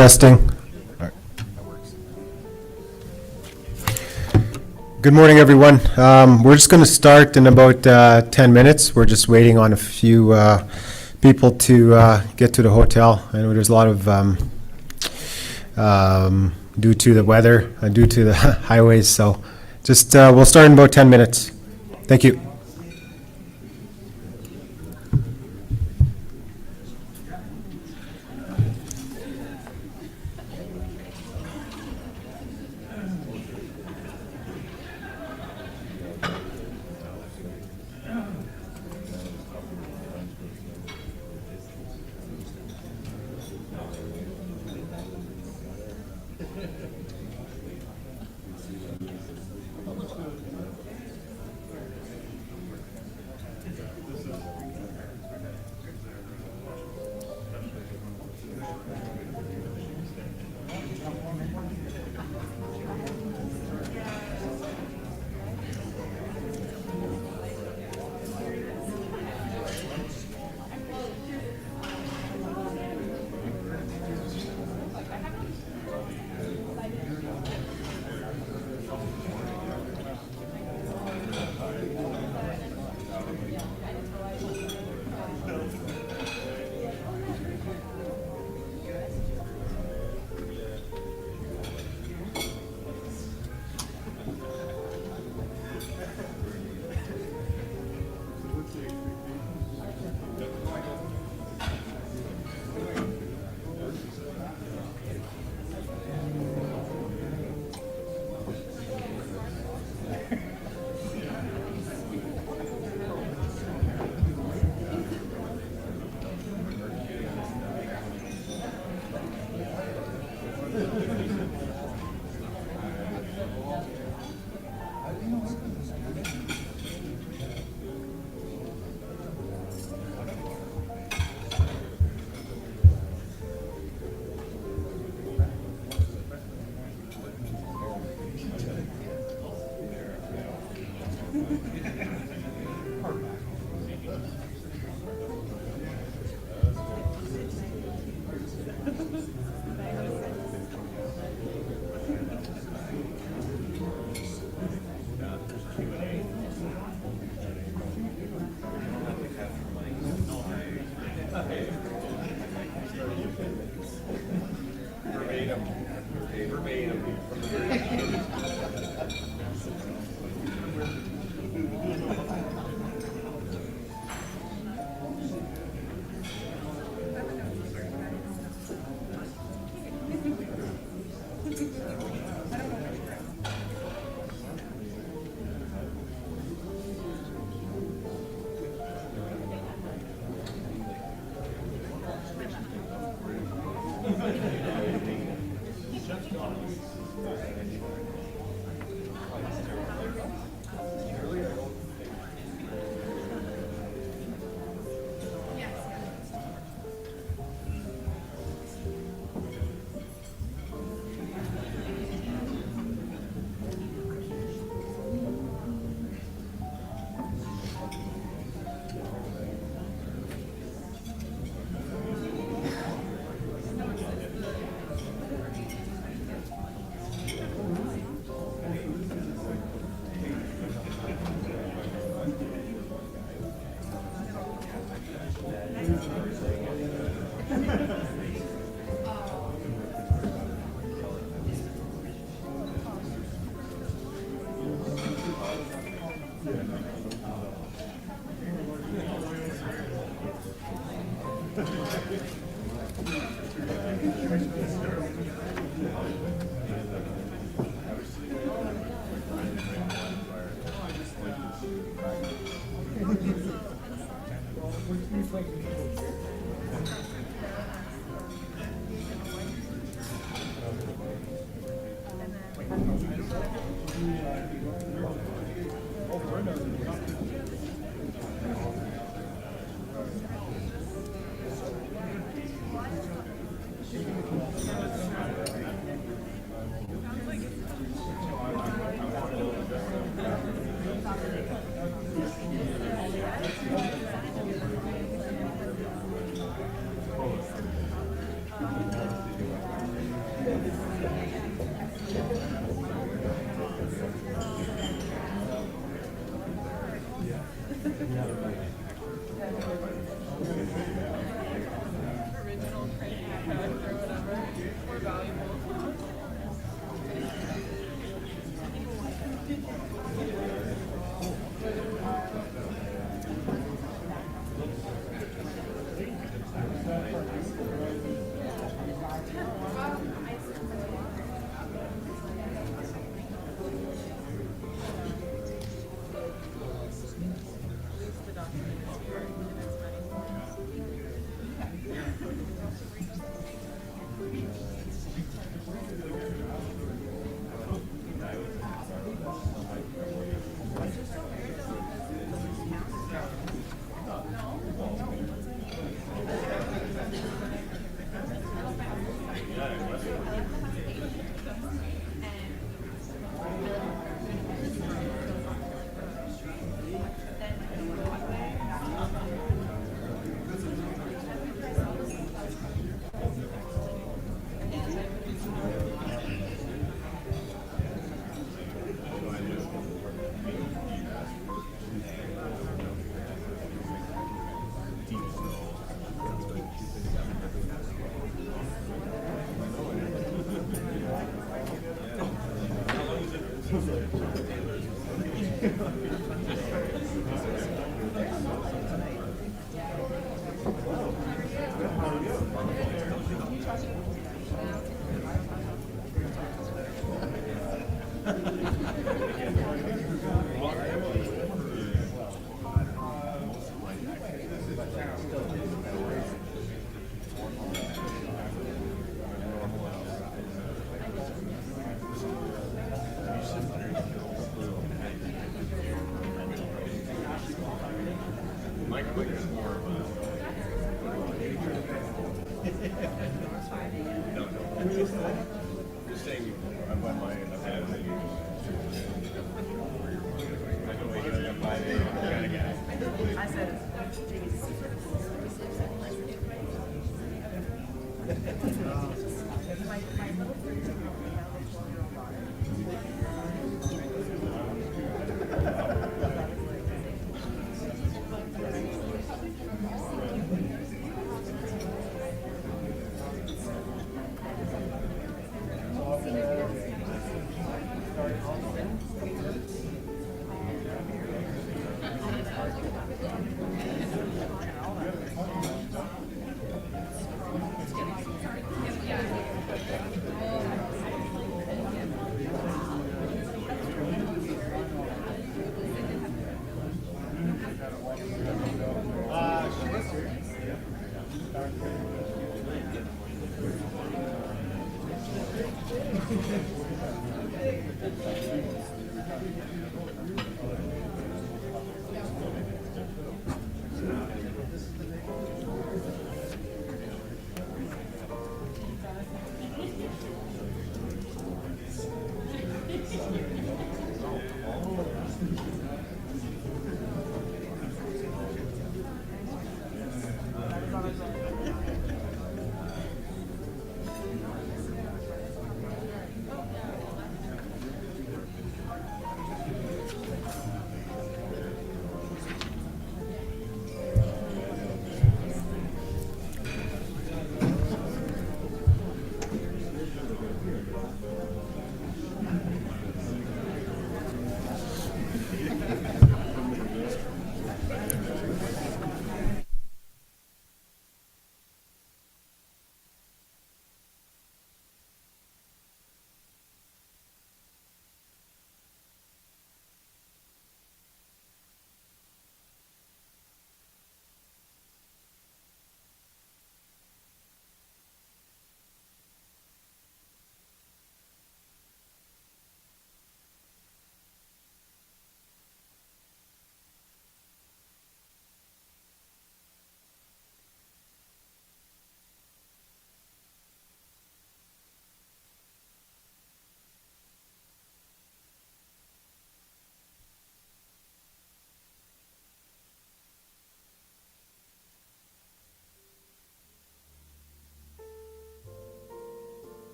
Testing. All right. Good morning, everyone. We're just going to start in about 10 minutes. We're just waiting on a few people to get to the hotel. I know there's a lot of, due to the weather, due to the highways, so just we'll start in about 10 minutes. Thank you.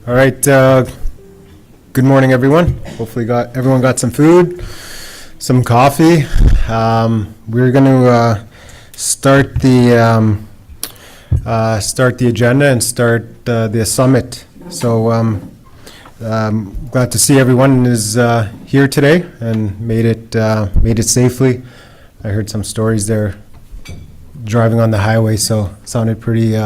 All right. Good morning, everyone. Hopefully, everyone got some food, some coffee. We're going to start the agenda and start the summit. So, glad to see everyone is here today and made it safely. I heard some stories there driving on the highway, so it sounded pretty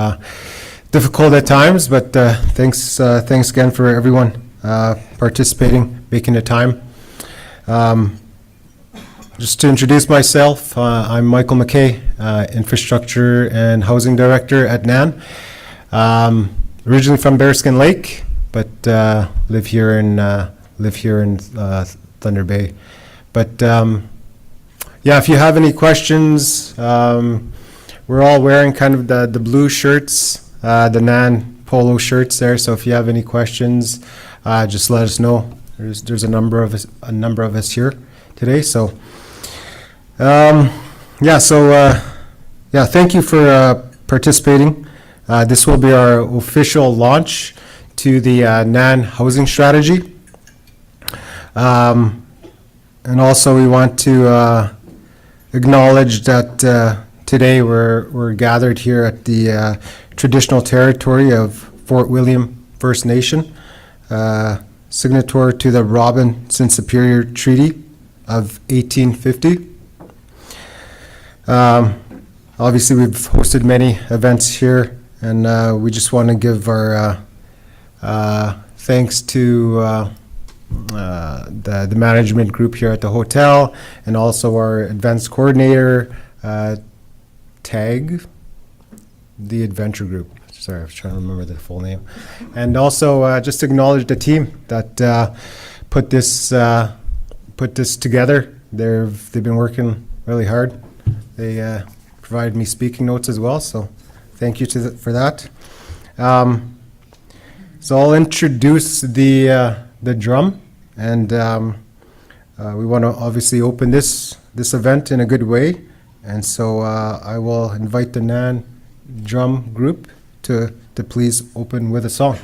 difficult at times, but thanks again for everyone participating, making the time. Just to introduce myself, I'm Michael McKay, Infrastructure and Housing Director at NAN. Originally from Bearskin Lake, but live here in Thunder Bay. But yeah, if you have any questions, we're all wearing kind of the blue shirts, the NAN polo shirts there. So if you have any questions, just let us know. There's a number of us here today. So thank you for participating. This will be our official launch to the NAN housing strategy. And also we want to acknowledge that today we're gathered here at the traditional territory of Fort William First Nation, signatory to the Robinson Superior Treaty of 1850. Obviously, we've hosted many events here, and we just want to give our thanks to the management group here at the hotel, and also our events coordinator, TAG, the Adventure Group. Sorry, I was trying to remember the full name. And also just acknowledge the team that put this together. They've been working really hard. They provided me speaking notes as well, so thank you for that. So I'll introduce the drum, and we want to obviously open this event in a good way. And so I will invite the NAN drum group to please open with a song.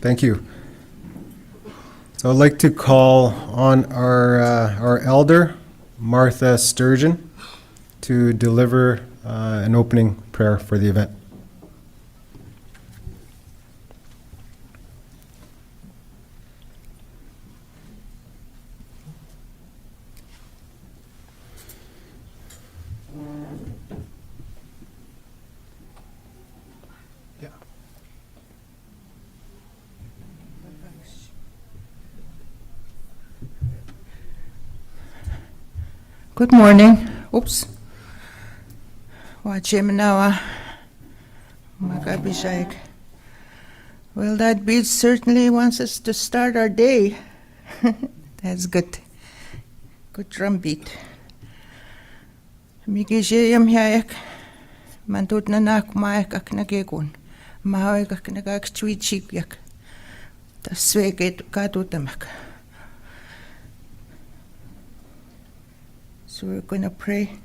Thank you. So I'd like to call on our elder, Martha Sturgeon, to deliver an opening prayer for the event. Good morning. Oops. Watch him now. Magabishag. Well, that beat certainly wants us to start our day. That's good. Good drum beat. Migijayam hayak. Mantut na nakmayak ak nagegun. Mahawag ak nagak tweet cheap yak. Taswegit katutamak. So we're going to pray.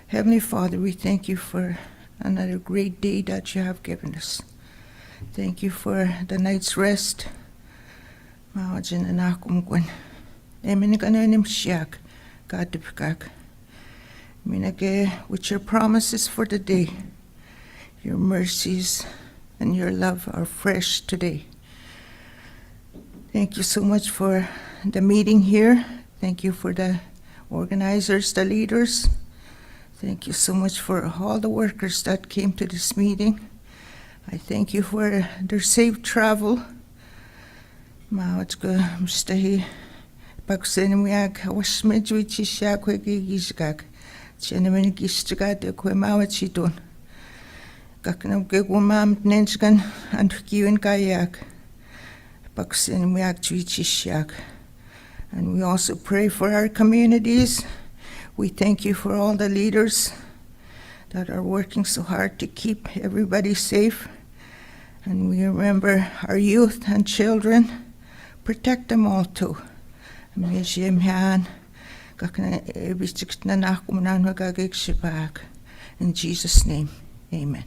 Heavenly Father, we thank you for another great day that you have given us. Thank you for the night's rest. Mawajin na nakumkwan. Eminikanim siyak, kadipkak. Minake, with your promises for the day, your mercies and your love are fresh today. Thank you so much for the meeting here. Thank you for the organizers, the leaders. Thank you so much for all the workers that came to this meeting. I thank you for their safe travel. Maawat ko mustahi pagsinimiyag wasmedwichi siya ko gigizgag. Siyanamin gistgad ko maawat siton. Kaknam ke gumam nensgan and kiwin kayak. Pagsinimiyag twichi siya. And we also pray for our communities. We thank you for all the leaders that are working so hard to keep everybody safe. And we remember our youth and children. Protect them all too. In Jesus' name, amen.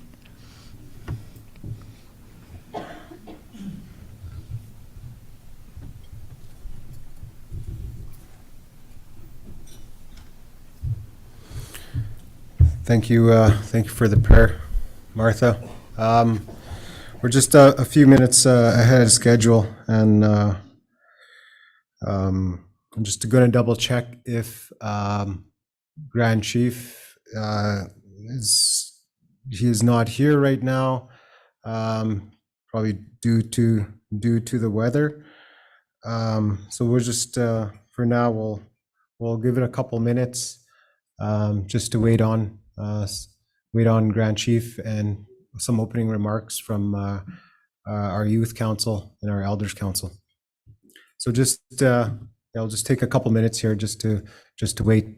Thank you for the prayer, Martha. We're just a few minutes ahead of schedule, and I'm just going to double check if Grand Chief is not here right now, probably due to the weather. So we'll just for now we'll give it a couple minutes just to wait on Grand Chief and some opening remarks from our youth council and our elders council. So just I'll just take a couple minutes here just to wait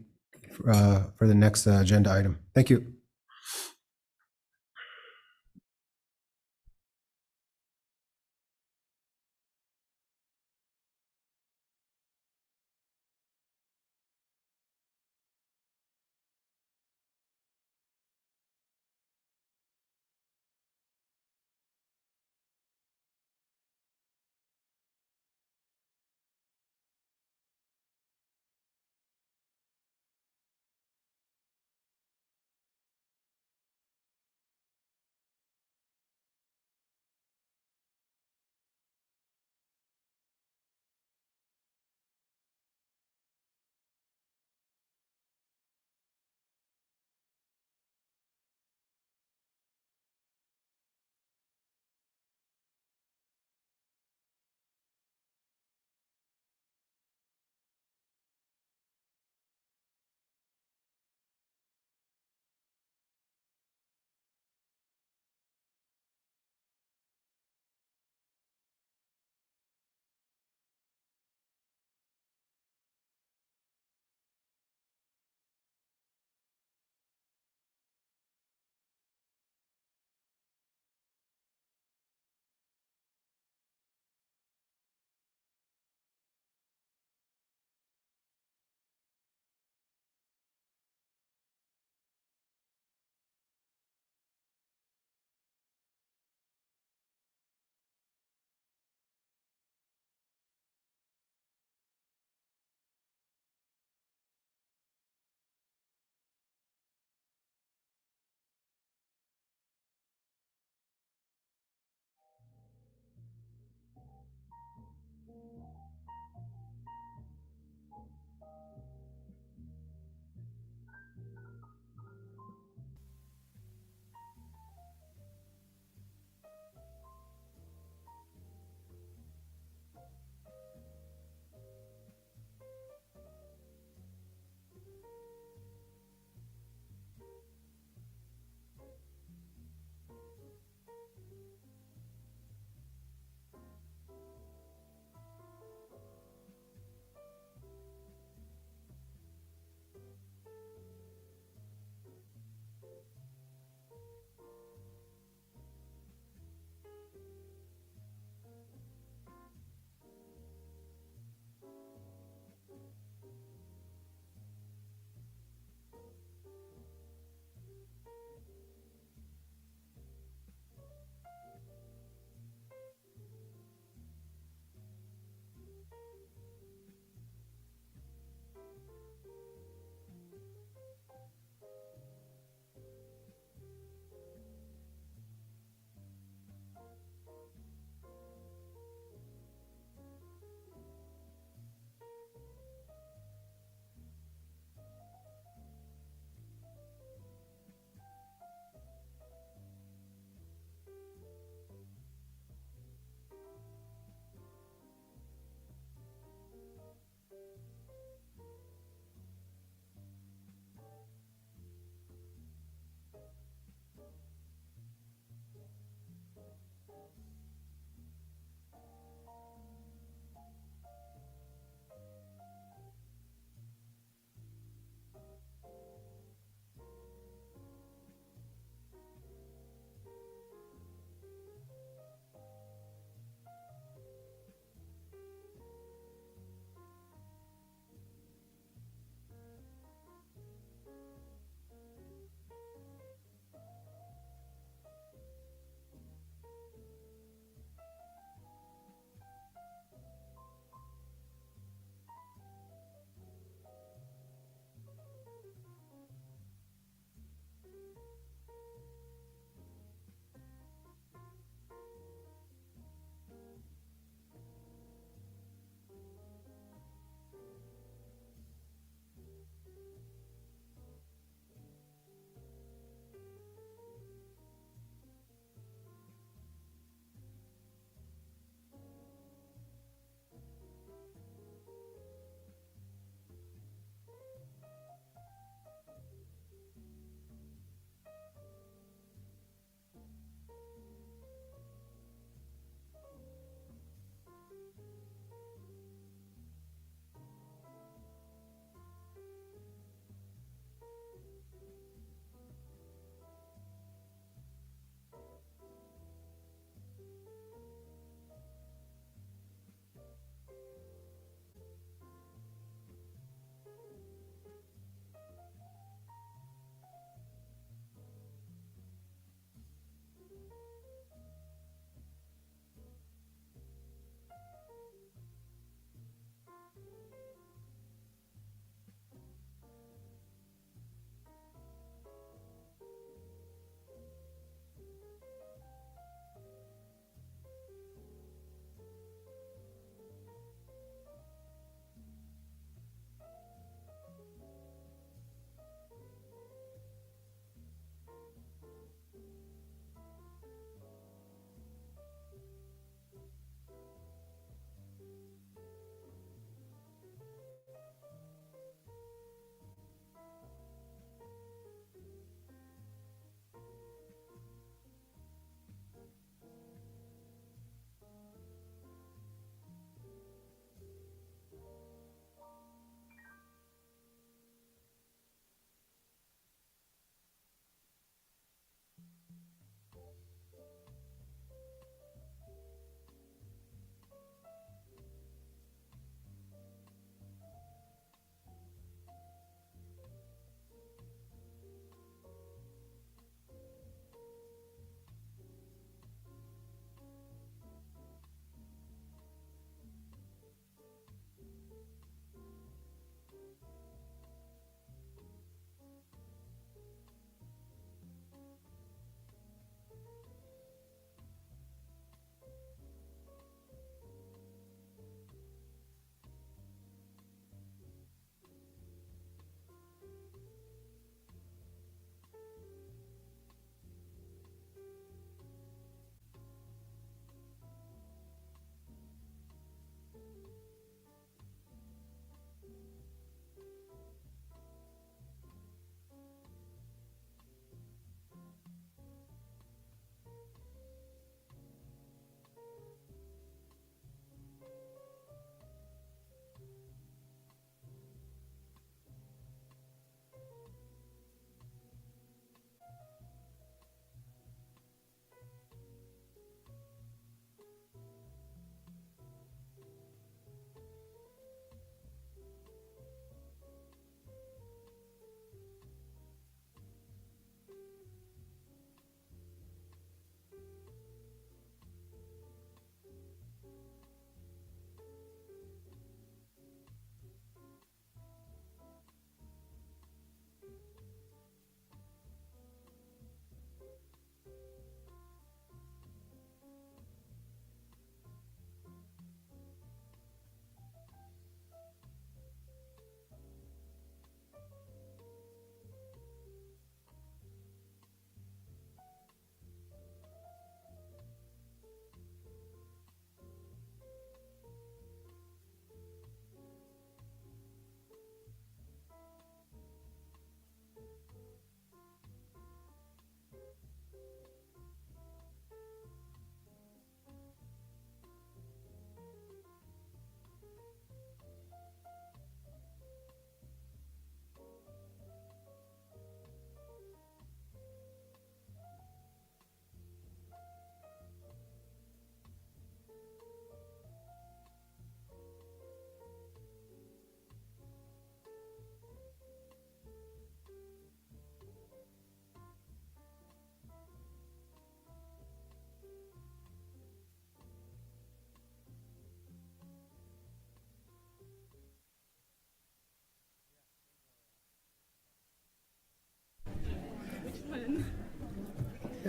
for the next agenda item. Thank you.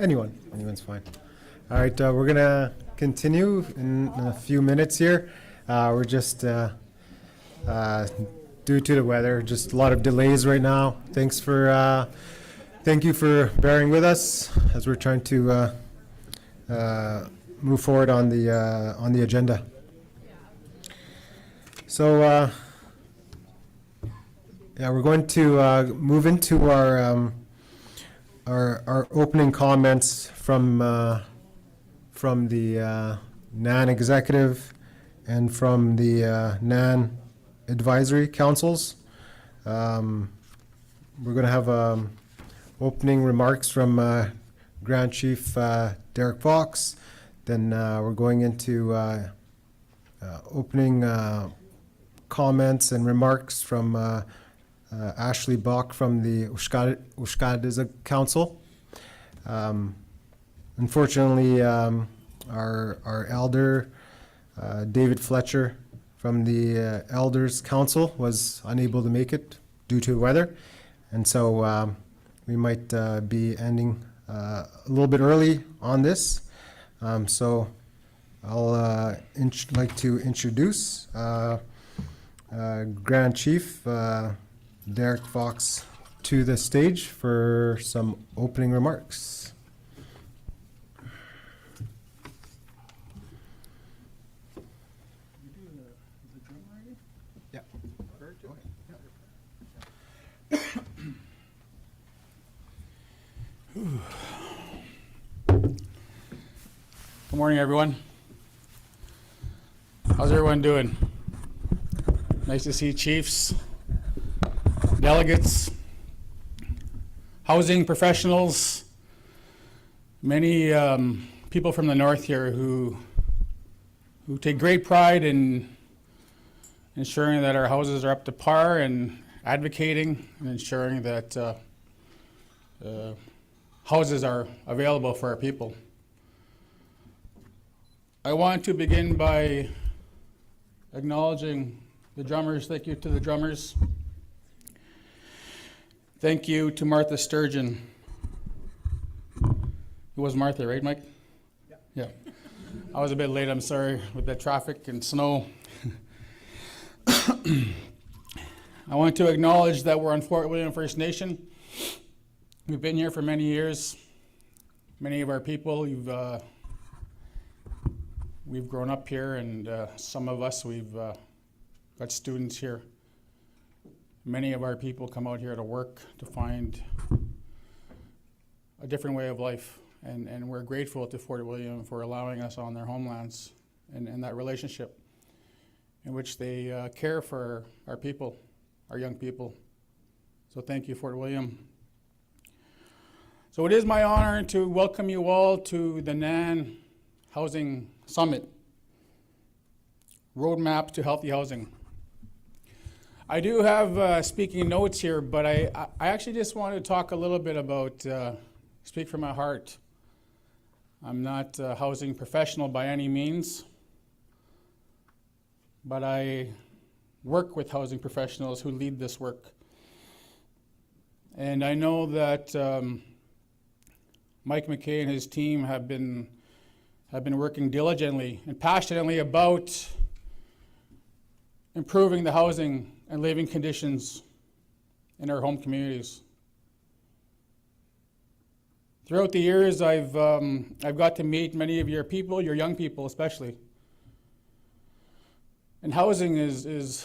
Anyone's fine. All right, we're gonna continue in a few minutes here. We're just due to the weather, just a lot of delays right now. Thank you for bearing with us as we're trying to move forward on the agenda. So we're going to move into our opening comments from the NAN executive and from the NAN advisory councils. We're going to have opening remarks from Grand Chief Derek Fox. Then we're going into opening comments and remarks from Ashley Bach from the Ushkadiza Council. Unfortunately, our elder, David Fletcher from the Elders Council, was unable to make it due to weather. And so we might be ending a little bit early on this. So I'll like to introduce Grand Chief Derek Fox to the stage for some opening remarks. Yeah. Good morning, everyone. How's everyone doing? Nice to see chiefs, delegates, housing professionals, many people from the north here who take great pride in ensuring that our houses are up to par and advocating and ensuring that houses are available for our people. I want to begin by acknowledging the drummers. Thank you to the drummers. Thank you to Martha Sturgeon. It was Martha, right, Mike? Yeah. I was a bit late, I'm sorry, with the traffic and snow. I want to acknowledge that we're on Fort William First Nation. We've been here for many years. Many of our people, we've grown up here, and some of us, we've got students here. Many of our people come out here to work to find a different way of life, and we're grateful to Fort William for allowing us on their homelands and that relationship in which they care for our people, our young people. So thank you, Fort William. So it is my honor to welcome you all to the NAN Housing Summit, Roadmap to Healthy Housing. I do have speaking notes here, but I actually just want to talk a little bit about, speak from my heart. I'm not a housing professional by any means, but I work with housing professionals who lead this work. And I know that Mike McKay and his team have been working diligently and passionately about improving the housing and living conditions in our home communities. Throughout the years, I've got to meet many of your people, your young people especially. And housing is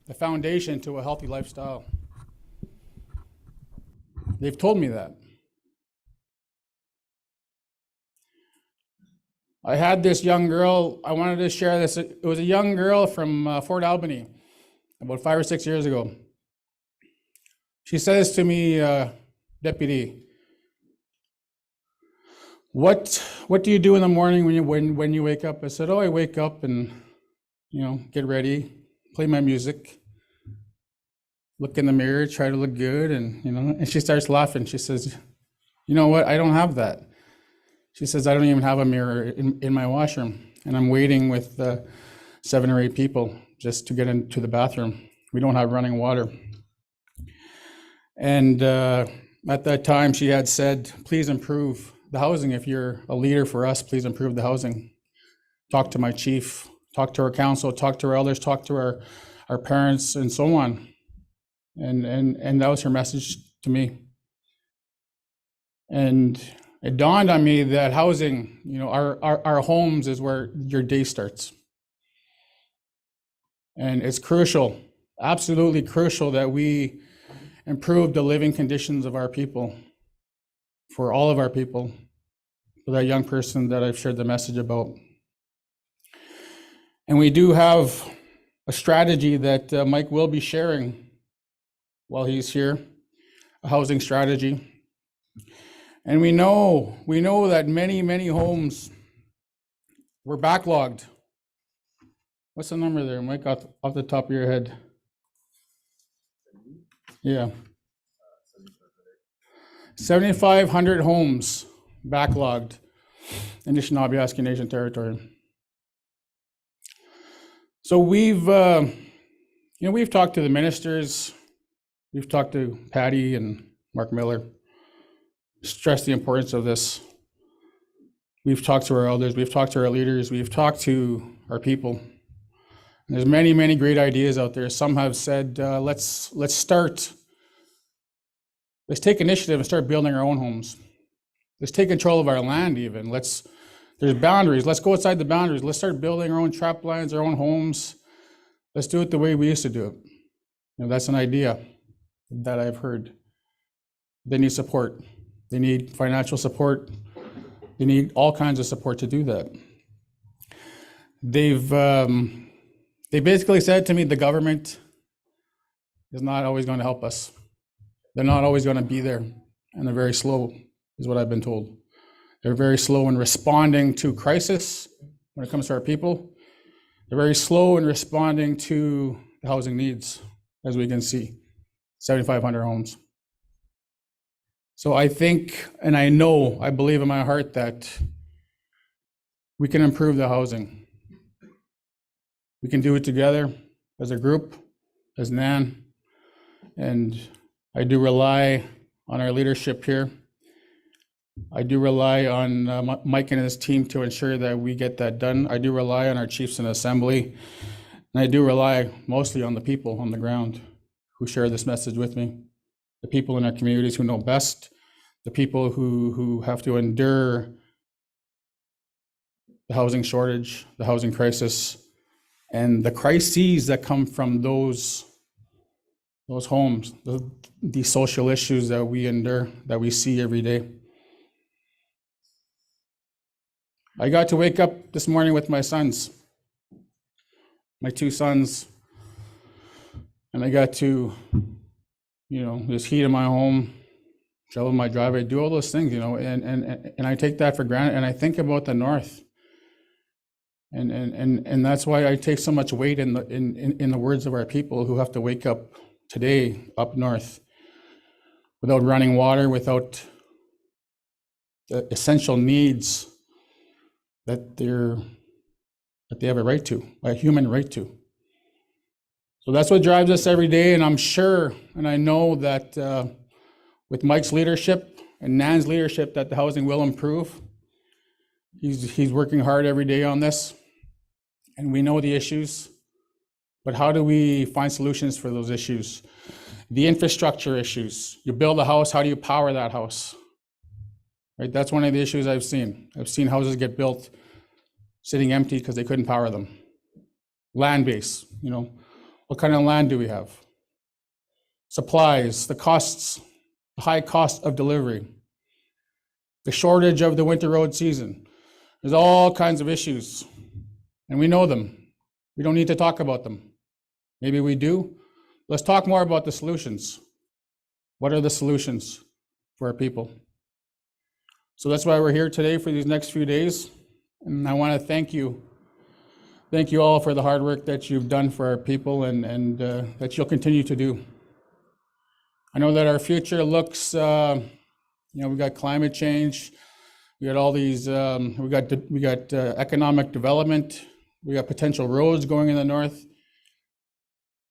the foundation to a healthy lifestyle. They've told me that. I had this young girl, I wanted to share this. It was a young girl from Fort Albany about 5 or 6 years ago. She says to me, Deputy, what do you do in the morning when you wake up? I said, I wake up and, get ready, play my music, look in the mirror, try to look good, and she starts laughing. She says, you know what, I don't have that. She says, I don't even have a mirror in my washroom, and I'm waiting with 7 or 8 people just to get into the bathroom. We don't have running water. And At that time, she had said, please improve the housing. If you're a leader for us, please improve the housing. Talk to my chief, talk to our council, talk to our elders, talk to our parents, and so on. And that was her message to me. And it dawned on me that housing, our homes is where your day starts. And it's crucial, absolutely crucial, that we improve the living conditions of our people, for all of our people, for that young person that I've shared the message about. And we do have a strategy that Mike will be sharing while he's here, a housing strategy. And we know that many homes were backlogged. What's the number there, Mike, off the top of your head? Yeah. 7,500 homes backlogged in Nishnawbe Aski Nation territory. So we've talked to the ministers, we've talked to Patty and Mark Miller, stressed the importance of this. We've talked to our elders, we've talked to our leaders, we've talked to our people. And there's many great ideas out there. Some have said, let's take initiative and start building our own homes. Let's take control of our land even. There's boundaries. Let's go outside the boundaries. Let's start building our own trap lines, our own homes. Let's do it the way we used to do it. That's an idea that I've heard. They need support. They need financial support. They need all kinds of support to do that. They basically said to me, the government is not always going to help us. They're not always going to be there, and they're very slow, is what I've been told. They're very slow in responding to crisis when it comes to our people. They're very slow in responding to the housing needs, as we can see, 7,500 homes. So I think, and I know, I believe in my heart that we can improve the housing. We can do it together as a group, as NAN, and I do rely on our leadership here. I do rely on Mike and his team to ensure that we get that done. I do rely on our chiefs in assembly, and I do rely mostly on the people on the ground who share this message with me, the people in our communities who know best, the people who have to endure the housing shortage, the housing crisis, and the crises that come from those homes, the social issues that we endure, that we see every day. I got to wake up this morning with my sons, my two sons, and I got to, there's heat in my home, shovel my driveway, do all those things, and I take that for granted, and I think about the North. And that's why I take so much weight in the words of our people who have to wake up today up north without running water, without the essential needs that they have a right to, a human right to. So that's what drives us every day, and I'm sure, and I know that with Mike's leadership and Nan's leadership, that the housing will improve. He's working hard every day on this, and we know the issues, but how do we find solutions for those issues? The infrastructure issues. You build a house, how do you power that house? Right, that's one of the issues I've seen. I've seen houses get built sitting empty because they couldn't power them. Land base, what kind of land do we have? Supplies, the costs, the high cost of delivery, the shortage of the winter road season. There's all kinds of issues, and we know them. We don't need to talk about them. Maybe we do. Let's talk more about the solutions. What are the solutions for our people? So that's why we're here today for these next few days. And I want to thank you all for the hard work that you've done for our people and that you'll continue to do. I know that our future looks, we got climate change, we got all these, we got economic development, we got potential roads going in the north.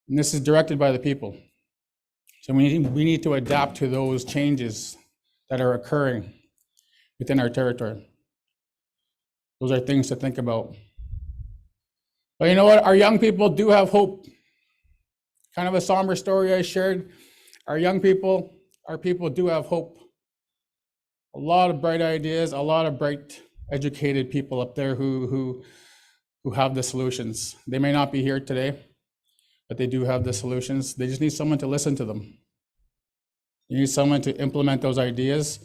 And this is directed by the people. So we need to adapt to those changes that are occurring within our territory. Those are things to think about. But you know what? Our young people do have hope. Kind of a somber story I shared. Our young people, our people do have hope. A lot of bright ideas, a lot of bright, educated people up there who have the solutions. They may not be here today, but they do have the solutions. They just need someone to listen to them. They need someone to implement those ideas.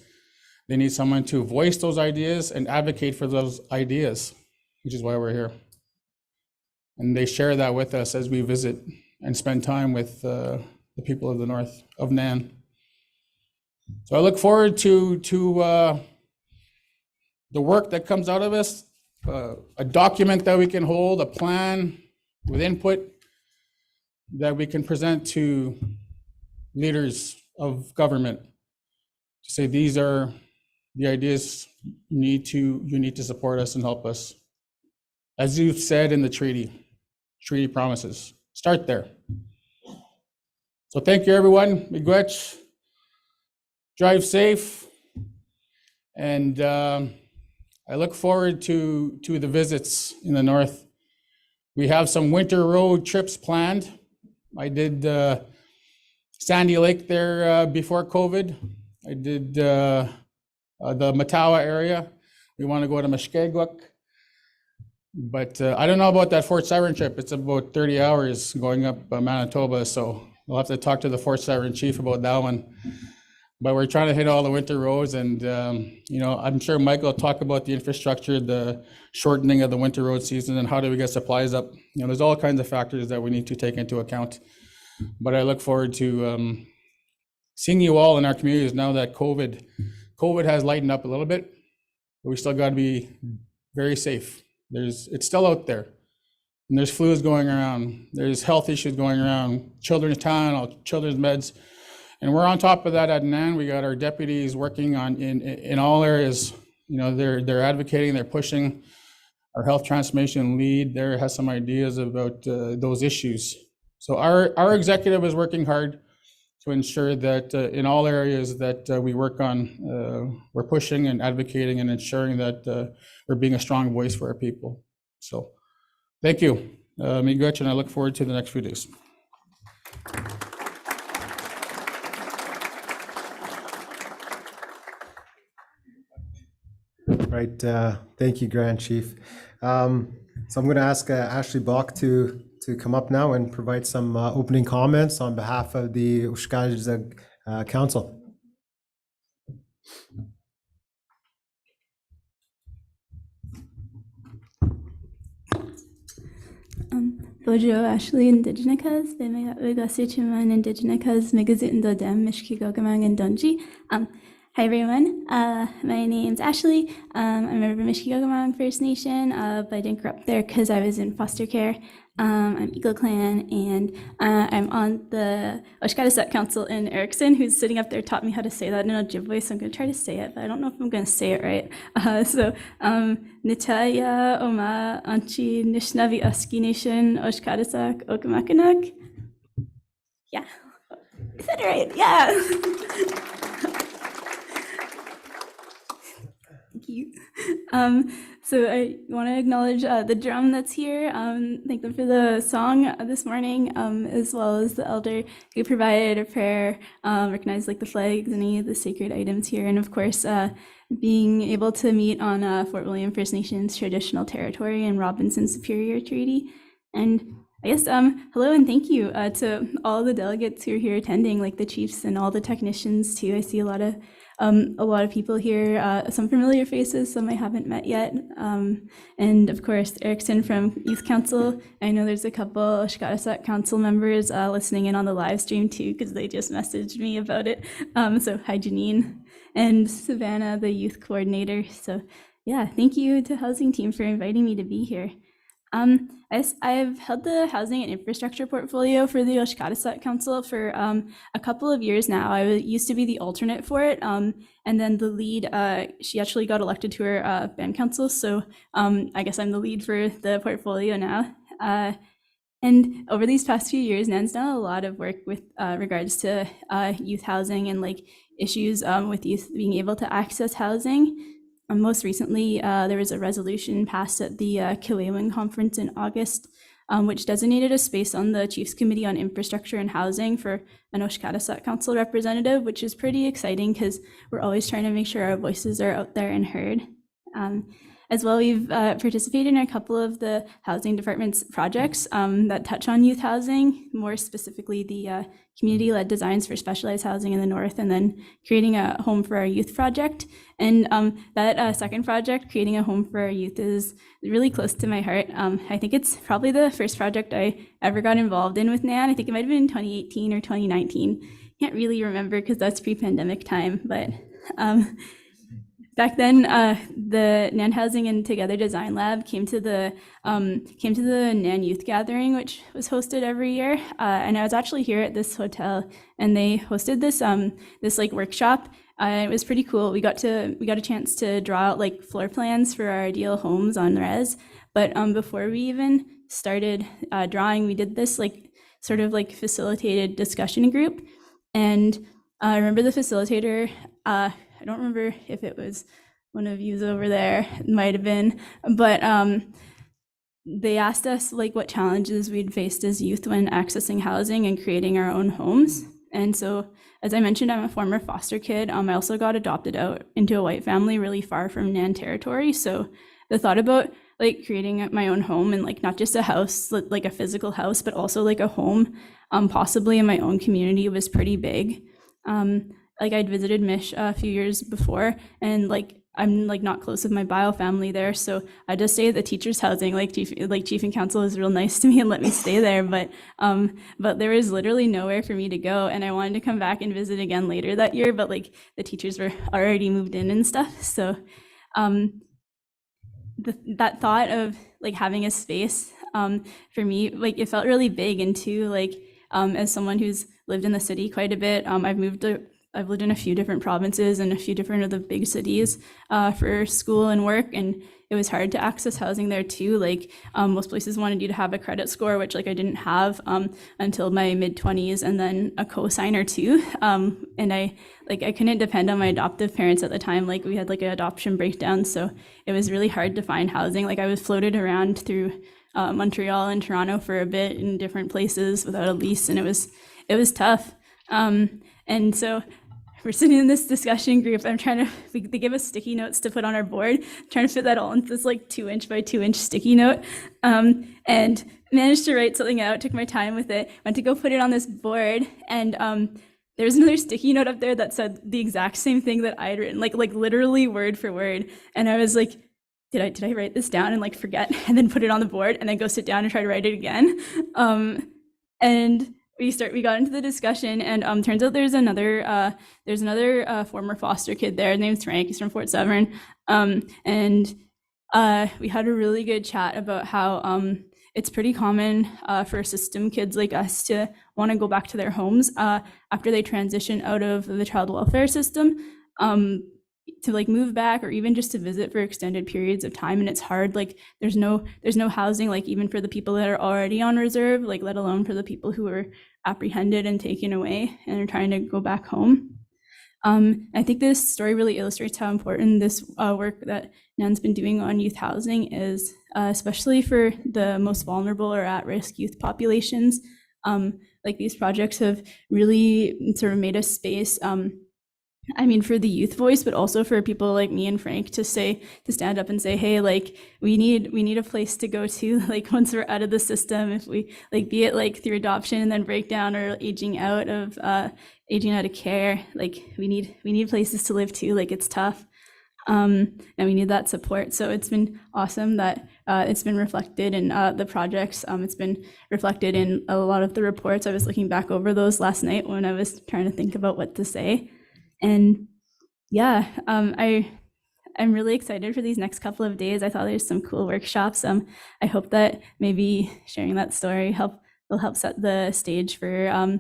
They need someone to voice those ideas and advocate for those ideas, which is why we're here. And they share that with us as we visit and spend time with the people of the north of Nan. So I look forward to the work that comes out of us, a document that we can hold, a plan with input that we can present to leaders of government to say, these are the ideas you need to support us and help us. As you've said in the treaty promises, start there. So thank you, everyone. Miigwech. Drive safe. And I look forward to the visits in the north. We have some winter road trips planned. I did Sandy Lake there before COVID. I did the Matawa area. We want to go to Mushkeguk. But I don't know about that Fort Siren trip. It's about 30 hours going up Manitoba, so we'll have to talk to the Fort Siren chief about that one. But we're trying to hit all the winter roads, and I'm sure Michael will talk about the infrastructure, the shortening of the winter road season, and how do we get supplies up. There's all kinds of factors that we need to take into account. But I look forward to seeing you all in our communities now that COVID has lightened up a little bit, but we still got to be very safe. It's still out there, and there's flus going around, there's health issues going around, children's town, children's meds, and we're on top of that at NAN. We got our deputies working on in all areas. They're advocating, they're pushing. Our health transformation lead there has some ideas about those issues. So our executive is working hard to ensure that in all areas that we work on, we're pushing and advocating and ensuring that we're being a strong voice for our people. So thank you, Miigwech, and I look forward to the next few days. Right. Thank you, Grand Chief. So I'm going to ask Ashley Bach to come up now and provide some opening comments on behalf of the Ushkajizag Council. Bojo Ashley Indigenikas, they may Ugasichuman Indigenikas, Megazit Dodem, Mishkigogamang and Donji. Hi everyone, my name's Ashley. I'm a member of Mishkigogamang First Nation, but I didn't grow up there because I was in foster care. I'm Eagle Clan, and I'm on the Oshkosh Council in Erickson, who's sitting up there taught me how to say that in Ojibwe, so I'm going to try to say it, but I don't know if I'm going to say it right. Nitaya Oma Anchi Nishnawbe Aski Nation Oshkosh Okamakanag. Yeah, I said it right, yeah. Thank you. So I want to acknowledge the drum that's here. Thank them for the song this morning, as well as the elder who provided a prayer, recognized the flags, any of the sacred items here, and of course, being able to meet on Fort William First Nations traditional territory and Robinson Superior Treaty. And I guess hello and thank you to all the delegates who are here attending, like the chiefs and all the technicians too. I see a lot of people here, some familiar faces, some I haven't met yet. And of course, Erickson from Youth Council. I know there's a couple Oshkosh Council members listening in on the live stream too, because they just messaged me about it. So hi, Janine, and Savannah, the youth coordinator. So yeah, thank you to Housing Team for inviting me to be here. I've held the housing and infrastructure portfolio for the Oshkosh Council for a couple of years now. I used to be the alternate for it, and then the lead, she actually got elected to her band council, so I guess I'm the lead for the portfolio now. And over these past few years, Nan's done a lot of work with regards to youth housing and like issues with youth being able to access housing. Most recently, there was a resolution passed at the Kilwewin conference in August, which designated a space on the Chiefs Committee on Infrastructure and Housing for an Oshkosh Council representative, which is pretty exciting because we're always trying to make sure our voices are out there and heard. As well, we've participated in a couple of the housing department's projects that touch on youth housing, more specifically the community-led designs for specialized housing in the north, and then creating a home for our youth project. And that second project, creating a home for our youth, is really close to my heart. I think it's probably the first project I ever got involved in with NAN. I think it might have been 2018 or 2019. Can't really remember because that's pre-pandemic time, but back then, the NAN Housing and Together Design Lab came to the NAN Youth Gathering, which was hosted every year. And I was actually here at this hotel, and they hosted this like workshop. It was pretty cool. We got a chance to draw out like floor plans for our ideal homes on res. But before we even started drawing, we did this like sort of like facilitated discussion group. And I remember the facilitator. I don't remember if it was one of yous over there, it might have been, but they asked us like what challenges we'd faced as youth when accessing housing and creating our own homes. And so, as I mentioned, I'm a former foster kid. I also got adopted out into a white family really far from NAN territory. So the thought about like creating my own home and like not just a house, like a physical house, but also like a home, possibly in my own community was pretty big. Like I'd visited Mish a few years before, and like I'm like not close with my bio family there, so I just stay at the teachers' housing. Like chief and council was real nice to me and let me stay there, but there was literally nowhere for me to go, and I wanted to come back and visit again later that year, but like the teachers were already moved in and stuff. So that thought of like having a space for me, like it felt really big. And too, like as someone who's lived in the city quite a bit, I've lived in a few different provinces and a few different of the big cities for school and work, and it was hard to access housing there too. Like most places wanted you to have a credit score, which like I didn't have until my mid-20s, and then a cosigner too. And I couldn't depend on my adoptive parents at the time. Like we had like an adoption breakdown, so it was really hard to find housing. Like I was floated around through Montreal and Toronto for a bit in different places without a lease, and it was tough. And so we're sitting in this discussion group. They give us sticky notes to put on our board, trying to fit that all into this like 2-inch by 2-inch sticky note, and managed to write something out, took my time with it, went to go put it on this board, and there was another sticky note up there that said the exact same thing that I had written, like literally word for word. And I was like, did I write this down and like forget and then put it on the board and then go sit down and try to write it again? And we got into the discussion, and turns out there's another former foster kid there named Frank. He's from Fort Severn, and we had a really good chat about how it's pretty common for system kids like us to want to go back to their homes after they transition out of the child welfare system, to like move back or even just to visit for extended periods of time. And it's hard, like there's no housing, like even for the people that are already on reserve, like let alone for the people who are apprehended and taken away and are trying to go back home. I think this story really illustrates how important this work that NAN's been doing on youth housing is, especially for the most vulnerable or at-risk youth populations. Like these projects have really sort of made a space, for the youth voice, but also for people like me and Frank to stand up and say, hey, like we need a place to go to, like once we're out of the system, if we like, be it like through adoption and then breakdown or aging out of care, like we need places to live too. Like it's tough, and we need that support. So it's been awesome that it's been reflected in the projects. It's been reflected in a lot of the reports. I was looking back over those last night when I was trying to think about what to say. And yeah, I'm really excited for these next couple of days. I thought there's some cool workshops. I hope that maybe sharing that story will help set the stage for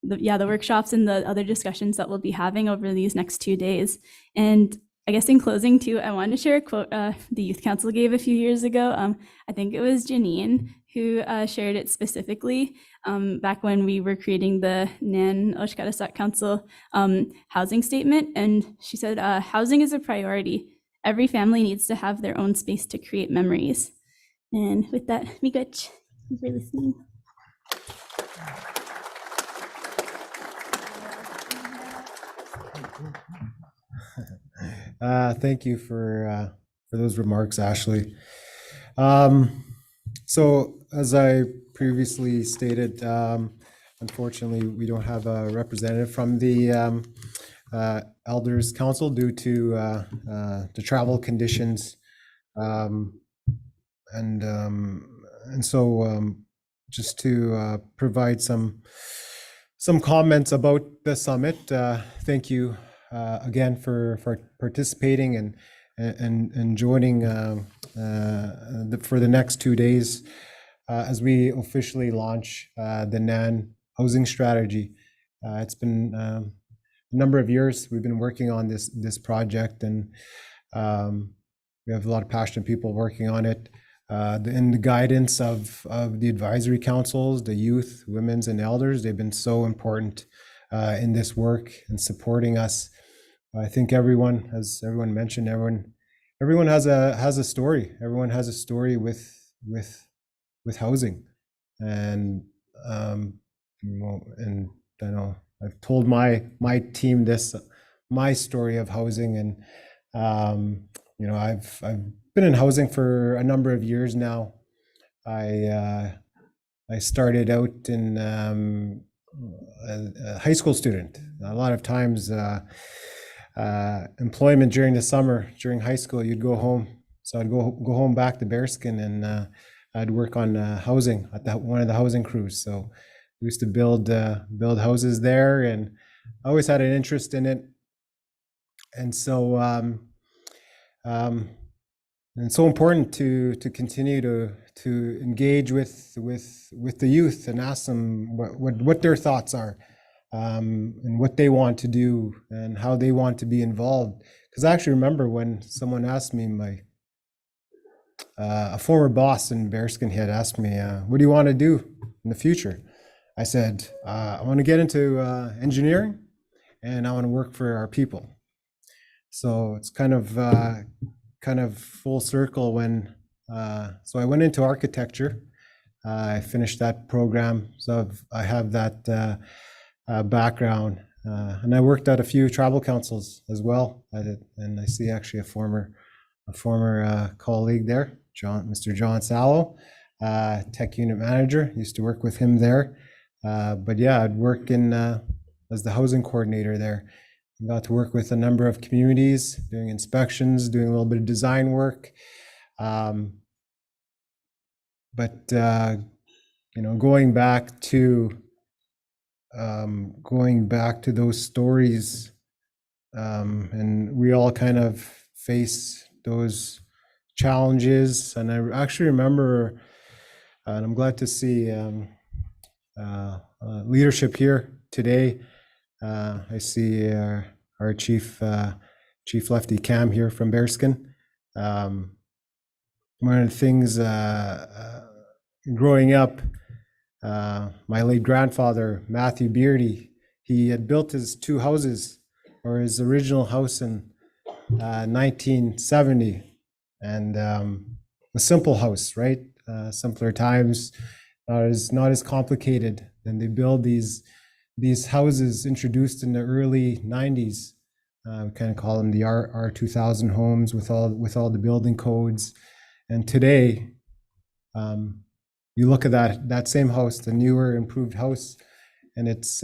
the workshops and the other discussions that we'll be having over these next 2 days. And I guess in closing too, I wanted to share a quote the youth council gave a few years ago. I think it was Janine who shared it specifically back when we were creating the Nan Oshkarasak Council housing statement. And she said, housing is a priority. Every family needs to have their own space to create memories. And with that, Miigwech, thank you for listening. Thank you for those remarks, Ashley. So as I previously stated, unfortunately, we don't have a representative from the Elders Council due to the travel conditions. And so just to provide some comments about the summit, thank you again for participating and joining for the next 2 days as we officially launch the NAN housing strategy. It's been a number of years we've been working on this project, and we have a lot of passionate people working on it. In the guidance of the advisory councils, the youth, women's, and elders, they've been so important in this work and supporting us. I think everyone, as everyone mentioned, everyone has a story. Everyone has a story with housing, and and I know I've told my team my story of housing, and I've been in housing for a number of years now. I started out in a high school student. A lot of times, employment during the summer, during high school, you'd go home. So I'd go home back to Bearskin, and I'd work on housing at one of the housing crews. So we used to build houses there, and I always had an interest in it. And so and it's so important to continue to engage with the youth and ask them what their thoughts are, and what they want to do and how they want to be involved. Because I actually remember when someone asked me, a former boss in Bearskin had asked me, what do you want to do in the future? I said, I want to get into engineering, and I want to work for our people. So it's kind of full circle when, so I went into architecture. I finished that program, so I have that background, and I worked at a few tribal councils as well. And I see actually a former colleague there, Mr. John Sallow, tech unit manager. Used to work with him there, but yeah, I'd work in as the housing coordinator there. Got to work with a number of communities, doing inspections, doing a little bit of design work. But going back to those stories, and we all kind of face those challenges. And I actually remember, and I'm glad to see leadership here today. I see our chief Lefty Cam here from Bearskin. One of the things growing up, my late grandfather, Matthew Beardy, he had built his two houses, or his original house, in 1970, and a simple house, right? Simpler times, not as complicated. And they build these houses introduced in the early 90s. We kind of call them the R2000 homes with all the building codes. And today, you look at that same house, the newer, improved house, and it's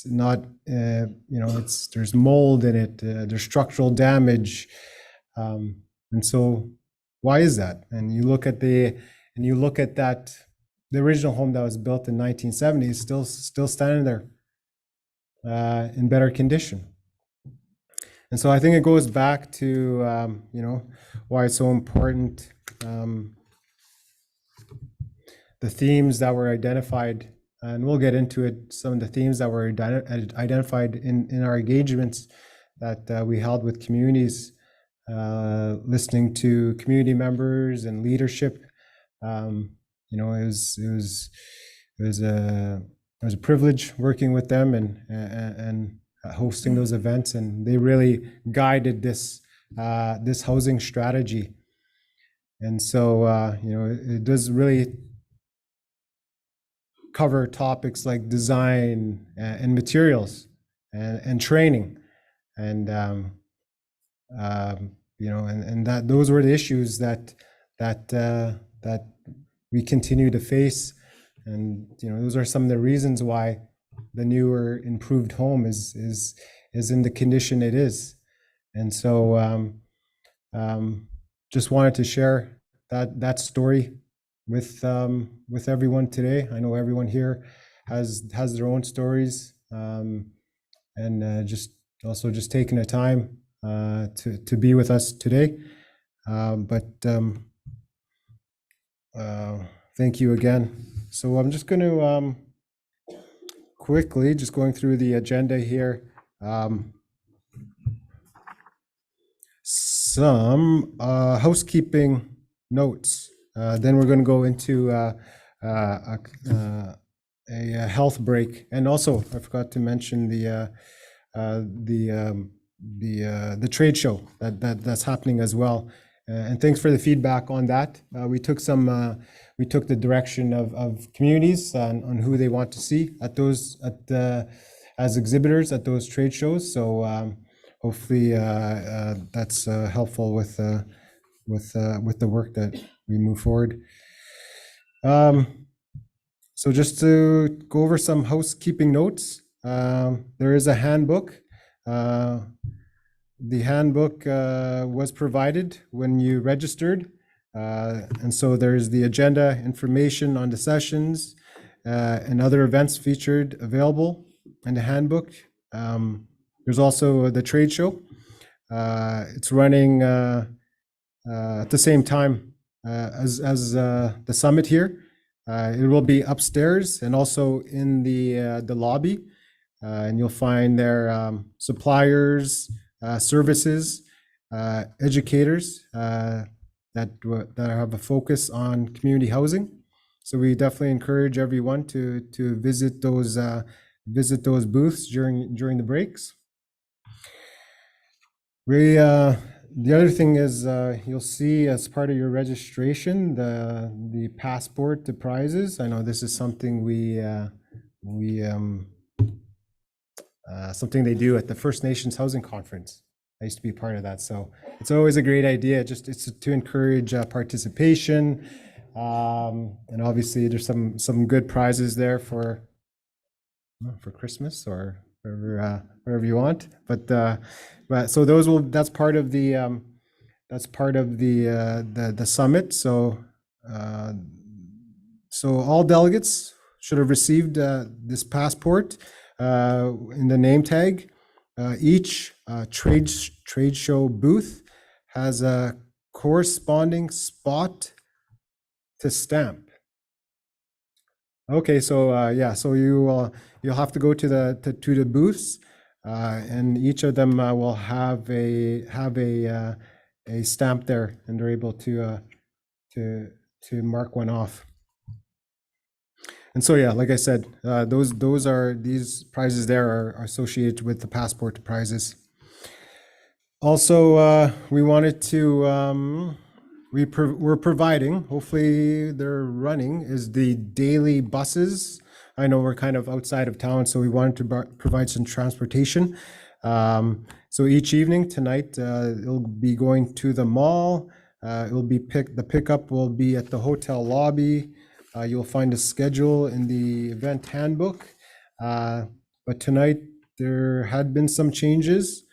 not, there's mold in it, there's structural damage, and so why is that? And you look at that. The original home that was built in 1970 is still standing there in better condition. And so I think it goes back to why it's so important. The themes that were identified, and we'll get into it. Some of the themes that were identified in our engagements that we held with communities, listening to community members and leadership. You know, it was a privilege working with them and hosting those events, and they really guided this this housing strategy. And so, you know, it does really cover topics like design and materials and training, and you know, and that those were the issues that we continue to face, and you know, those are some of the reasons why the newer improved home is in the condition it is. And so just wanted to share that story with everyone today. I know everyone here has their own stories, and just also just taking the time to be with us today. Thank you again. So I'm just going to quickly just going through the agenda here. Some housekeeping notes. Then we're going to go into a health break, and also I forgot to mention the trade show that's happening as well. And thanks for the feedback on that. We took the direction of communities on who they want to see at those as exhibitors at those trade shows. So hopefully that's helpful with the work that we move forward. So just to go over some housekeeping notes, there is a handbook. The handbook was provided when you registered, and so there's the agenda, information on the sessions, and other events featured available in the handbook. There's also the trade show. It's running at the same time as the summit here. It will be upstairs and also in the lobby, and you'll find there suppliers, services, educators that have a focus on community housing. So we definitely encourage everyone to visit those booths during the breaks. The other thing is you'll see as part of your registration the passport to prizes. I know this is something something they do at the First Nations Housing Conference. I used to be part of that, so it's always a great idea. It's to encourage participation, and obviously there's some good prizes there for Christmas or wherever you want. But so that's part of the summit. So all delegates should have received this passport in the name tag. Each trade show booth has a corresponding spot to stamp. Okay, so yeah, so you'll have to go to the booths, and each of them will have a stamp there, and they're able to mark one off. And so yeah, like I said, these prizes there are associated with the passport prizes. Also, we wanted to we're providing, hopefully they're running, is the daily buses. I know we're kind of outside of town, so we wanted to provide some transportation. So each evening tonight, it'll be going to the mall. The pickup will be at the hotel lobby. You'll find a schedule in the event handbook. But tonight there had been some changes.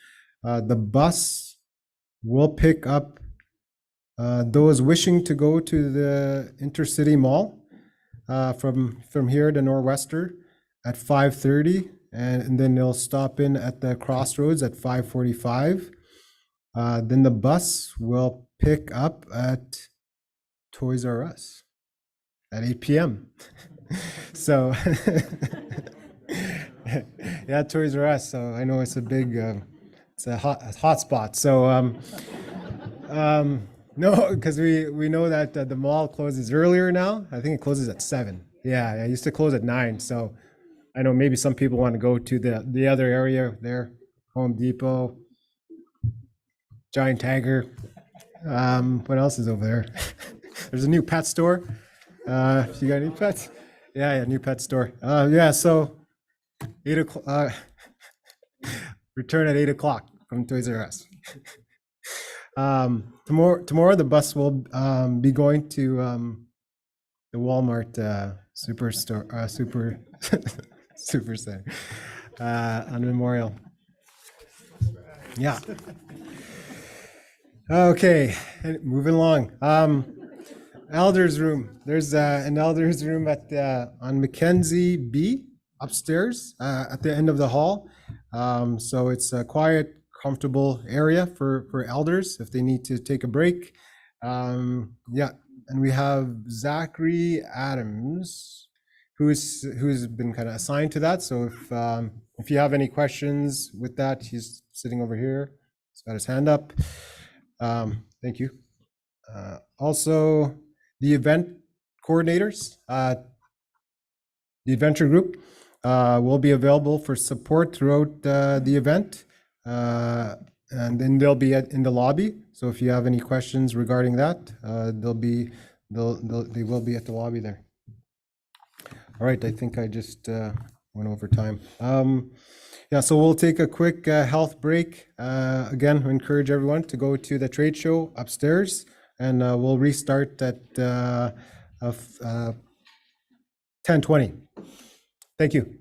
The bus will pick up those wishing to go to the Intercity Mall from here to Norwester at 5:30, and then they'll stop in at the Crossroads at 5:45. Then the bus will pick up at Toys R Us at 8 p.m. So yeah, Toys R Us. So I know it's a it's a hot spot. So no, because we know that the mall closes earlier now. I think it closes at 7. Yeah, it used to close at 9. So I know maybe some people want to go to the other area there, Home Depot, Giant Tiger. What else is over there? There's a new pet store. If you got any pets? Yeah, new pet store. Yeah, so 8 o'clock. Return at 8 o'clock from Toys R Us. Tomorrow the bus will be going to the Walmart superstore, super center on Memorial. Yeah. Okay, and moving along. Elders room. There's an elders room at on Mackenzie B upstairs at the end of the hall. So it's a quiet, comfortable area for elders if they need to take a break. Yeah, and we have Zachary Adams, who's been kind of assigned to that. So if you have any questions with that, he's sitting over here. He's got his hand up. Thank you. Also, the event coordinators, the adventure group, will be available for support throughout the event, and then they'll be in the lobby. So if you have any questions regarding that, they will be at the lobby there. All right, I think I just went over time. Yeah, so we'll take a quick health break. Again, we encourage everyone to go to the trade show upstairs, and we'll restart at 10:20. Thank you.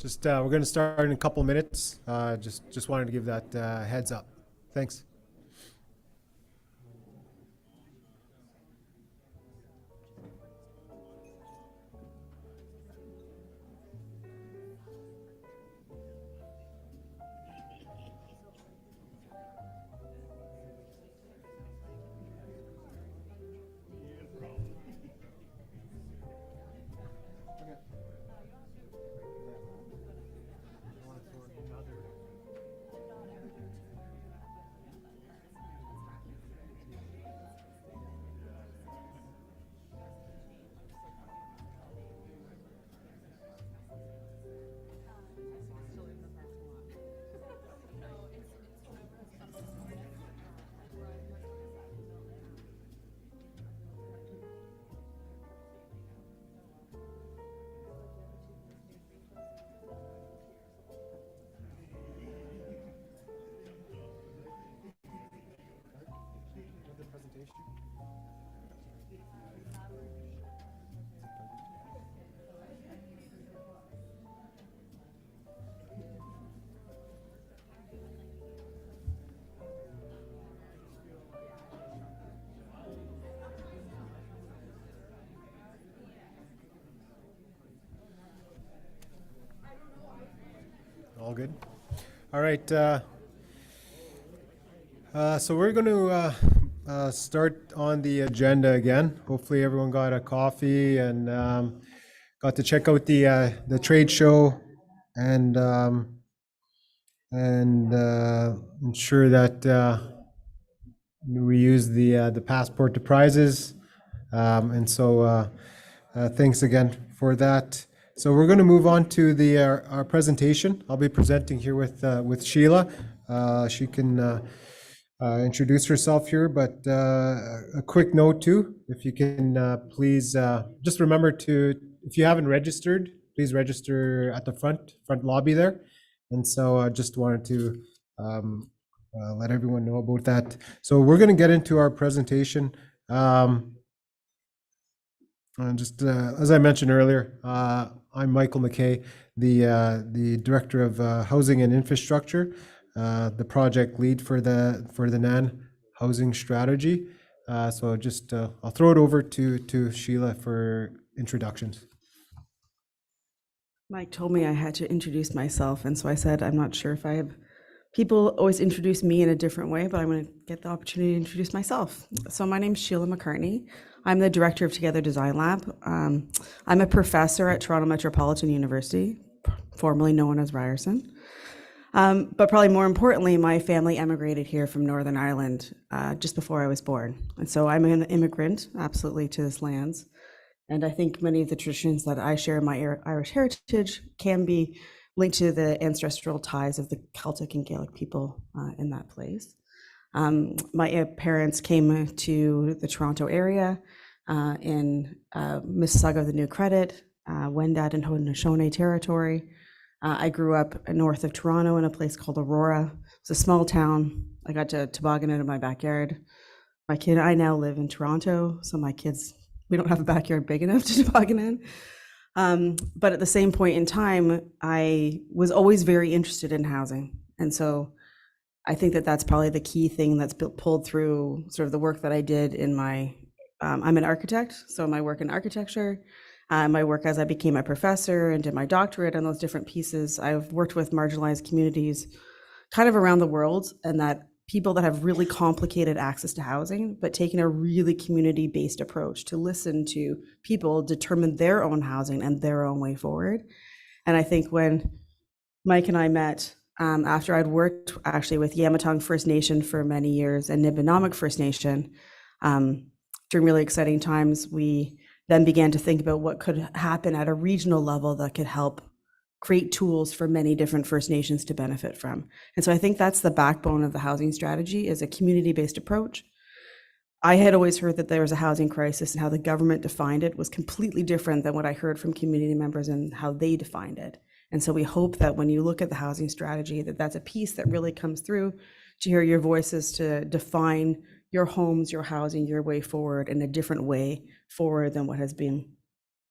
Just, we're going to start in a couple minutes. Just wanted to give that heads up. Thanks. All good? All right. So we're going to start on the agenda again. Hopefully everyone got a coffee and got to check out the trade show and ensure that we use the passport to prizes. Thanks again for that. So we're going to move on to our presentation. I'll be presenting here with Sheila. She can introduce herself here, but a quick note too, if you can please just remember to, if you haven't registered, please register at the front lobby there. And so just wanted to let everyone know about that. So we're going to get into our presentation. And just as I mentioned earlier, I'm Michael McKay, the Director of Housing and Infrastructure, the project lead for the NAN housing strategy. So just I'll throw it over to Sheila for introductions. Mike told me I had to introduce myself, and so I said I'm not sure if I have. People always introduce me in a different way, but I'm going to get the opportunity to introduce myself. So my name's Sheila McCartney. I'm the director of Together Design Lab. I'm a professor at Toronto Metropolitan University, formerly known as Ryerson. But probably more importantly, my family emigrated here from Northern Ireland just before I was born. And so I'm an immigrant, absolutely, to this lands. And I think many of the traditions that I share in my Irish heritage can be linked to the ancestral ties of the Celtic and Gaelic people in that place. My parents came to the Toronto area in Mississauga, the New Credit, Wendat and Haudenosaunee territory. I grew up north of Toronto in a place called Aurora. It's a small town. I got to toboggan in my backyard. My kid, I now live in Toronto, so my kids, we don't have a backyard big enough to toboggan in. But at the same point in time, I was always very interested in housing. And so I think that that's probably the key thing that's pulled through sort of the work that I did in my, I'm an architect, so my work in architecture, my work as I became a professor and did my doctorate on those different pieces. I've worked with marginalized communities kind of around the world, and that people that have really complicated access to housing, but taking a really community-based approach to listen to people determine their own housing and their own way forward. And I think when Mike and I met, after I'd worked actually with Yamatong First Nation for many years and Nibinamik First Nation, during really exciting times, we then began to think about what could happen at a regional level that could help create tools for many different First Nations to benefit from. And so I think that's the backbone of the housing strategy, is a community-based approach. I had always heard that there was a housing crisis, and how the government defined it was completely different than what I heard from community members and how they defined it. And so we hope that when you look at the housing strategy, that that's a piece that really comes through, to hear your voices, to define your homes, your housing, your way forward in a different way forward than what has been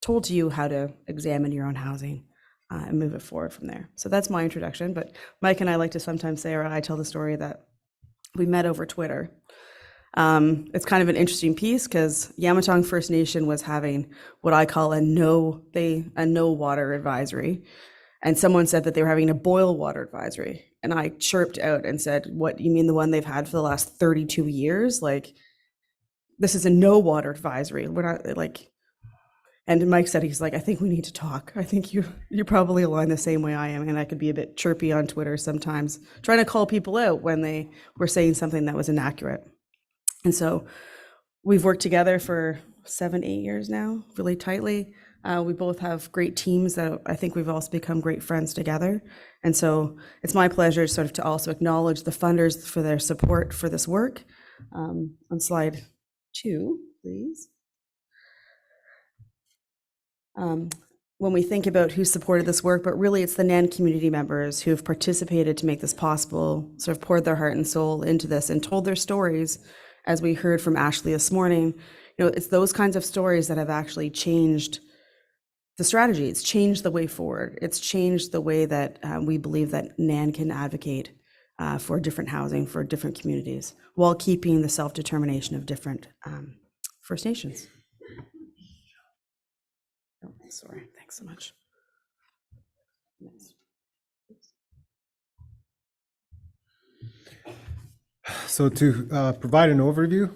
told to you how to examine your own housing. and move it forward from there. So that's my introduction. But Mike and I like to sometimes say, or I tell the story that we met over Twitter. It's kind of an interesting piece because Yamatong First Nation was having what I call a no water advisory. And someone said that they were having a boil water advisory. And I chirped out and said, what, you mean the one they've had for the last 32 years? Like, this is a no water advisory. We're not like, and Mike said, he's like, I think we need to talk. I think you probably align the same way I am. And I could be a bit chirpy on Twitter sometimes, trying to call people out when they were saying something that was inaccurate. And so we've worked together for 7-8 years now, really tightly. We both have great teams that I think we've also become great friends together. And so it's my pleasure sort of to also acknowledge the funders for their support for this work. On slide 2, please. When we think about who supported this work, but really it's the NAN community members who have participated to make this possible, sort of poured their heart and soul into this and told their stories, as we heard from Ashley this morning. You know, it's those kinds of stories that have actually changed the strategy. It's changed the way forward. It's changed the way that we believe that NAN can advocate for different housing, for different communities, while keeping the self-determination of different First Nations. Oh, sorry, thanks so much. So to provide an overview,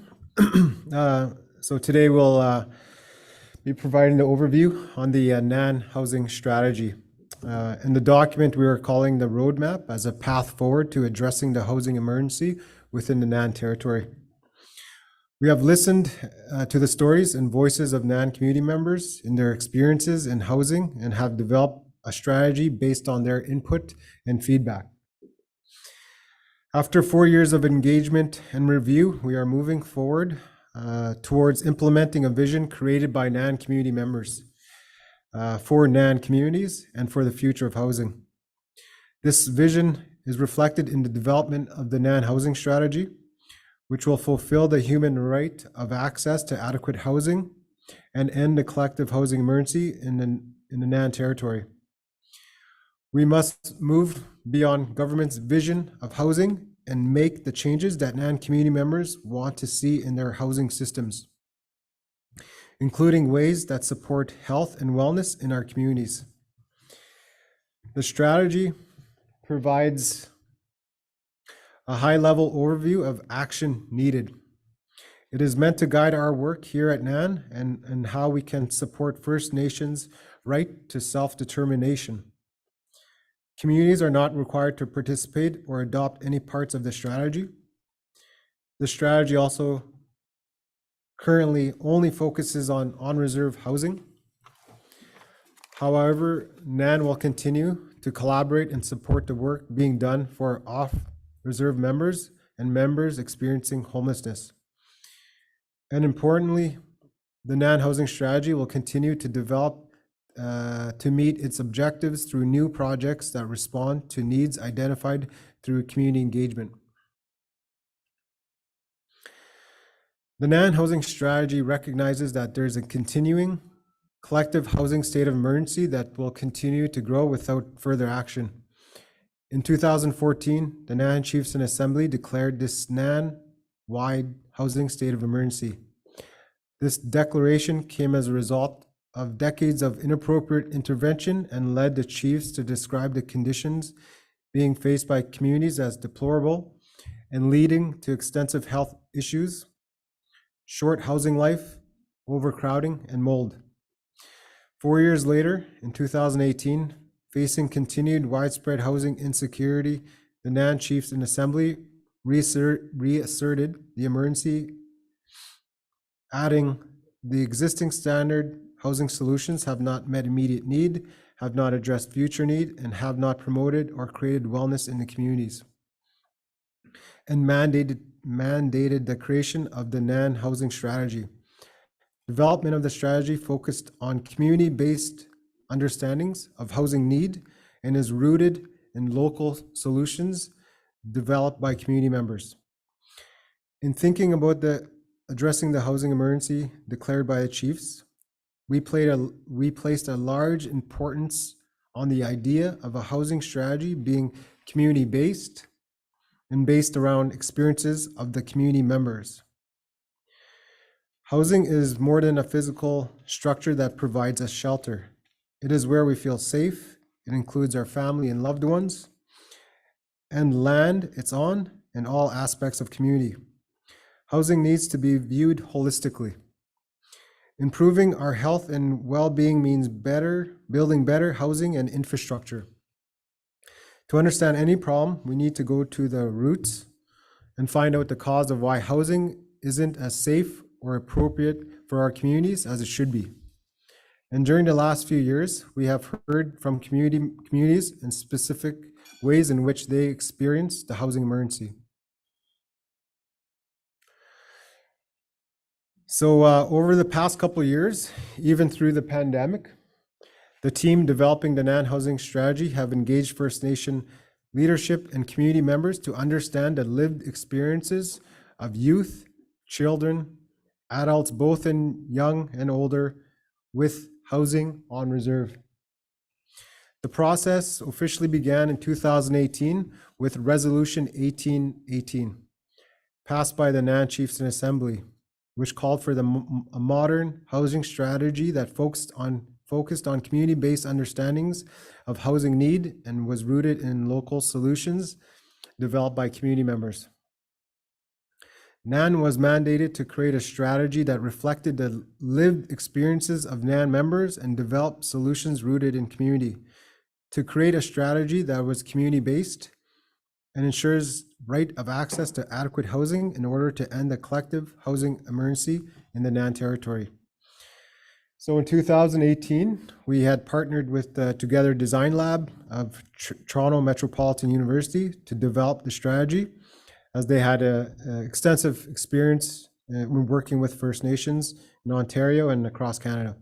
so today we'll be providing the overview on the NAN housing strategy. In the document, we are calling the roadmap as a path forward to addressing the housing emergency within the NAN territory. We have listened to the stories and voices of NAN community members in their experiences in housing and have developed a strategy based on their input and feedback. After 4 years of engagement and review, we are moving forward towards implementing a vision created by NAN community members for NAN communities and for the future of housing. This vision is reflected in the development of the NAN housing strategy, which will fulfill the human right of access to adequate housing and end the collective housing emergency in the NAN territory. We must move beyond government's vision of housing and make the changes that NAN community members want to see in their housing systems, including ways that support health and wellness in our communities. The strategy provides a high-level overview of action needed. It is meant to guide our work here at NAN and how we can support First Nations' right to self-determination. Communities are not required to participate or adopt any parts of the strategy. The strategy also currently only focuses on on-reserve housing. However, NAN will continue to collaborate and support the work being done for off-reserve members and members experiencing homelessness. And importantly, the NAN housing strategy will continue to develop to meet its objectives through new projects that respond to needs identified through community engagement. The NAN housing strategy recognizes that there's a continuing collective housing state of emergency that will continue to grow without further action. In 2014, the NAN Chiefs and Assembly declared this NAN-wide housing state of emergency. This declaration came as a result of decades of inappropriate intervention and led the chiefs to describe the conditions being faced by communities as deplorable and leading to extensive health issues, short housing life, overcrowding, and mold. 4 years later, in 2018, facing continued widespread housing insecurity, the NAN Chiefs and Assembly reasserted the emergency, adding, the existing standard housing solutions have not met immediate need, have not addressed future need, and have not promoted or created wellness in the communities, and mandated the creation of the NAN housing strategy. Development of the strategy focused on community-based understandings of housing need and is rooted in local solutions developed by community members. In thinking about addressing the housing emergency declared by the chiefs, we placed a large importance on the idea of a housing strategy being community-based and based around experiences of the community members. Housing is more than a physical structure that provides us shelter. It is where we feel safe. It includes our family and loved ones, and land it's on, and all aspects of community. Housing needs to be viewed holistically. Improving our health and well-being means building better housing and infrastructure. To understand any problem, we need to go to the roots and find out the cause of why housing isn't as safe or appropriate for our communities as it should be. And during the last few years, we have heard from communities in specific ways in which they experience the housing emergency. So over the past couple of years, even through the pandemic, the team developing the NAN housing strategy have engaged First Nation leadership and community members to understand the lived experiences of youth, children, adults, both in young and older, with housing on reserve. The process officially began in 2018 with Resolution 1818, passed by the NAN Chieftain Assembly, which called for a modern housing strategy that focused on community-based understandings of housing need and was rooted in local solutions developed by community members. NAN was mandated to create a strategy that reflected the lived experiences of NAN members and develop solutions rooted in community, to create a strategy that was community-based and ensures right of access to adequate housing in order to end the collective housing emergency in the NAN territory. So in 2018, we had partnered with the Together Design Lab of Toronto Metropolitan University to develop the strategy, as they had an extensive experience in working with First Nations in Ontario and across Canada.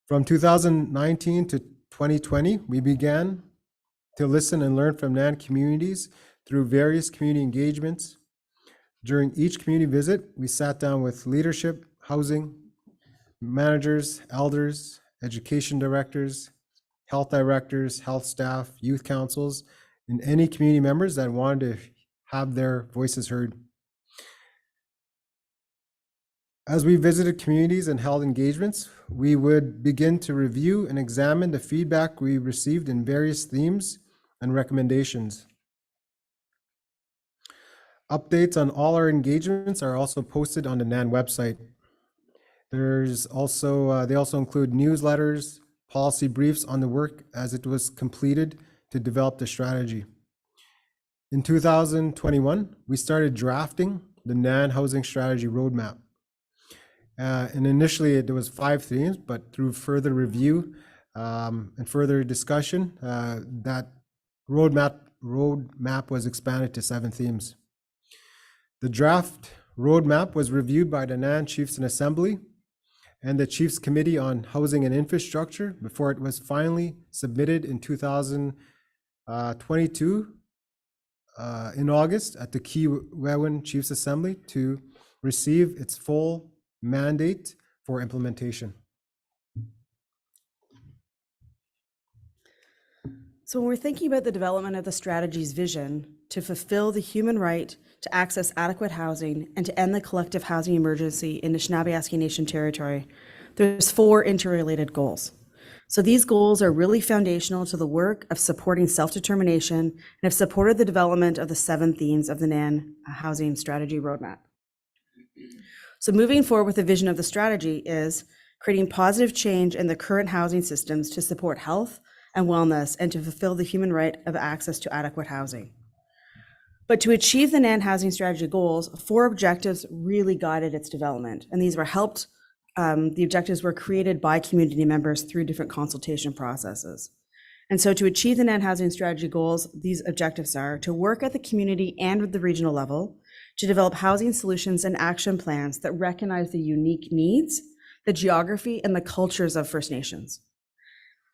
From 2019 to 2020, we began to listen and learn from NAN communities through various community engagements. During each community visit, we sat down with leadership, housing managers, elders, education directors, health directors, health staff, youth councils, and any community members that wanted to have their voices heard. As we visited communities and held engagements, we would begin to review and examine the feedback we received in various themes and recommendations. Updates on all our engagements are also posted on the NAN website. There's also, they also include newsletters, policy briefs on the work as it was completed to develop the strategy. In 2021, we started drafting the NAN Housing Strategy Roadmap. And initially there was 5 themes, but through further review and further discussion, that roadmap was expanded to 7 themes. The draft roadmap was reviewed by the NAN Chiefs and Assembly and the Chiefs Committee on Housing and Infrastructure before it was finally submitted in 2022 in August at the Kiwewin Chiefs Assembly to receive its full mandate for implementation. So when we're thinking about the development of the strategy's vision to fulfill the human right to access adequate housing and to end the collective housing emergency in Nishnawbe Aski Nation territory, there's 4 interrelated goals. So these goals are really foundational to the work of supporting self-determination and have supported the development of the 7 themes of the NAN Housing Strategy Roadmap. So moving forward with the vision of the strategy is creating positive change in the current housing systems to support health and wellness and to fulfill the human right of access to adequate housing. But to achieve the NAN housing strategy goals, 4 objectives really guided its development. And these were the objectives were created by community members through different consultation processes. And so to achieve the NAN housing strategy goals, these objectives are to work at the community and at the regional level, to develop housing solutions and action plans that recognize the unique needs, the geography, and the cultures of First Nations.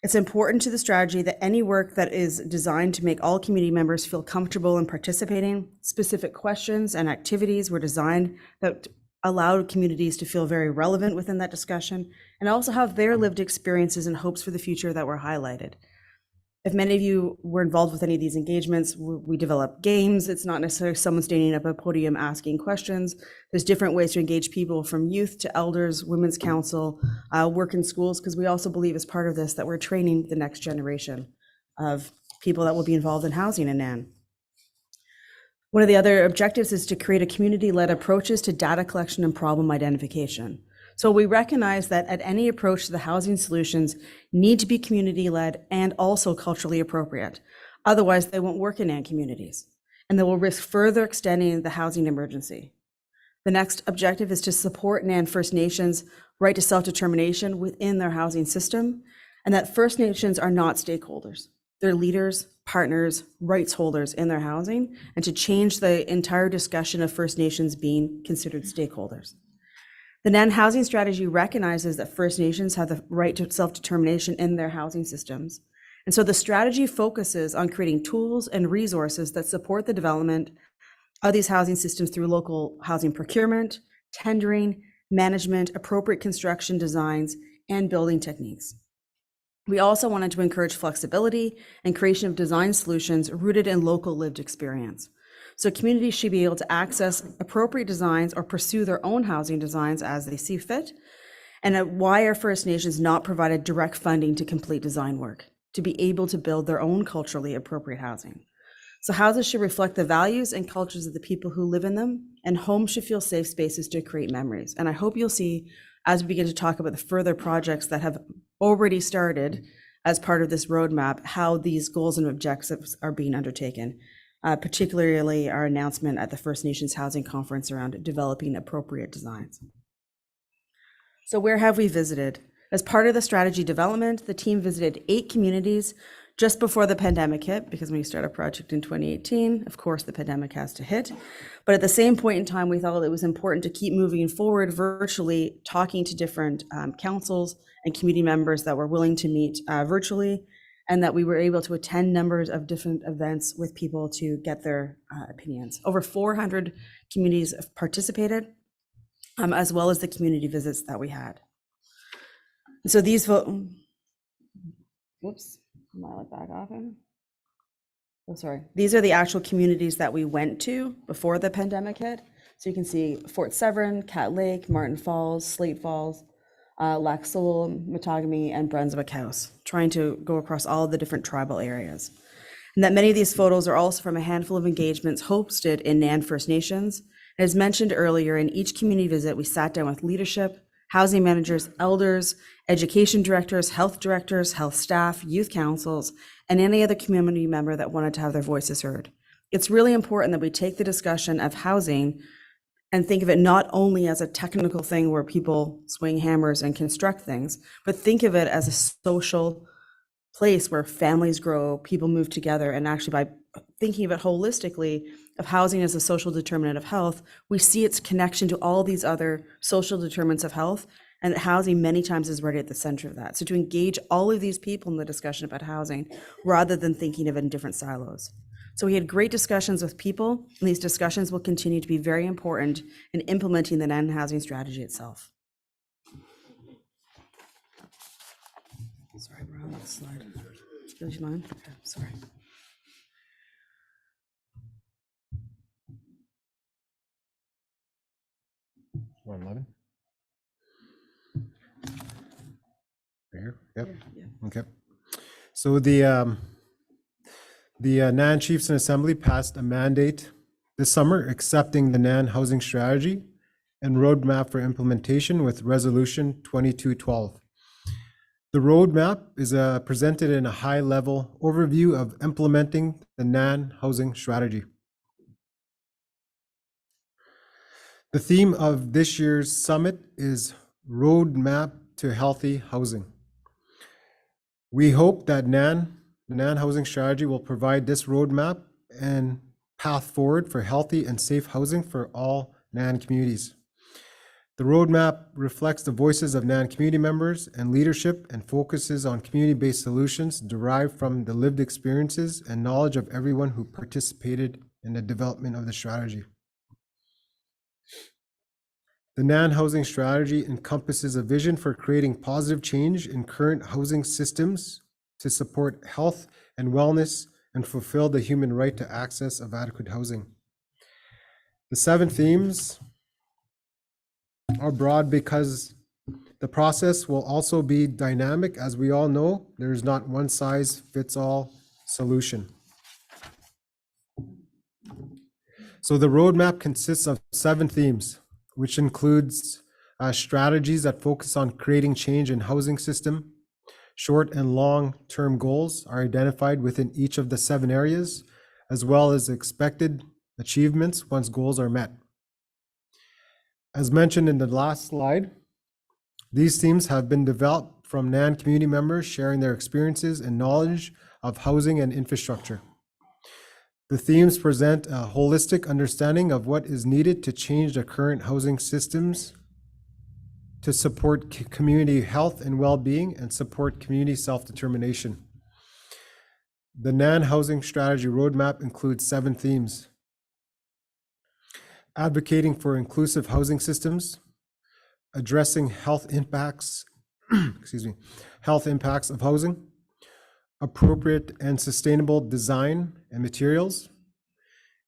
It's important to the strategy that any work that is designed to make all community members feel comfortable in participating, specific questions and activities were designed that allowed communities to feel very relevant within that discussion, and also have their lived experiences and hopes for the future that were highlighted. If many of you were involved with any of these engagements, we develop games. It's not necessarily someone standing up at a podium asking questions. There's different ways to engage people, from youth to elders, women's council, work in schools, because we also believe as part of this that we're training the next generation of people that will be involved in housing in NAN. One of the other objectives is to create a community-led approaches to data collection and problem identification. So we recognize that at any approach to the housing solutions need to be community-led and also culturally appropriate. Otherwise, they won't work in NAN communities, and they will risk further extending the housing emergency. The next objective is to support NAN First Nations' right to self-determination within their housing system, and that First Nations are not stakeholders. They're leaders, partners, rights holders in their housing, and to change the entire discussion of First Nations being considered stakeholders. The NAN housing strategy recognizes that First Nations have the right to self-determination in their housing systems. And so the strategy focuses on creating tools and resources that support the development of these housing systems through local housing procurement, tendering, management, appropriate construction designs, and building techniques. We also wanted to encourage flexibility and creation of design solutions rooted in local lived experience. So communities should be able to access appropriate designs or pursue their own housing designs as they see fit. And why are First Nations not provided direct funding to complete design work, to be able to build their own culturally appropriate housing? So houses should reflect the values and cultures of the people who live in them, and homes should feel safe spaces to create memories. And I hope you'll see, as we begin to talk about the further projects that have already started as part of this roadmap, how these goals and objectives are being undertaken. Particularly our announcement at the First Nations Housing Conference around developing appropriate designs. So where have we visited? As part of the strategy development, the team visited 8 communities just before the pandemic hit, because when you start a project in 2018, of course, the pandemic has to hit. But at the same point in time, we thought it was important to keep moving forward virtually, talking to different councils and community members that were willing to meet virtually, and that we were able to attend numbers of different events with people to get their opinions. Over 400 communities have participated, as well as the community visits that we had. So these whoops, am I back off him? Oh, sorry. These are the actual communities that we went to before the pandemic hit. So you can see Fort Severn, Cat Lake, Martin Falls, Slate Falls, Lac Seul, Matagami, and Brunswick House, trying to go across all of the different tribal areas. And that many of these photos are also from a handful of engagements hosted in NAN First Nations. As mentioned earlier, in each community visit, we sat down with leadership, housing managers, elders, education directors, health staff, youth councils, and any other community member that wanted to have their voices heard. It's really important that we take the discussion of housing and think of it not only as a technical thing where people swing hammers and construct things, but think of it as a social place where families grow, people move together, and actually by thinking of it holistically, of housing as a social determinant of health, we see its connection to all these other social determinants of health, and housing many times is right at the center of that. So to engage all of these people in the discussion about housing, rather than thinking of it in different silos. So we had great discussions with people, and these discussions will continue to be very important in implementing the NAN housing strategy itself. Sorry, we're on that slide. Would you mind? Okay, sorry. One 11. Right here. Yep. Yeah. Okay. So the NAN Chiefs and Assembly passed a mandate this summer accepting the NAN housing strategy and roadmap for implementation with Resolution 2212. The roadmap is presented in a high-level overview of implementing the NAN housing strategy. The theme of this year's summit is Roadmap to Healthy Housing. We hope that the NAN housing strategy will provide this roadmap and path forward for healthy and safe housing for all NAN communities. The roadmap reflects the voices of NAN community members and leadership and focuses on community-based solutions derived from the lived experiences and knowledge of everyone who participated in the development of the strategy. The NAN housing strategy encompasses a vision for creating positive change in current housing systems to support health and wellness and fulfill the human right to access of adequate housing. The 7 themes are broad because the process will also be dynamic. As we all know, there's not one size fits all solution. So the roadmap consists of 7 themes, which includes strategies that focus on creating change in housing system. Short and long-term goals are identified within each of the 7 areas, as well as expected achievements once goals are met. As mentioned in the last slide, these themes have been developed from NAN community members sharing their experiences and knowledge of housing and infrastructure. The themes present a holistic understanding of what is needed to change the current housing systems to support community health and well-being and support community self-determination. The NAN Housing Strategy Roadmap includes 7 themes: advocating for inclusive housing systems, addressing health impacts, health impacts of housing, appropriate and sustainable design and materials,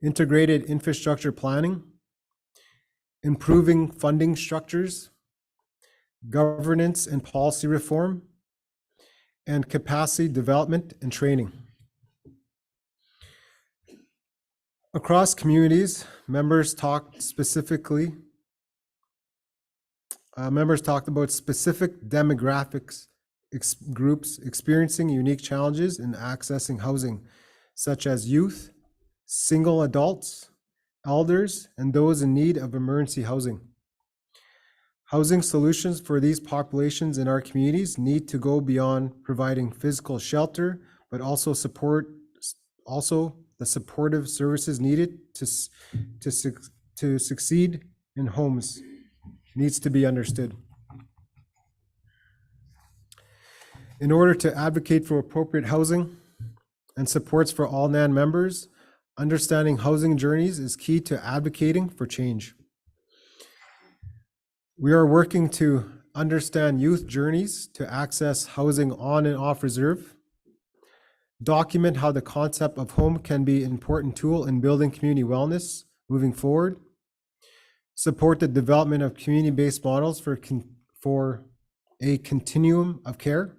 integrated infrastructure planning, improving funding structures, governance and policy reform, and capacity development and training. Across communities, members talked about specific demographics groups experiencing unique challenges in accessing housing, such as youth, single adults, elders, and those in need of emergency housing. Housing solutions for these populations in our communities need to go beyond providing physical shelter, but also the supportive services needed to succeed in homes needs to be understood. In order to advocate for appropriate housing and supports for all NAN members, understanding housing journeys is key to advocating for change. We are working to understand youth journeys to access housing on and off reserve, document how the concept of home can be an important tool in building community wellness moving forward, support the development of community-based models for a continuum of care,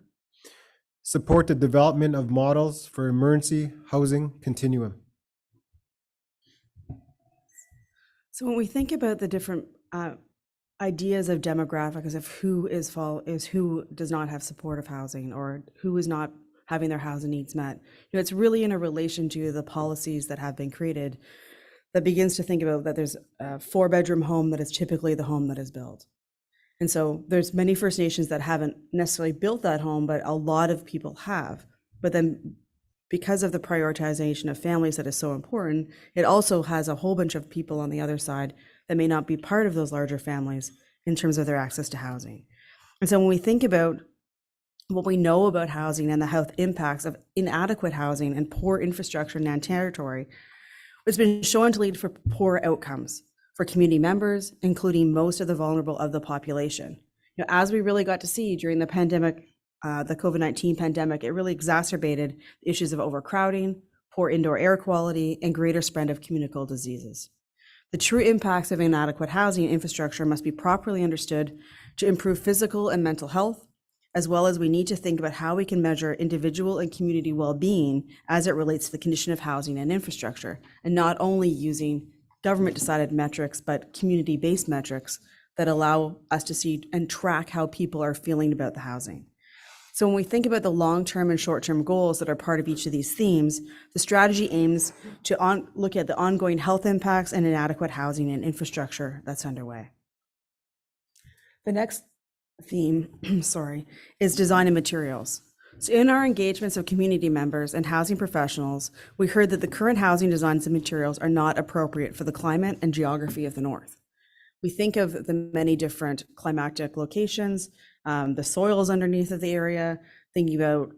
support the development of models for emergency housing continuum. So when we think about the different ideas of demographics of who does not have supportive housing or who is not having their housing needs met, it's really in a relation to the policies that have been created that begins to think about that there's a 4-bedroom home that is typically the home that is built. And so there's many First Nations that haven't necessarily built that home, but a lot of people have. But then because of the prioritization of families that is so important, it also has a whole bunch of people on the other side that may not be part of those larger families in terms of their access to housing. And so when we think about what we know about housing and the health impacts of inadequate housing and poor infrastructure in NAN territory, it's been shown to lead for poor outcomes for community members, including most of the vulnerable of the population. As we really got to see during the pandemic, the COVID-19 pandemic, it really exacerbated issues of overcrowding, poor indoor air quality, and greater spread of communicable diseases. The true impacts of inadequate housing infrastructure must be properly understood to improve physical and mental health, as well as we need to think about how we can measure individual and community well-being as it relates to the condition of housing and infrastructure, and not only using government-decided metrics, but community-based metrics that allow us to see and track how people are feeling about the housing. So when we think about the long-term and short-term goals that are part of each of these themes, the strategy aims to look at the ongoing health impacts and inadequate housing and infrastructure that's underway. The next theme, is design and materials. So in our engagements of community members and housing professionals, we heard that the current housing designs and materials are not appropriate for the climate and geography of the North. We think of the many different climatic locations, the soils underneath of the area, thinking about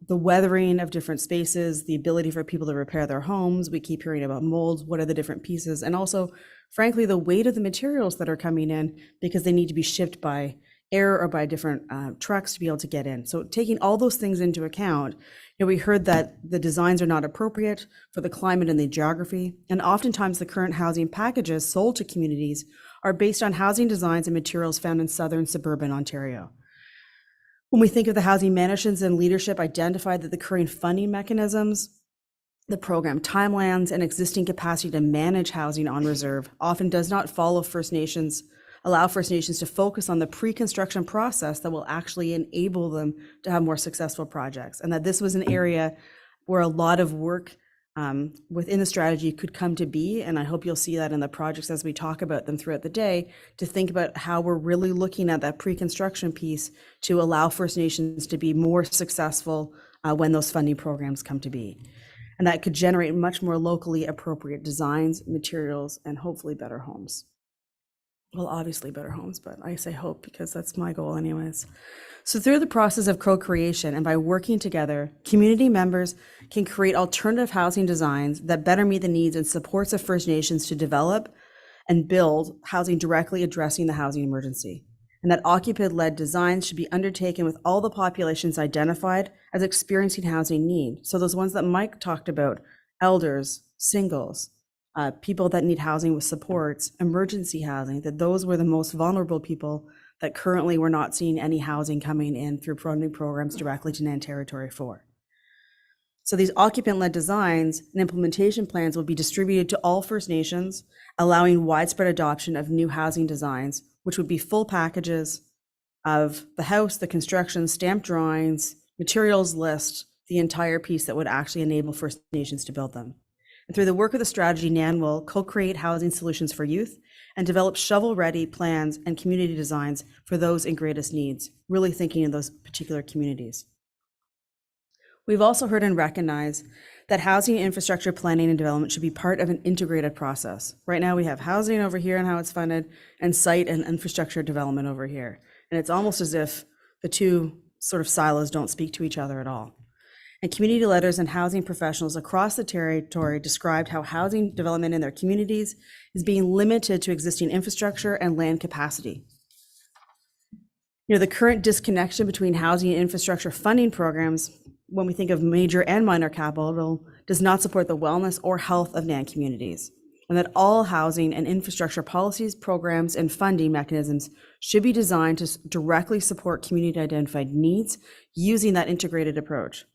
the weathering of different spaces, the ability for people to repair their homes. We keep hearing about molds, what are the different pieces, and also frankly, the weight of the materials that are coming in because they need to be shipped by air or by different trucks to be able to get in. So taking all those things into account, we heard that the designs are not appropriate for the climate and the geography, and oftentimes the current housing packages sold to communities are based on housing designs and materials found in southern suburban Ontario. When we think of the housing managers and leadership identified that the current funding mechanisms, the program timelines, and existing capacity to manage housing on reserve often does not allow First Nations to focus on the pre-construction process that will actually enable them to have more successful projects. And that this was an area where a lot of work within the strategy could come to be. And I hope you'll see that in the projects as we talk about them throughout the day, to think about how we're really looking at that pre-construction piece to allow First Nations to be more successful when those funding programs come to be. And that could generate much more locally appropriate designs, materials, and hopefully better homes. Well, obviously better homes, but I say hope because that's my goal anyways. So through the process of co-creation and by working together, community members can create alternative housing designs that better meet the needs and supports of First Nations to develop and build housing directly addressing the housing emergency. And that occupant-led designs should be undertaken with all the populations identified as experiencing housing need. So those ones that Mike talked about, elders, singles, people that need housing with supports, emergency housing, that those were the most vulnerable people that currently we're not seeing any housing coming in through funding programs directly to NAN Territory 4. So these occupant-led designs and implementation plans will be distributed to all First Nations, allowing widespread adoption of new housing designs, which would be full packages of the house, the construction, stamped drawings, materials list, the entire piece that would actually enable First Nations to build them. And through the work of the strategy, NAN will co-create housing solutions for youth and develop shovel-ready plans and community designs for those in greatest needs, really thinking of those particular communities. We've also heard and recognized that housing infrastructure planning and development should be part of an integrated process. Right now we have housing over here and how it's funded, and site and infrastructure development over here. And it's almost as if the two sort of silos don't speak to each other at all. And community leaders and housing professionals across the territory described how housing development in their communities is being limited to existing infrastructure and land capacity. The current disconnection between housing and infrastructure funding programs, when we think of major and minor capital, does not support the wellness or health of NAN communities, and that all housing and infrastructure policies, programs, and funding mechanisms should be designed to directly support community identified needs using that integrated approach.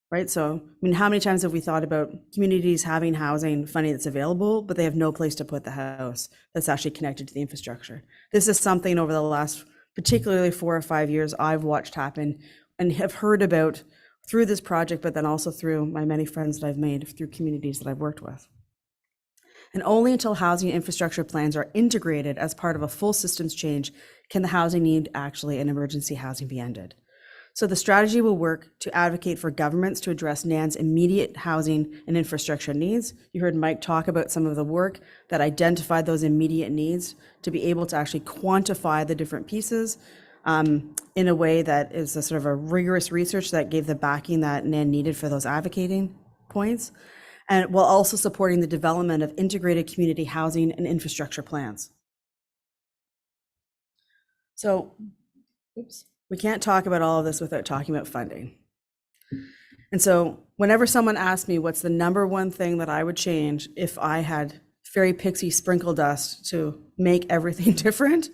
Right? So, how many times have we thought about communities having housing funding that's available, but they have no place to put the house that's actually connected to the infrastructure? This is something over the last, particularly 4 or 5 years, I've watched happen and have heard about through this project, but then also through my many friends that I've made through communities that I've worked with. And only until housing infrastructure plans are integrated as part of a full systems change can the housing need actually and emergency housing be ended. So the strategy will work to advocate for governments to address NAN's immediate housing and infrastructure needs. You heard Mike talk about some of the work that identified those immediate needs to be able to actually quantify the different pieces in a way that is a sort of a rigorous research that gave the backing that NAN needed for those advocating points, and while also supporting the development of integrated community housing and infrastructure plans. So, we can't talk about all of this without talking about funding. And so whenever someone asks me what's the number one thing that I would change if I had fairy pixie sprinkle dust to make everything different,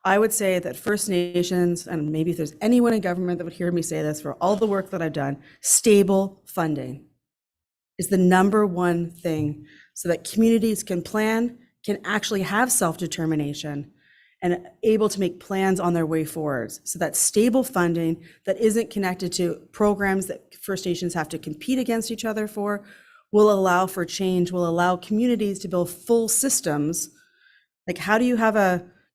I would say that First Nations, and maybe if there's anyone in government that would hear me say this for all the work that I've done, stable funding is the number one thing so that communities can plan, can actually have self-determination, and able to make plans on their way forwards. So that stable funding that isn't connected to programs that First Nations have to compete against each other for will allow for change, will allow communities to build full systems. Like, how do you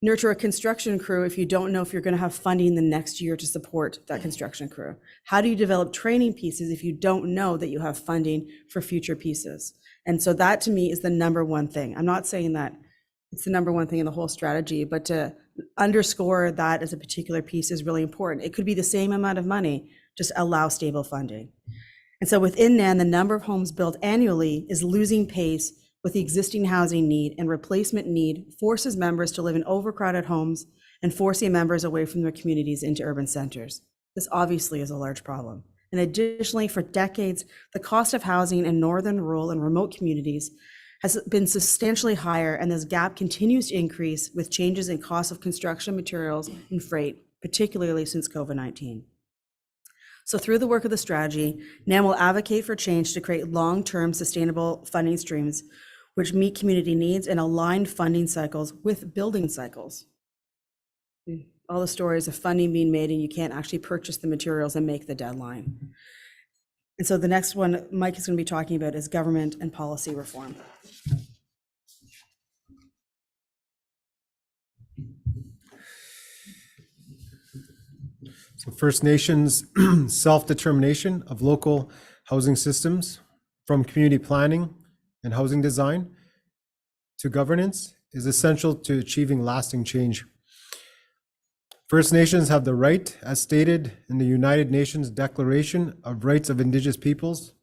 nurture a construction crew if you don't know if you're going to have funding the next year to support that construction crew? How do you develop training pieces if you don't know that you have funding for future pieces? And so that to me is the number one thing. I'm not saying that it's the number one thing in the whole strategy, but to underscore that as a particular piece is really important. It could be the same amount of money, just allow stable funding. And so within NAN, the number of homes built annually is losing pace with the existing housing need and replacement need forces members to live in overcrowded homes and forcing members away from their communities into urban centers. This obviously is a large problem. And additionally, for decades, the cost of housing in northern, rural, and remote communities has been substantially higher, and this gap continues to increase with changes in costs of construction materials and freight, particularly since COVID-19. So through the work of the strategy, NAM will advocate for change to create long-term sustainable funding streams which meet community needs and align funding cycles with building cycles. All the stories of funding being made and you can't actually purchase the materials and make the deadline. And so the next one Mike is going to be talking about is government and policy reform. So First Nations self-determination of local housing systems, from community planning and housing design to governance, is essential to achieving lasting change. First Nations have the right, as stated in the United Nations Declaration of Rights of Indigenous Peoples,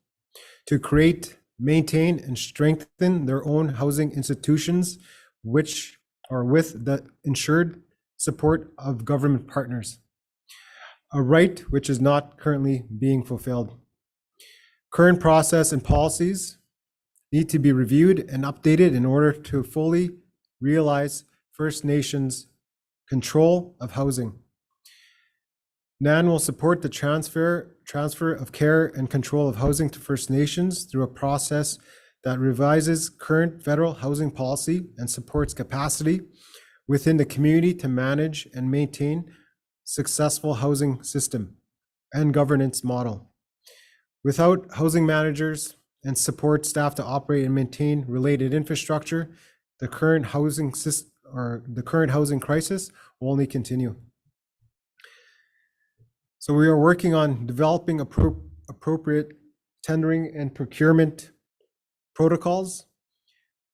to create, maintain, and strengthen their own housing institutions, which are with the ensured support of government partners, a right which is not currently being fulfilled. Current process and policies need to be reviewed and updated in order to fully realize First Nations control of housing. NAN will support the transfer of care and control of housing to First Nations through a process that revises current federal housing policy and supports capacity within the community to manage and maintain successful housing system and governance model. Without housing managers and support staff to operate and maintain related infrastructure, the current housing system or the current housing crisis will only continue. So we are working on developing appropriate tendering and procurement protocols,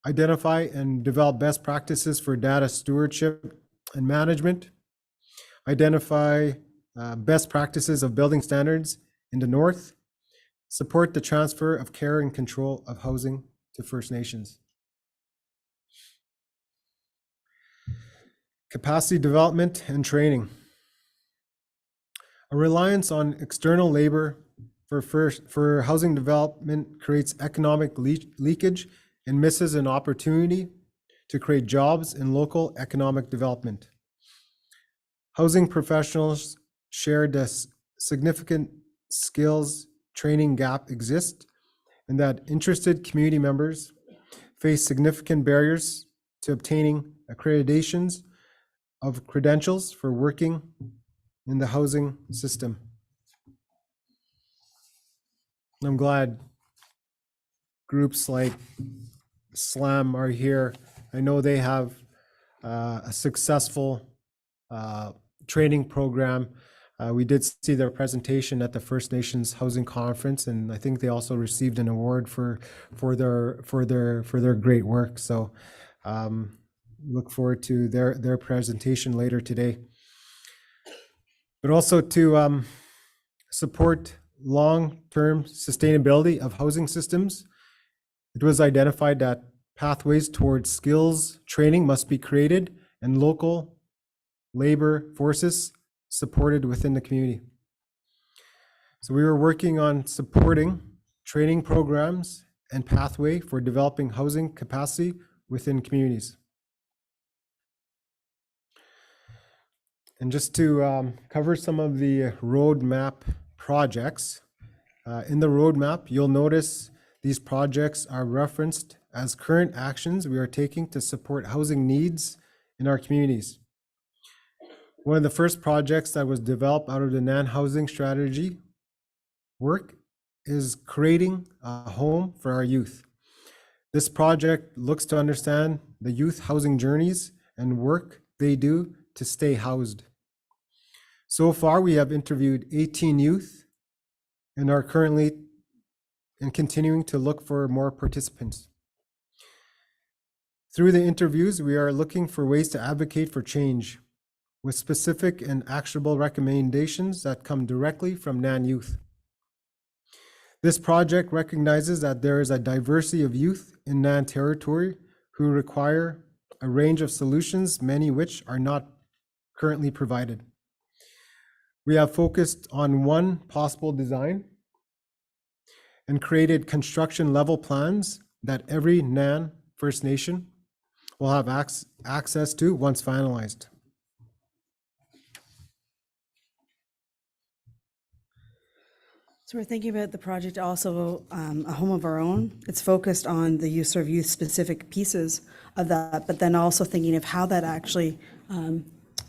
identify and develop best practices for data stewardship and management, identify best practices of building standards in the North, support the transfer of care and control of housing to First Nations. Capacity development and training. A reliance on external labor for housing development creates economic leakage and misses an opportunity to create jobs in local economic development. Housing professionals share this significant skills training gap exists, and that interested community members face significant barriers to obtaining accreditations of credentials for working in the housing system. I'm glad groups like SLAM are here. I know they have a successful training program. We did see their presentation at the First Nations Housing Conference, and I think they also received an award for their great work. So look forward to their presentation later today. But also to support long-term sustainability of housing systems, it was identified that pathways towards skills training must be created and local labor forces supported within the community. So we were working on supporting training programs and pathway for developing housing capacity within communities. And just to cover some of the roadmap projects, in the roadmap, you'll notice these projects are referenced as current actions we are taking to support housing needs in our communities. One of the first projects that was developed out of the NAN housing strategy work is creating a home for our youth. This project looks to understand the youth housing journeys and work they do to stay housed. So far, we have interviewed 18 youth and are currently and continuing to look for more participants. Through the interviews, we are looking for ways to advocate for change with specific and actionable recommendations that come directly from NAN youth. This project recognizes that there is a diversity of youth in Nan territory who require a range of solutions, many which are not currently provided. We have focused on one possible design and created construction level plans that every Nan First Nation will have access to once finalized. So we're thinking about the project also a home of our own. It's focused on the use of youth-specific pieces of that, but then also thinking of how that actually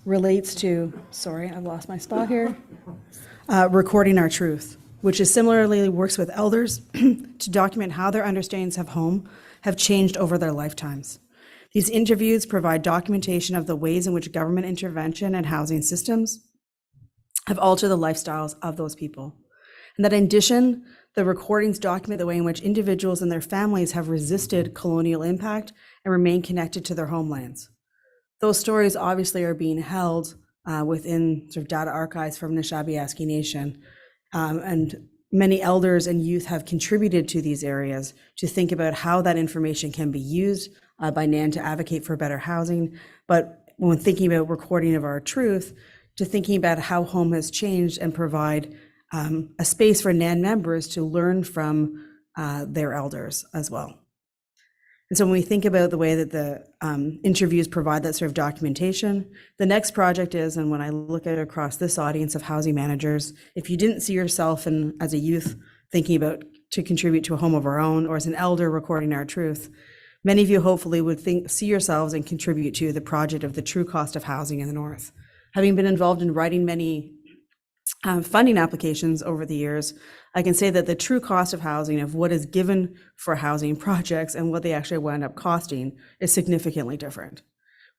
relates to, sorry, I've lost my spot here, recording our truth, which is similarly works with elders to document how their understandings of home have changed over their lifetimes. These interviews provide documentation of the ways in which government intervention and housing systems have altered the lifestyles of those people. And that in addition, the recordings document the way in which individuals and their families have resisted colonial impact and remain connected to their homelands. Those stories obviously are being held within sort of data archives from Nishnawbe Aski Nation. And many elders and youth have contributed to these areas to think about how that information can be used by NAN to advocate for better housing. But when thinking about recording of our truth, to thinking about how home has changed and provide a space for NAN members to learn from their elders as well. And so when we think about the way that the interviews provide that sort of documentation, the next project is, and when I look at it across this audience of housing managers, if you didn't see yourself as a youth thinking about to contribute to a home of our own, or as an elder recording our truth, many of you hopefully would see yourselves and contribute to the project of the true cost of housing in the North. Having been involved in writing many funding applications over the years, I can say that the true cost of housing, of what is given for housing projects and what they actually wind up costing, is significantly different.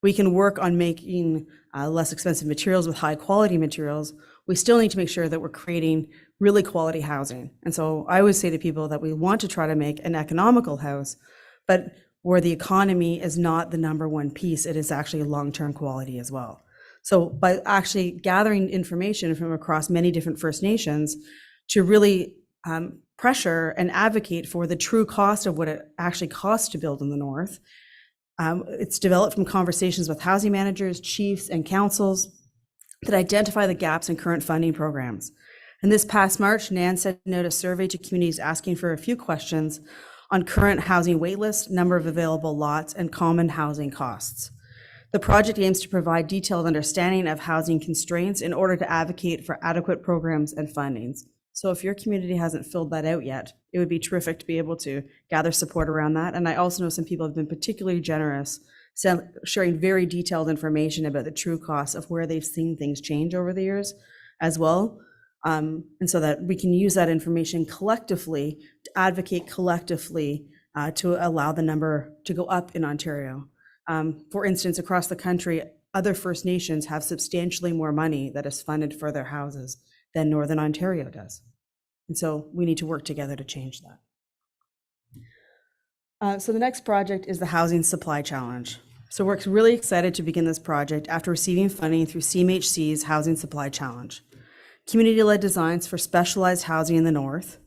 We can work on making less expensive materials with high quality materials. We still need to make sure that we're creating really quality housing. And so I always say to people that we want to try to make an economical house, but where the economy is not the number one piece, it is actually long-term quality as well. So by actually gathering information from across many different First Nations to really pressure and advocate for the true cost of what it actually costs to build in the North, it's developed from conversations with housing managers, chiefs, and councils that identify the gaps in current funding programs. And this past March, NAN sent out a survey to communities asking for a few questions on current housing waitlist, number of available lots, and common housing costs. The project aims to provide detailed understanding of housing constraints in order to advocate for adequate programs and fundings. So if your community hasn't filled that out yet, it would be terrific to be able to gather support around that. And I also know some people have been particularly generous, sharing very detailed information about the true costs of where they've seen things change over the years as well. And so that we can use that information collectively to advocate collectively to allow the number to go up in Ontario. For instance, across the country, other First Nations have substantially more money that is funded for their houses than Northern Ontario does. And so we need to work together to change that. So the next project is the Housing Supply Challenge. So we're really excited to begin this project after receiving funding through CMHC's Housing Supply Challenge. Community-led designs for specialized housing in the North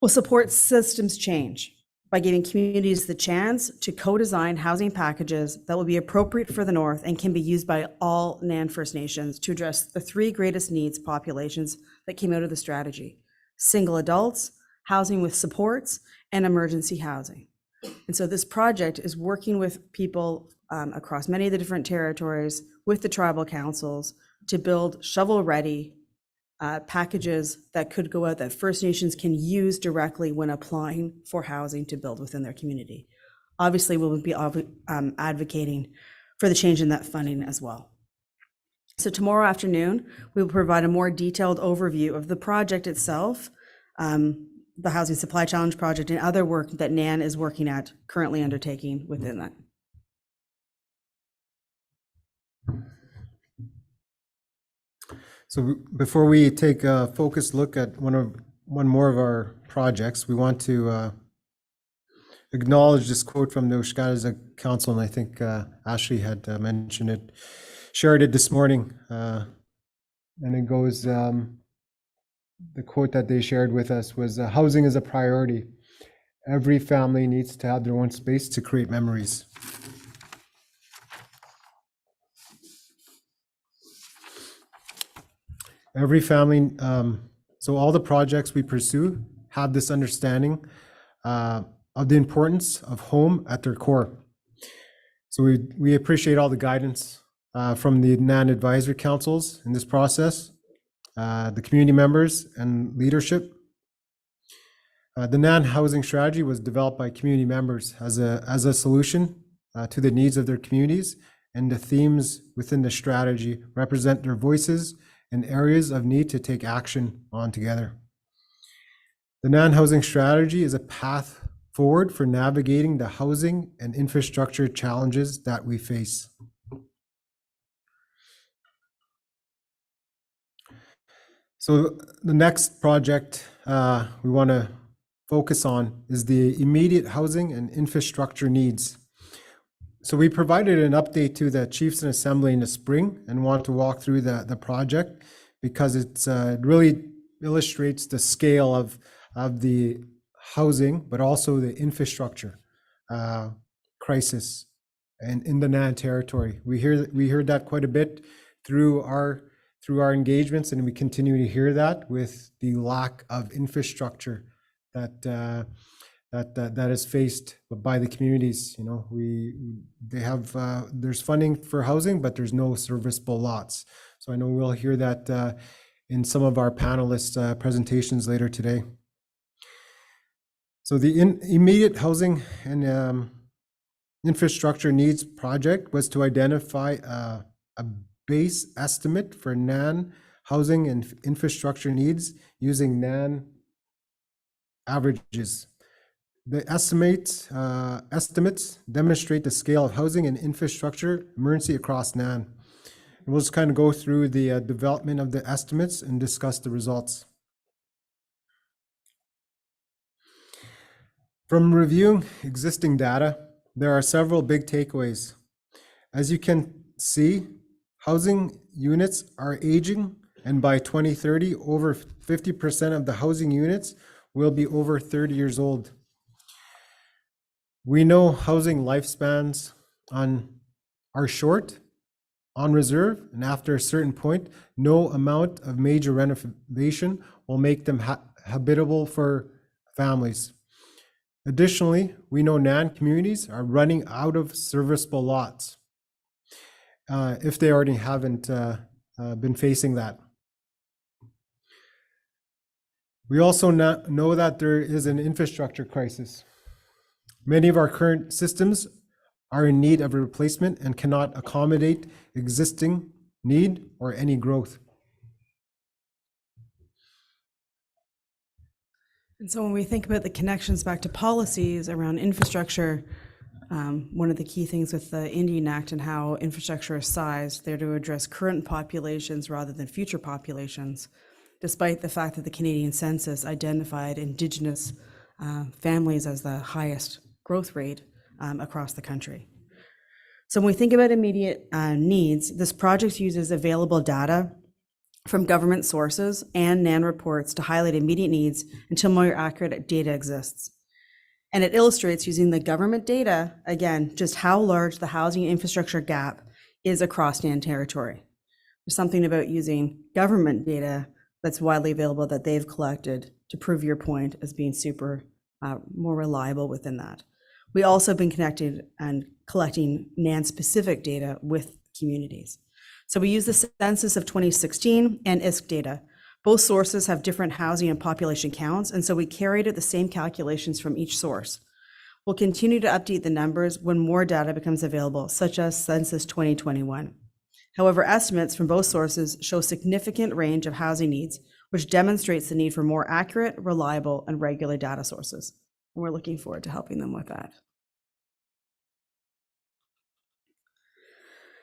will support systems change by giving communities the chance to co-design housing packages that will be appropriate for the North and can be used by all NAN First Nations to address the three greatest needs populations that came out of the strategy: single adults, housing with supports, and emergency housing. And so this project is working with people across many of the different territories with the tribal councils to build shovel-ready packages that could go out that First Nations can use directly when applying for housing to build within their community. Obviously, we'll be advocating for the change in that funding as well. So tomorrow afternoon, we will provide a more detailed overview of the project itself, the Housing Supply Challenge project, and other work that NAN is working at, currently undertaking within that. So before we take a focused look at one more of our projects, we want to acknowledge this quote from the Ushkataza Council, and I think Ashley had mentioned it, shared it this morning, and it goes, the quote that they shared with us was, housing is a priority. Every family needs to have their own space to create memories. Every family, so all the projects we pursue have this understanding of the importance of home at their core. So we appreciate all the guidance from the NAN advisory councils in this process, the community members and leadership. The NAN housing strategy was developed by community members as a solution to the needs of their communities, and the themes within the strategy represent their voices and areas of need to take action on together. The NAN housing strategy is a path forward for navigating the housing and infrastructure challenges that we face. So the next project we want to focus on is the immediate housing and infrastructure needs. So we provided an update to the Chiefs and Assembly in the spring and want to walk through the project because it really illustrates the scale of the housing, but also the infrastructure crisis and in the NAN territory. We heard that quite a bit through our engagements, and we continue to hear that with the lack of infrastructure that is faced by the communities. You know, they have there's funding for housing, but there's no serviceable lots. So I know we'll hear that in some of our panelists' presentations later today. So the immediate housing and infrastructure needs project was to identify a base estimate for NAN housing and infrastructure needs using NAN averages. The estimates demonstrate the scale of housing and infrastructure emergency across NAN. And we'll just kind of go through the development of the estimates and discuss the results. From reviewing existing data, there are several big takeaways. As you can see, housing units are aging, and by 2030, over 50% of the housing units will be over 30 years old. We know housing lifespans are short, on reserve, and after a certain point, no amount of major renovation will make them habitable for families. Additionally, we know NAN communities are running out of serviceable lots if they already haven't been facing that. We also know that there is an infrastructure crisis. Many of our current systems are in need of a replacement and cannot accommodate existing need or any growth. And so when we think about the connections back to policies around infrastructure, one of the key things with the Indian Act and how infrastructure is sized, they're to address current populations rather than future populations, despite the fact that the Canadian census identified Indigenous families as the highest growth rate across the country. So when we think about immediate needs, this project uses available data from government sources and NAN reports to highlight immediate needs until more accurate data exists. And it illustrates using the government data, again, just how large the housing infrastructure gap is across NAN territory. There's something about using government data that's widely available that they've collected to prove your point as being super more reliable within that. We also have been connected and collecting NAN-specific data with communities. So we use the census of 2016 and ISK data. Both sources have different housing and population counts, and so we carried out the same calculations from each source. We'll continue to update the numbers when more data becomes available, such as Census 2021. However, estimates from both sources show significant range of housing needs, which demonstrates the need for more accurate, reliable, and regular data sources. And we're looking forward to helping them with that.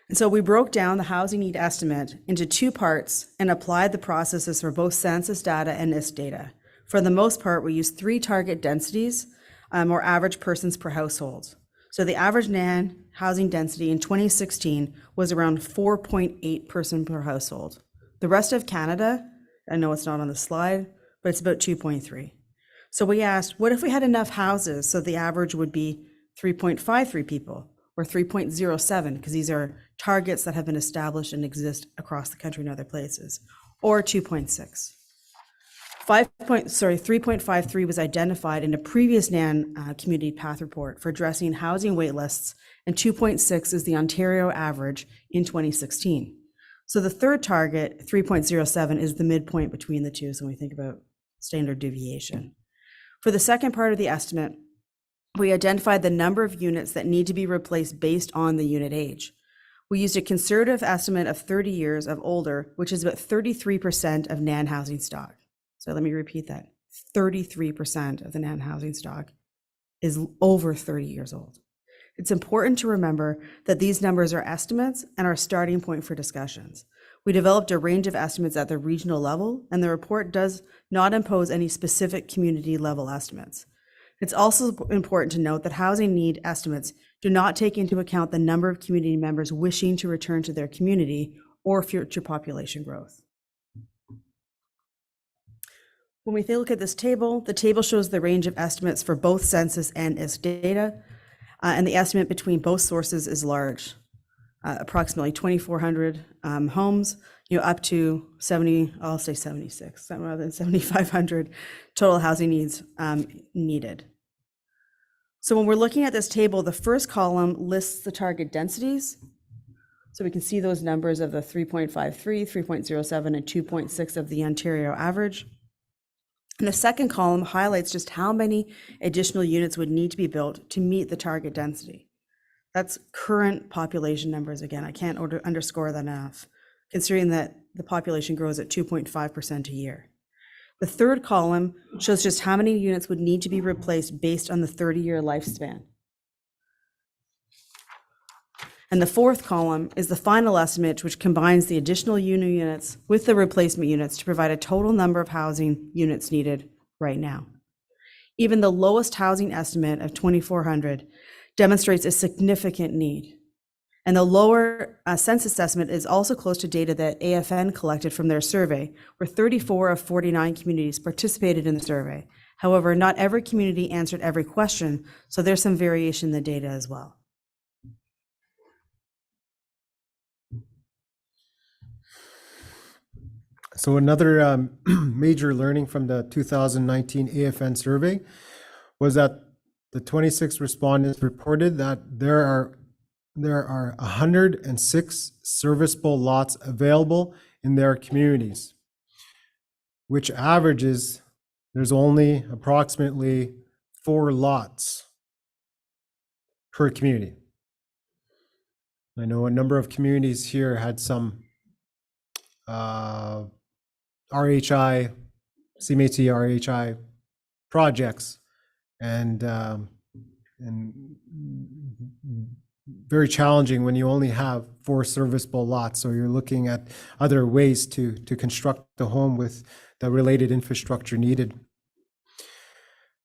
And so we broke down the housing need estimate into two parts and applied the processes for both census data and ISK data. For the most part, we used 3 target densities or average persons per household. So the average NAN housing density in 2016 was around 4.8 person per household. The rest of Canada I know it's not on the slide, but it's about 2.3. So we asked, what if we had enough houses so the average would be 3.53 people or 3.07, because these are targets that have been established and exist across the country in other places, or 2.6. 3.53 was identified in a previous NAN community path report for addressing housing wait lists, and 2.6 is the Ontario average in 2016. So the third target, 3.07, is the midpoint between the two, so when we think about standard deviation. For the second part of the estimate, we identified the number of units that need to be replaced based on the unit age. We used a conservative estimate of 30 years of older, which is about 33% of NAN housing stock. So let me repeat that. 33% of the NAN housing stock is over 30 years old. It's important to remember that these numbers are estimates and are a starting point for discussions. We developed a range of estimates at the regional level, and the report does not impose any specific community level estimates. It's also important to note that housing need estimates do not take into account the number of community members wishing to return to their community or future population growth. When we look at this table, the table shows the range of estimates for both census and ISK data, and the estimate between both sources is large, approximately 2,400 homes, up to 7,500 total housing needs needed. So when we're looking at this table, the first column lists the target densities. So we can see those numbers of the 3.53, 3.07, and 2.6 of the Ontario average. And the second column highlights just how many additional units would need to be built to meet the target density. That's current population numbers. Again, I can't underscore that enough, considering that the population grows at 2.5% a year. The third column shows just how many units would need to be replaced based on the 30-year lifespan. And the fourth column is the final estimate, which combines the additional units with the replacement units to provide a total number of housing units needed right now. Even the lowest housing estimate of 2,400 demonstrates a significant need. And the lower census estimate is also close to data that AFN collected from their survey, where 34 of 49 communities participated in the survey. However, not every community answered every question, so there's some variation in the data as well. So another major learning from the 2019 AFN survey was that the 26 respondents reported that there are 106 serviceable lots available in their communities, which averages there's only approximately 4 lots per community. I know a number of communities here had some RHI, CMHC RHI projects, and very challenging when you only have 4 serviceable lots. So you're looking at other ways to construct the home with the related infrastructure needed.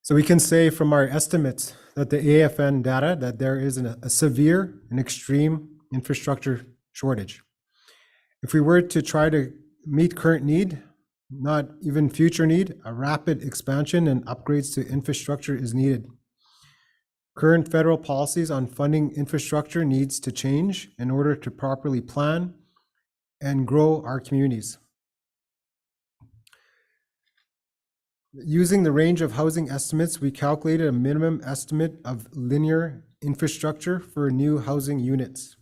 So we can say from our estimates that the AFN data that there is a severe and extreme infrastructure shortage. If we were to try to meet current need, not even future need, a rapid expansion and upgrades to infrastructure is needed. Current federal policies on funding infrastructure needs to change in order to properly plan and grow our communities. Using the range of housing estimates, we calculated a minimum estimate of linear infrastructure for new housing units.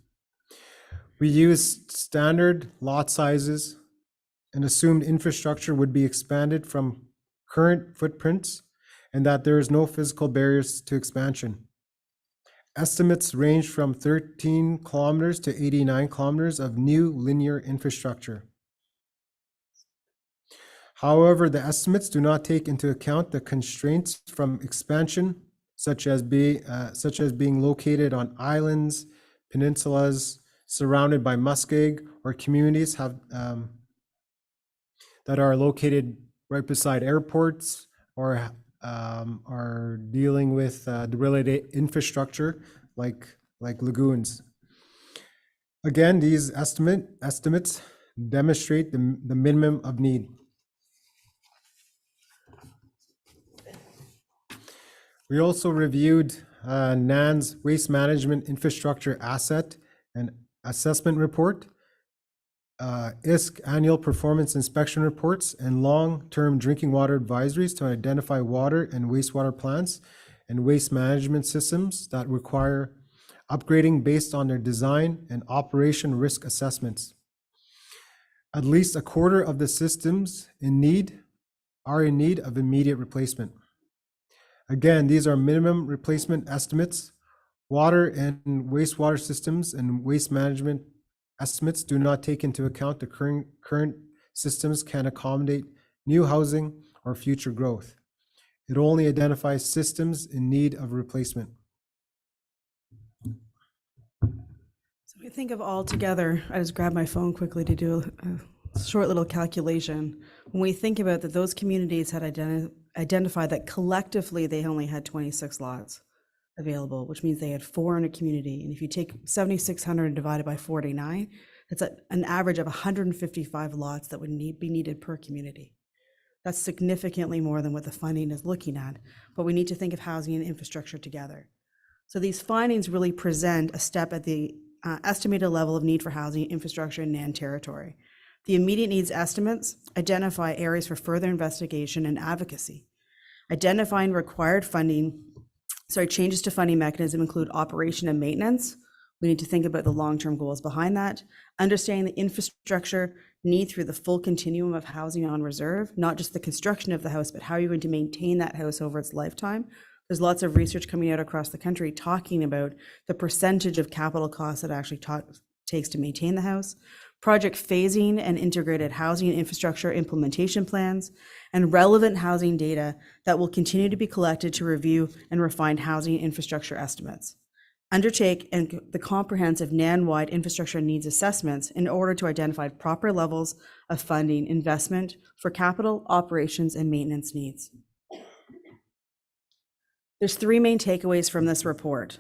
We used standard lot sizes and assumed infrastructure would be expanded from current footprints and that there is no physical barriers to expansion. Estimates range from 13 kilometers to 89 kilometers of new linear infrastructure. However, the estimates do not take into account the constraints from expansion, such as being located on islands, peninsulas, surrounded by muskeg, or communities that are located right beside airports or are dealing with the related infrastructure like lagoons. Again, these estimates demonstrate the minimum of need. We also reviewed NAN's Waste Management Infrastructure Asset and Assessment Report, ISK Annual Performance Inspection Reports, and long-term drinking water advisories to identify water and wastewater plants and waste management systems that require upgrading based on their design and operation risk assessments. At least a quarter of the systems are in need of immediate replacement. Again, these are minimum replacement estimates. Water and wastewater systems and waste management estimates do not take into account the current systems can accommodate new housing or future growth. It only identifies systems in need of replacement. So we think of all together, I just grabbed my phone quickly to do a short little calculation. When we think about that, those communities had identified that collectively they only had 26 lots available, which means they had 4 in a community. And if you take 7,600 and divide it by 49, that's an average of 155 lots that would be needed per community. That's significantly more than what the funding is looking at, but we need to think of housing and infrastructure together. So these findings really present a step at the estimated level of need for housing infrastructure in NAN territory. The immediate needs estimates identify areas for further investigation and advocacy. Identifying required changes to funding mechanism include operation and maintenance. We need to think about the long-term goals behind that. Understanding the infrastructure need through the full continuum of housing on reserve, not just the construction of the house, but how you're going to maintain that house over its lifetime. There's lots of research coming out across the country talking about the percentage of capital costs that actually takes to maintain the house, project phasing and integrated housing and infrastructure implementation plans, and relevant housing data that will continue to be collected to review and refine housing infrastructure estimates. Undertake the comprehensive NAN-wide infrastructure needs assessments in order to identify proper levels of funding investment for capital, operations, and maintenance needs. There's 3 main takeaways from this report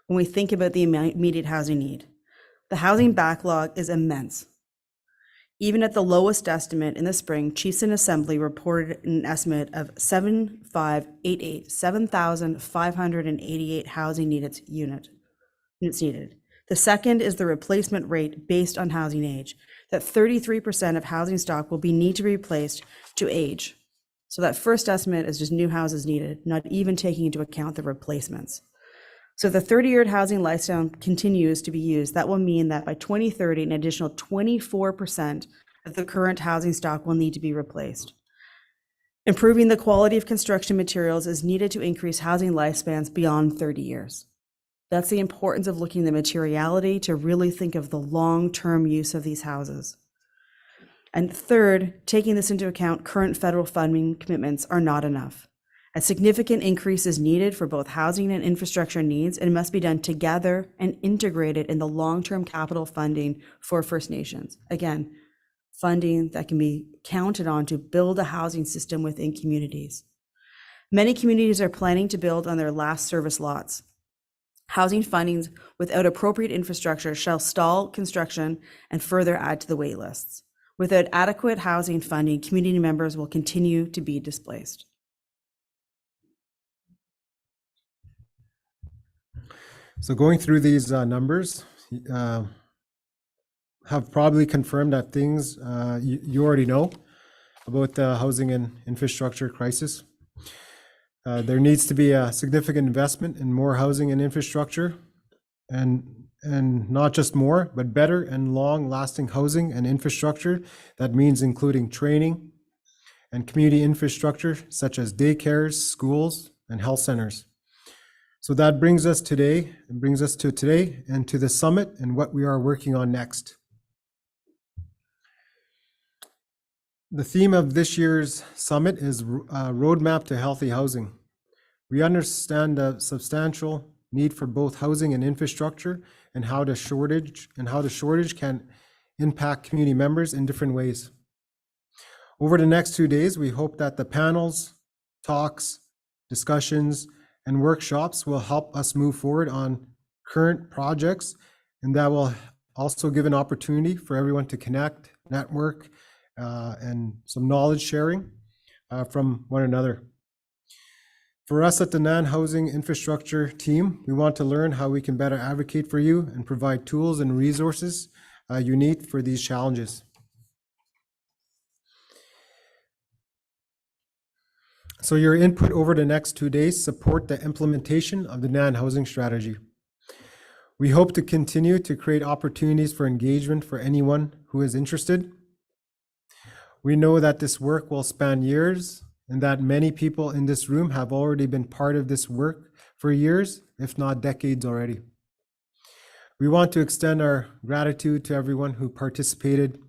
when we think about the immediate housing need. The housing backlog is immense. Even at the lowest estimate in the spring, Chiefs in Assembly reported an estimate of 7,588 housing units needed. The second is the replacement rate based on housing age, that 33% of housing stock will need to be replaced to age. So that first estimate is just new houses needed, not even taking into account the replacements. So the 30-year housing lifestyle continues to be used. That will mean that by 2030, an additional 24% of the current housing stock will need to be replaced. Improving the quality of construction materials is needed to increase housing lifespans beyond 30 years. That's the importance of looking at the materiality to really think of the long-term use of these houses. And third, taking this into account, current federal funding commitments are not enough. A significant increase is needed for both housing and infrastructure needs, and must be done together and integrated in the long-term capital funding for First Nations. Again, funding that can be counted on to build a housing system within communities. Many communities are planning to build on their last service lots. Housing fundings without appropriate infrastructure shall stall construction and further add to the wait lists. Without adequate housing funding, community members will continue to be displaced. So going through these numbers have probably confirmed that things you already know about the housing and infrastructure crisis. There needs to be a significant investment in more housing and infrastructure, and not just more, but better and long-lasting housing and infrastructure. That means including training and community infrastructure such as daycares, schools, and health centers. So that brings us to today and to the summit and what we are working on next. The theme of this year's summit is Roadmap to Healthy Housing. We understand the substantial need for both housing and infrastructure, and how the shortage can impact community members in different ways. Over the next 2 days, we hope that the panels, talks, discussions, and workshops will help us move forward on current projects, and that will also give an opportunity for everyone to connect, network, and some knowledge sharing from one another. For us at the NAN Housing Infrastructure team, we want to learn how we can better advocate for you and provide tools and resources you need for these challenges. So your input over the next 2 days support the implementation of the NAN housing strategy. We hope to continue to create opportunities for engagement for anyone who is interested. We know that this work will span years and that many people in this room have already been part of this work for years, if not decades already. We want to extend our gratitude to everyone who participated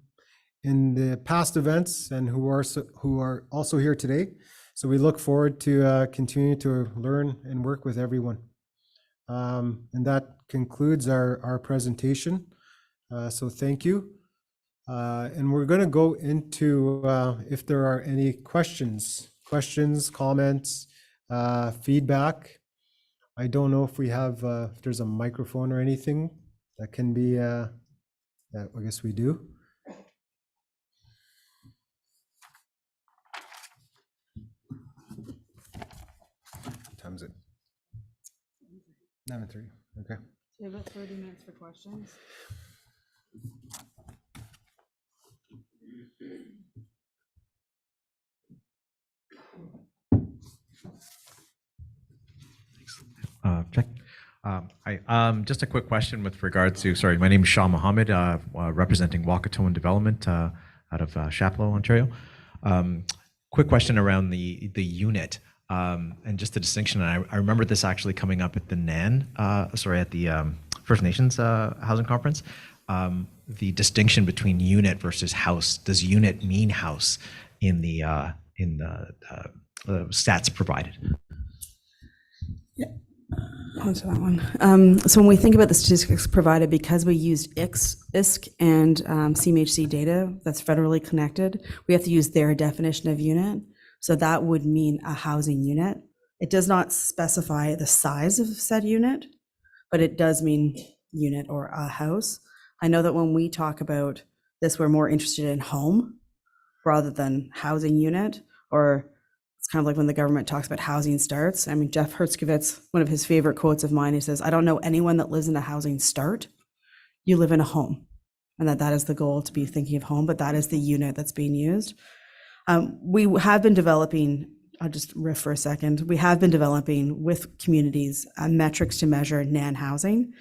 in the past events and who are also here today. So we look forward to continuing to learn and work with everyone. And that concludes our presentation. So thank you. And we're going to go into if there are any questions, comments, feedback. I don't know if we have, if there's a microphone or anything that can be, I guess we do. What time is it? 9:03. Okay. We have about 30 minutes for questions. Check. Hi. Just a quick question with regard to, sorry, my name is Shah Mohammed, representing Wakatoan Development out of Chapleau, Ontario. Quick question around the unit and just the distinction. And I remember this actually coming up at the NAN, at the First Nations Housing Conference. The distinction between unit versus house. Does unit mean house in the stats provided? Yeah. Answer that one. So when we think about the statistics provided, because we used ISK and CMHC data that's federally connected, we have to use their definition of unit. So that would mean a housing unit. It does not specify the size of said unit, but it does mean unit or a house. I know that when we talk about this, we're more interested in home rather than housing unit, or it's kind of like when the government talks about housing starts. I mean, Jeff Herskovitz, one of his favorite quotes of mine, he says, I don't know anyone that lives in a housing start. You live in a home. And that is the goal, to be thinking of home, but that is the unit that's being used. We have been developing, I'll just riff for a second. We have been developing with communities metrics to measure NAN housing.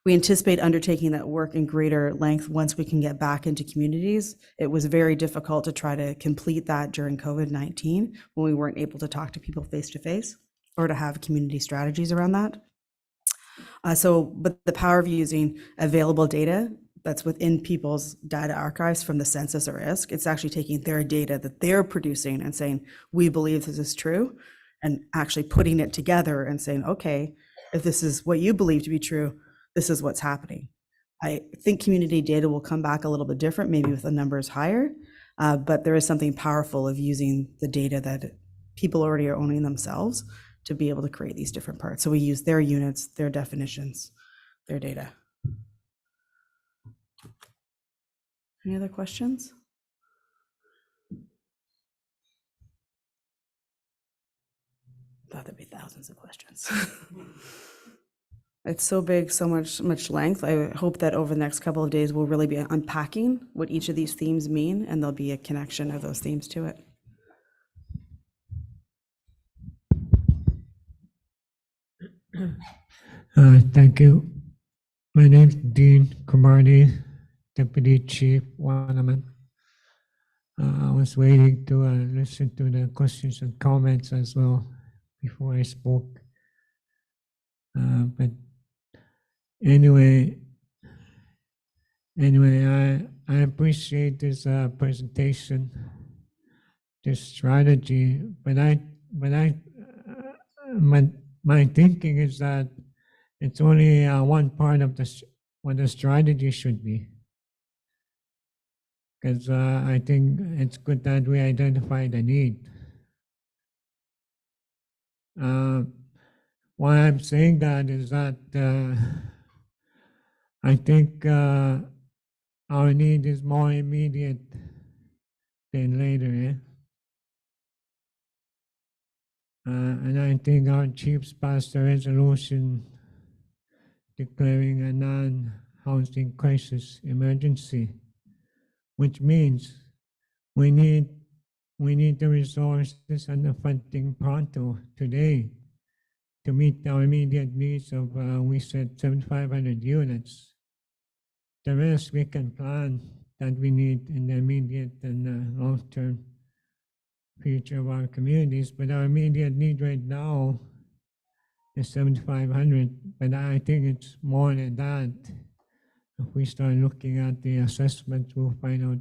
We anticipate undertaking that work in greater length once we can get back into communities. It was very difficult to try to complete that during COVID-19 when we weren't able to talk to people face to face or to have community strategies around that. But the power of using available data that's within people's data archives from the census or ISK, it's actually taking their data that they're producing and saying, we believe this is true, and actually putting it together and saying, okay, if this is what you believe to be true, this is what's happening. I think community data will come back a little bit different, maybe with the numbers higher, but there is something powerful of using the data that people already are owning themselves to be able to create these different parts. So we use their units, their definitions, their data. Any other questions? Thought there'd be thousands of questions. It's so big, so much length. I hope that over the next couple of days, we'll really be unpacking what each of these themes mean, and there'll be a connection of those themes to it. Thank you. My name is Dean Kumardi, Deputy Chief Wanaman. I was waiting to listen to the questions and comments as well before I spoke. But anyway, I appreciate this presentation, this strategy. But my thinking is that it's only one part of what the strategy should be. Because I think it's good that we identify the need. Why I'm saying that is that I think our need is more immediate than later. and I think our chiefs passed a resolution declaring a non-housing crisis emergency, which means we need the resources and the funding pronto today to meet our immediate needs of, we said 7,500 units. The rest we can plan that we need in the immediate and long-term future of our communities, but our immediate need right now is 7,500, but I think it's more than that. If we start looking at the assessments, we'll find out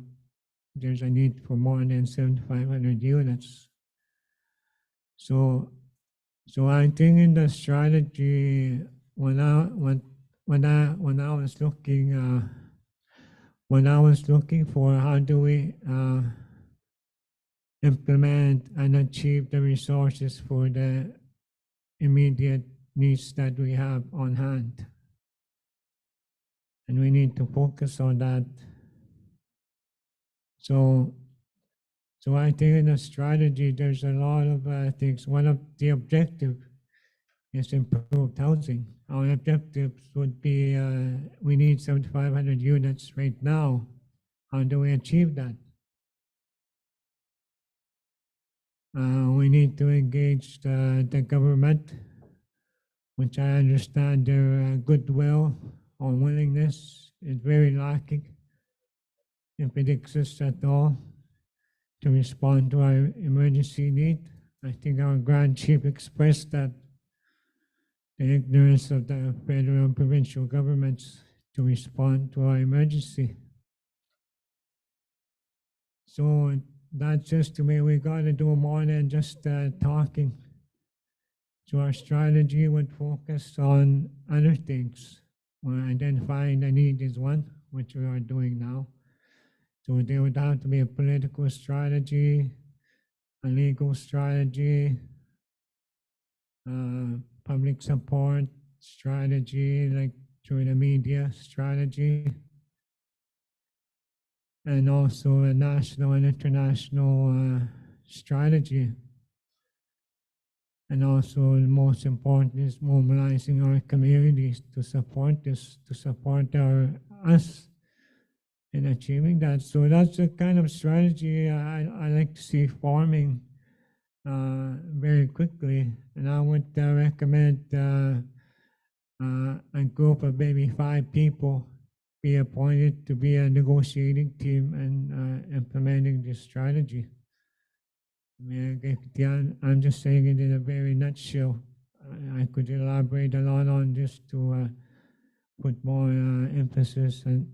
there's a need for more than 7,500 units. So I think in the strategy, when I was looking for how do we implement and achieve the resources for the immediate needs that we have on hand. And we need to focus on that. So I think in the strategy, there's a lot of things. One of the objectives is improved housing. Our objectives would be we need 7,500 units right now. How do we achieve that? We need to engage the government, which I understand their goodwill or willingness is very lacking, if it exists at all, to respond to our emergency need. I think our Grand Chief expressed that the ignorance of the federal and provincial governments to respond to our emergency. So that's just the way we got to do more than just talking. So our strategy would focus on other things. We're identifying the need is one, which we are doing now. So there would have to be a political strategy, a legal strategy, public support strategy, like through the media strategy, and also a national and international strategy. And also the most important is mobilizing our communities to support this, to support us in achieving that. So that's the kind of strategy I like to see forming very quickly. And I would recommend a group of maybe 5 people be appointed to be a negotiating team and implementing this strategy. I mean, I'm just saying it in a very nutshell. I could elaborate a lot on this to put more emphasis and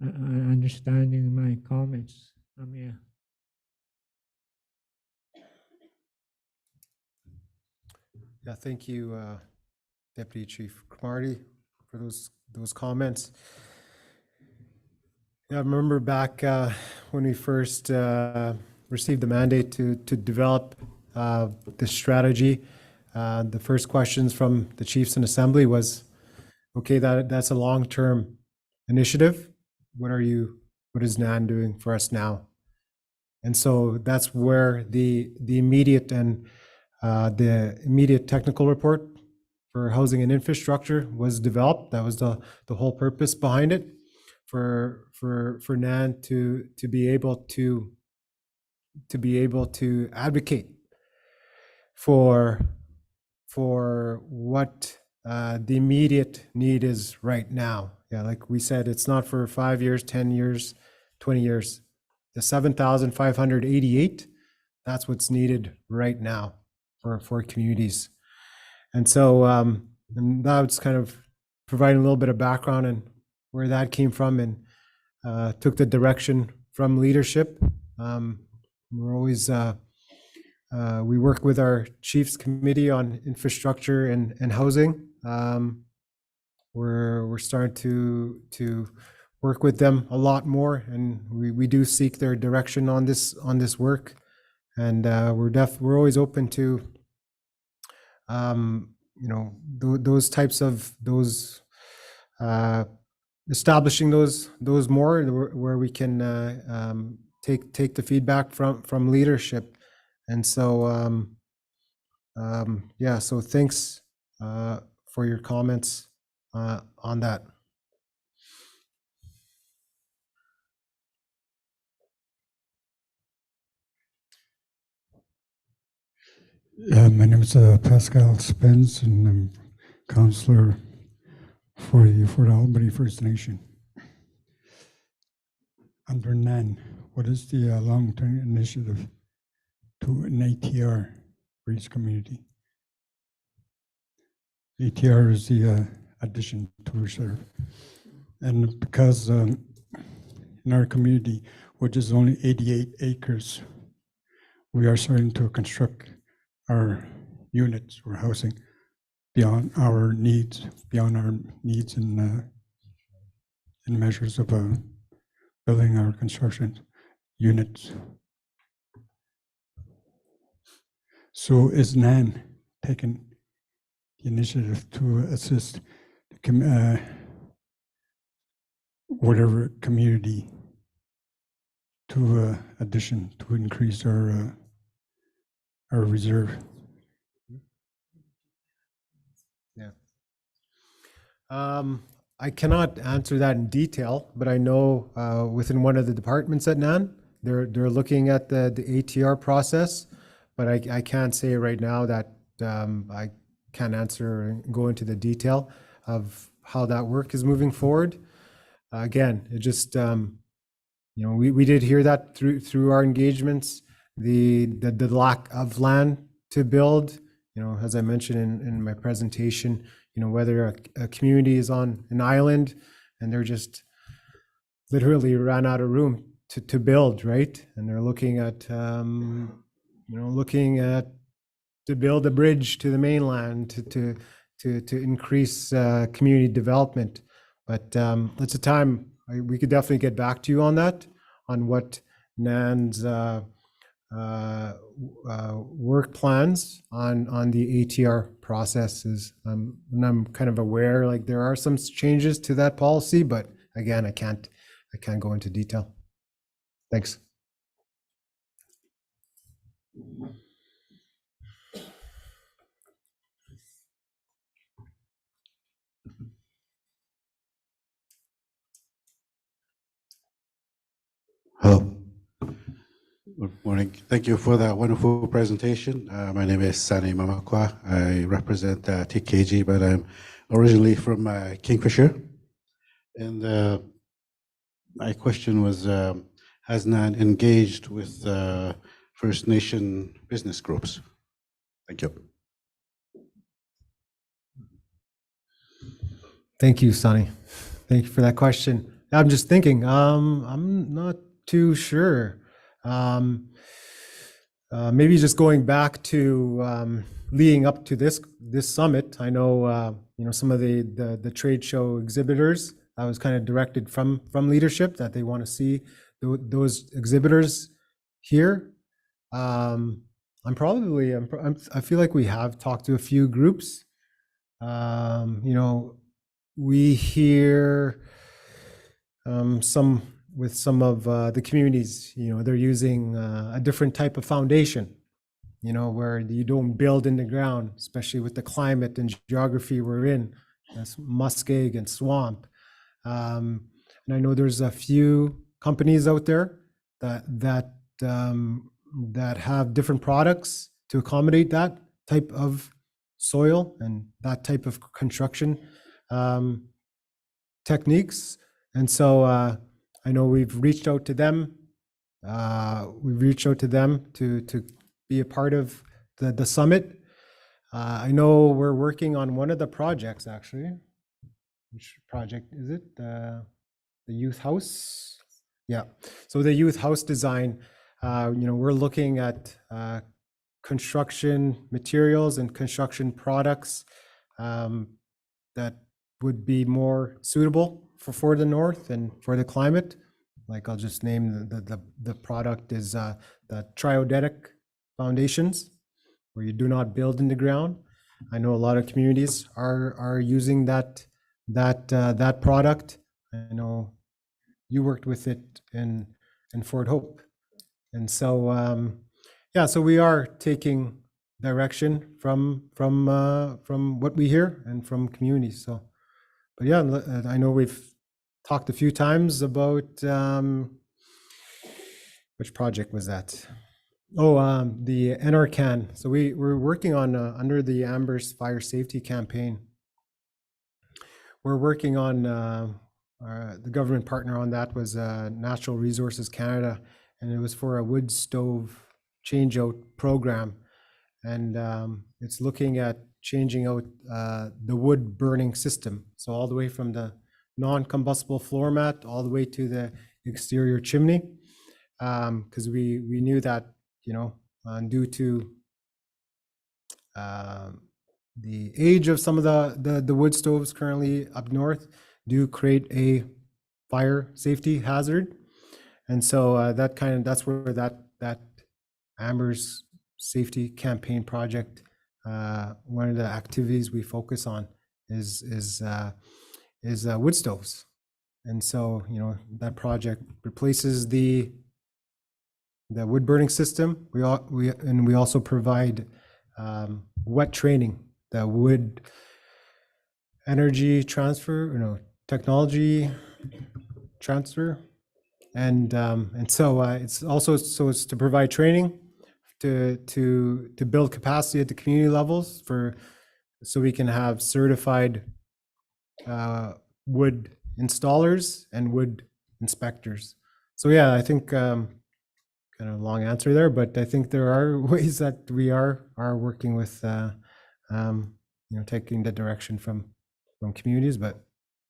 understanding my comments. Yeah, thank you, Deputy Chief Cromarty, for those comments. Yeah, I remember back when we first received the mandate to develop this strategy. The first questions from the chiefs in assembly was, okay, that's a long-term initiative. What is NAN doing for us now? And so that's where the immediate and the immediate technical report for housing and infrastructure was developed. That was the whole purpose behind it, for NAN to be able to advocate for what the immediate need is right now. Yeah, like we said, it's not for 5 years, 10 years, 20 years. The 7,588, that's what's needed right now for communities. And so and that's kind of providing a little bit of background and where that came from, and took the direction from leadership. We're always we work with our Chiefs Committee on infrastructure and housing. We're starting to work with them a lot more, and we do seek their direction on this work. And we're always open to those types of establishing those more where we can take the feedback from leadership. And so Yeah, so thanks for your comments on that. My name is Pascal Spence, and I'm counselor for the Fort Albany First Nation. Under NAN, what is the long-term initiative to an ATR for each community? ATR is the addition to reserve. And because in our community, which is only 88 acres, we are starting to construct our units or housing beyond our needs in measures of building our construction units. So is NAN taking the initiative to assist whatever community to addition to increase our reserve? Yeah. I cannot answer that in detail, but I know within one of the departments at NAN, they're looking at the ATR process, but I can't say right now that I can't answer and go into the detail of how that work is moving forward. Again, it just we did hear that through our engagements, the lack of land to build. As I mentioned in my presentation, whether a community is on an island and they're just literally ran out of room to build, right? And they're looking at to build a bridge to the mainland to increase community development. But it's a time we could definitely get back to you on that, on what NAN's work plans on the ATR processes. And I'm kind of aware, like, there are some changes to that policy, but again, I can't go into detail. Thanks. Hello. Good morning. Thank you for that wonderful presentation. My name is Sani Mamakwa. I represent TKG, but I'm originally from Kingfisher. And my question was, has NAN engaged with First Nation business groups? Thank you. Thank you, Sonny. Thank you for that question. I'm just thinking, I'm not too sure. Maybe just going back to leading up to this summit. I know some of the trade show exhibitors. I was kind of directed from leadership that they want to see those exhibitors here. I feel like we have talked to a few groups. We hear some of the communities, they're using a different type of foundation, where you don't build in the ground, especially with the climate and geography we're in, that's muskeg and swamp. And I know there's a few companies out there that have different products to accommodate that type of soil and that type of construction techniques. And so I know we've reached out to them. To be a part of the summit. I know we're working on one of the projects, actually. Which project is it? The youth house? Yeah. So the youth house design, we're looking at construction materials and construction products that would be more suitable for the north and for the climate. Like, I'll just name the product is the triodetic foundations, where you do not build in the ground. I know a lot of communities are using that product. I know you worked with it in Fort Hope, and so so we are taking direction from what we hear and from communities. So, but yeah, I know we've talked a few times about which project was that? Oh, the NRCan. So we're working on under the Amber's fire safety campaign. We're working on the government partner on that was Natural Resources Canada, and it was for a wood stove changeout program, and it's looking at changing out the wood burning system. So all the way from the non-combustible floor mat all the way to the exterior chimney, because we knew that, you know, due to the age of some of the wood stoves currently up north do create a fire safety hazard. And so that's where that Amber's safety campaign project, one of the activities we focus on is wood stoves. And so, you know, that project replaces the wood burning system. We also provide wet training, the wood energy transfer, technology transfer, and so it's also it's to provide training to build capacity at the community levels so we can have certified wood installers and wood inspectors. So yeah, I think kind of a long answer there, but I think there are ways that we are working with taking the direction from communities, but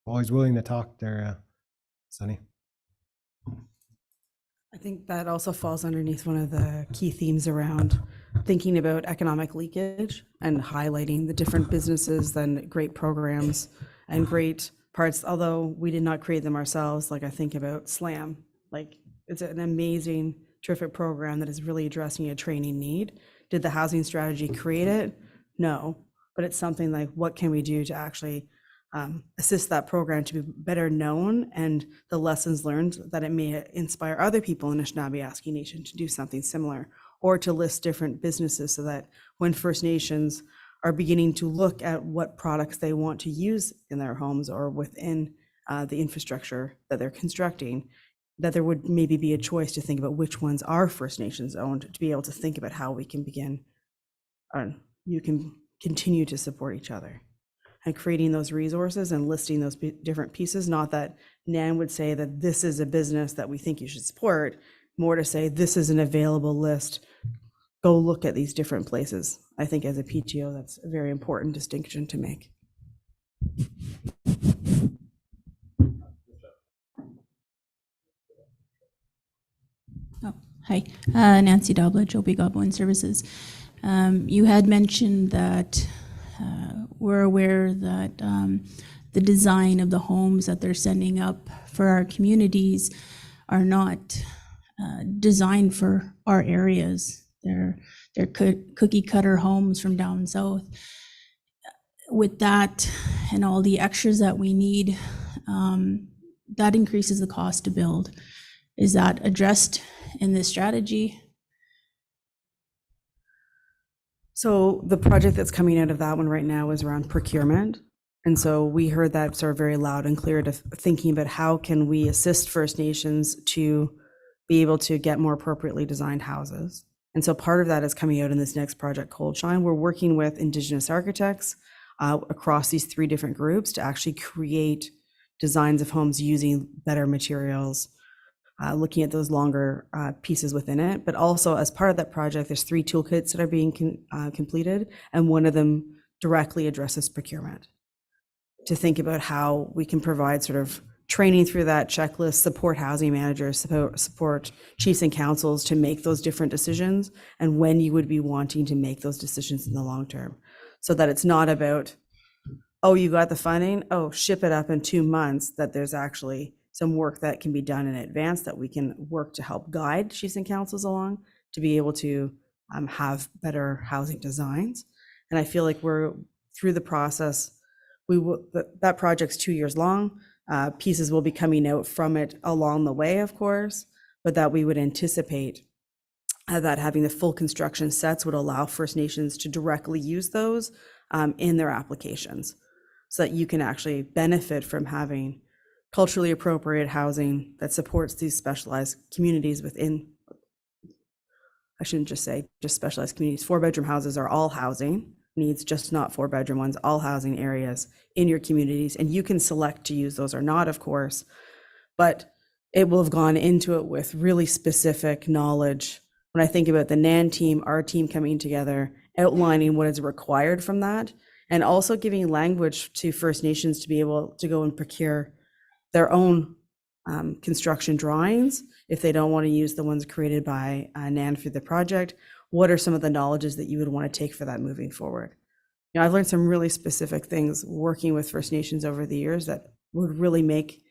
always willing to talk there, Sunny. I think that also falls underneath one of the key themes around thinking about economic leakage and highlighting the different businesses and great programs and great parts, although we did not create them ourselves. Like I think about SLAM, like it's an amazing, terrific program that is really addressing a training need. Did the housing strategy create it? No, but it's something like, what can we do to actually assist that program to be better known, and the lessons learned that it may inspire other people in Nishnawbe Aski Nation to do something similar, or to list different businesses so that when First Nations are beginning to look at what products they want to use in their homes or within the infrastructure that they're constructing, that there would maybe be a choice to think about which ones are First Nations owned, to be able to think about how we can begin, you can continue to support each other. And creating those resources and listing those different pieces, not that Nan would say that this is a business that we think you should support, more to say this is an available list, go look at these different places. I think as a PTO, that's a very important distinction to make. Oh, hi, Nancy Doblage, OB Goblin Services. You had mentioned that we're aware that the design of the homes that they're sending up for our communities are not designed for our areas. They're cookie cutter homes from down south. With that and all the extras that we need, that increases the cost to build. Is that addressed in this strategy? So the project that's coming out of that one right now is around procurement. And so we heard that sort of very loud and clear, to thinking about how can we assist First Nations to be able to get more appropriately designed houses. And so part of that is coming out in this next project, Cold Shine. We're working with Indigenous architects across these 3 different groups to actually create designs of homes using better materials, looking at those longer pieces within it. But also as part of that project, there's 3 toolkits that are being completed, and one of them directly addresses procurement, to think about how we can provide sort of training through that checklist, support housing managers, support chiefs and councils to make those different decisions, and when you would be wanting to make those decisions in the long term, so that it's not about, oh, you got the funding, oh, ship it up in 2 months, that there's actually some work that can be done in advance that we can work to help guide chiefs and councils along to be able to have better housing designs. And I feel like we're through the process. That project's 2 years long. Pieces will be coming out from it along the way, of course, but that we would anticipate that having the full construction sets would allow First Nations to directly use those in their applications, so that you can actually benefit from having culturally appropriate housing that supports these specialized communities within, I shouldn't just say just specialized communities. 4-bedroom houses are all housing needs, just not 4-bedroom ones, all housing areas in your communities. And you can select to use those or not, of course, but it will have gone into it with really specific knowledge. When I think about the NAN team, our team coming together, outlining what is required from that, and also giving language to First Nations to be able to go and procure their own construction drawings if they don't want to use the ones created by NAN for the project. What are some of the knowledges that you would want to take for that moving forward? You know, I've learned some really specific things working with First Nations over the years that would really make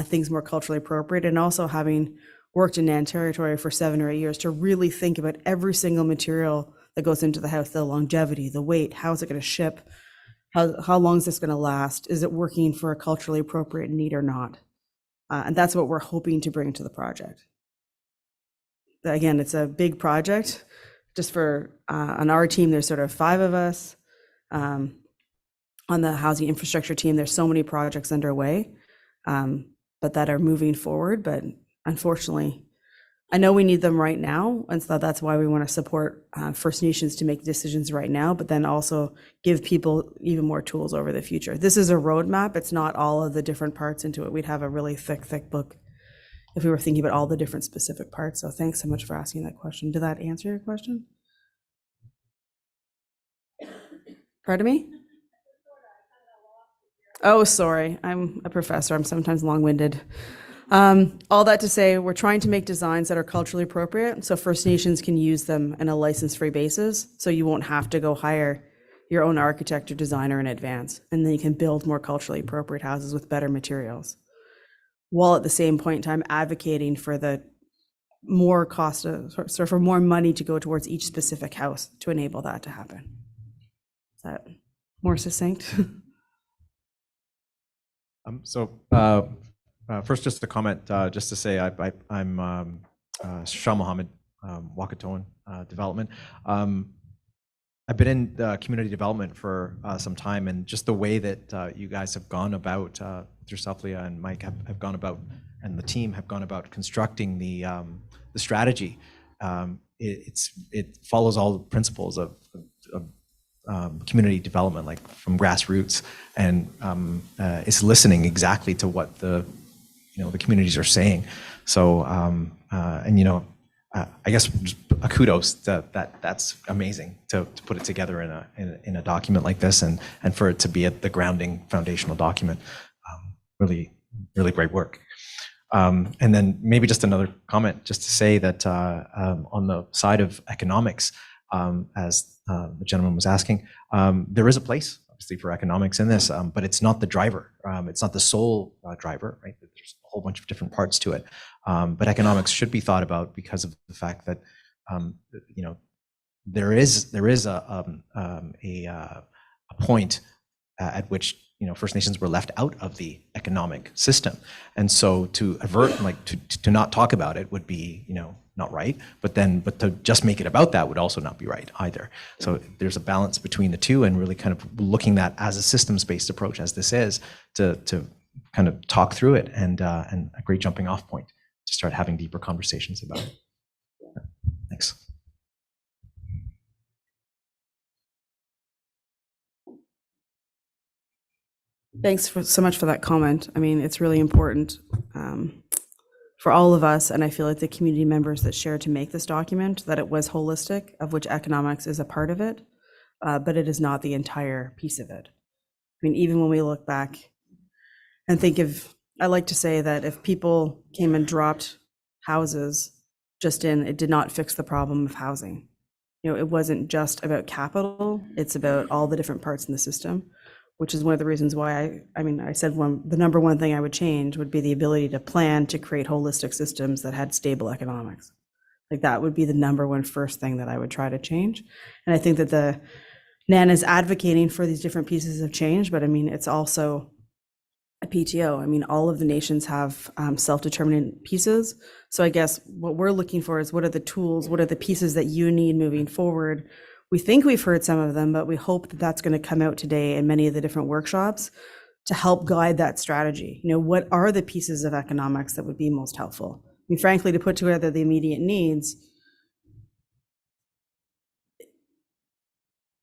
things more culturally appropriate, and also having worked in NAN territory for 7 or 8 years to really think about every single material that goes into the house, the longevity, the weight, how is it going to ship, how long is this going to last, is it working for a culturally appropriate need or not? And that's what we're hoping to bring to the project. Again, it's a big project. Just for on our team, there's sort of 5 of us. On the housing infrastructure team, there's so many projects underway, but that are moving forward. But unfortunately, I know we need them right now, and so that's why we want to support First Nations to make decisions right now, but then also give people even more tools over the future. This is a roadmap. It's not all of the different parts into it. We'd have a really thick book if we were thinking about all the different specific parts. So thanks so much for asking that question. Did that answer your question? Pardon me? Oh, sorry. I'm a professor. I'm sometimes long-winded. All that to say, we're trying to make designs that are culturally appropriate so First Nations can use them on a license-free basis, so you won't have to go hire your own architect or designer in advance, and then you can build more culturally appropriate houses with better materials, while at the same point in time advocating for the more cost of, so for more money to go towards each specific house to enable that to happen. Is that more succinct? First, just a comment, just to say I'm Shah Mohammed, Wakatoan Development. I've been in community development for some time, and just the way that you guys have gone about, yourself, Leah, and Mike have gone about, and the team have gone about constructing the strategy. It follows all the principles of community development, like from grassroots, and it's listening exactly to what the communities are saying. So I guess just a kudos that's amazing to put it together in a document like this, and for it to be the grounding foundational document. Really great work. And then maybe just another comment, just to say that on the side of economics, as the gentleman was asking, there is a place, obviously, for economics in this, but it's not the driver. It's not the sole driver, right? There's a whole bunch of different parts to it. But economics should be thought about because of the fact that there is a point at which First Nations were left out of the economic system, and so to avert, to not talk about it would be not right, but to just make it about that would also not be right either. So there's a balance between the two, and really kind of looking at as a systems-based approach, as this is, to kind of talk through it, and a great jumping off point to start having deeper conversations about it. Thanks. Thanks so much for that comment. I mean, it's really important for all of us, and I feel like the community members that shared to make this document, that it was holistic, of which economics is a part of it, but it is not the entire piece of it. I mean, even when we look back and think of, I like to say that if people came and dropped houses just in, it did not fix the problem of housing. It wasn't just about capital, it's about all the different parts in the system, which is one of the reasons why I said the number one thing I would change would be the ability to plan to create holistic systems that had stable economics. Like, that would be the number one first thing that I would try to change. And I think that the NAN is advocating for these different pieces of change, but I mean, it's also a PTO. I mean, all of the nations have self-determinant pieces. So I guess what we're looking for is what are the tools, what are the pieces that you need moving forward? We think we've heard some of them, but we hope that that's going to come out today in many of the different workshops to help guide that strategy. You know, what are the pieces of economics that would be most helpful? I mean, frankly, to put together the immediate needs,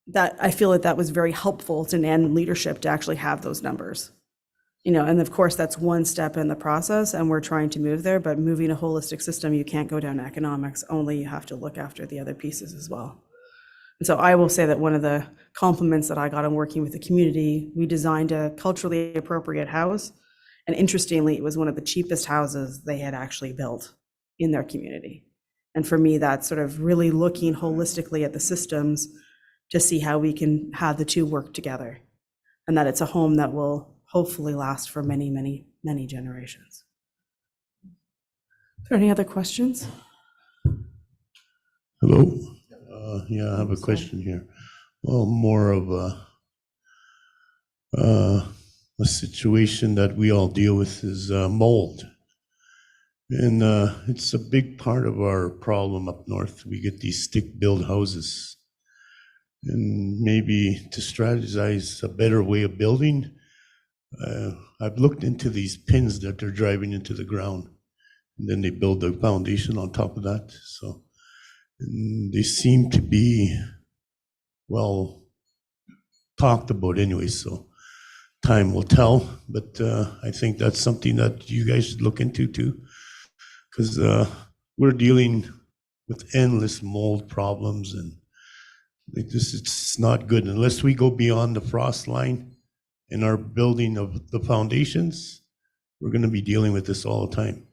that I feel that was very helpful to NAN leadership to actually have those numbers. You know, and of course, that's one step in the process, and we're trying to move there, but moving a holistic system, you can't go down economics only, you have to look after the other pieces as well. And so I will say that one of the compliments that I got on working with the community, we designed a culturally appropriate house, and interestingly, it was one of the cheapest houses they had actually built in their community. And for me, that's sort of really looking holistically at the systems to see how we can have the two work together, and that it's a home that will hopefully last for many, many, many generations. Are there any other questions? Hello. Yeah, I have a question here. Well, more of a situation that we all deal with is mold. And it's a big part of our problem up north. We get these stick-built houses. And maybe to strategize a better way of building, I've looked into these pins that they're driving into the ground, and then they build the foundation on top of that. So and they seem to be well talked about anyway, so time will tell. But I think that's something that you guys should look into too, because we're dealing with endless mold problems, and like this, it's not good unless we go beyond the frost line in our building of the foundations. We're going to be dealing with this all the time.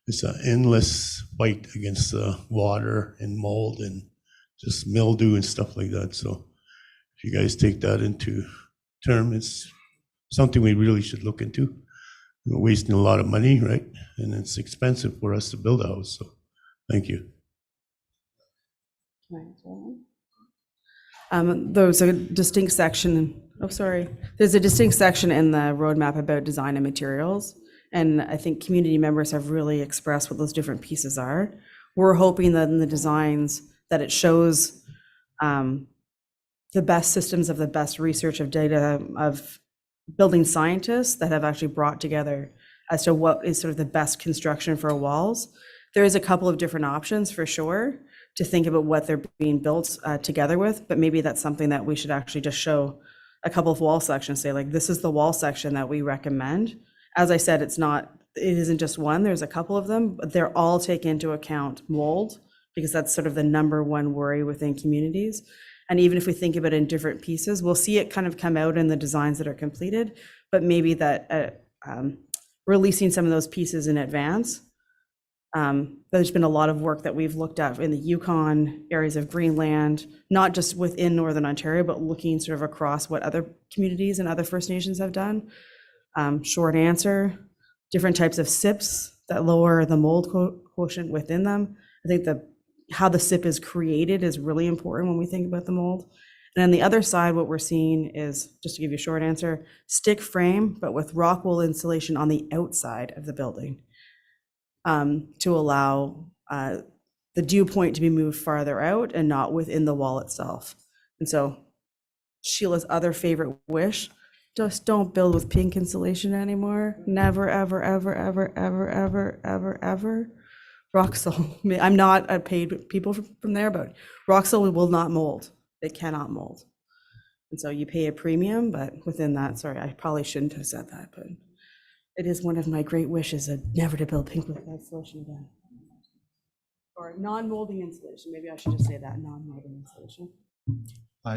It's an endless fight against the water and mold and just mildew and stuff like that. So if you guys take that into term, it's something we really should look into. We're wasting a lot of money, right? And it's expensive for us to build a house. So thank you. There's a distinct section, there's a distinct section in the roadmap about design and materials. And I think community members have really expressed what those different pieces are. We're hoping that in the designs that it shows the best systems of the best research of data of building scientists that have actually brought together as to what is sort of the best construction for walls. There is a couple of different options for sure to think about what they're being built together with, but maybe that's something that we should actually just show a couple of wall sections, say like, this is the wall section that we recommend. As I said, it isn't just one, there's a couple of them, but they're all take into account mold, because that's sort of the number one worry within communities. And even if we think about it in different pieces, we'll see it kind of come out in the designs that are completed, but maybe that releasing some of those pieces in advance. There's been a lot of work that we've looked at in the Yukon, areas of Greenland, not just within Northern Ontario, but looking sort of across what other communities and other First Nations have done. Short answer, different types of SIPs that lower the mold quotient within them. I think how the SIP is created is really important when we think about the mold. And on the other side, what we're seeing is, just to give you a short answer, stick frame, but with rock wool insulation on the outside of the building to allow the dew point to be moved farther out and not within the wall itself. And so Sheila's other favorite wish, just don't build with pink insulation anymore. Never, ever, ever, ever, ever, ever, ever, ever. Roxol, I'm not a paid people from there, but Roxol will not mold. They cannot mold. And so you pay a premium, but within that, sorry, I probably shouldn't have said that, but it is one of my great wishes, never to build pink with insulation again. Or non-molding insulation, maybe I should just say that, non-molding insulation.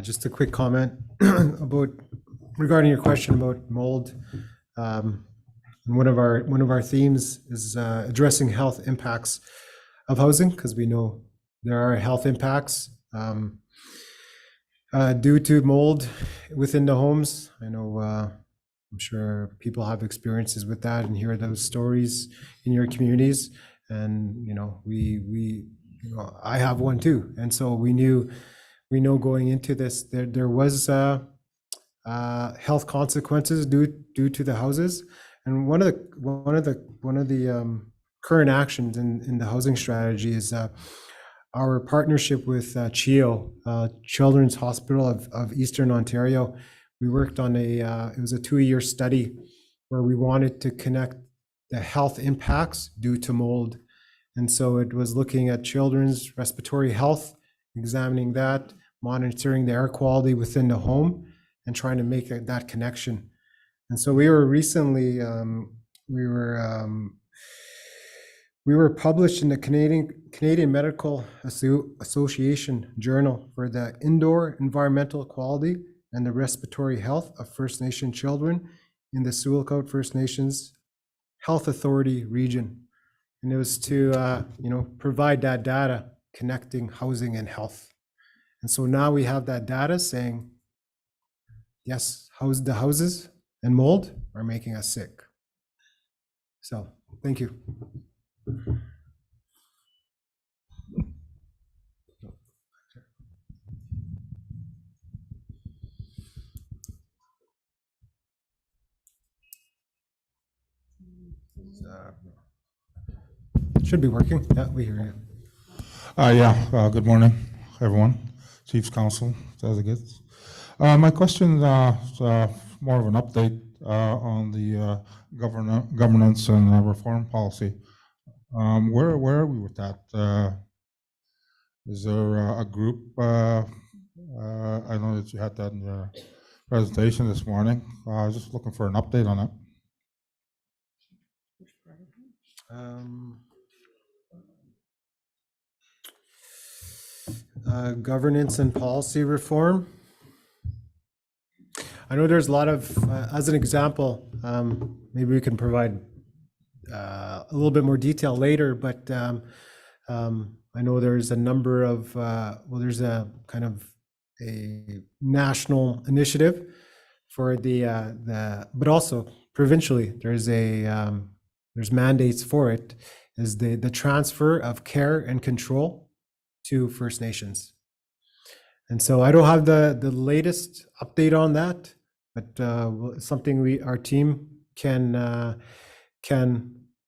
Just a quick comment regarding your question about mold. One of our themes is addressing health impacts of housing, because we know there are health impacts due to mold within the homes. I know I'm sure people have experiences with that and hear those stories in your communities. And I have one too. And so we know going into this there was health consequences due to the houses, And one of the current actions in the housing strategy is our partnership with CHEO, Children's Hospital of Eastern Ontario. We worked on it was a 2-year study where we wanted to connect the health impacts due to mold. And so it was looking at children's respiratory health, examining that, monitoring the air quality within the home, and trying to make that connection. And so we were recently, we were published in the Canadian Medical Association Journal for the indoor environmental quality and the respiratory health of First Nation children in the Sewellcote First Nations Health Authority region. And it was to provide that data connecting housing and health. And so now we have that data saying, yes, the houses and mold are making us sick. So thank you. Should be working. Yeah, we hear you. Good morning, everyone, Chiefs Council, delegates. My question is more of an update on the governance and reform policy. Where are we with that? Is there a group? I know that you had that in your presentation this morning. I was just looking for an update on it. Governance and policy reform. I know there's a lot of, as an example, maybe we can provide a little bit more detail later, but I know there's a number of, there's a kind of a national initiative for but also provincially, there's mandates for it, is the transfer of care and control to First Nations. And so I don't have the latest update on that, but something our team can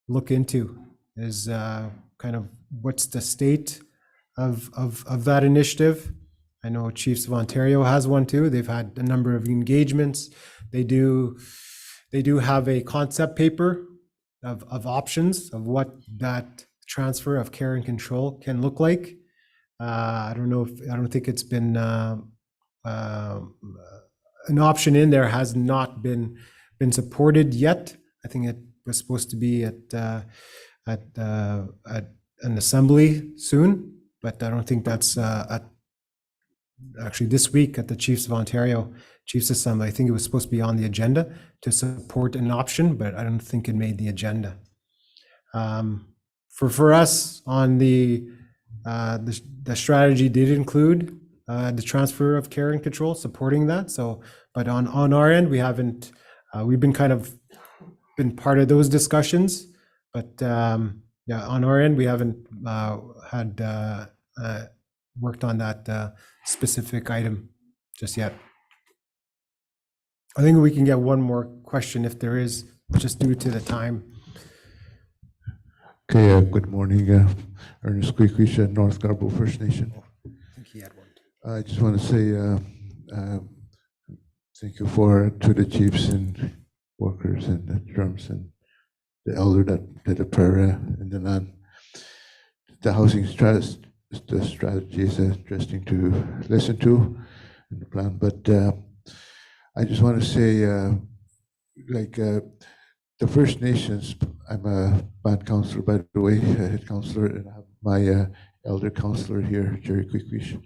look into is kind of what's the state of that initiative. I know Chiefs of Ontario has one too. They've had a number of engagements. They do have a concept paper of options of what that transfer of care and control can look like. I don't think it's been an option in there has not been supported yet. I think it was supposed to be at an assembly soon, but I don't think that's actually this week at the Chiefs of Ontario Chiefs Assembly. I think it was supposed to be on the agenda to support an option, but I don't think it made the agenda. For us on the strategy did include the transfer of care and control, supporting that. So, but on our end, we haven't. We've been been part of those discussions, but yeah, on our end, we haven't had worked on that specific item just yet. I think we can get one more question if there is, just due to the time. Okay, good morning, Ernest Queequesh, North Scarborough First Nation. I think he had one. I just want to say thank you to the chiefs and workers and the drums and the elder that did the prayer in the land. The housing strategy is interesting to listen to in the plan, but I just want to say, the First Nations, I'm a band counselor, by the way, head counselor, and I have my elder counselor here, Jerry Queequesh.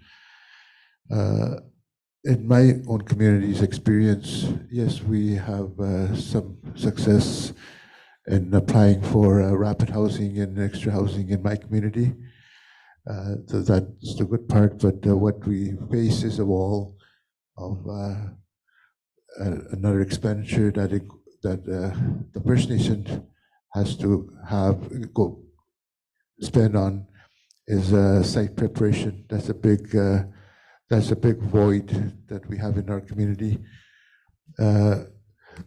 In my own community's experience, yes, we have some success in applying for rapid housing and extra housing in my community. So that's the good part, but what we face is a wall of another expenditure that the First Nation has to spend on is site preparation. That's a big void that we have in our community.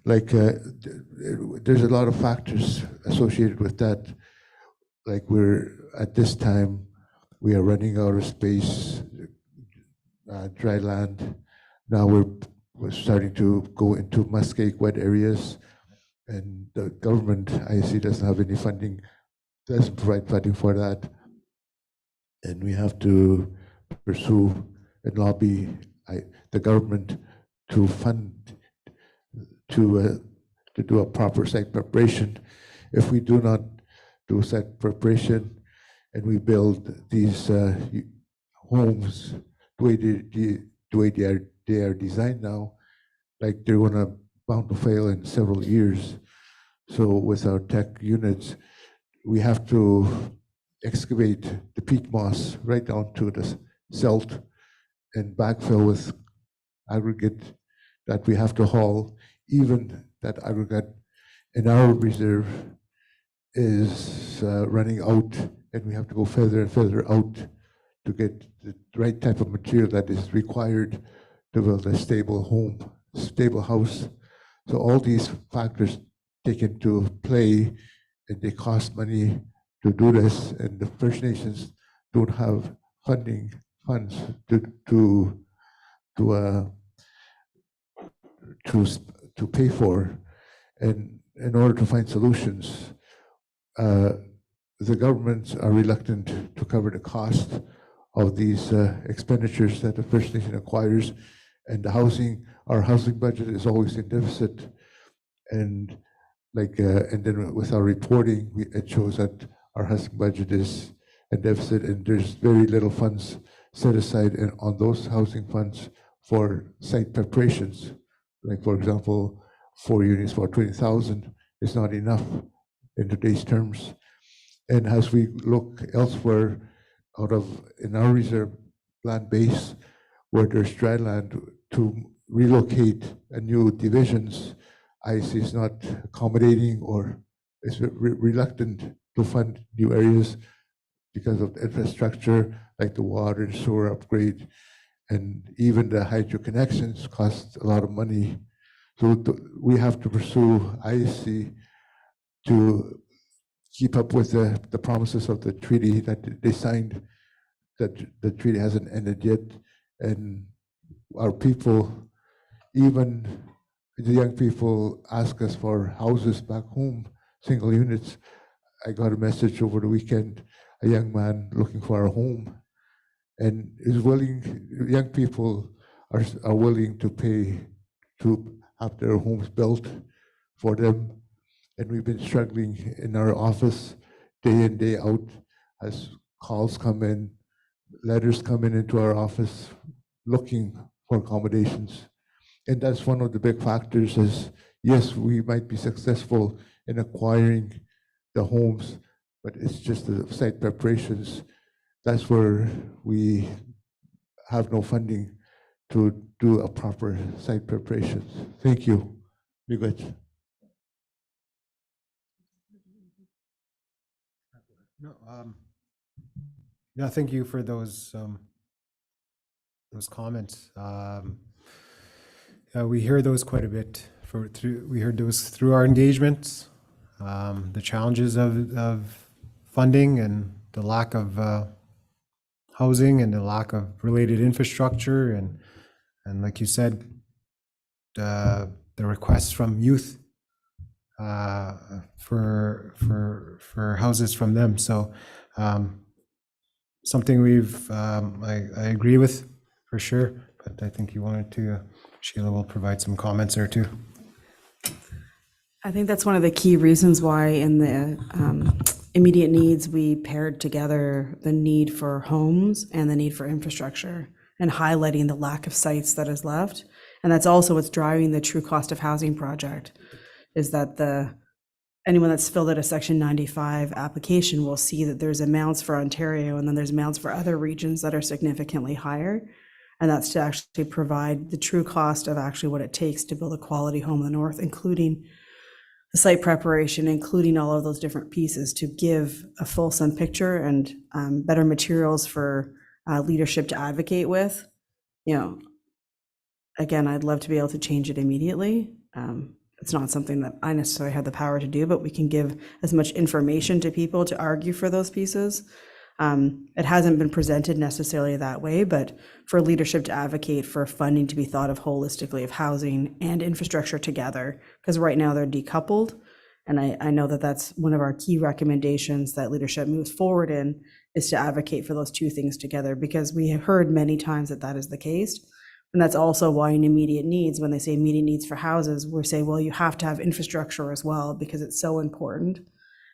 like there's a lot of factors associated with that. Like at this time, we are running out of space, dry land. Now we're starting to go into muskeg wet areas, and the government, IC, doesn't have any funding, doesn't provide funding for that. And we have to pursue and lobby the government to fund, to do a proper site preparation. If we do not do site preparation and we build these homes the way they are designed now, like they're gonna bound to fail in several years. So with our tech units, we have to excavate the peat moss right down to the silt and backfill with aggregate that we have to haul. Even that aggregate in our reserve is running out, and we have to go further and further out to get the right type of material that is required to build a stable home, stable house. So all these factors take into play, and they cost money to do this, and the First Nations don't have funds to pay for. And in order to find solutions, the governments are reluctant to cover the cost of these expenditures that the First Nation acquires, and our housing budget is always in deficit. And and then with our reporting, it shows that our housing budget is in deficit, and there's very little funds set aside on those housing funds for site preparations. Like, for example, 4 units for 20,000 is not enough in today's terms. And as we look elsewhere in our reserve land base, where there's dry land to relocate new divisions, IC is not accommodating or is reluctant to fund new areas because of the infrastructure, like the water and sewer upgrade, and even the hydro connections cost a lot of money. So we have to pursue IC to keep up with the promises of the treaty that they signed. That the treaty hasn't ended yet, and our people, even the young people, ask us for houses back home, single units. I got a message over the weekend, a young man looking for a home, and is willing. Young people are willing to pay to have their homes built for them, and we've been struggling in our office day in, day out, as calls come in, letters come into our office looking for accommodations. And that's one of the big factors is, yes, we might be successful in acquiring the homes, but it's just the site preparations. That's where we have no funding to do a proper site preparations. Thank you. Be good. No, yeah, thank you for those comments. We hear those quite a bit. We heard those through our engagements, the challenges of funding and the lack of housing and the lack of related infrastructure, and like you said, the requests from youth for houses from them. So something I agree with for sure, but I think you wanted to, Sheila will provide some comments there too. I think that's one of the key reasons why in the immediate needs, we paired together the need for homes and the need for infrastructure, and highlighting the lack of sites that is left. And that's also what's driving the true cost of housing project, is that anyone that's filled out a Section 95 application will see that there's amounts for Ontario, and then there's amounts for other regions that are significantly higher. And that's to actually provide the true cost of actually what it takes to build a quality home in the North, including the site preparation, including all of those different pieces to give a fulsome picture and better materials for leadership to advocate with. Again, I'd love to be able to change it immediately, it's not something that I necessarily have the power to do, but we can give as much information to people to argue for those pieces. It hasn't been presented necessarily that way, but for leadership to advocate for funding to be thought of holistically of housing and infrastructure together, because right now they're decoupled. And I know that that's one of our key recommendations that leadership moves forward in, is to advocate for those two things together, because we have heard many times that that is the case. And that's also why in immediate needs, when they say immediate needs for houses, we're saying, well, you have to have infrastructure as well, because it's so important.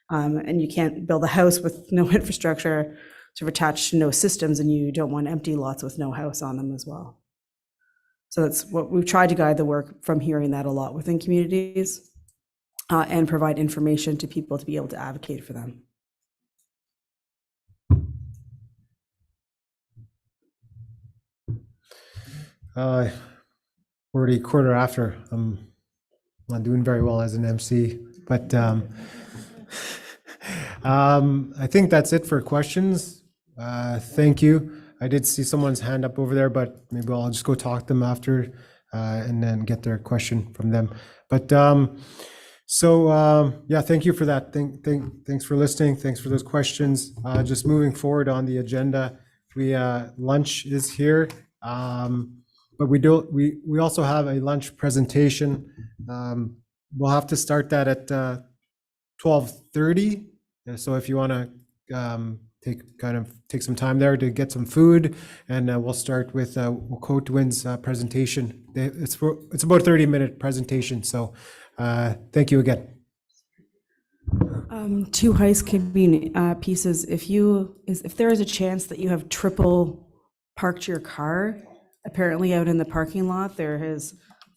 And you can't build a house with no infrastructure sort of attached to no systems, and you don't want empty lots with no house on them as well. So that's what we've tried to guide the work from hearing that a lot within communities, and provide information to people to be able to advocate for them. Already quarter after. I'm not doing very well as an MC, but I think that's it for questions. Thank you. I did see someone's hand up over there, but maybe I'll just go talk to them after and then get their question from them. But yeah, thank you for that. Thanks for listening. Thanks for those questions. Just moving forward on the agenda, lunch is here. But we also have a lunch presentation. We'll have to start that at 12:30. So if you want to take some time there to get some food, and we'll start with Wacotwin's presentation. It's about a 30-minute presentation. So thank you again. Two housekeeping pieces. If there is a chance that you have triple parked your car, apparently out in the parking lot, there is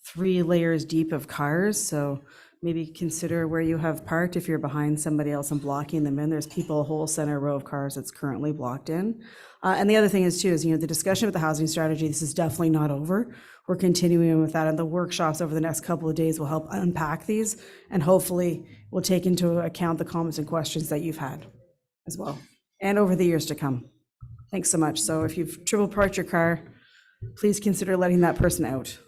3 layers deep of cars. So maybe consider where you have parked. If you're behind somebody else and blocking them in, there's people, a whole center row of cars that's currently blocked in. And the other thing is the discussion with the housing strategy, this is definitely not over. We're continuing with that, and the workshops over the next couple of days will help unpack these, and hopefully we'll take into account the comments and questions that you've had as well, and over the years to come. Thanks so much. So if you've triple parked your car, please consider letting that person out.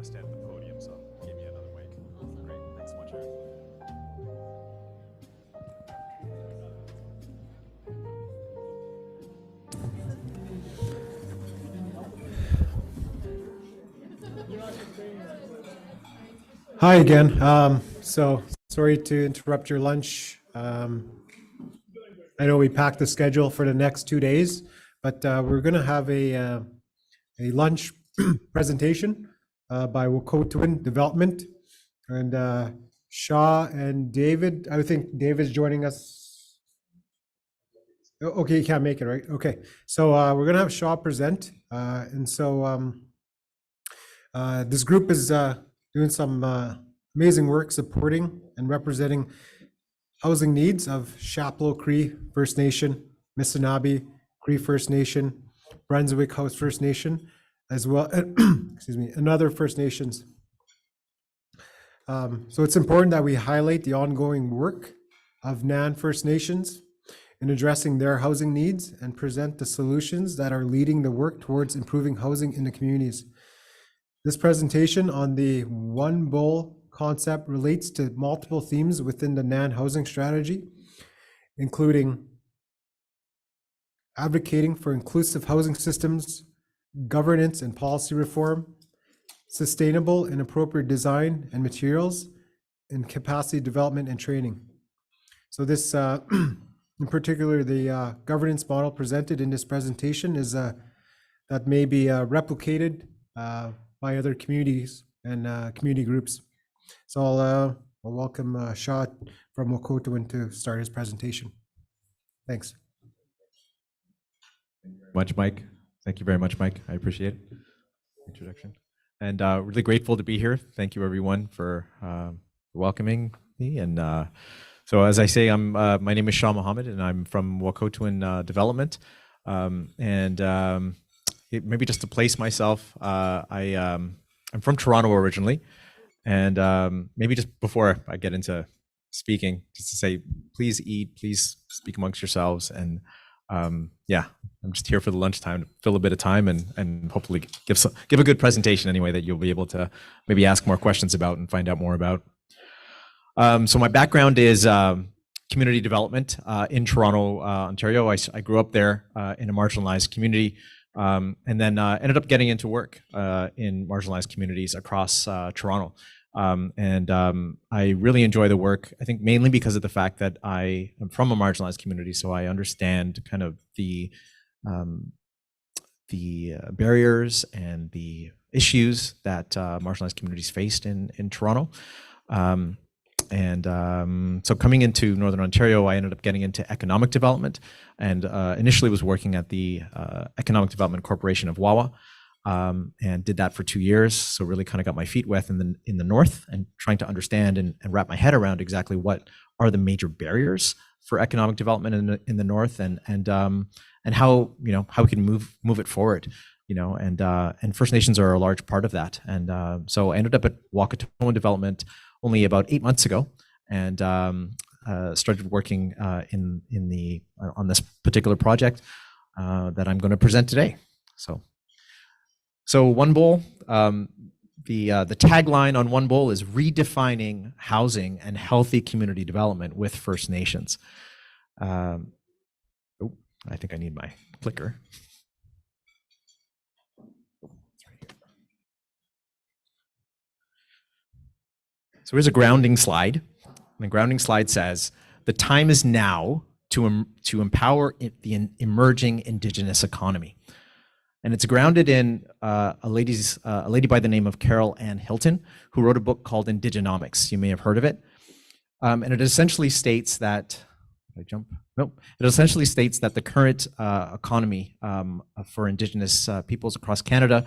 want to stand at the podium, so give me another mic. Great, thanks so much, Aaron. Hi again. So sorry to interrupt your lunch. I know we packed the schedule for the next 2 days, but we're going to have a lunch presentation by Wokotowin Development, and Shaw and David. I think David's joining us. Okay, you can't make it, right? Okay, so we're going to have Shaw present, and so this group is doing some amazing work supporting and representing housing needs of Chapleau Cree First Nation, Nishnawbe Cree First Nation, Brunswick House First Nation, as well, excuse me, and other First Nations. So it's important that we highlight the ongoing work of NAN First Nations in addressing their housing needs and present the solutions that are leading the work towards improving housing in the communities. This presentation on the One Bowl concept relates to multiple themes within the NAN housing strategy, including advocating for inclusive housing systems, governance and policy reform, sustainable and appropriate design and materials, and capacity development and training. So this, in particular, the governance model presented in this presentation is that may be replicated by other communities and community groups. So I'll welcome Shaw from Wokotowin to start his presentation. Thanks. Much, Mike. Thank you very much, Mike. I appreciate it. Introduction. And really grateful to be here. Thank you, everyone, for welcoming me. And so, as I say, my name is Shah Mohammed, and I'm from Wokotowin Development. Maybe just to place myself, I'm from Toronto originally, and maybe just before I get into speaking, just to say, please eat, please speak amongst yourselves, and yeah, I'm just here for the lunchtime to fill a bit of time and hopefully give a good presentation anyway that you'll be able to maybe ask more questions about and find out more about. So my background is community development in Toronto, Ontario. I grew up there in a marginalized community, and then ended up getting into work in marginalized communities across Toronto. I really enjoy the work, I think mainly because of the fact that I am from a marginalized community, so I understand kind of the barriers and the issues that marginalized communities faced in Toronto. So coming into Northern Ontario, I ended up getting into economic development, and initially was working at the Economic Development Corporation of Wawa, and did that for 2 years. So really kind of got my feet wet in the north, and trying to understand and wrap my head around exactly what are the major barriers for economic development in the north, and how how we can move it forward. And First Nations are a large part of that. And so I ended up at Wokotowin Development only about 8 months ago, and started working on this particular project that I'm going to present today. So One Bowl, the tagline on One Bowl is redefining housing and healthy community development with First Nations. I think I need my clicker. So here's a grounding slide. And the grounding slide says, the time is now to empower the emerging Indigenous economy. And it's grounded in a lady by the name of Carol Ann Hilton, who wrote a book called Indigenomics. You may have heard of it. And it essentially states that, It essentially states that the current economy for Indigenous peoples across Canada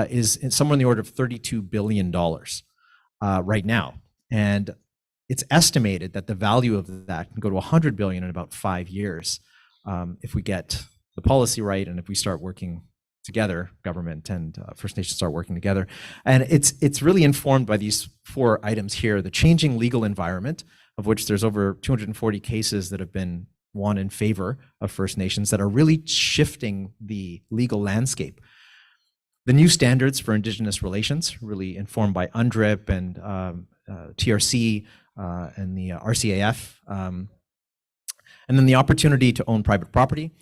is somewhere in the order of $32 billion right now. And it's estimated that the value of that can go to $100 billion in about 5 years if we get the policy right, and if we start working together, government and First Nations start working together. And it's really informed by these 4 items here: the changing legal environment, of which there's over 240 cases that have been won in favor of First Nations that are really shifting the legal landscape. The new standards for Indigenous relations, really informed by UNDRIP and TRC and the RCAF, and then the opportunity to own private property,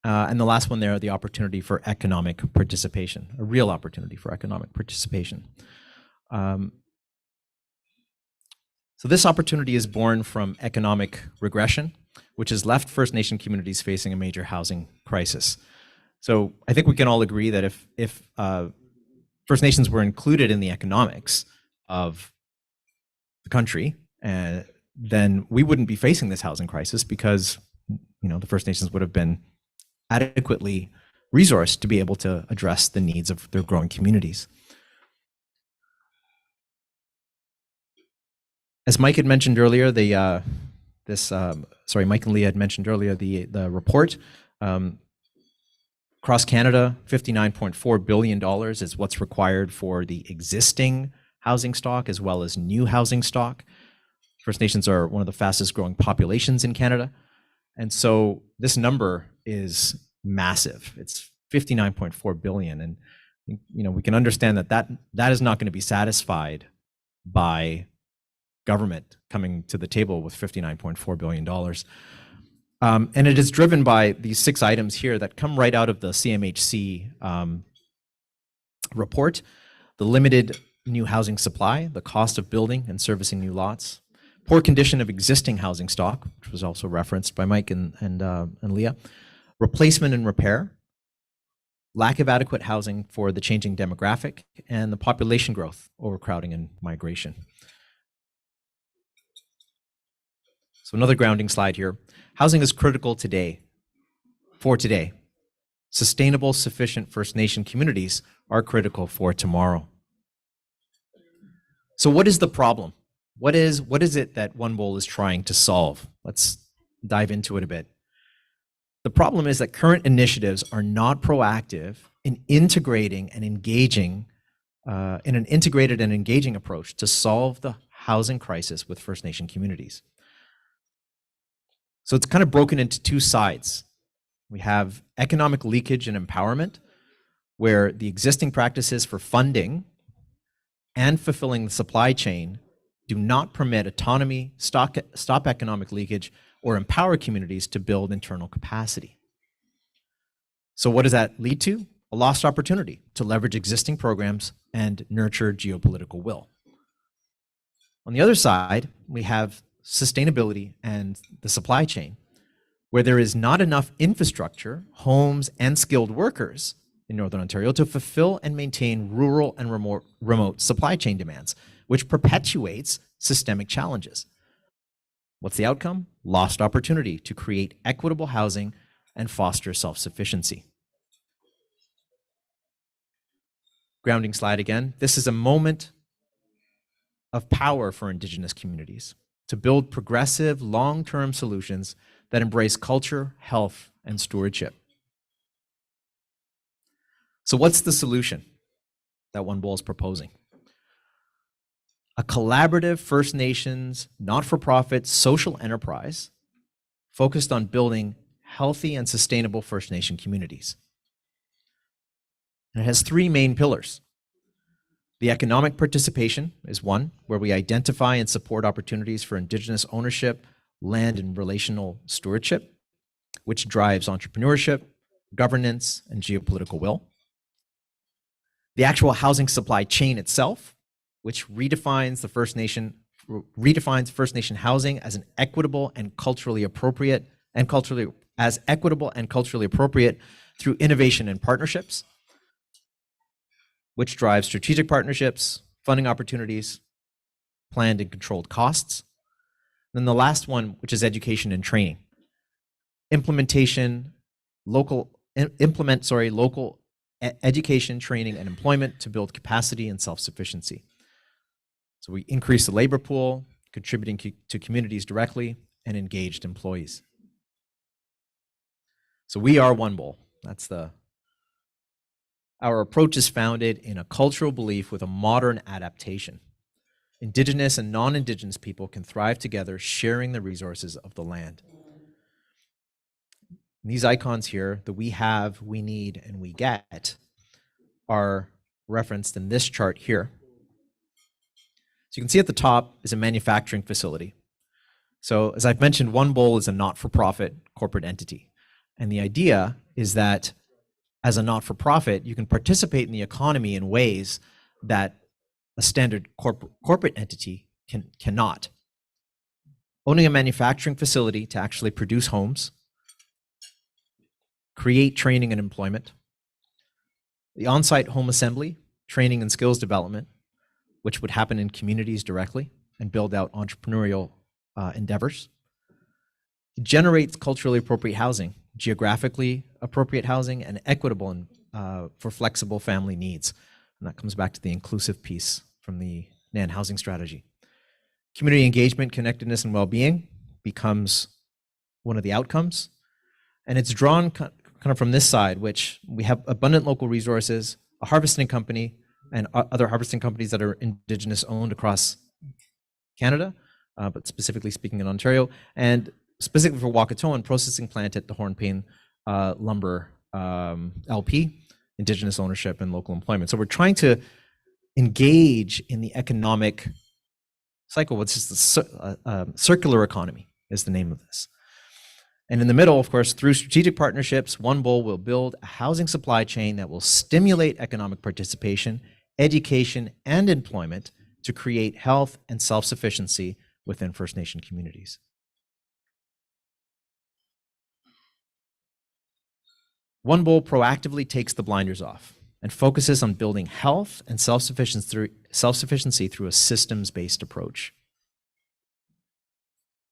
and the last one there, the opportunity for economic participation, a real opportunity for economic participation. So this opportunity is born from economic regression, which has left First Nation communities facing a major housing crisis. So I think we can all agree that if First Nations were included in the economics of the country, then we wouldn't be facing this housing crisis, because the First Nations would have been adequately resourced to be able to address the needs of their growing communities. As Mike had mentioned earlier, Mike and Leah had mentioned earlier, the report, across Canada, $59.4 billion is what's required for the existing housing stock as well as new housing stock. First Nations are one of the fastest growing populations in Canada. And so this number is massive. It's $59.4 billion. And we can understand that is not going to be satisfied by government coming to the table with $59.4 billion. And it is driven by these 6 items here that come right out of the CMHC report: the limited new housing supply, the cost of building and servicing new lots, poor condition of existing housing stock, which was also referenced by Mike and Leah, replacement and repair, lack of adequate housing for the changing demographic, and the population growth, overcrowding, and migration. So another grounding slide here. Housing is critical today, for today. Sustainable, sufficient First Nation communities are critical for tomorrow. So what is the problem? What is it that One Bowl is trying to solve? Let's dive into it a bit. The problem is that current initiatives are not proactive in integrating and engaging in an integrated and engaging approach to solve the housing crisis with First Nation communities. So it's kind of broken into 2 sides. We have economic leakage and empowerment, where the existing practices for funding and fulfilling the supply chain do not permit autonomy, stop economic leakage, or empower communities to build internal capacity. So what does that lead to? A lost opportunity to leverage existing programs and nurture geopolitical will. On the other side, we have sustainability and the supply chain, where there is not enough infrastructure, homes, and skilled workers in Northern Ontario to fulfill and maintain rural and remote supply chain demands, which perpetuates systemic challenges. What's the outcome? Lost opportunity to create equitable housing and foster self-sufficiency. Grounding slide again. This is a moment of power for Indigenous communities to build progressive, long-term solutions that embrace culture, health, and stewardship. So what's the solution that One Bowl is proposing? A collaborative First Nations, not-for-profit social enterprise focused on building healthy and sustainable First Nation communities. And it has 3 main pillars. The economic participation is one, where we identify and support opportunities for Indigenous ownership, land, and relational stewardship, which drives entrepreneurship, governance, and geopolitical will. The actual housing supply chain itself, which redefines First Nation housing as an equitable and culturally appropriate, through innovation and partnerships, which drives strategic partnerships, funding opportunities, planned and controlled costs. Then the last one, which is education and training. Local education, training, and employment to build capacity and self-sufficiency. So we increase the labor pool, contributing to communities directly, and engaged employees. So we are One Bowl. Our approach is founded in a cultural belief with a modern adaptation. Indigenous and non-Indigenous people can thrive together, sharing the resources of the land. And these icons here, the we have, we need, and we get, are referenced in this chart here. So you can see at the top is a manufacturing facility. So as I've mentioned, One Bowl is a not-for-profit corporate entity. And the idea is that as a not-for-profit, you can participate in the economy in ways that a standard corporate entity cannot. Owning a manufacturing facility to actually produce homes, create training and employment, the on-site home assembly, training and skills development, which would happen in communities directly and build out entrepreneurial endeavors. It generates culturally appropriate housing, geographically appropriate housing, and equitable and for flexible family needs. And that comes back to the inclusive piece from the NAN housing strategy. Community engagement, connectedness, and well-being becomes one of the outcomes. And it's drawn kind of from this side, which we have abundant local resources, a harvesting company, and other harvesting companies that are Indigenous owned across Canada, but specifically speaking in Ontario, and specifically for Wakatoan, processing plant at the Hornpain Lumber LP, Indigenous ownership and local employment. So we're trying to engage in the economic cycle, which is the circular economy is the name of this. And in the middle, of course, through strategic partnerships, One Bowl will build a housing supply chain that will stimulate economic participation, education, and employment to create health and self-sufficiency within First Nation communities. One Bowl proactively takes the blinders off and focuses on building health and self-sufficiency through a systems-based approach,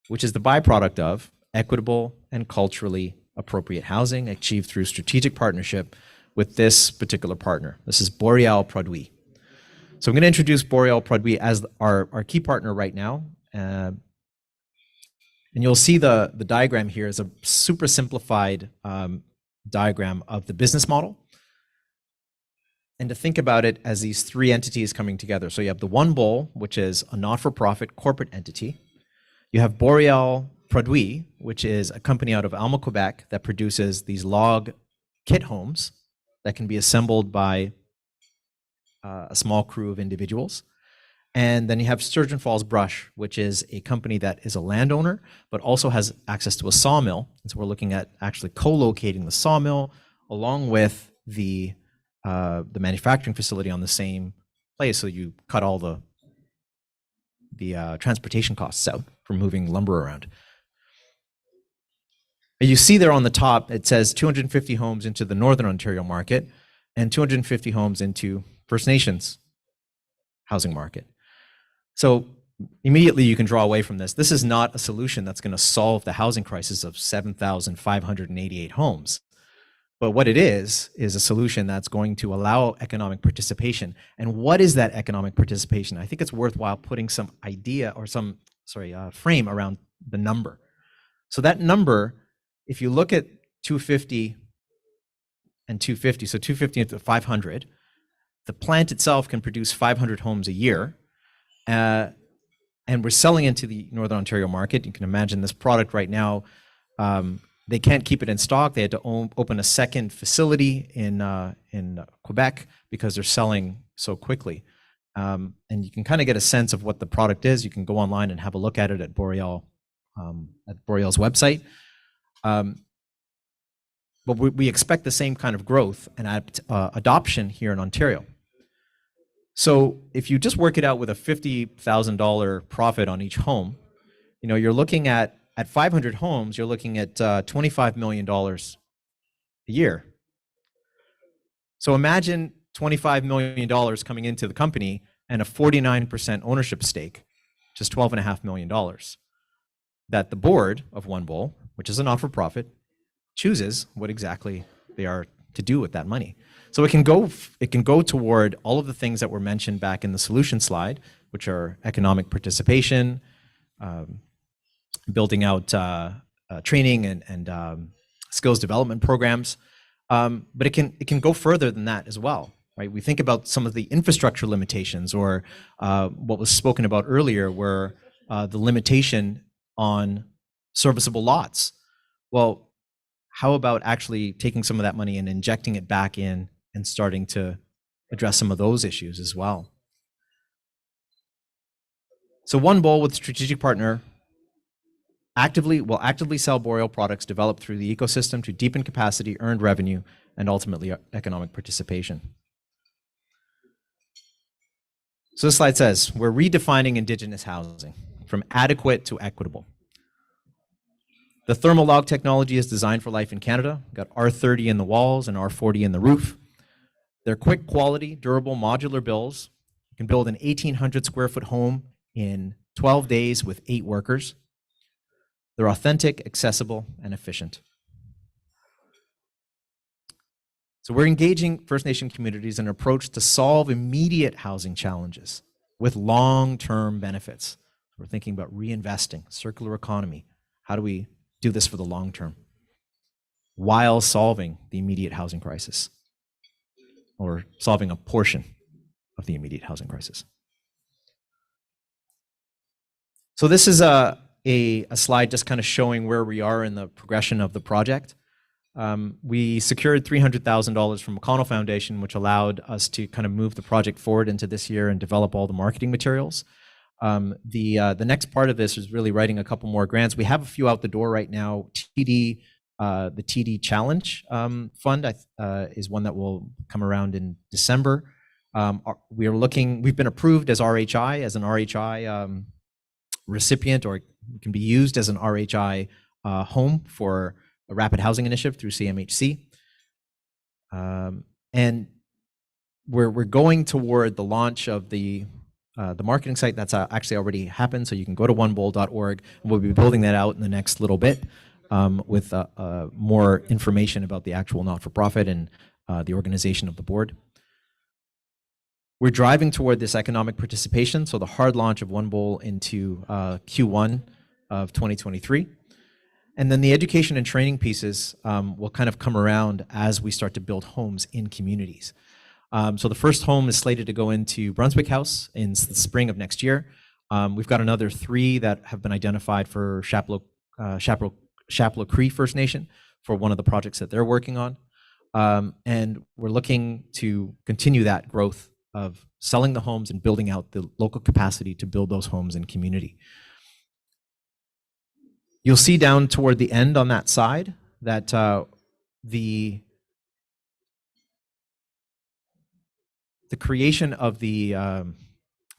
which is the byproduct of equitable and culturally appropriate housing achieved through strategic partnership with this particular partner. This is Boreal Produit. So I'm going to introduce Boreal Produit as our key partner right now. And you'll see the diagram here is a super simplified diagram of the business model. And to think about it as these three entities coming together. So you have the One Bowl, which is a not-for-profit corporate entity. You have Boreal Produit, which is a company out of Alma, Quebec that produces these log kit homes that can be assembled by a small crew of individuals. And then you have Sturgeon Falls Brush, which is a company that is a landowner, but also has access to a sawmill. And so we're looking at actually co-locating the sawmill along with the manufacturing facility on the same place. So you cut all the transportation costs out for moving lumber around. You see there on the top, it says 250 homes into the Northern Ontario market and 250 homes into First Nations housing market. So immediately you can draw away from this. This is not a solution that's going to solve the housing crisis of 7,588 homes. But what it is a solution that's going to allow economic participation. And what is that economic participation? I think it's worthwhile putting some idea or some, frame around the number. So that number, if you look at 250 and 250, so 250 into 500, the plant itself can produce 500 homes a year. And we're selling into the Northern Ontario market. You can imagine this product right now, they can't keep it in stock. They had to open a second facility in Quebec because they're selling so quickly. And you can kind of get a sense of what the product is. You can go online and have a look at it at Boreal, at Boreal's website. But we expect the same kind of growth and adoption here in Ontario. So if you just work it out with a $50,000 profit on each home, you're looking at 500 homes, you're looking at $25 million a year. So imagine $25 million coming into the company and a 49% ownership stake, just $12.5 million, that the board of One Bowl, which is a not-for-profit, chooses what exactly they are to do with that money. So it can go toward all of the things that were mentioned back in the solution slide, which are economic participation, building out training and skills development programs, but it can go further than that as well, right? We think about some of the infrastructure limitations, or what was spoken about earlier, where the limitation on serviceable lots. Well, how about actually taking some of that money and injecting it back in and starting to address some of those issues as well. So One Bowl with strategic partner will actively sell Boreal products developed through the ecosystem to deepen capacity, earned revenue, and ultimately economic participation. So this slide says, we're redefining Indigenous housing from adequate to equitable. The thermal log technology is designed for life in Canada. We've got R30 in the walls and R40 in the roof. They're quick, quality, durable, modular builds. You can build an 1,800 square foot home in 12 days with 8 workers. They're authentic, accessible, and efficient. So we're engaging First Nation communities in an approach to solve immediate housing challenges with long-term benefits. We're thinking about reinvesting, circular economy. How do we do this for the long term while solving the immediate housing crisis, or solving a portion of the immediate housing crisis? So this is a slide just kind of showing where we are in the progression of the project. We secured $300,000 from McConnell Foundation, which allowed us to kind of move the project forward into this year and develop all the marketing materials. The next part of this is really writing a couple more grants. We have a few out the door right now. The TD Challenge Fund is one that will come around in December. We've been approved as RHI, as an RHI recipient, or can be used as an RHI home for a rapid housing initiative through CMHC. And we're going toward the launch of the marketing site. That's actually already happened, so you can go to onebowl.org, and we'll be building that out in the next little bit with more information about the actual not-for-profit and the organization of the board. We're driving toward this economic participation, so the hard launch of One Bowl into Q1 of 2023. And then the education and training pieces will kind of come around as we start to build homes in communities. So the first home is slated to go into Brunswick House in the spring of next year. We've got another 3 that have been identified for Chapleau Cree First Nation for one of the projects that they're working on. And we're looking to continue that growth of selling the homes and building out the local capacity to build those homes in community. You'll see down toward the end on that side that the creation of the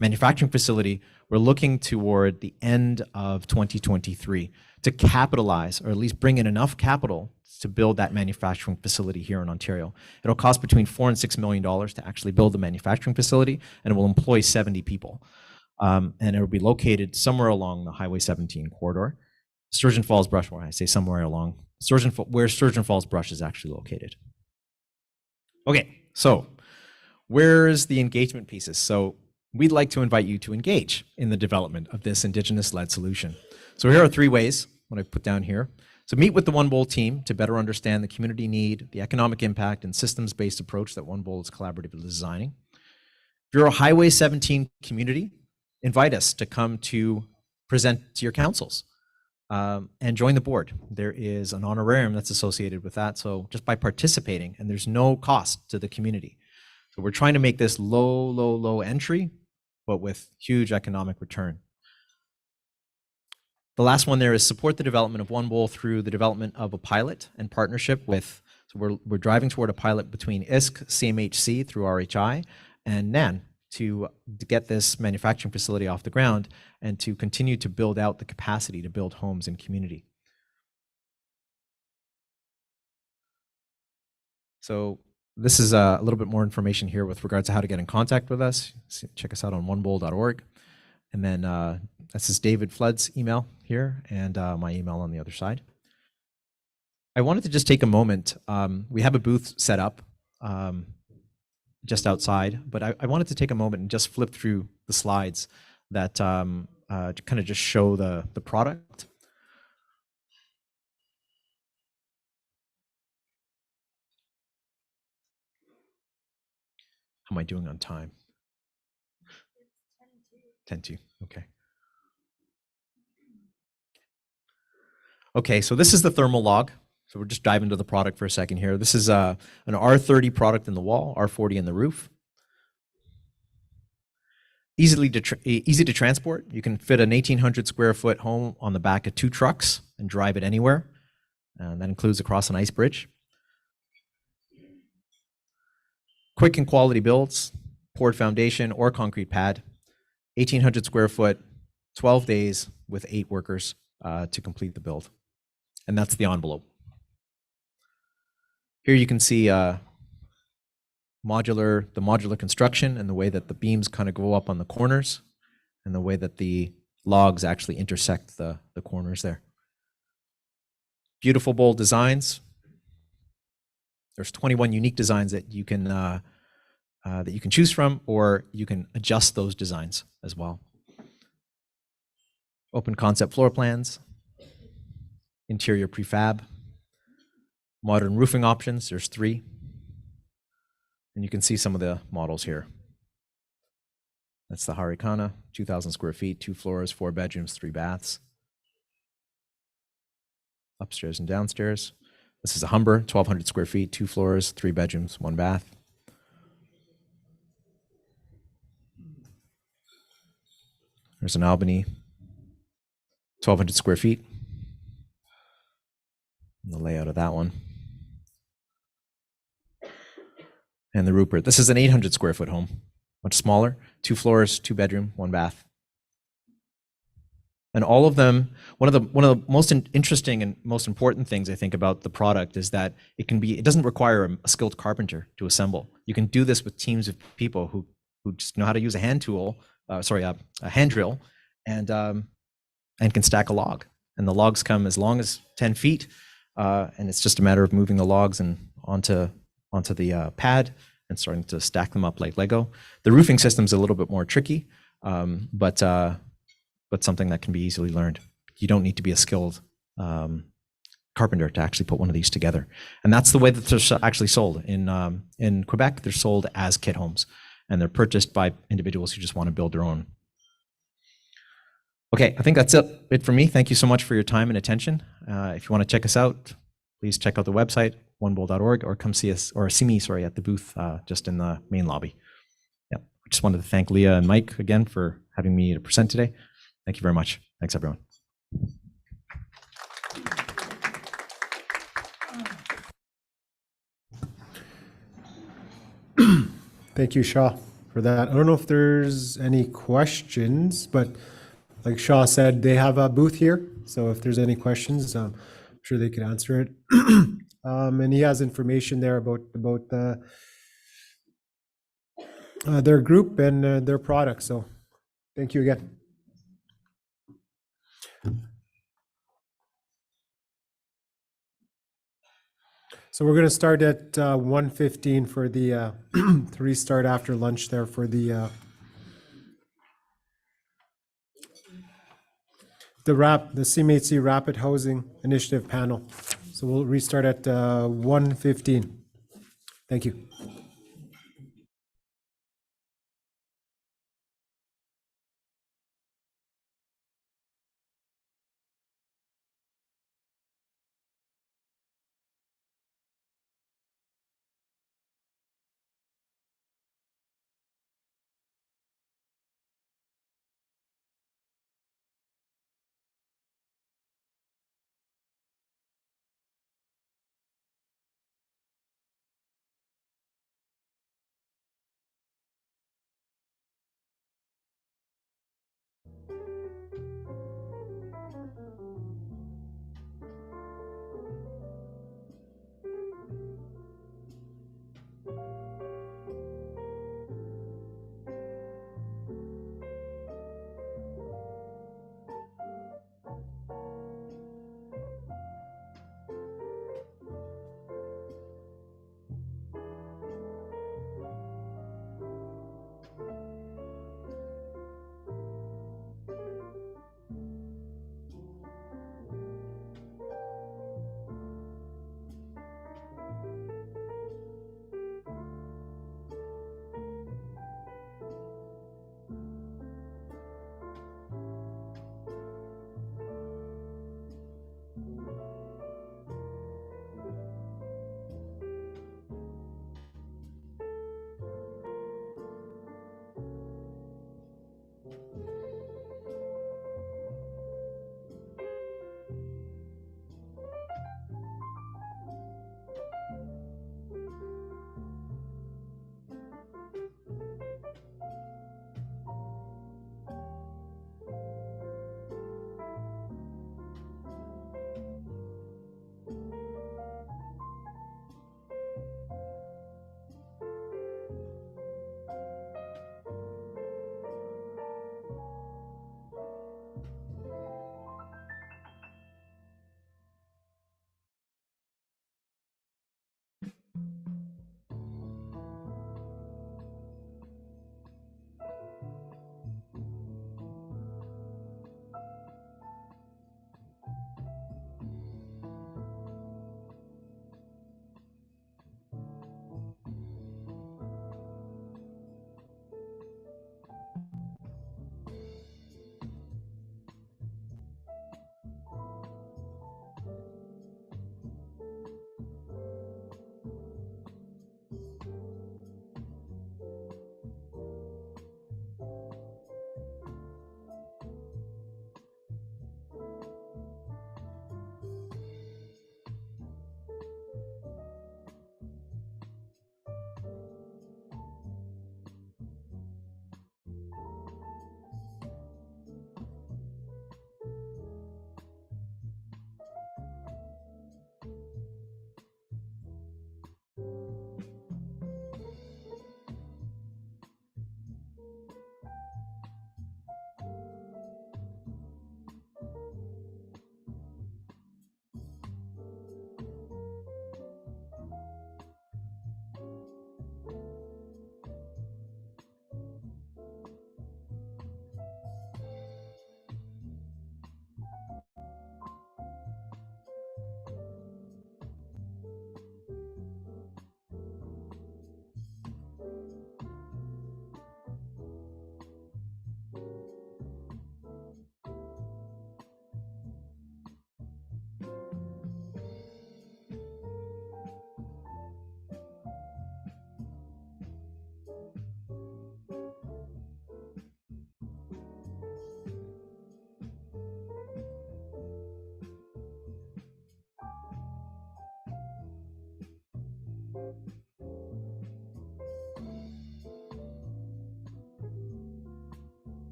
manufacturing facility, we're looking toward the end of 2023 to capitalize, or at least bring in enough capital to build that manufacturing facility here in Ontario. It'll cost between $4 and $6 million to actually build the manufacturing facility, and it will employ 70 people. And it will be located somewhere along the Highway 17 corridor. Sturgeon Falls Brush, where I say somewhere along, where Sturgeon Falls Brush is actually located. Okay, so where's the engagement pieces? So we'd like to invite you to engage in the development of this Indigenous-led solution. So here are 3 ways, what I put down here. So meet with the One Bowl team to better understand the community need, the economic impact, and systems-based approach that One Bowl is collaboratively designing. If you're a Highway 17 community, invite us to come to present to your councils and join the board. There is an honorarium that's associated with that, so just by participating, and there's no cost to the community. So we're trying to make this low entry, but with huge economic return. The last one there is support the development of One Bowl through the development of a pilot and partnership with, so we're driving toward a pilot between ISK, CMHC through RHI, and NAN to get this manufacturing facility off the ground and to continue to build out the capacity to build homes in community. So this is a little bit more information here with regards to how to get in contact with us. Check us out on onebowl.org. And then this is David Flood's email here and my email on the other side. I wanted to just take a moment. We have a booth set up just outside, but I wanted to take a moment and just flip through the slides that kind of just show the product. How am I doing on time? 10-2, okay. Okay, so this is the thermal log. So we're just diving into the product for a second here. This is an R30 product in the wall, R40 in the roof. Easy to transport. You can fit an 1,800 square foot home on the back of 2 trucks and drive it anywhere. And that includes across an ice bridge. Quick and quality builds, poured foundation or concrete pad, 1,800 square foot, 12 days with 8 workers to complete the build. And that's the envelope. Here you can see the modular construction and the way that the beams kind of go up on the corners and the way that the logs actually intersect the corners there. Beautiful, bold designs. There's 21 unique designs that you can choose from, or you can adjust those designs as well. Open concept floor plans, interior prefab, modern roofing options. There's 3. And you can see some of the models here. That's the Harikana, 2,000 square feet, 2 floors, 4 bedrooms, 3 baths. Upstairs and downstairs. This is a Humber, 1,200 square feet, 2 floors, 3 bedrooms, 1 bath. There's an Albany, 1,200 square feet. And the layout of that one. And the Rupert. This is an 800 square foot home, much smaller, 2 floors, 2 bedroom, 1 bath. And all of them, one of the most interesting and most important things I think about the product is that it doesn't require a skilled carpenter to assemble. You can do this with teams of people who just know how to use a hand tool, a hand drill, and can stack a log. And the logs come as long as 10 feet, and it's just a matter of moving the logs and onto the pad and starting to stack them up like Lego. The roofing system's a little bit more tricky, but something that can be easily learned. You don't need to be a skilled carpenter to actually put one of these together. And that's the way that they're actually sold. In Quebec, they're sold as kit homes, and they're purchased by individuals who just want to build their own. Okay, I think that's it for me. Thank you so much for your time and attention. If you want to check us out, please check out the website, onebowl.org, or come see us, or see me, at the booth just in the main lobby. Yeah, I just wanted to thank Leah and Mike again for having me to present today. Thank you very much. Thanks, everyone. Thank you, Shaw, for that. I don't know if there's any questions, but like Shaw said, they have a booth here. So if there's any questions, I'm sure they could answer it. And he has information there about their group and their products. So thank you again. So we're going to start at 1:15 for the to restart after lunch there for the CMHC Rapid Housing Initiative panel. So we'll restart at 1:15. Thank you.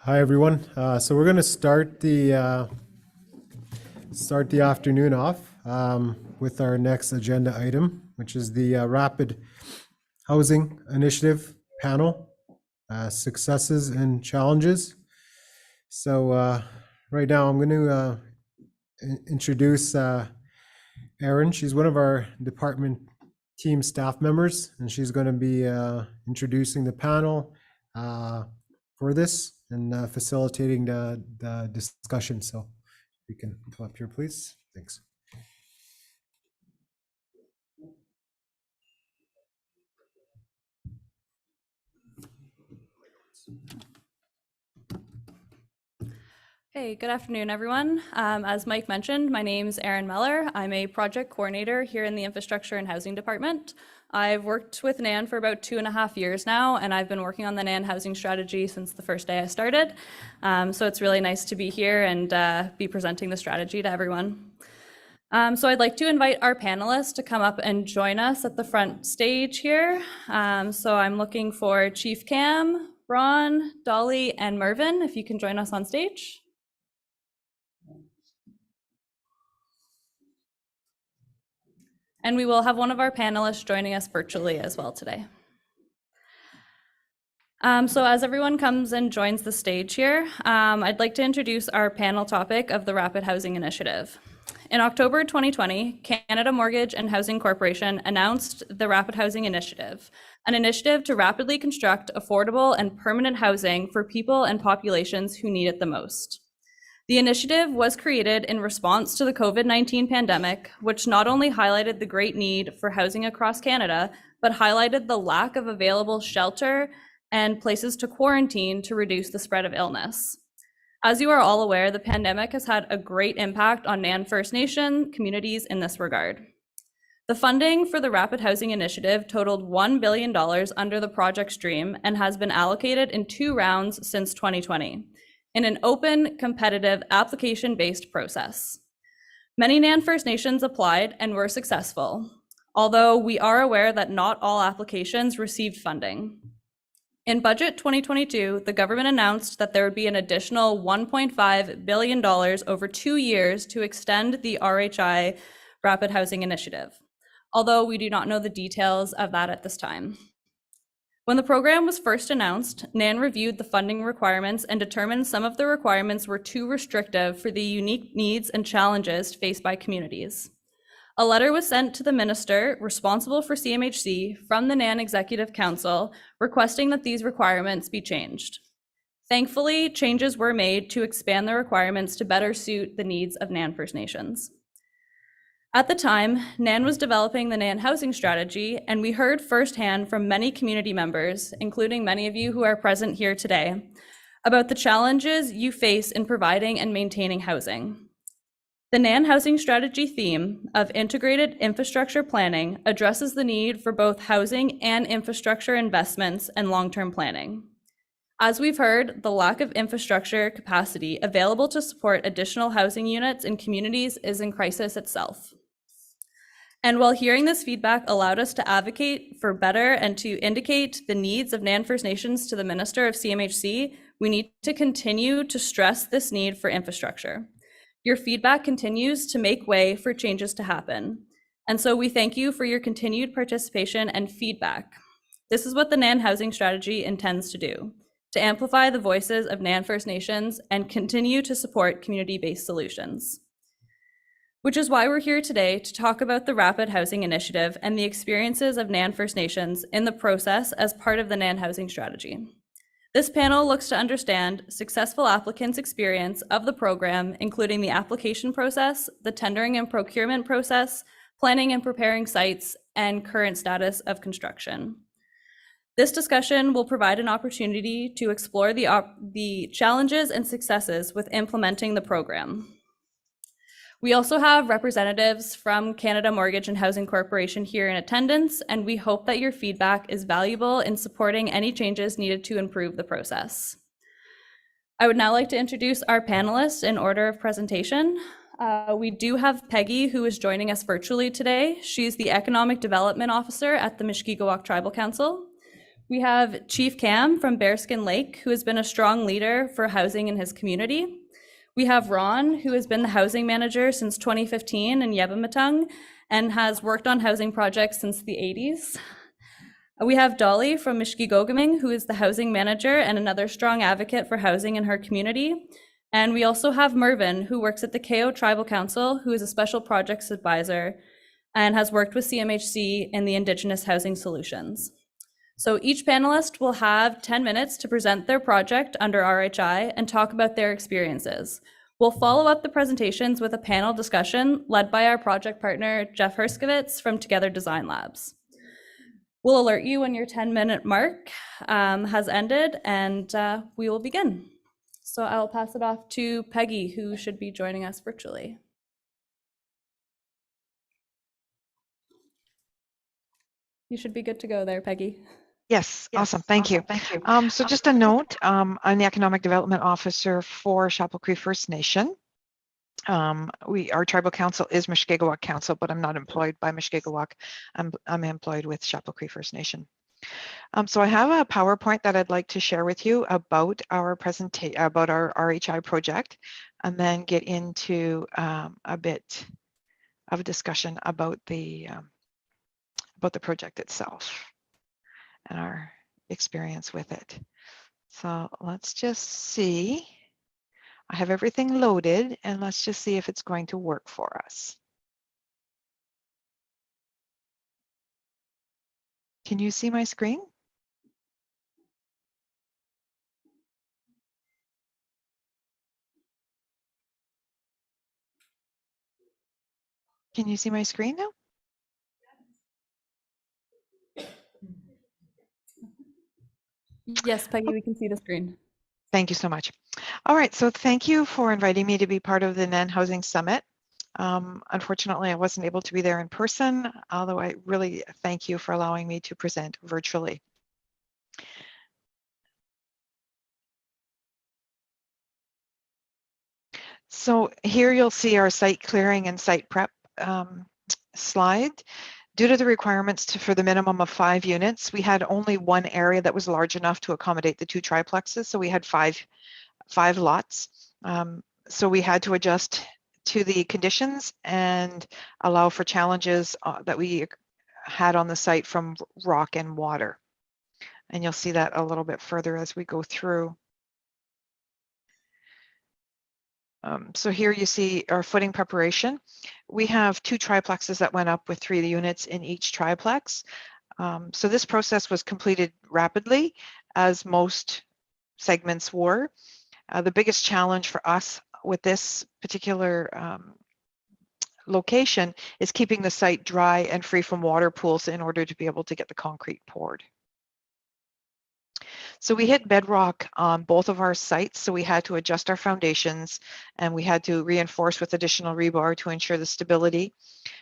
Hi, everyone. So we're going to start the afternoon off with our next agenda item, which is the Rapid Housing Initiative panel, successes and challenges. So right now, I'm going to introduce Erin. She's one of our department team staff members, and she's going to be introducing the panel for this and facilitating the discussion. So you can come up here, please. Thanks. Hey, good afternoon, everyone. As Mike mentioned, my name's Erin Meller. I'm a project coordinator here in the Infrastructure and Housing Department. I've worked with NAN for about 2.5 years now, and I've been working on the NAN housing strategy since the first day I started. So it's really nice to be here and be presenting the strategy to everyone. So I'd like to invite our panelists to come up and join us at the front stage here. So I'm looking for Chief Cam, Ron, Dolly, and Mervin, if you can join us on stage. And we will have one of our panelists joining us virtually as well today. So as everyone comes and joins the stage here, I'd like to introduce our panel topic of the Rapid Housing Initiative. In October 2020, Canada Mortgage and Housing Corporation announced the Rapid Housing Initiative, an initiative to rapidly construct affordable and permanent housing for people and populations who need it the most. The initiative was created in response to the COVID-19 pandemic, which not only highlighted the great need for housing across Canada, but highlighted the lack of available shelter and places to quarantine to reduce the spread of illness. As you are all aware, the pandemic has had a great impact on Nan First Nation communities in this regard. The funding for the Rapid Housing Initiative totaled $1 billion under the project stream and has been allocated in 2 rounds since 2020 in an open, competitive, application-based process. Many Nan First Nations applied and were successful, although we are aware that not all applications received funding. In Budget 2022, the government announced that there would be an additional $1.5 billion over 2 years to extend the RHI Rapid Housing Initiative, although we do not know the details of that at this time. When the program was first announced, NAN reviewed the funding requirements and determined some of the requirements were too restrictive for the unique needs and challenges faced by communities. A letter was sent to the minister responsible for CMHC from the NAN Executive Council requesting that these requirements be changed. Thankfully, changes were made to expand the requirements to better suit the needs of NAN First Nations. At the time, NAN was developing the NAN housing strategy, and we heard firsthand from many community members, including many of you who are present here today, about the challenges you face in providing and maintaining housing. The NAN housing strategy theme of integrated infrastructure planning addresses the need for both housing and infrastructure investments and long-term planning. As we've heard, the lack of infrastructure capacity available to support additional housing units in communities is in crisis itself. And while hearing this feedback allowed us to advocate for better and to indicate the needs of NAN First Nations to the Minister of CMHC, we need to continue to stress this need for infrastructure. Your feedback continues to make way for changes to happen. And so we thank you for your continued participation and feedback. This is what the NAN housing strategy intends to do, to amplify the voices of NAN First Nations and continue to support community-based solutions. Which is why we're here today to talk about the Rapid Housing Initiative and the experiences of NAN First Nations in the process as part of the NAN housing strategy. This panel looks to understand successful applicants' experience of the program, including the application process, the tendering and procurement process, planning and preparing sites, and current status of construction. This discussion will provide an opportunity to explore the challenges and successes with implementing the program. We also have representatives from Canada Mortgage and Housing Corporation here in attendance, and we hope that your feedback is valuable in supporting any changes needed to improve the process. I would now like to introduce our panelists in order of presentation. We do have Peggy, who is joining us virtually today. She's the Economic Development Officer at the Mushkegowuk Tribal Council. We have Chief Cam from Bearskin Lake, who has been a strong leader for housing in his community. We have Ron, who has been the housing manager since 2015 in Yebamatung and has worked on housing projects since the 80s. We have Dolly from Mushkegowuk, who is the housing manager and another strong advocate for housing in her community. And we also have Mervyn, who works at the KO Tribal Council, who is a special projects advisor and has worked with CMHC in the Indigenous Housing Solutions. So each panelist will have 10 minutes to present their project under RHI and talk about their experiences. We'll follow up the presentations with a panel discussion led by our project partner, Jeff Herskovitz from Together Design Labs. We'll alert you when your 10-minute mark has ended, and we will begin. So I'll pass it off to Peggy, who should be joining us virtually. You should be good to go there, Peggy. Yes, awesome. Thank you. So just a note, I'm the Economic Development Officer for Chapel Cree First Nation. Our tribal council is Mushkegowuk Council, but I'm not employed by Mushkegowuk. I'm employed with Chapel Cree First Nation. So I have a PowerPoint that I'd like to share with you about our about our RHI project, and then get into a bit of a discussion about the project itself and our experience with it. So let's just see. I have everything loaded, and let's just see if it's going to work for us. Can you see my screen? Can you see my screen now? Yes, Peggy, we can see the screen. Thank you so much. All right, so thank you for inviting me to be part of the NAN Housing Summit. Unfortunately, I wasn't able to be there in person, although I really thank you for allowing me to present virtually. So here you'll see our site clearing and site prep slide. Due to the requirements for the minimum of 5 units, we had only one area that was large enough to accommodate the 2 triplexes, so we had five lots. So we had to adjust to the conditions and allow for challenges that we had on the site from rock and water. And you'll see that a little bit further as we go through. So here you see our footing preparation. We have 2 triplexes that went up with 3 units in each triplex. So this process was completed rapidly, as most segments were. The biggest challenge for us with this particular location is keeping the site dry and free from water pools in order to be able to get the concrete poured. So we hit bedrock on both of our sites, so we had to adjust our foundations and we had to reinforce with additional rebar to ensure the stability.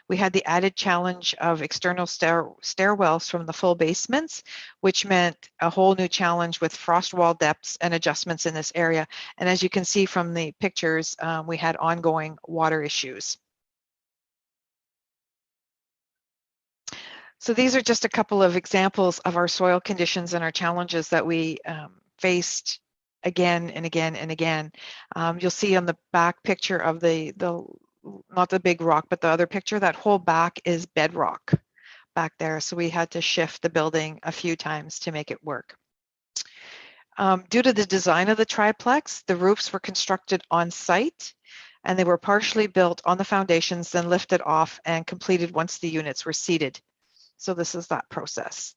We had the added challenge of external stairwells from the full basements, which meant a whole new challenge with frost wall depths and adjustments in this area. And as you can see from the pictures, we had ongoing water issues. So these are just a couple of examples of our soil conditions and our challenges that we faced again and again and again. You'll see on the back picture of the not the big rock, but the other picture, that whole back is bedrock back there. So we had to shift the building a few times to make it work. Due to the design of the triplex, the roofs were constructed on site and they were partially built on the foundations, then lifted off and completed once the units were seated. So this is that process.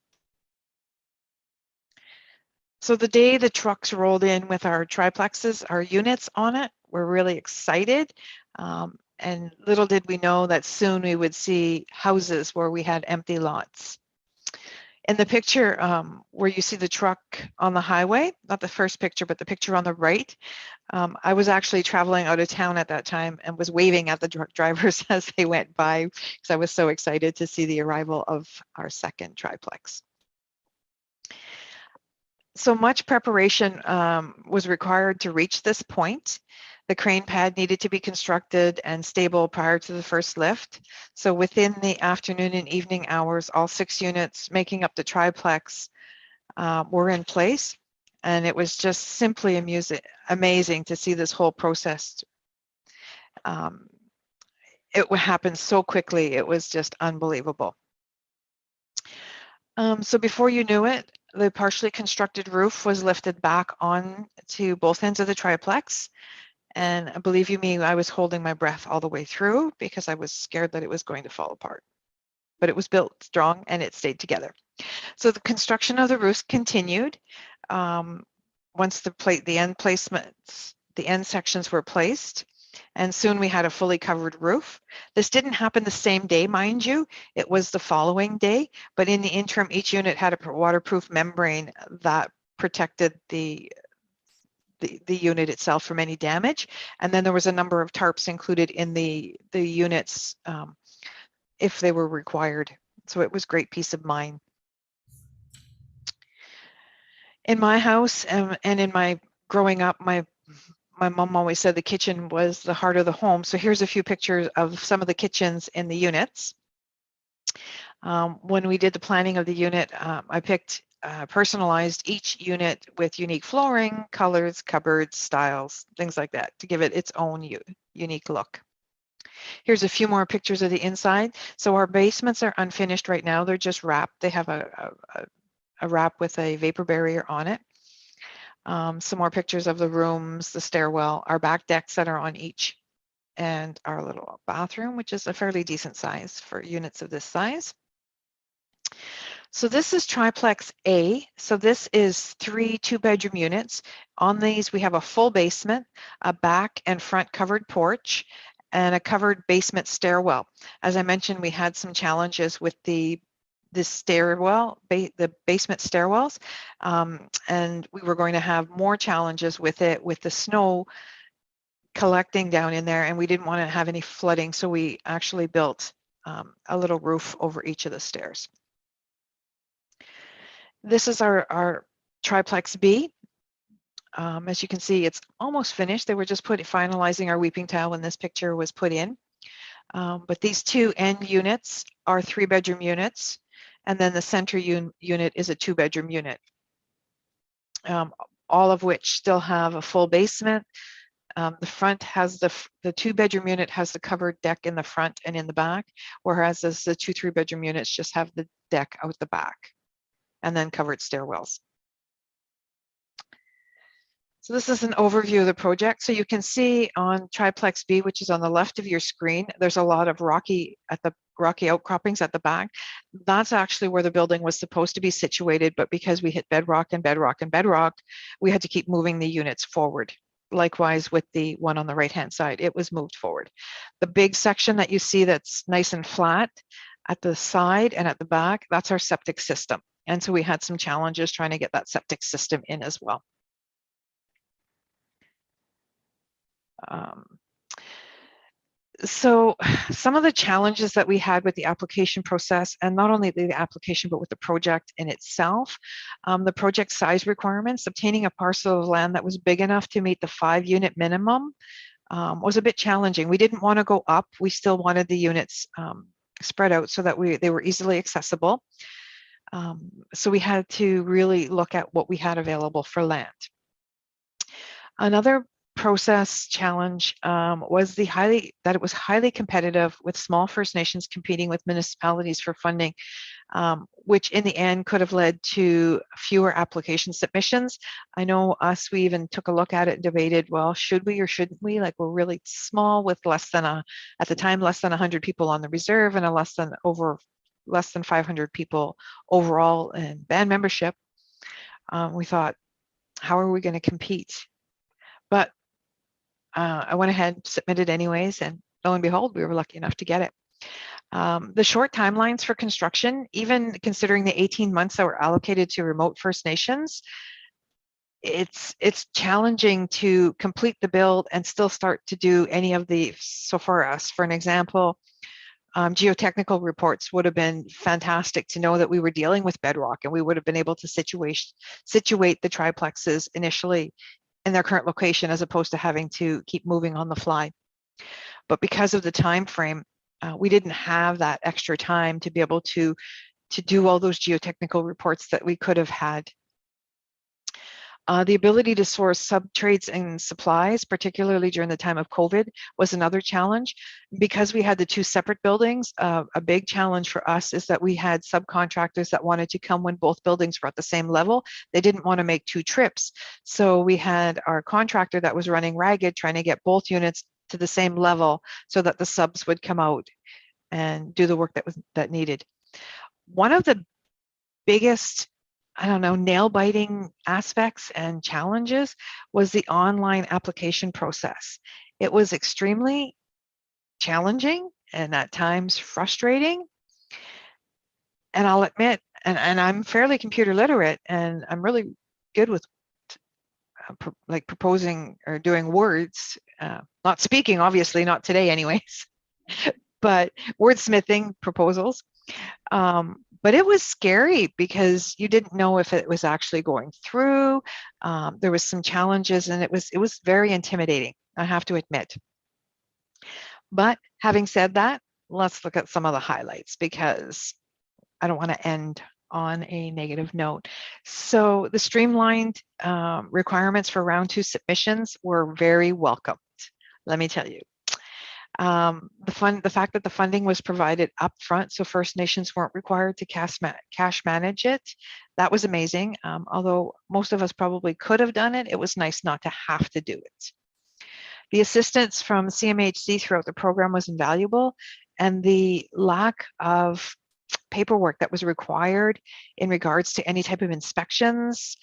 So the day the trucks rolled in with our triplexes, our units on it, we're really excited. And little did we know that soon we would see houses where we had empty lots. In the picture where you see the truck on the highway, not the first picture, but the picture on the right, I was actually traveling out of town at that time and was waving at the truck drivers as they went by because I was so excited to see the arrival of our second triplex. So much preparation was required to reach this point. The crane pad needed to be constructed and stable prior to the first lift. So within the afternoon and evening hours, all 6 units making up the triplex were in place. And it was just simply amazing to see this whole process. It happened so quickly. It was just unbelievable. So before you knew it, the partially constructed roof was lifted back on to both ends of the triplex. And believe you me, I was holding my breath all the way through because I was scared that it was going to fall apart. But it was built strong and it stayed together. So the construction of the roofs continued. Once the end sections were placed, and soon we had a fully covered roof. This didn't happen the same day, mind you. It was the following day, but in the interim, each unit had a waterproof membrane that protected the unit itself from any damage. And then there was a number of tarps included in the units if they were required. So it was great peace of mind. In my house and in my growing up, my mom always said the kitchen was the heart of the home. So here's a few pictures of some of the kitchens in the units. When we did the planning of the unit, I personalized each unit with unique flooring, colors, cupboards, styles, things like that to give it its own unique look. Here's a few more pictures of the inside. So our basements are unfinished right now. They're just wrapped. They have a a wrap with a vapor barrier on it. Some more pictures of the rooms, the stairwell, our back decks that are on each, and our little bathroom, which is a fairly decent size for units of this size. So this is triplex A. So this is 3 two-bedroom units. On these, we have a full basement, a back and front covered porch, and a covered basement stairwell. As I mentioned, we had some challenges with the stairwell, the basement stairwells, and we were going to have more challenges with it, with the snow collecting down in there, and we didn't want to have any flooding, so we actually built a little roof over each of the stairs. This is our triplex B. As you can see, it's almost finished. They were just finalizing our weeping tile when this picture was put in. But these two end units are 3-bedroom units, and then the center unit is a 2-bedroom unit, all of which still have a full basement. The front has the 2-bedroom unit has the covered deck in the front and in the back, whereas the 2 3-bedroom units just have the deck out the back and then covered stairwells. So this is an overview of the project. So you can see on triplex B, which is on the left of your screen, there's a lot of rocky outcroppings at the back. That's actually where the building was supposed to be situated, but because we hit bedrock and bedrock and bedrock, we had to keep moving the units forward. Likewise with the one on the right-hand side, it was moved forward. The big section that you see that's nice and flat at the side and at the back, that's our septic system. And so we had some challenges trying to get that septic system in as well. So some of the challenges that we had with the application process, and not only the application, but with the project in itself, the project size requirements, obtaining a parcel of land that was big enough to meet the 5-unit minimum was a bit challenging. We didn't want to go up. We still wanted the units spread out so that they were easily accessible. So we had to really look at what we had available for land. Another process challenge was that it was highly competitive with small First Nations competing with municipalities for funding, which in the end could have led to fewer application submissions. I know we even took a look at it and debated, well, should we or shouldn't we? Like, we're really small with at the time, less than 100 people on the reserve and less than 500 people overall in band membership. We thought, how are we going to compete? But I went ahead, submitted anyways, and lo and behold, we were lucky enough to get it. The short timelines for construction, even considering the 18 months that were allocated to remote First Nations, it's challenging to complete the build and still start to do any of the, so for us, for an example, geotechnical reports would have been fantastic to know that we were dealing with bedrock, and we would have been able to situate the triplexes initially in their current location, as opposed to having to keep moving on the fly. But because of the time frame, we didn't have that extra time to be able to do all those geotechnical reports that we could have had. The ability to source sub-trades and supplies, particularly during the time of COVID, was another challenge. Because we had the 2 separate buildings, a big challenge for us is that we had subcontractors that wanted to come when both buildings were at the same level. They didn't want to make 2 trips. So we had our contractor that was running ragged, trying to get both units to the same level so that the subs would come out and do the work that needed. One of the biggest, nail-biting aspects and challenges was the online application process. It was extremely challenging and at times frustrating. And I'll admit, and I'm fairly computer literate, and I'm really good with like proposing or doing words, not speaking, obviously, not today anyways, but wordsmithing proposals. But it was scary because you didn't know if it was actually going through. There was some challenges, and it was very intimidating, I have to admit. But having said that, let's look at some of the highlights, because I don't want to end on a negative note. So the streamlined requirements for round 2 submissions were very welcomed, let me tell you. The fact that the funding was provided upfront, so First Nations weren't required to cash manage it, that was amazing. Although most of us probably could have done it, it was nice not to have to do it. The assistance from CMHC throughout the program was invaluable, and the lack of paperwork that was required in regards to any type of inspections,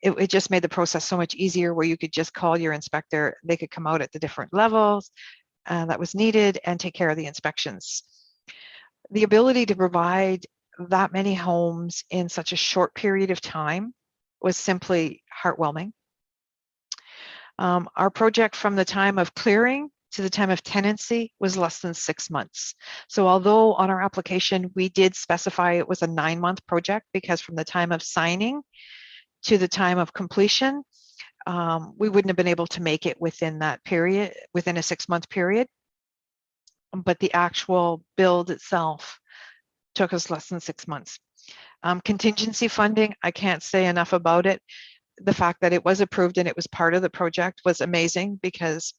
it just made the process so much easier, where you could just call your inspector, they could come out at the different levels that was needed and take care of the inspections. The ability to provide that many homes in such a short period of time was simply heartwarming. Our project, from the time of clearing to the time of tenancy, was less than 6 months. So although on our application we did specify it was a 9-month project, because from the time of signing to the time of completion, we wouldn't have been able to make it within that period, within a 6-month period. But the actual build itself took us less than 6 months. Contingency funding, I can't say enough about it. The fact that it was approved and it was part of the project was amazing, because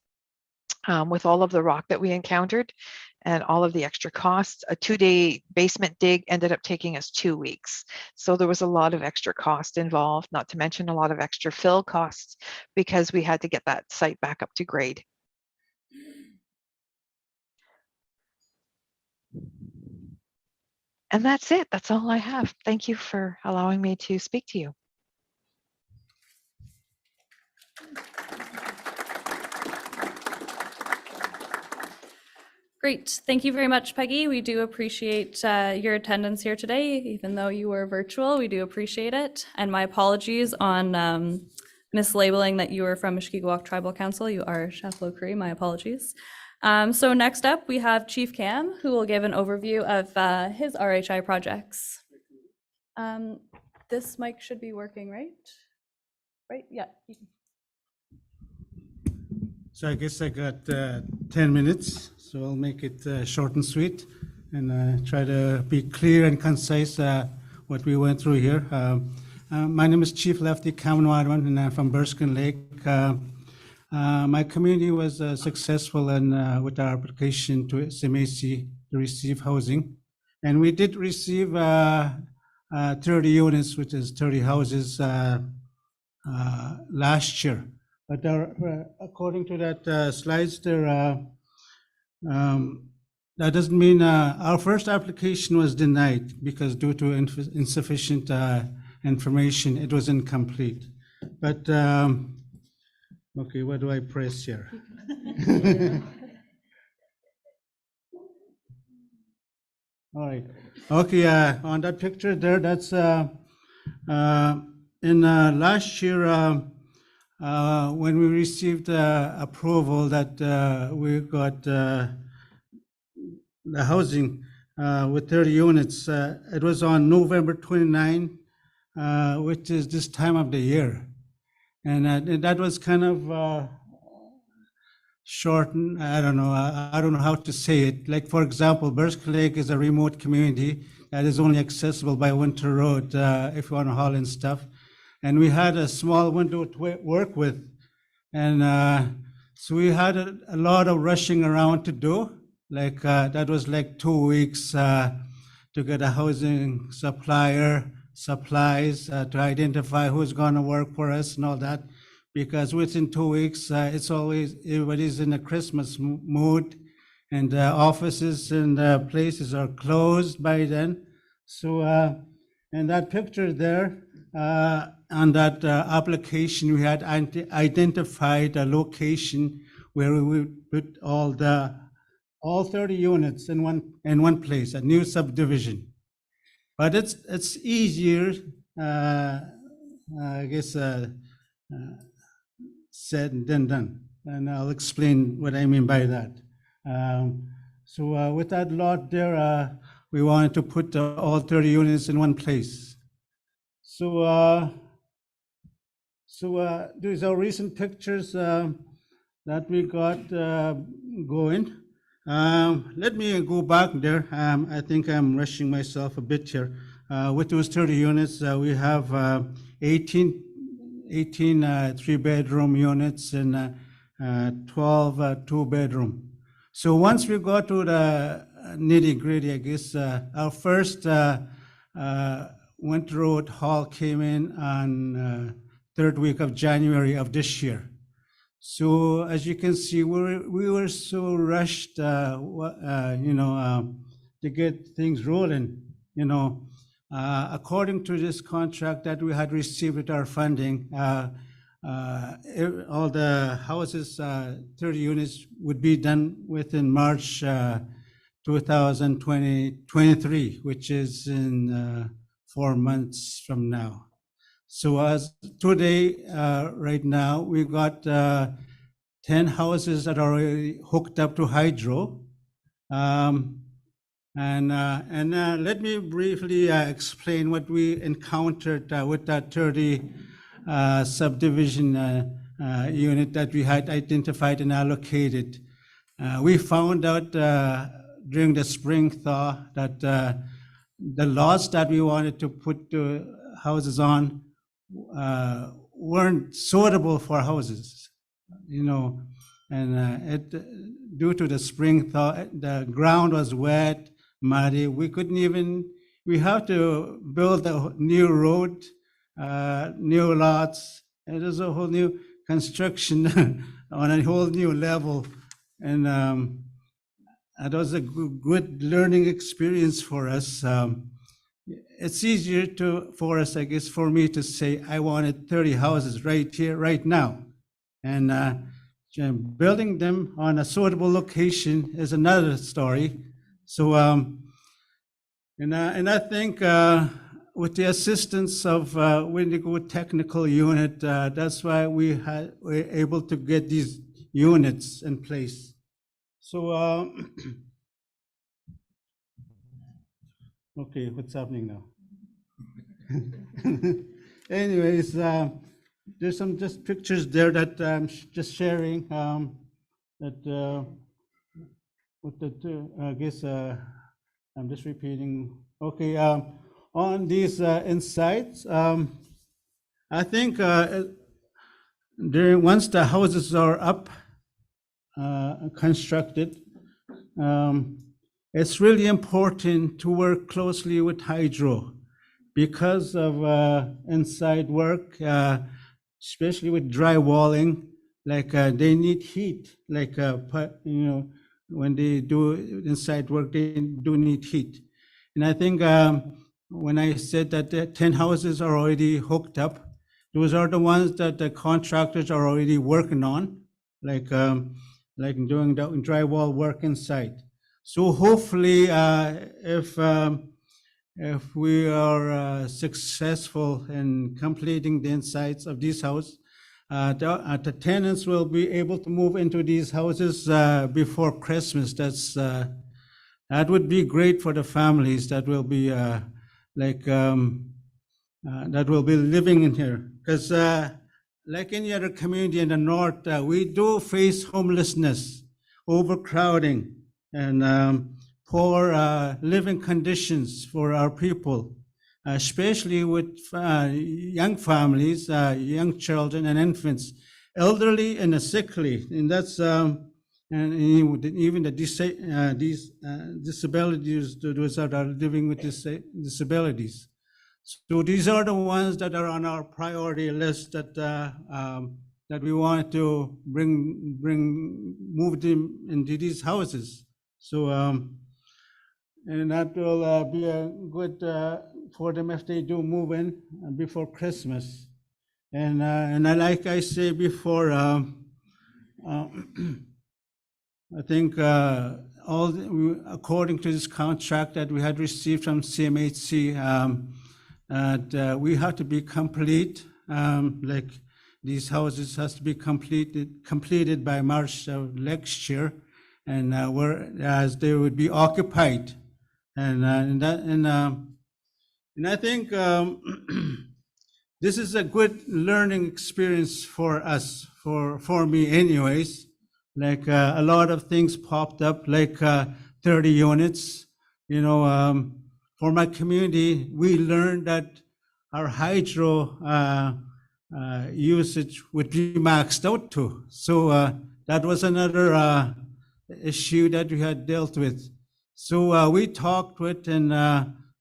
with all of the rock that we encountered and all of the extra costs, a 2-day basement dig ended up taking us 2 weeks. So there was a lot of extra cost involved, not to mention a lot of extra fill costs, because we had to get that site back up to grade. And that's it. That's all I have. Thank you for allowing me to speak to you. Great. Thank you very much, Peggy. We do appreciate your attendance here today, even though you were virtual. We do appreciate it. And my apologies on mislabeling that you were from Mushkegowuk Tribal Council. You are Chapleau Cree. My apologies. So next up, we have Chief Cam, who will give an overview of his RHI projects. This mic should be working, right? Right? Yeah. So I guess I got 10 minutes, so I'll make it short and sweet, and try to be clear and concise what we went through here. My name is Chief Lefty Kamanwadwan, and I'm from Burskin Lake. My community was successful in, with our application to SMAC to receive housing. And we did receive 30 units, which is 30 houses last year. But according to that slides there, that doesn't mean our first application was denied, because due to insufficient information, it was incomplete. But okay, what do I press here? All right. Okay, on that picture there, that's in last year, when we received approval that we got the housing with 30 units, it was on November 29, which is this time of the year. And that was kind of shortened. I don't know. I don't know how to say it. Like, for example, Burskin Lake is a remote community that is only accessible by Winter Road if you want to haul in stuff. And we had a small window to work with. And so we had a lot of rushing around to do. Like, that was like 2 weeks to get a housing supplier, supplies, to identify who's going to work for us and all that. Because within 2 weeks, it's always, everybody's in a Christmas mood, and offices and places are closed by then. So, in that picture there, on that application, we had identified a location where we would put all 30 units in one place, a new subdivision. But it's easier, I guess, said than done, and I'll explain what I mean by that. So with that lot there, we wanted to put all 30 units in one place. So these are recent pictures that we got going. Let me go back there. I think I'm rushing myself a bit here. With those 30 units, we have 18 3-bedroom units and 12 2-bedroom. So once we go to the nitty gritty, I guess our first winter road haul came in on third week of January of this year. So as you can see, we were so rushed, to get things rolling. According to this contract that we had received with our funding, all the houses, 30 units, would be done within March 2023, which is in 4 months from now. So as today, right now, we've got 10 houses that are already hooked up to hydro. Let me briefly explain what we encountered with that 30 subdivision unit that we had identified and allocated. We found out during the spring thaw that the lots that we wanted to put the houses on weren't suitable for houses, due to the spring thaw, the ground was wet, muddy. We have to build a new road, new lots. It is a whole new construction on a whole new level. And it was a good learning experience for us. It's easier for us, I guess, for me to say I wanted 30 houses right here, right now. And building them on a suitable location is another story. So, and I think with the assistance of Windigo Technical Unit, that's why we're able to get these units in place. So, okay, what's happening now? Anyways, there's some just pictures there that I'm just sharing. I guess I'm just repeating. Okay, on these insights, I think once the houses are up, constructed, it's really important to work closely with hydro because of inside work, especially with drywalling. Like they need heat, when they do inside work, they do need heat. And I think when I said that the 10 houses are already hooked up, those are the ones that the contractors are already working on, like doing the drywall work inside. So hopefully, if we are successful in completing the insides of these houses, the tenants will be able to move into these houses before Christmas. That would be great for the families that will be that will be living in here. Because like any other community in the north, we do face homelessness, overcrowding, and poor living conditions for our people, especially with young families, young children and infants, elderly and the sickly. And that's and even these disabilities, those that are living with disabilities. So these are the ones that are on our priority list that that we want to move them into these houses. So and that will be a good for them if they do move in before Christmas. And like I said before, I think according to this contract that we had received from CMHC, that we have to be complete, like these houses has to be completed by March of next year, and whereas they would be occupied, and I think this is a good learning experience for us, for me anyways. Like a lot of things popped up, like 30 units. For my community, we learned that our hydro usage would be maxed out too. So that was another issue that we had dealt with. So we talked with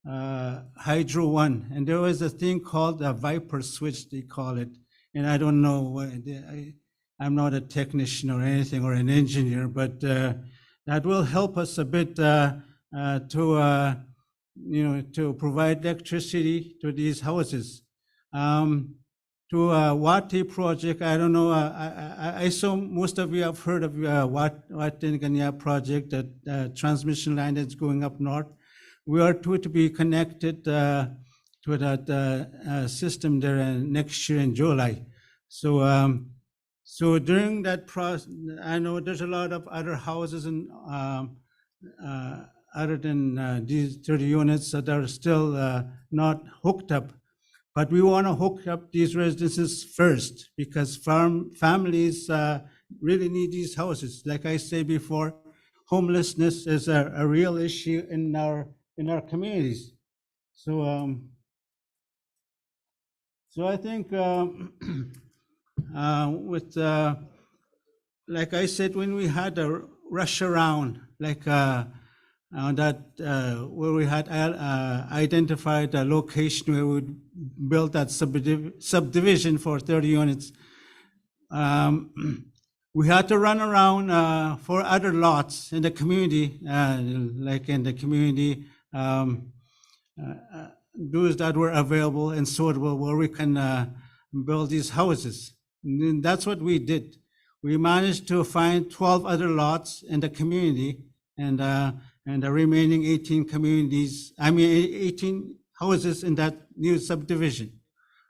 Hydro One, and there was a thing called a Viper switch, they call it. And I don't know, I'm not a technician or anything or an engineer, but that will help us a bit to provide electricity to these houses. To Wati project, I don't know, I saw most of you have heard of Watinganya project, that transmission line that's going up north. We are to be connected to that system there next year in July. So during that process, I know there's a lot of other houses and other than these 30 units that are still not hooked up. But we want to hook up these residences first because families really need these houses. Like I say before, homelessness is a real issue in our communities. So I think with like I said, when we had a rush around, like that where we had identified a location where we would build that subdivision for 30 units, we had to run around for other lots in the community, like in the community, those that were available and suitable where we can build these houses. And that's what we did. We managed to find 12 other lots in the community, and the remaining 18 houses in that new subdivision.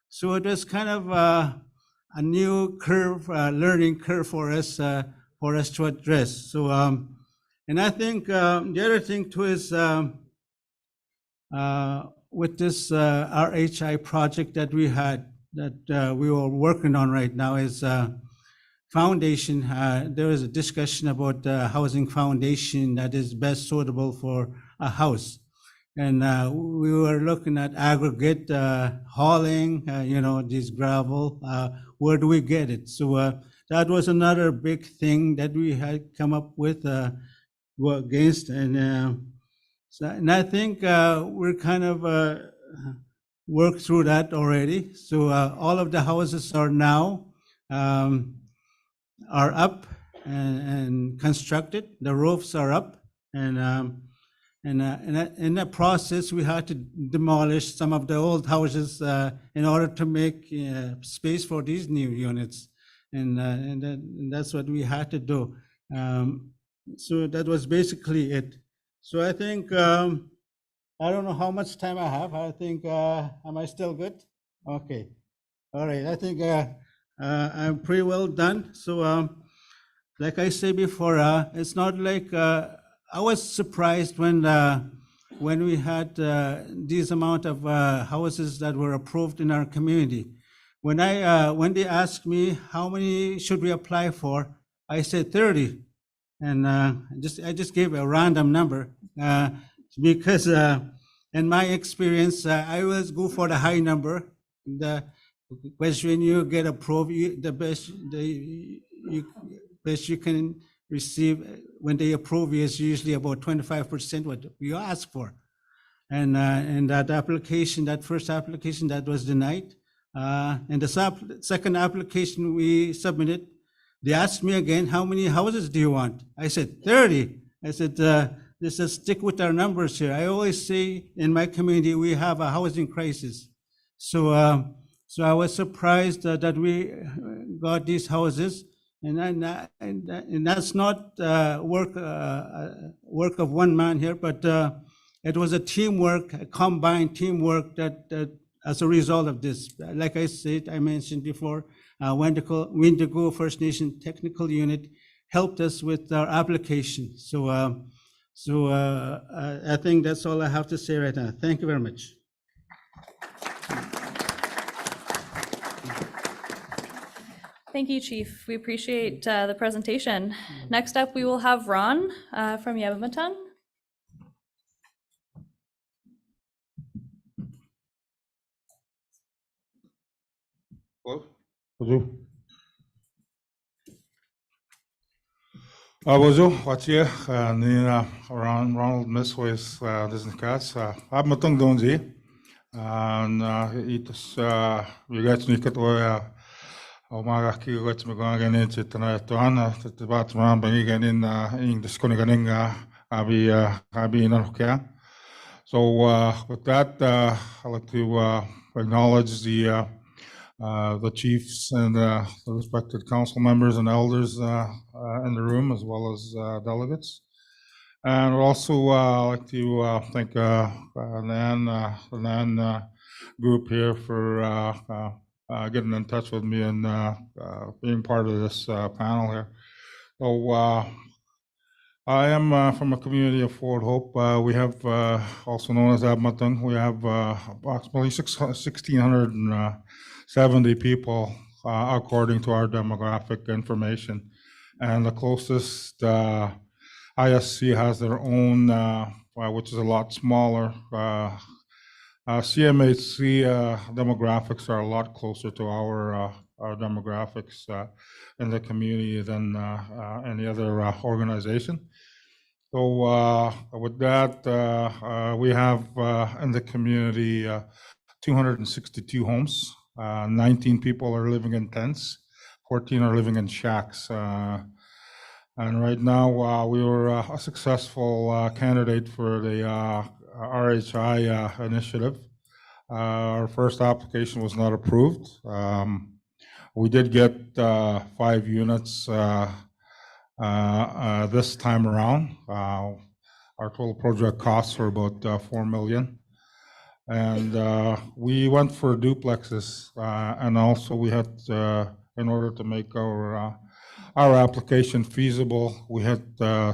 So it was kind of a new curve, learning curve for us to address. So, and I think the other thing too is with this RHI project that we had, that we were working on right now is foundation. There is a discussion about housing foundation that is best suitable for a house. And we were looking at aggregate hauling, this gravel, where do we get it? So that was another big thing that we had come up with against. And I think we're kind of worked through that already. So all of the houses are now are up and constructed. The roofs are up, and in that process, we had to demolish some of the old houses in order to make space for these new units, and that's what we had to do. So that was basically it. So I think I don't know how much time I have. I think am I still good? Okay, all right. I think I'm pretty well done. So like I said before, it's not like I was surprised when we had this amount of houses that were approved in our community. When they asked me how many should we apply for, I said 30, and I just gave a random number because in my experience, I always go for the high number. Because when you get approved, the best you can receive when they approve you is usually about 25% what you ask for. And that application, that first application, that was denied. And the second application we submitted, they asked me again, how many houses do you want? I said 30. I said, let's just stick with our numbers here. I always say in my community, we have a housing crisis. So I was surprised that we got these houses. And that's not work of one man here, but it was a teamwork, a combined teamwork that as a result of this. Like I said, I mentioned before, Windigo First Nation Technical Unit helped us with our application. So I think that's all I have to say right now. Thank you very much. Thank you, Chief. We appreciate the presentation. Next up, we will have Ron from Yabamatang. Hello? Bonjour, Watia, Nina, Ronald Misways, Disney Cats. I'm a tung donji. And it's we got me cut away. Umaga ki got me going in chitana tuana, the batman, bangigan in English koniganing, abi in. So with that, I'd like to acknowledge the chiefs and the respected council members and elders in the room, as well as delegates. And we'd also like to thank the NAN group here for getting in touch with me and being part of this panel here. So I am from a community of Fort Hope. We have also known as Abmatang. We have approximately 1,670 people according to our demographic information. And the closest ISC has their own, which is a lot smaller. CMHC demographics are a lot closer to our demographics in the community than any other organization. So with that, we have in the community 262 homes. 19 people are living in tents, 14 are living in shacks. And right now, we were a successful candidate for the RHI initiative. Our first application was not approved. We did get 5 units this time around. Our total project costs are about $4 million. And we went for duplexes, and also we had, in order to make our application feasible, we had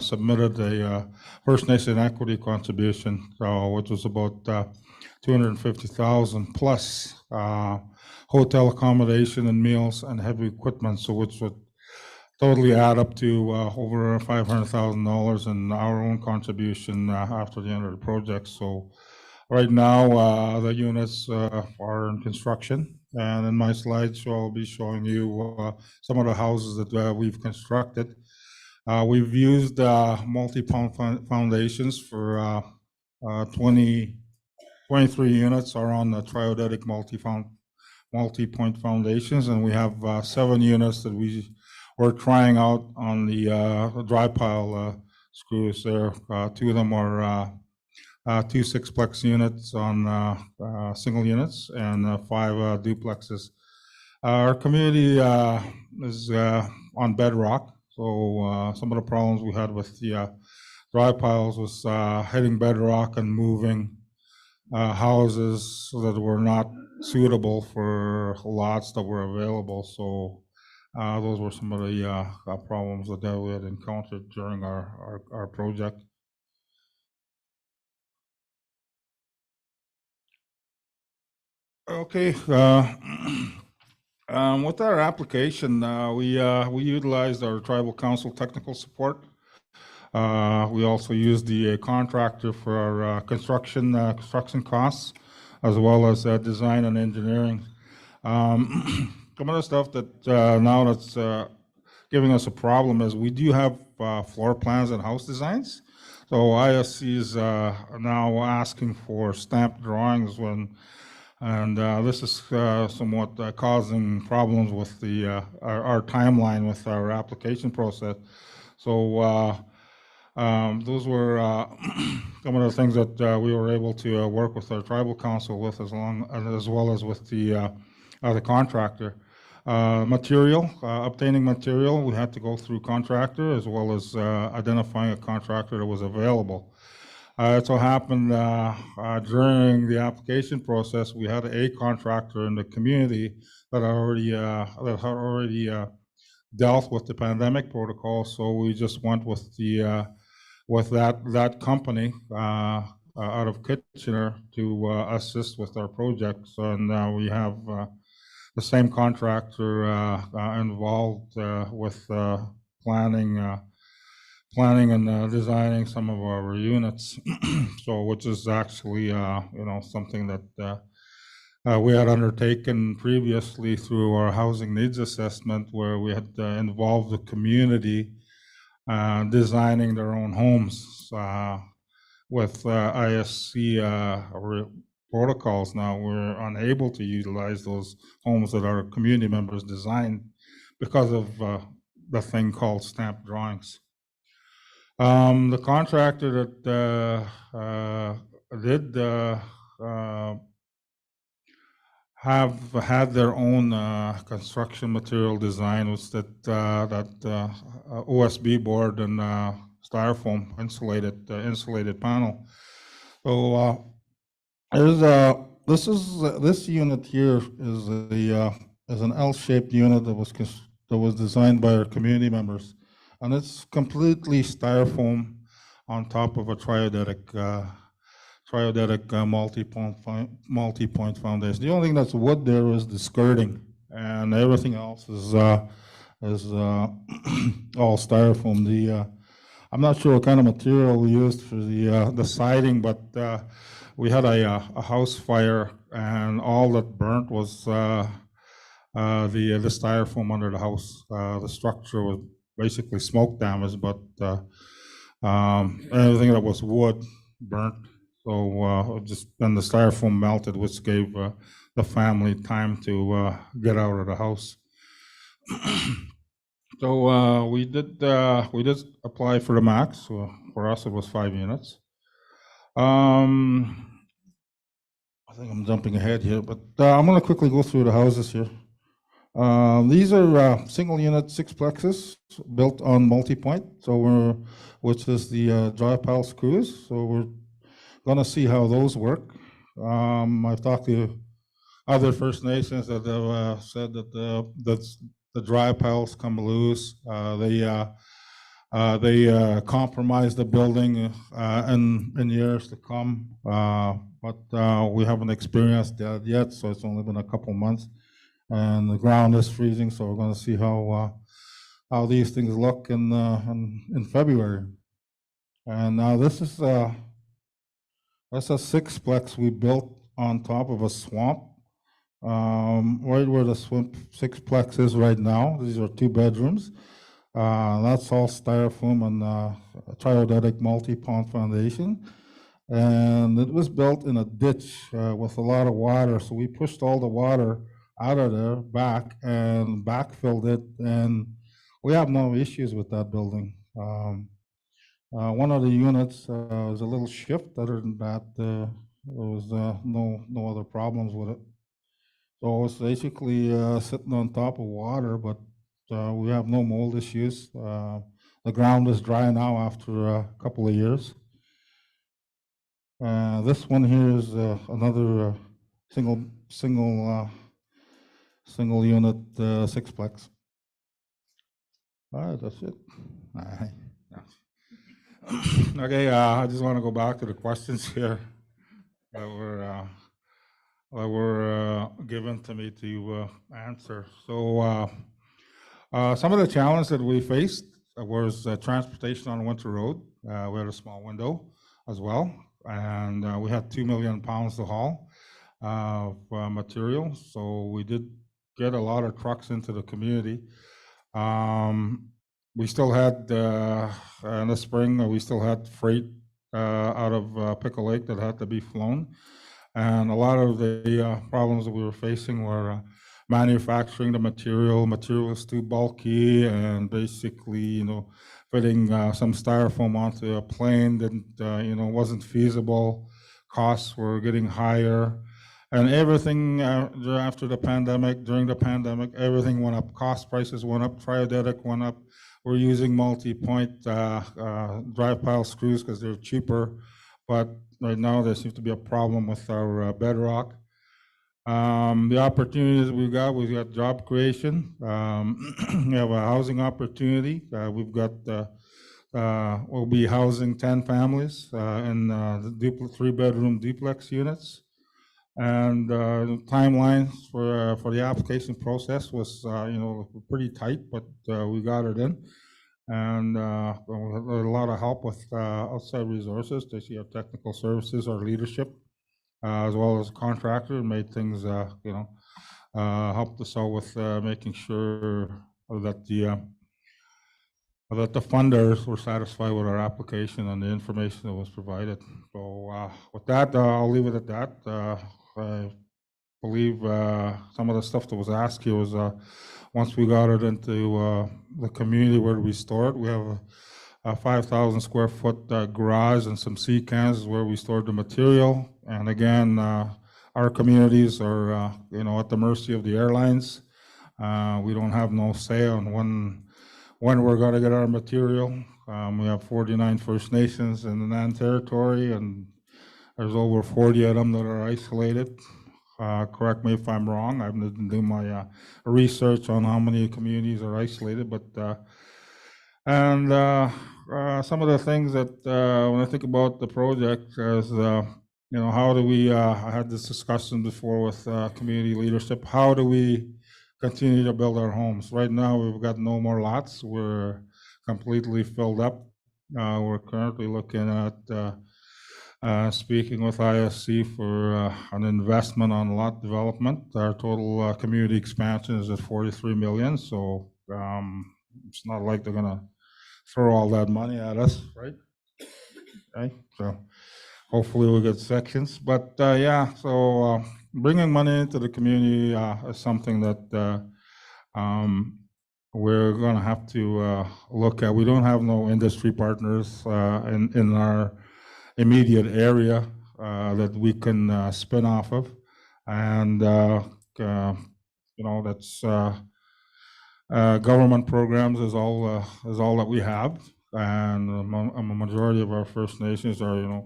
submitted a First Nation equity contribution, which was about $250,000 plus hotel accommodation and meals and heavy equipment, so which would totally add up to over $500,000 in our own contribution after the end of the project. So right now, the units are in construction, and in my slideshow, I'll be showing you some of the houses that we've constructed. We've used multi-point foundations for 23 units are on the triodetic multi-point foundations, and we have 7 units that we're trying out on the dry pile screws there. 2 of them are 2 6-plex units on single units and 5 duplexes. Our community is on bedrock, so some of the problems we had with the dry piles was hitting bedrock and moving houses that were not suitable for lots that were available. So those were some of the problems that we had encountered during our project. Okay, with our application, we utilized our tribal council technical support. We also used the contractor for our construction costs, as well as design and engineering. Some of the stuff that now that's giving us a problem is we do have floor plans and house designs. So ISC is now asking for stamped drawings and this is somewhat causing problems with our timeline with our application process. So those were some of the things that we were able to work with our tribal council with, as well as with the contractor. Obtaining material, we had to go through contractor, as well as identifying a contractor that was available. It so happened during the application process, we had a contractor in the community that had already dealt with the pandemic protocol. So we just went with that company out of Kitchener to assist with our projects, and we have the same contractor involved with planning and designing some of our units. So, which is actually something that we had undertaken previously through our housing needs assessment, where we had involved the community designing their own homes. With ISC protocols now, we're unable to utilize those homes that our community members designed because of the thing called stamp drawings. The contractor that did have had their own construction material design was that OSB board and styrofoam insulated panel. So this unit here is an L-shaped unit that was designed by our community members, and it's completely styrofoam on top of a triodetic multi-point foundation. The only thing that's wood there is the skirting, and everything else is all styrofoam. I'm not sure what kind of material we used for the siding, but we had a house fire, and all that burnt was the styrofoam under the house. The structure was basically smoke damage, but everything that was wood burnt. So then the styrofoam melted, which gave the family time to get out of the house. So we did apply for the max. So for us, it was 5 units. I think I'm jumping ahead here, but I'm going to quickly go through the houses here. These are single unit sixplexes built on multi-point, which is the dry pile screws. So we're going to see how those work. I've talked to other First Nations that have said that the dry piles come loose. They compromise the building in years to come, but we haven't experienced that yet. So it's only been a couple months, and the ground is freezing. So we're going to see how these things look in February. And now this is that's a sixplex we built on top of a swamp, right where the sixplex is right now. These are 2 bedrooms. That's all styrofoam and triodetic multi-pond foundation. And it was built in a ditch with a lot of water. So we pushed all the water out of there back and backfilled it. And we have no issues with that building. One of the units was a little shift. Other than that, there was no other problems with it. So it's basically sitting on top of water, but we have no mold issues. The ground is dry now after a couple of years. This one here is another single unit sixplex. All right, that's it. All right. Okay, I just want to go back to the questions here that were given to me to answer. So some of the challenges that we faced was transportation on Winter Road. We had a small window as well, and we had 2 million pounds to haul of material. So we did get a lot of trucks into the community. We still had, in the spring, we still had freight out of Pickle Lake that had to be flown. And a lot of the problems that we were facing were manufacturing the material. Material was too bulky, and basically, fitting some styrofoam onto a plane that, wasn't feasible. Costs were getting higher. And everything after the pandemic, during the pandemic, everything went up. Cost prices went up, triodetic went up. We're using multi-point dry pile screws because they're cheaper, but right now there seems to be a problem with our bedrock. The opportunities we've got job creation. We have a housing opportunity. We've got, we'll be housing 10 families in the 3-bedroom duplex units. And timelines for the application process was, pretty tight, but we got it in. And we had a lot of help with outside resources. They see our technical services, our leadership, as well as contractor, made things, helped us out with making sure that that the funders were satisfied with our application and the information that was provided. So with that, I'll leave it at that. I believe some of the stuff that was asked here was once we got it into the community where we store it, we have a 5,000 square foot garage and some sea cans where we stored the material. And again, our communities are at the mercy of the airlines. We don't have no say on when we're going to get our material. We have 49 First Nations in the Nan Territory, and there's over 40 of them that are isolated. Correct me if I'm wrong. I didn't do my research on how many communities are isolated, but some of the things that when I think about the project is, how do we? I had this discussion before with community leadership. How do we continue to build our homes? Right now, we've got no more lots. We're completely filled up. We're currently looking at speaking with ISC for an investment on lot development. Our total community expansion is at 43 million. So it's not like they're gonna throw all that money at us, right? Okay, so hopefully we'll get sections. But yeah, so bringing money into the community is something that we're going to have to look at. We don't have no industry partners in our immediate area that we can spin off of, and that's government programs is all that we have, and a majority of our First Nations are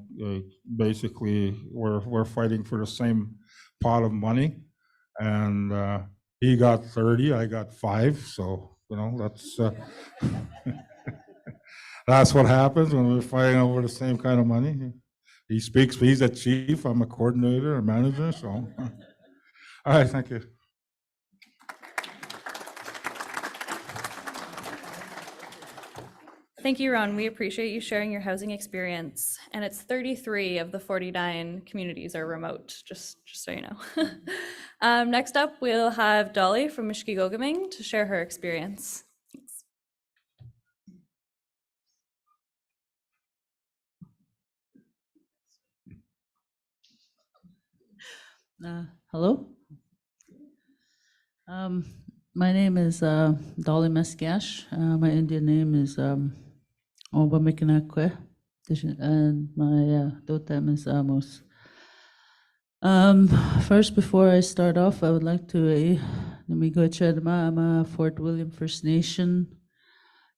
basically we're fighting for the same pot of money, and he got 30, I got 5, so that's that's what happens when we're fighting over the same kind of money. He speaks, he's a chief, I'm a coordinator, a manager, so. All right, thank you. Thank you, Ron. We appreciate you sharing your housing experience. And it's 33 of the 49 communities are remote, just so you know. Next up, we'll have Dolly from Mishkigoguming to share her experience. Hello. My name is Dolly Meskash. My Indian name is Obamikanakwe, and my totem is Amos. First, before I start off, I would like to namigo chadma. I'm a Fort William First Nation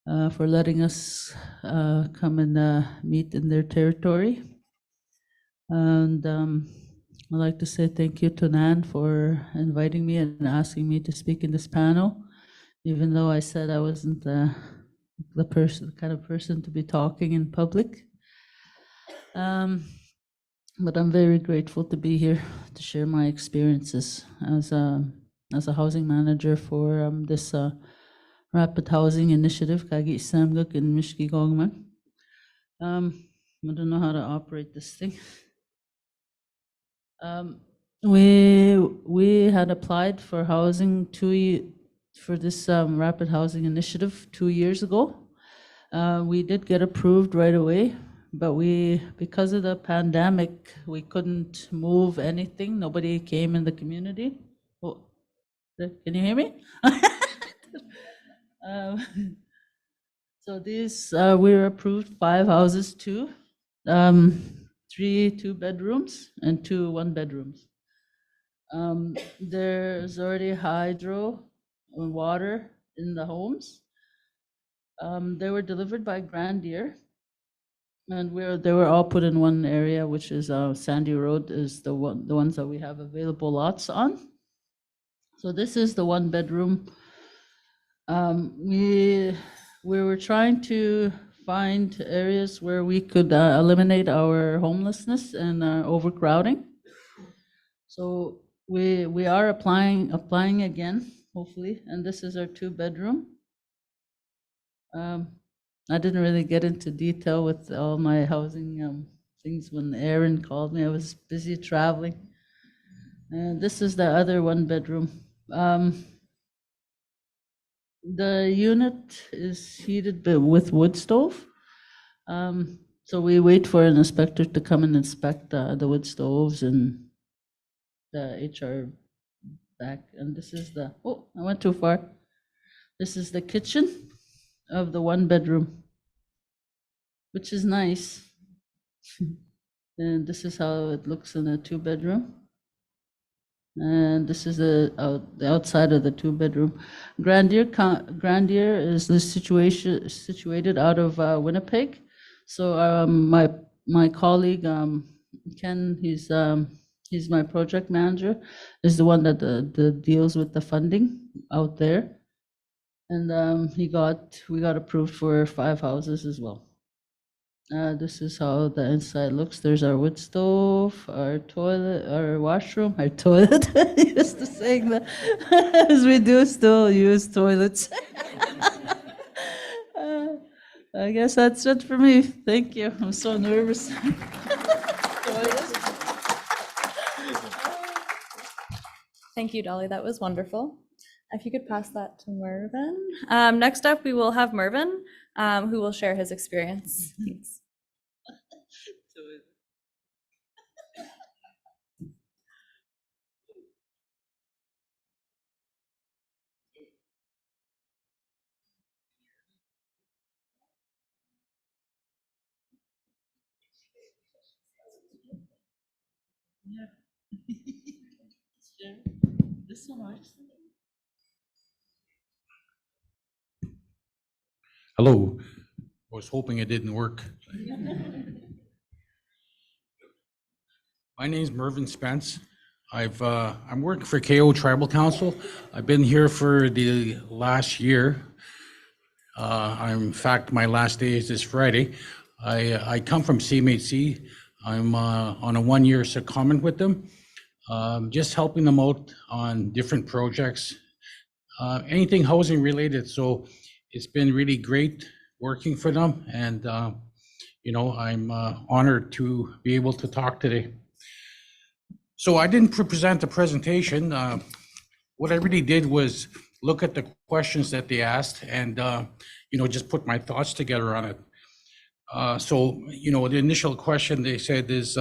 for letting us come and meet in their territory. And I'd like to say thank you to Nan for inviting me and asking me to speak in this panel, even though I said I wasn't the kind of person to be talking in public. But I'm very grateful to be here to share my experiences as a housing manager for this rapid housing initiative, Kagi Samguk in Mishkigogma. I don't know how to operate this thing. We had applied for housing for this rapid housing initiative 2 years ago. We did get approved right away, but because of the pandemic, we couldn't move anything. Nobody came in the community. Oh, can you hear me? So we were approved 5 houses too. 3 2-bedrooms and 2 1-bedrooms. There's already hydro and water in the homes. They were delivered by Grandier, and they were all put in one area, which is Sandy Road is the ones that we have available lots on. So this is the 1-bedroom. We were trying to find areas where we could eliminate our homelessness and overcrowding. So we are applying again, hopefully, and this is our 2-bedroom. I didn't really get into detail with all my housing things when Aaron called me. I was busy traveling. And this is the other 1-bedroom. The unit is heated with wood stove. So we wait for an inspector to come and inspect the wood stoves and the HR back. And this is the, oh, I went too far. This is the kitchen of the one bedroom, which is nice. And this is how it looks in a two bedroom. And this is the outside of the two bedroom. Grandier is the situated out of Winnipeg. So my colleague Ken, he's my project manager, is the one that deals with the funding out there. And we got approved for 5 houses as well. This is how the inside looks. There's our wood stove, our toilet, our washroom, our toilet. Used to saying that, as we do still use toilets. I guess that's it for me. Thank you. I'm so nervous. Thank you, Dolly. That was wonderful. If you could pass that to Mervin. Next up, we will have Mervin, who will share his experience. Thanks. This one works. Hello. I was hoping it didn't work. My name's Mervin Spence. I'm working for KO Tribal Council. I've been here for the last year. In fact, my last day is this Friday. I come from CMHC. I'm on a 1-year secondment with them, just helping them out on different projects, anything housing related. So it's been really great working for them, and I'm honored to be able to talk today. So I didn't present a presentation. What I really did was look at the questions that they asked and just put my thoughts together on it. So the initial question they said is,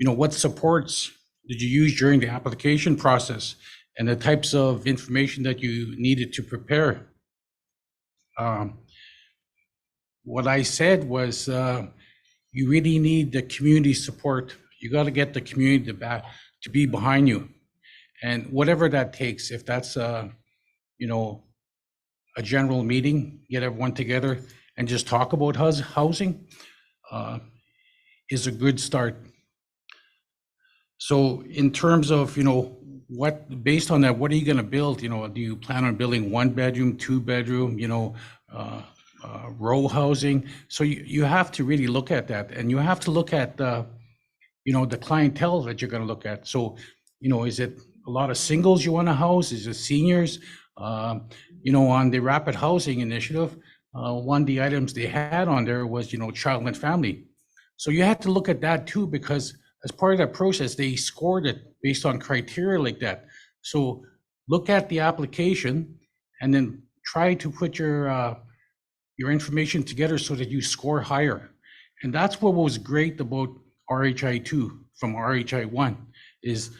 what supports did you use during the application process and the types of information that you needed to prepare? What I said was, you really need the community support. You got to get the community to be behind you, and whatever that takes. If that's a general meeting, get everyone together and just talk about housing, is a good start. So in terms of based on that, what are you going to build? Do you plan on building 1 bedroom, 2 bedroom? Row housing? So you have to really look at that, and you have to look at the clientele that you're going to look at. So, is it a lot of singles you want to house? Is it seniors? On the Rapid Housing Initiative, one of the items they had on there was, child and family. So you have to look at that too, because as part of that process, they scored it based on criteria like that. So look at the application and then try to put your information together so that you score higher. And that's what was great about RHI2 from RHI1 is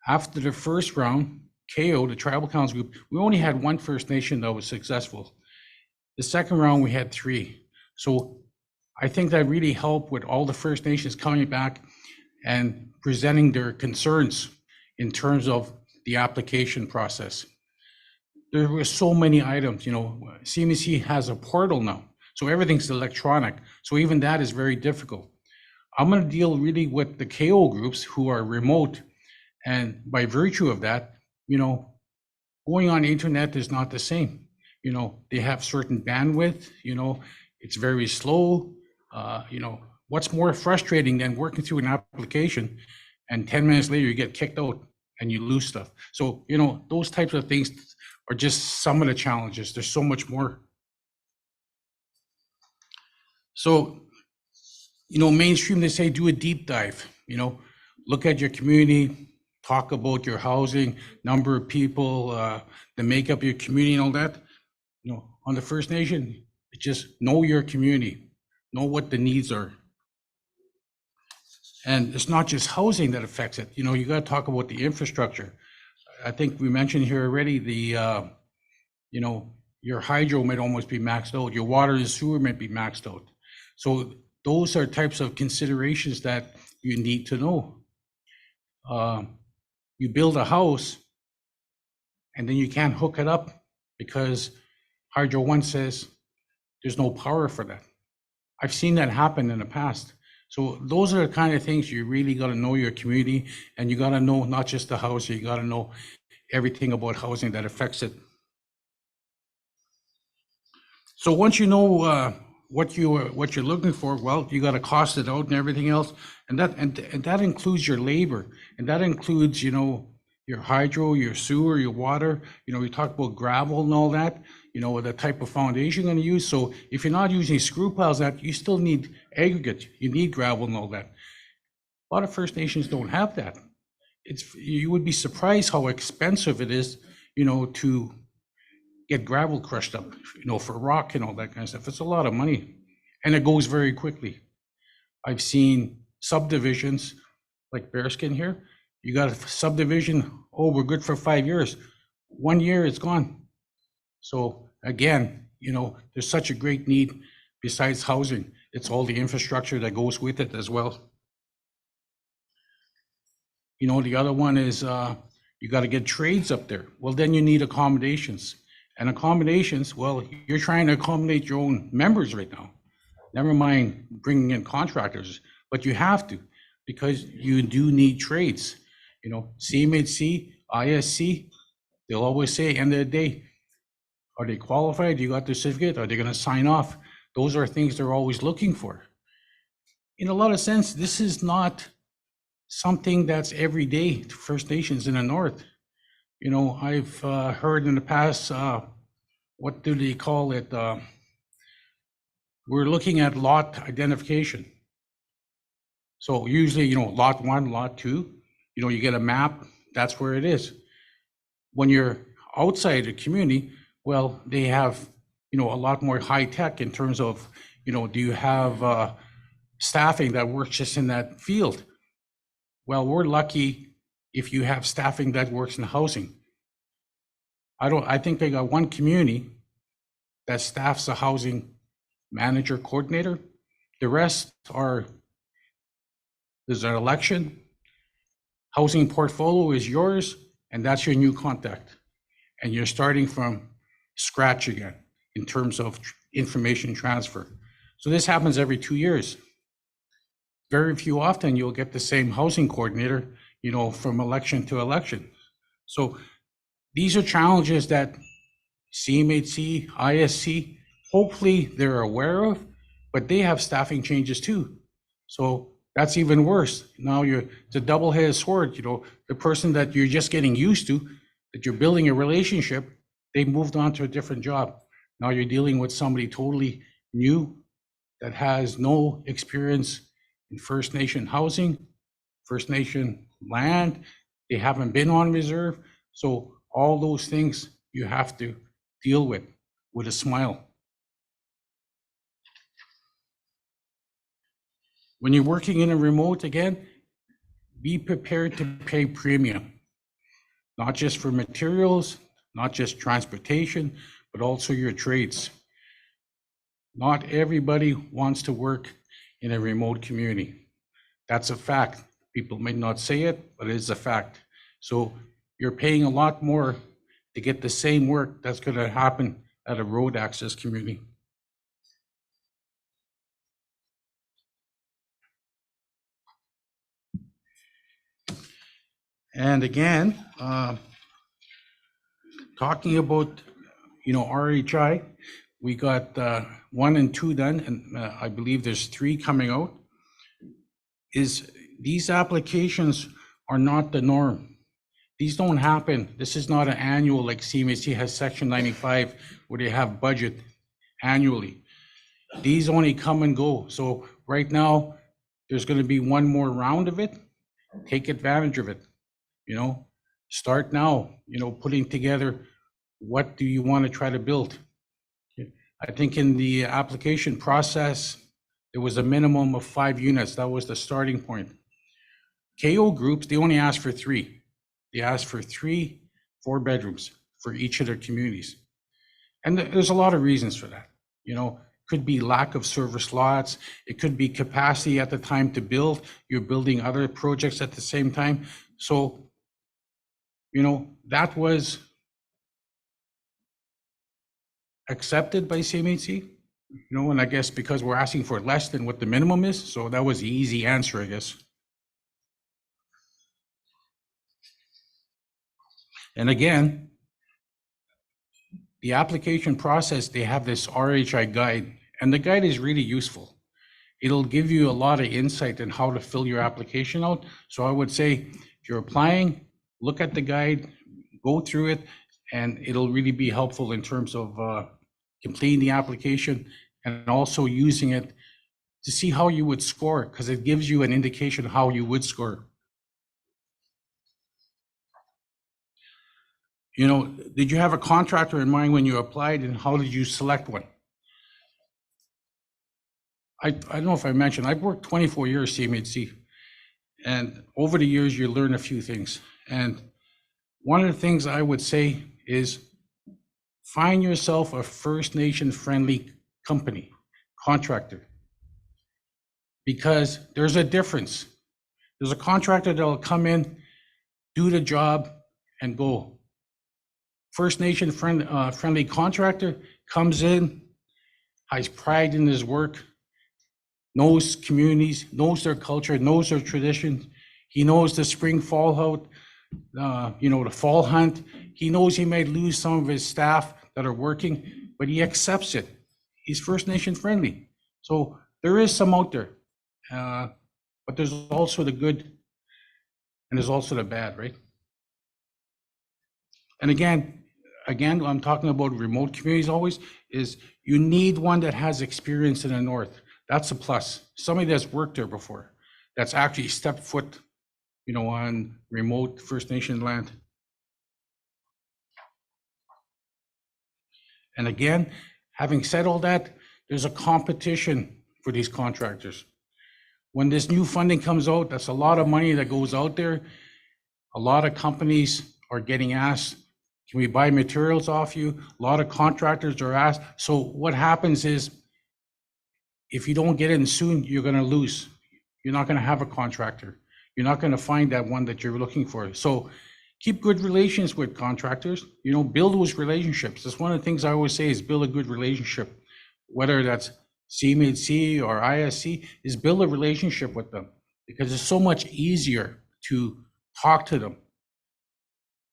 after the first round, KO, the Tribal Council Group, we only had 1 First Nation that was successful. The second round, we had 3. So I think that really helped with all the First Nations coming back and presenting their concerns in terms of the application process. There were so many items, CMC has a portal now, so everything's electronic. So even that is very difficult. I'm going to deal really with the KO groups who are remote. And by virtue of that, going on the internet is not the same. They have certain bandwidth, it's very slow. What's more frustrating than working through an application and 10 minutes later you get kicked out and you lose stuff. So, those types of things are just some of the challenges. There's so much more. So, mainstream, they say do a deep dive, look at your community, talk about your housing, number of people, the makeup of your community and all that. on the First Nation, just know your community, know what the needs are. And it's not just housing that affects it. You got to talk about the infrastructure. I think we mentioned here already your hydro might almost be maxed out. Your water and sewer might be maxed out. So those are types of considerations that you need to know. You build a house and then you can't hook it up because Hydro One says there's no power for that. I've seen that happen in the past. So those are the kind of things you really got to know your community, and you got to know not just the house, you got to know everything about housing that affects it. So once you know what you're looking for, well, you got to cost it out and everything else, and that includes your labor, and that includes your hydro, your sewer, your water. We talked about gravel and all that. The type of foundation you're going to use. So if you're not using screw piles, that you still need aggregate. You need gravel and all that. A lot of First Nations don't have that. You would be surprised how expensive it is, to get gravel crushed up, for rock and all that kind of stuff. It's a lot of money, and it goes very quickly. I've seen subdivisions like Bearskin here. You got a subdivision, we're good for 5 years. 1 year, it's gone. So again, there's such a great need besides housing. It's all the infrastructure that goes with it as well. The other one is you got to get trades up there. Well, then you need accommodations. And accommodations, well, you're trying to accommodate your own members right now. Never mind bringing in contractors, but you have to, because you do need trades. CMHC, ISC, they'll always say, end of the day, are they qualified? You got their certificate? Are they going to sign off? Those are things they're always looking for. In a lot of sense, this is not something that's every day to First Nations in the North. I've heard in the past, what do they call it? We're looking at lot identification. So usually, lot 1, lot 2, you get a map, that's where it is. When you're outside the community, well, they have, a lot more high tech in terms of, do you have staffing that works just in that field? Well, we're lucky if you have staffing that works in housing. I think they got one community that staffs a housing manager coordinator. The rest there's an election, housing portfolio is yours, and that's your new contact. And you're starting from scratch again in terms of information transfer. So this happens every 2 years. Very few often you'll get the same housing coordinator, from election to election. So these are challenges that CMHC, ISC, hopefully they're aware of, but they have staffing changes too. So that's even worse. Now it's a double-headed sword. The person that you're just getting used to, that you're building a relationship, they moved on to a different job. Now you're dealing with somebody totally new that has no experience in First Nation housing, First Nation land. They haven't been on reserve. So all those things you have to deal with a smile. When you're working in a remote, again, be prepared to pay premium, not just for materials, not just transportation, but also your trades. Not everybody wants to work in a remote community. That's a fact. People may not say it, but it is a fact. So you're paying a lot more to get the same work that's going to happen at a road access community. And again, talking about, RHI, we got 1 and 2 done, and I believe there's 3 coming out. These applications are not the norm. These don't happen. This is not an annual, like CMHC has Section 95, where they have budget annually. These only come and go. So right now, there's going to be one more round of it. Take advantage of it. Start now, putting together what do you want to try to build. I think in the application process, there was a minimum of 5 units. That was the starting point. KO groups, they only asked for 3. They asked for 3 4-bedrooms for each of their communities. And there's a lot of reasons for that. You know, could be lack of service lots. It could be capacity at the time to build. You're building other projects at the same time. So, you know, that was accepted by CMHC, you know, and I guess because we're asking for less than what the minimum is, so that was the easy answer, I guess. And again, the application process, they have this RHI guide, and the guide is really useful. It'll give you a lot of insight on how to fill your application out. So I would say, if you're applying, look at the guide, go through it, and it'll really be helpful in terms of completing the application and also using it to see how you would score, because it gives you an indication of how you would score. You know, did you have a contractor in mind when you applied, and how did you select one? I don't know if I mentioned, I've worked 24 years CMHC, and over the years you learn a few things. And one of the things I would say is find yourself a First Nation friendly company, contractor, because there's a difference. There's a contractor that'll come in, do the job, and go. First Nation friendly contractor comes in, has pride in his work, knows communities, knows their culture, knows their traditions. He knows the spring fall out, you know, the fall hunt. He knows he might lose some of his staff that are working, but he accepts it. He's First Nation friendly. So there is some out there, but there's also the good and there's also the bad, right? And again, I'm talking about remote communities always, is you need one that has experience in the north. That's a plus. Somebody that's worked there before, that's actually stepped foot, you know, on remote First Nation land. And again, having said all that, there's a competition for these contractors. When this new funding comes out, that's a lot of money that goes out there. A lot of companies are getting asked, can we buy materials off you? A lot of contractors are asked. So what happens is, if you don't get in soon, you're gonna lose. You're not gonna have a contractor. You're not gonna find that one that you're looking for. So keep good relations with contractors, you know, build those relationships. That's one of the things I always say is build a good relationship, whether that's CMHC or ISC, is build a relationship with them, because it's so much easier to talk to them.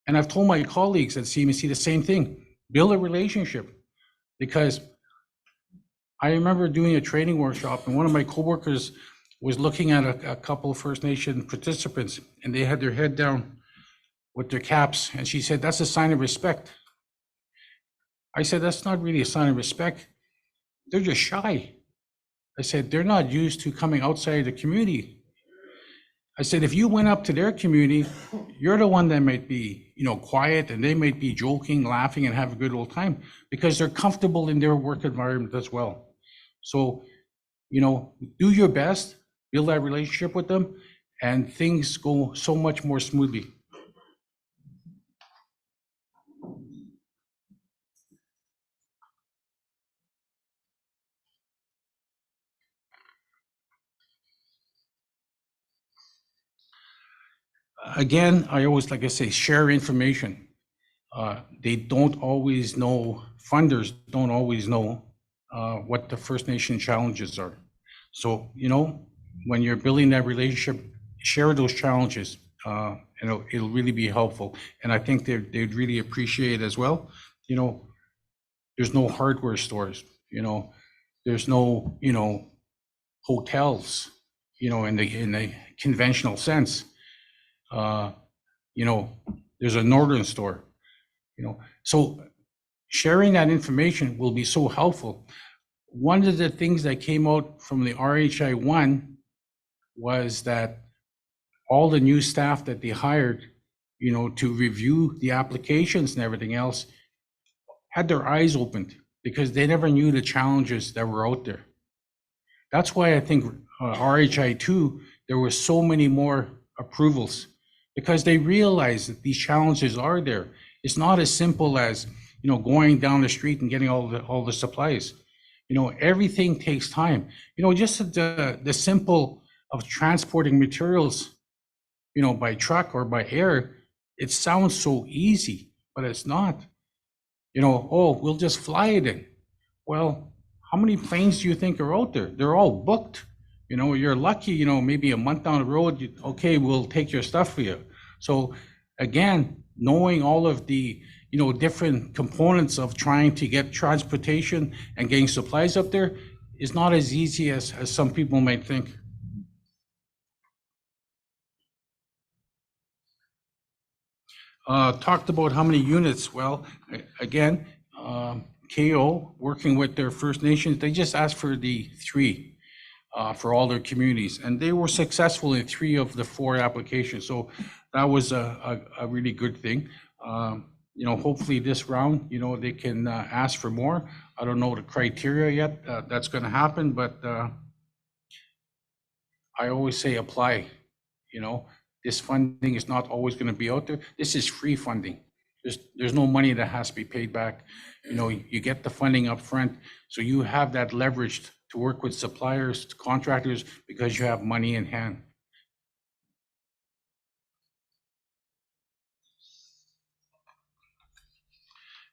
And I've told my colleagues at CMHC the same thing, build a relationship, because I remember doing a training workshop and one of my coworkers was looking at a couple of First Nation participants, and they had their head down with their caps, and she said, that's a sign of respect. I said, that's not really a sign of respect. They're just shy. I said, they're not used to coming outside the community. I said, if you went up to their community, you're the one that might be, you know, quiet, and they might be joking, laughing, and have a good old time because they're comfortable in their work environment as well. So, you know, do your best, build that relationship with them, and things go so much more smoothly. Again, I always, like I say, share information. They don't always know, funders don't always know what the First Nation challenges are. So, you know, when you're building that relationship, share those challenges. You know, it'll really be helpful. And I think they'd really appreciate it as well. You know, there's no hardware stores, you know, there's no, you know, hotels, you know, in the conventional sense. You know, there's a northern store, you know, so sharing that information will be so helpful. One of the things that came out from the RHI 1 was that all the new staff that they hired, you know, to review the applications and everything else, had their eyes opened. because they never knew the challenges that were out there. That's why I think RHI2, there were so many more approvals, because they realized that these challenges are there. It's not as simple as, you know, going down the street and getting all the supplies. You know, everything takes time. You know, just the simple of transporting materials, you know, by truck or by air, it sounds so easy, but it's not. You know, oh, we'll just fly it in. Well, how many planes do you think are out there? They're all booked. You know, you're lucky, you know, maybe a month down the road, okay, we'll take your stuff for you. So again, knowing all of the, you know, different components of trying to get transportation and getting supplies up there is not as easy as some people might think. Talked about how many units. Well, again, KO, working with their First Nations, they just asked for the 3 for all their communities, and they were successful in 3 of the 4 applications. So that was a really good thing. You know, hopefully this round, you know, they can ask for more. I don't know the criteria yet that's going to happen, but I always say apply. You know, this funding is not always going to be out there. This is free funding. There's no money that has to be paid back. You know, you get the funding up front, so you have that leverage to work with suppliers, contractors, because you have money in hand.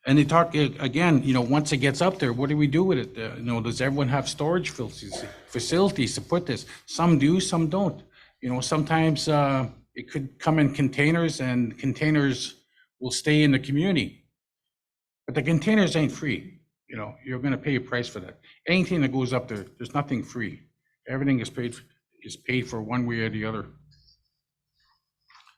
And they talk again, you know, once it gets up there, what do we do with it? You know, does everyone have storage facilities to put this? Some do, some don't. You know, sometimes it could come in containers, and containers will stay in the community. But the containers ain't free. You know, you're going to pay a price for that. Anything that goes up there, there's nothing free. Everything is paid for one way or the other.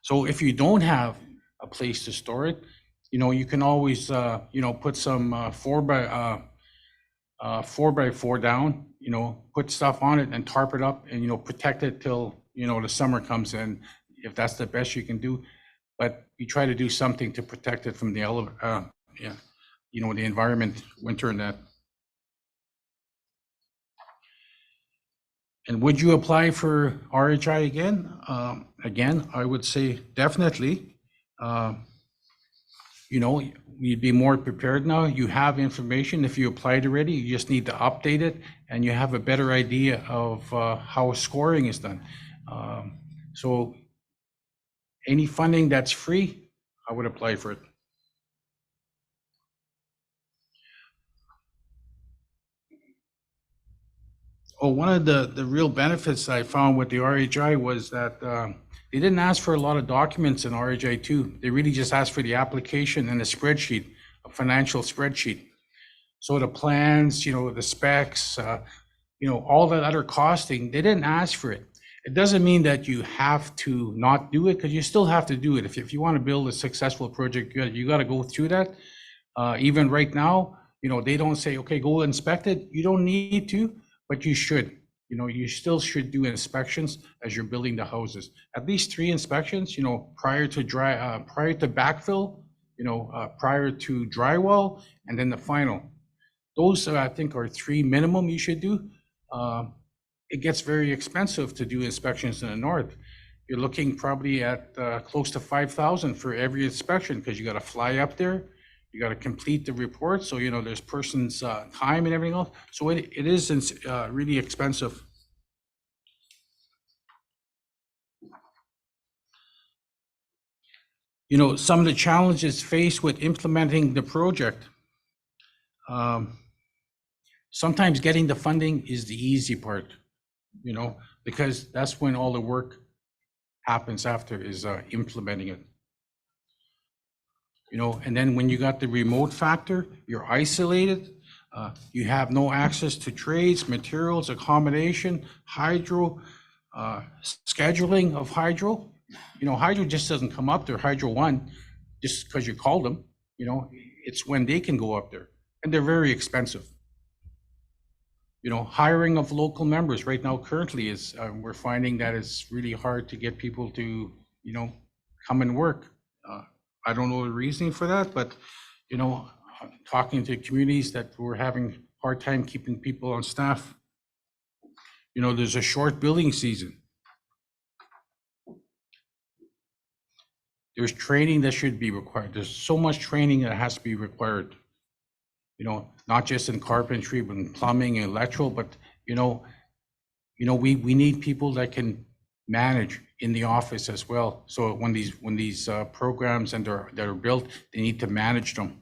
So if you don't have a place to store it, you know, you can always, you know, put some 4x4 down, you know, put stuff on it and tarp it up and, you know, protect it till, you know, the summer comes in, if that's the best you can do. But you try to do something to protect it from the you know, the environment, winter and that. And would you apply for RHI again? Again, I would say definitely. You know, you'd be more prepared now. You have information. If you applied already, you just need to update it, and you have a better idea of how scoring is done. So any funding that's free, I would apply for it. Oh, one of the real benefits I found with the RHI was that they didn't ask for a lot of documents in RHI2. They really just asked for the application and a spreadsheet, a financial spreadsheet. So the plans, you know, the specs, you know, all that other costing, they didn't ask for it. It doesn't mean that you have to not do it, because you still have to do it. If you want to build a successful project, you got to go through that. Even right now, you know, they don't say, okay, go inspect it. You don't need to, but you should. You know, you still should do inspections as you're building the houses. At least 3 inspections, you know, prior to backfill, you know, prior to drywall, and then the final. Those I think are 3 minimum you should do. It gets very expensive to do inspections in the north. You're looking probably at close to 5,000 for every inspection, because you got to fly up there. You got to complete the report, so you know there's person's time and everything else. So it is really expensive. You know, some of the challenges faced with implementing the project. Sometimes getting the funding is the easy part, you know, because that's when all the work happens after, is implementing it. You know, and then when you got the remote factor, you're isolated. You have no access to trades, materials, accommodation, hydro, scheduling of hydro. You know, hydro just doesn't come up there, Hydro One, just because you called them. You know, it's when they can go up there, and they're very expensive. You know, hiring of local members right now currently is, we're finding that it's really hard to get people to, you know, come and work. I don't know the reasoning for that, but, you know, talking to communities that were having a hard time keeping people on staff. You know, there's a short building season. There's training that should be required. There's so much training that has to be required. You know, not just in carpentry, but in plumbing and electrical, but we need people that can manage in the office as well. So when these programs that are built, they need to manage them.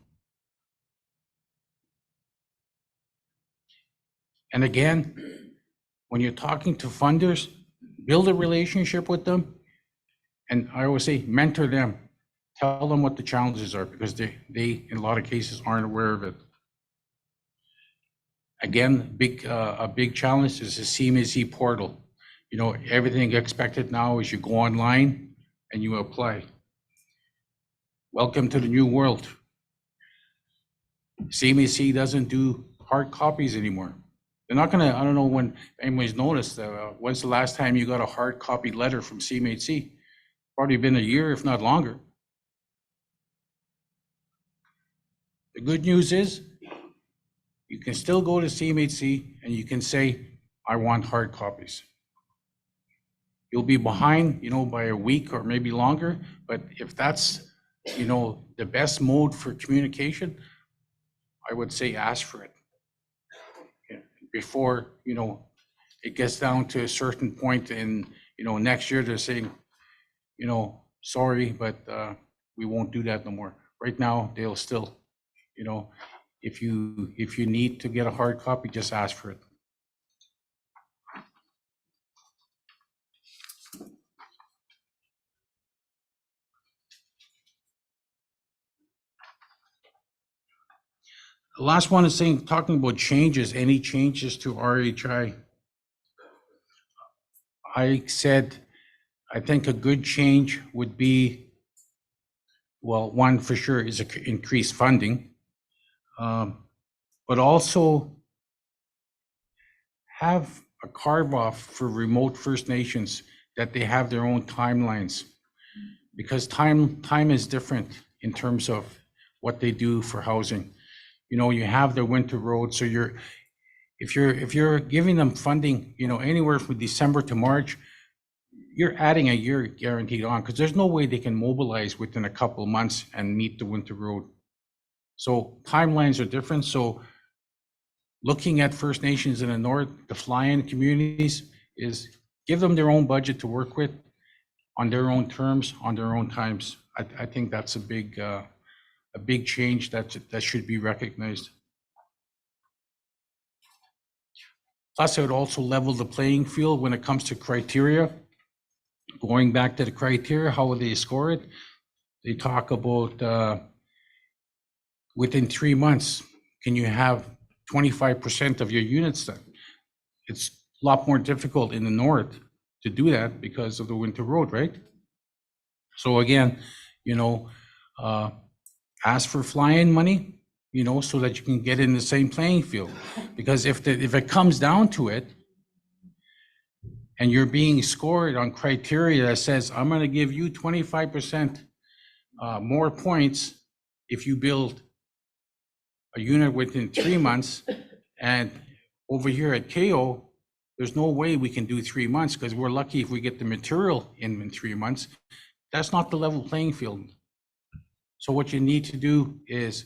And again, when you're talking to funders, build a relationship with them. And I always say, mentor them. Tell them what the challenges are, because they in a lot of cases aren't aware of it. Again, a big challenge is the CMHC portal. You know, everything expected now is you go online and you apply. Welcome to the new world. CMHC doesn't do hard copies anymore. They're not gonna, I don't know when anybody's noticed, when's the last time you got a hard copy letter from CMHC? Probably been a year, if not longer. The good news is, you can still go to CMHC and you can say, I want hard copies. You'll be behind, by a week or maybe longer, but if that's, the best mode for communication, I would say ask for it. Before, it gets down to a certain point and, next year they're saying, sorry, but we won't do that no more. Right now, they'll still, if you need to get a hard copy, just ask for it. The last one is talking about changes, any changes to RHI. I said, I think a good change would be, well, one for sure is increased funding, but also have a carve off for remote First Nations, that they have their own timelines, because time is different in terms of what they do for housing. You have their winter road, so if you're giving them funding, anywhere from December to March, you're adding a year guaranteed on, because there's no way they can mobilize within a couple of months and meet the winter road. So timelines are different. So looking at First Nations in the North, the fly-in communities, is give them their own budget to work with on their own terms, on their own times. I think that's a big change that should be recognized. Plus, it would also level the playing field when it comes to criteria. Going back to the criteria, how would they score it? They talk about within 3 months, can you have 25% of your units done? It's a lot more difficult in the North to do that because of the winter road, right? So again, ask for fly-in money, so that you can get in the same playing field. Because if it comes down to it, and you're being scored on criteria that says, I'm gonna give you 25% more points if you build a unit within 3 months, and over here at KO, there's no way we can do 3 months, because we're lucky if we get the material in 3 months. That's not the level playing field. So what you need to do is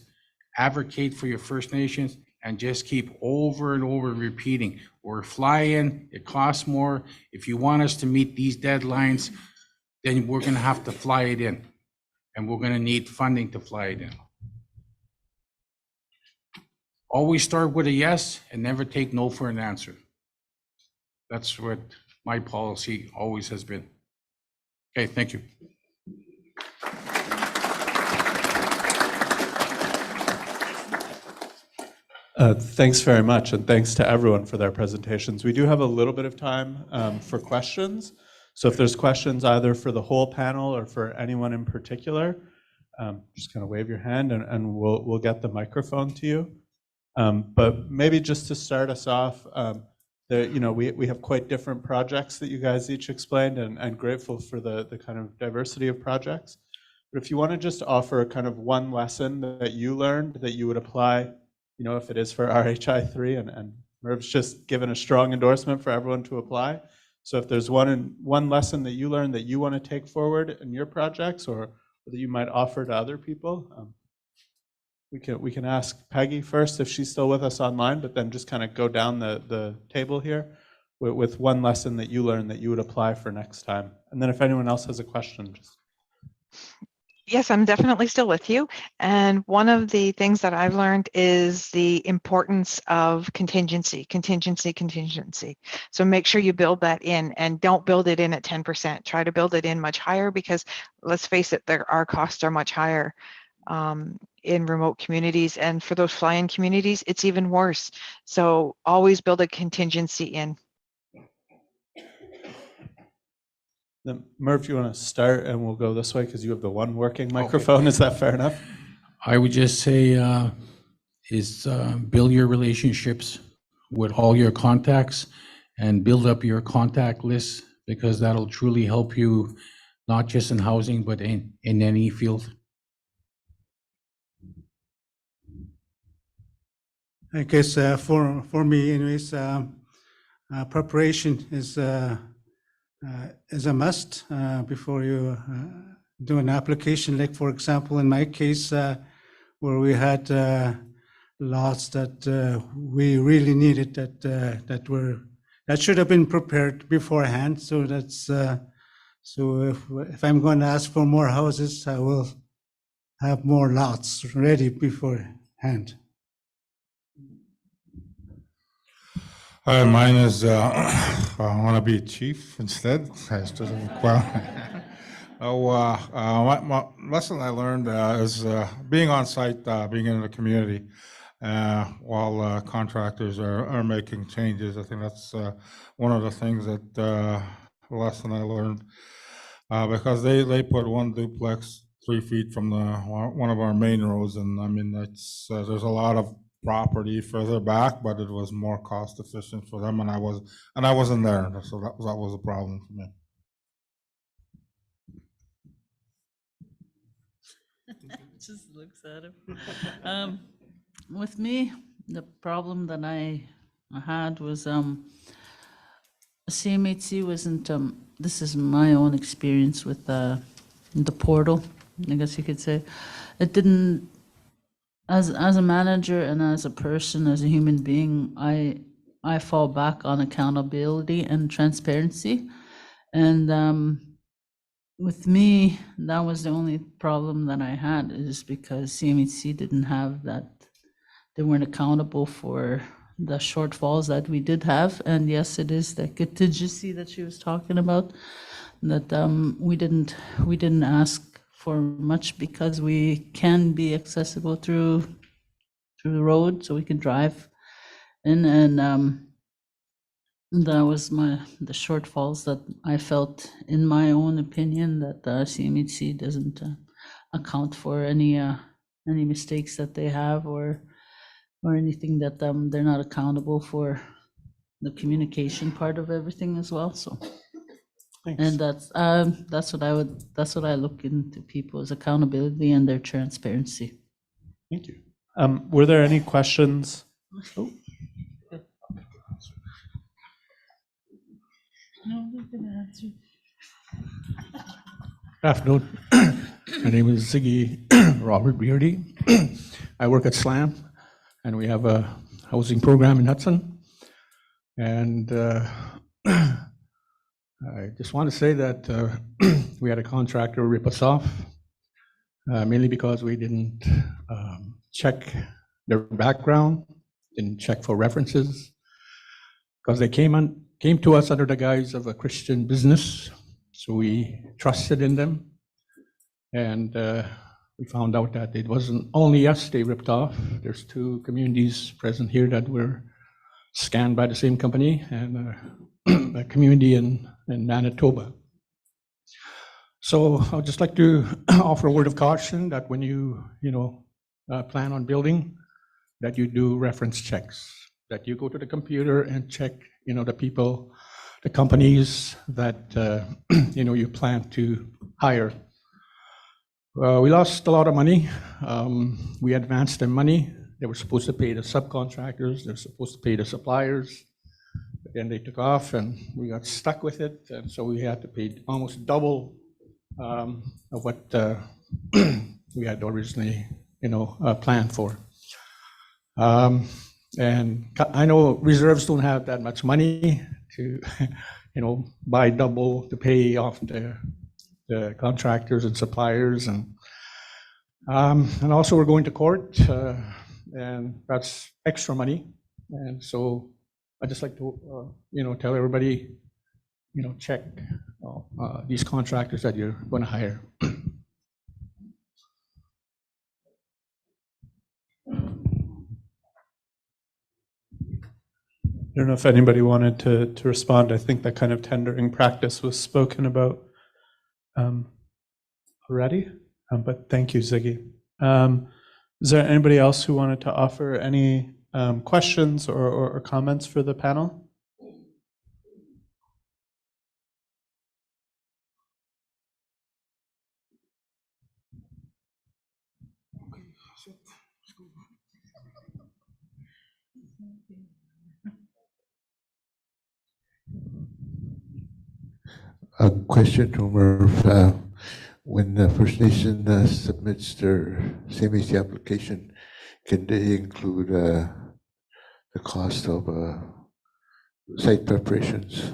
advocate for your First Nations and just keep over and over repeating, we're fly-in, it costs more. If you want us to meet these deadlines, then we're gonna have to fly it in, and we're gonna need funding to fly it in. Always start with a yes and never take no for an answer. That's what my policy always has been. Okay, thank you. Thanks very much, and thanks to everyone for their presentations. We do have a little bit of time for questions. So if there's questions either for the whole panel or for anyone in particular, just kind of wave your hand and we'll get the microphone to you. But maybe just to start us off, we have quite different projects that you guys each explained, and grateful for the kind of diversity of projects. But if you want to just offer kind of one lesson that you learned that you would apply, if it is for RHI 3, and Merv's just given a strong endorsement for everyone to apply. So if there's one lesson that you learned that you want to take forward in your projects, or that you might offer to other people, we can ask Peggy first if she's still with us online, but then just kind of go down the table here with one lesson that you learned that you would apply for next time. And then if anyone else has a question, just. Yes, I'm definitely still with you. And one of the things that I've learned is the importance of contingency. So make sure you build that in, and don't build it in at 10%. Try to build it in much higher, because let's face it, our costs are much higher in remote communities. And for those fly-in communities, it's even worse. So always build a contingency in. Then Merv, you want to start, and we'll go this way because you have the one working microphone. Okay. Is that fair enough? I would just say build your relationships with all your contacts and build up your contact list, because that'll truly help you, not just in housing, but in any field. I guess for me, anyways, preparation is a must before you do an application. Like, for example, in my case, where we had lots that we really needed, that should have been prepared beforehand. So that's so if I'm going to ask for more houses, I will have more lots ready beforehand. Mine is, I want to be chief instead. My lesson I learned is being on site, being in the community, while contractors are making changes. I think that's one of the things that lesson I learned, because they put one duplex 3 feet from one of our main roads, and I mean that's there's a lot of property further back, but it was more cost efficient for them, and I wasn't there, so that was a problem for me. Just looks at him. With me, the problem that I had was CMHC wasn't. This is my own experience with the portal, I guess you could say. It didn't. As a manager and as a person, as a human being, I fall back on accountability and transparency, and with me, that was the only problem that I had, is because CMHC didn't have that. They weren't accountable for the shortfalls that we did have, and yes, it is the contingency that she was talking about. That we didn't ask for much, because we can be accessible through the road, so we can drive in, and that was the shortfalls that I felt, in my own opinion, that CMHC doesn't account for any mistakes that they have, or anything that they're not accountable for, the communication part of everything as well. So. Thanks. And that's what I look into people's accountability and their transparency. Thank you. Were there any questions? Oh. No, we can answer. Good afternoon. My name is Ziggy Robert Beardy. I work at SLAM, and we have a housing program in Hudson. And I just want to say that we had a contractor rip us off, mainly because we didn't check their background, didn't check for references, because they came to us under the guise of a Christian business, so we trusted in them, and we found out that it wasn't only us they ripped off. There's 2 communities present here that were scanned by the same company, and a community in Manitoba. So I'd just like to offer a word of caution that when you plan on building, that you do reference checks, that you go to the computer and check the people, the companies that you plan to hire. We lost a lot of money. We advanced their money. They were supposed to pay the subcontractors. They were supposed to pay the suppliers. But then they took off and we got stuck with it. And so we had to pay almost double of what we had originally, planned for. And I know reserves don't have that much money to, buy double to pay off the contractors and suppliers, and also we're going to court, and that's extra money. And so I just like to, tell everybody, check these contractors that you're going to hire. I don't know if anybody wanted to respond. I think that kind of tendering practice was spoken about already, but thank you, Ziggy. Is there anybody else who wanted to offer any questions or comments for the panel? A question to Merv. When the First Nation submits their CMHC application, can they include the cost of site preparations,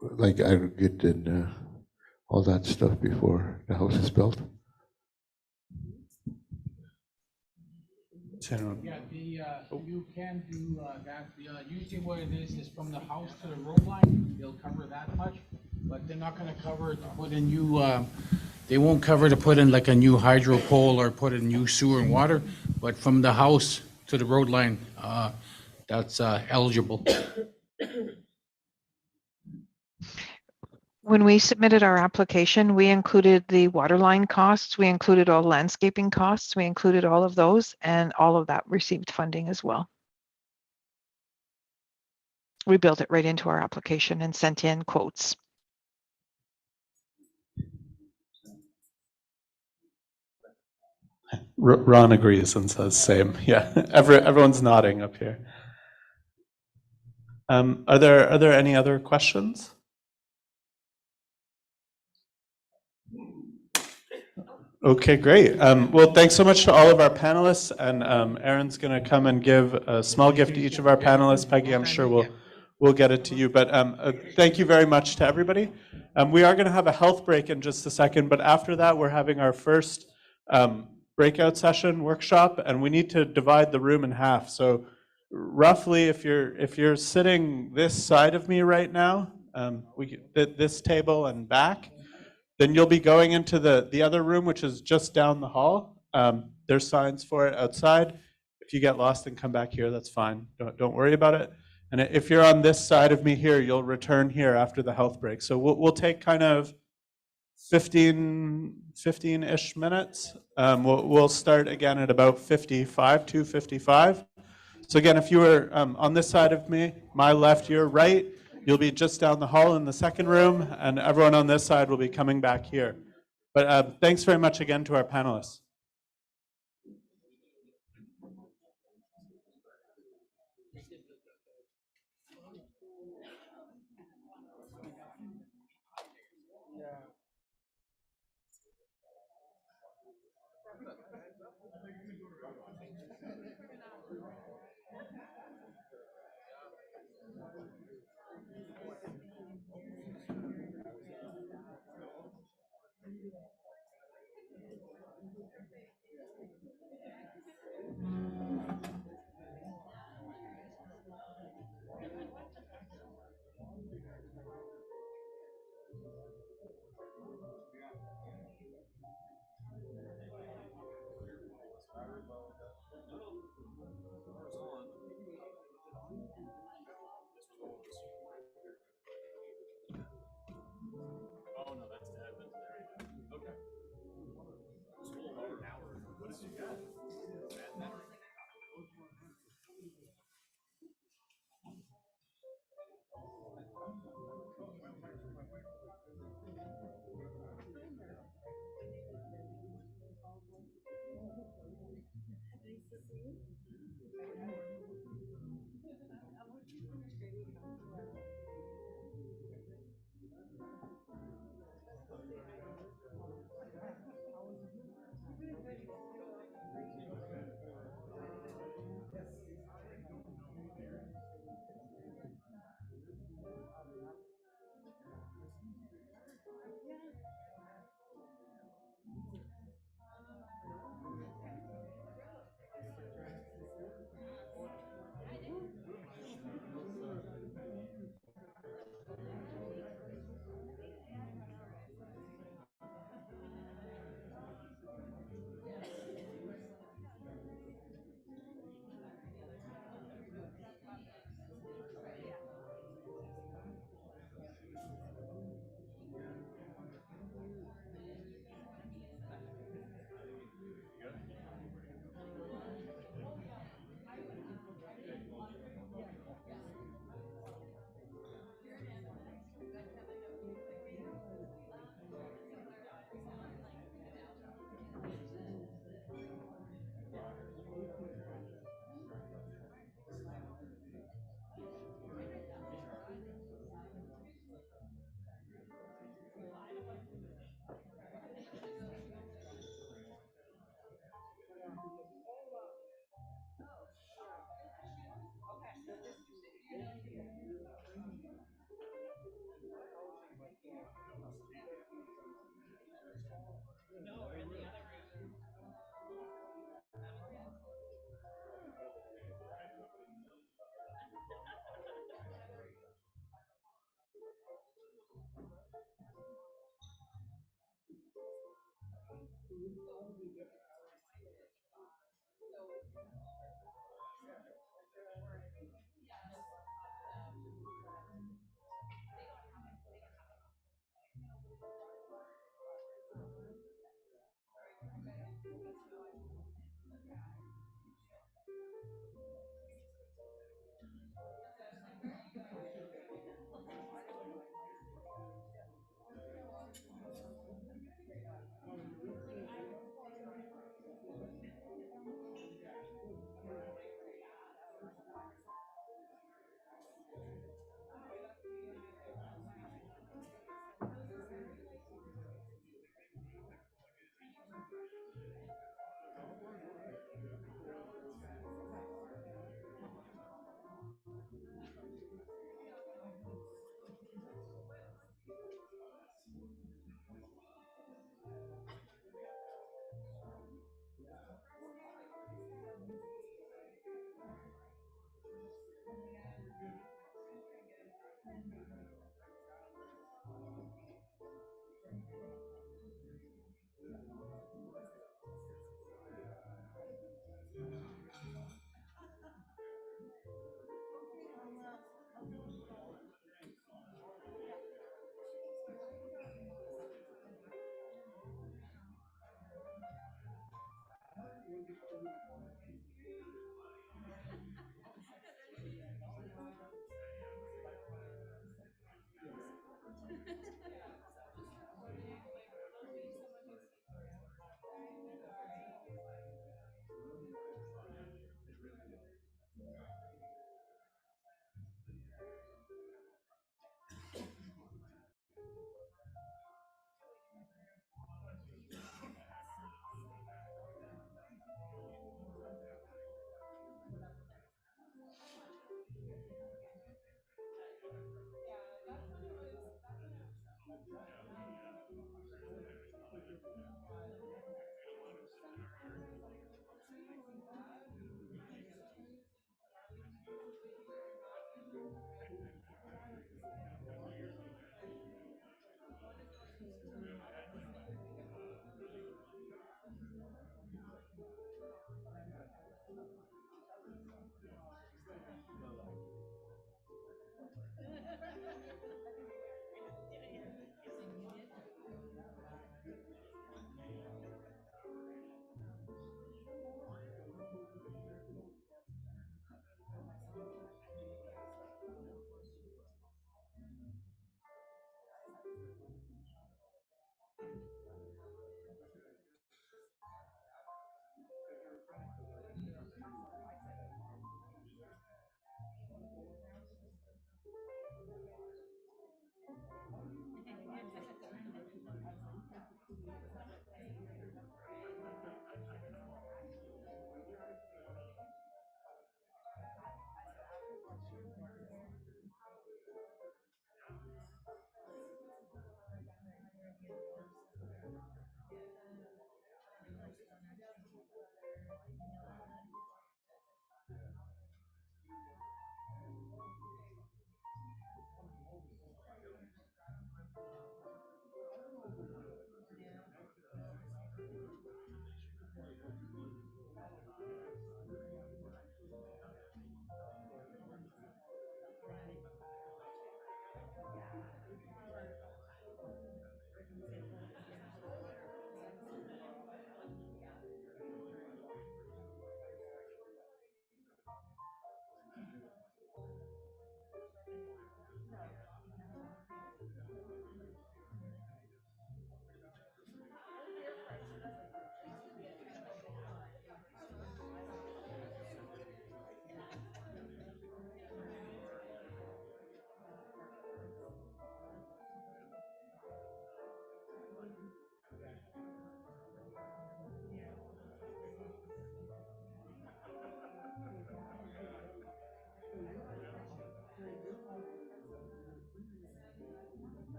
like aggregate and all that stuff before the house is built? Yeah, you can do that. Usually what it is from the house to the road line, they'll cover that much, but they're not gonna cover to put in new, they won't cover to put in like a new hydro pole or put in new sewer and water, but from the house to the road line, that's eligible. When we submitted our application, we included the water line costs, we included all landscaping costs, we included all of those, and all of that received funding as well. We built it right into our application and sent in quotes. Ron agrees and says same. Yeah, everyone's nodding up here. Are there any other questions? Okay, great. Well, thanks so much to all of our panelists, and Aaron's going to come and give a small gift to each of our panelists. Peggy, I'm sure we'll get it to you, but thank you very much to everybody. We are going to have a health break in just a second, but after that, we're having our first breakout session workshop, and we need to divide the room in half. So roughly, if you're sitting this side of me right now, this table and back, then you'll be going into the other room, which is just down the hall. There's signs for it outside. If you get lost and come back here, that's fine. Don't worry about it. And if you're on this side of me here, you'll return here after the health break. So we'll take kind of 15-ish minutes. We'll start again at about 2:55. So again, if you were on this side of me, my left, your right, you'll be just down the hall in the second room, and everyone on this side will be coming back here. But thanks very much again to our panelists.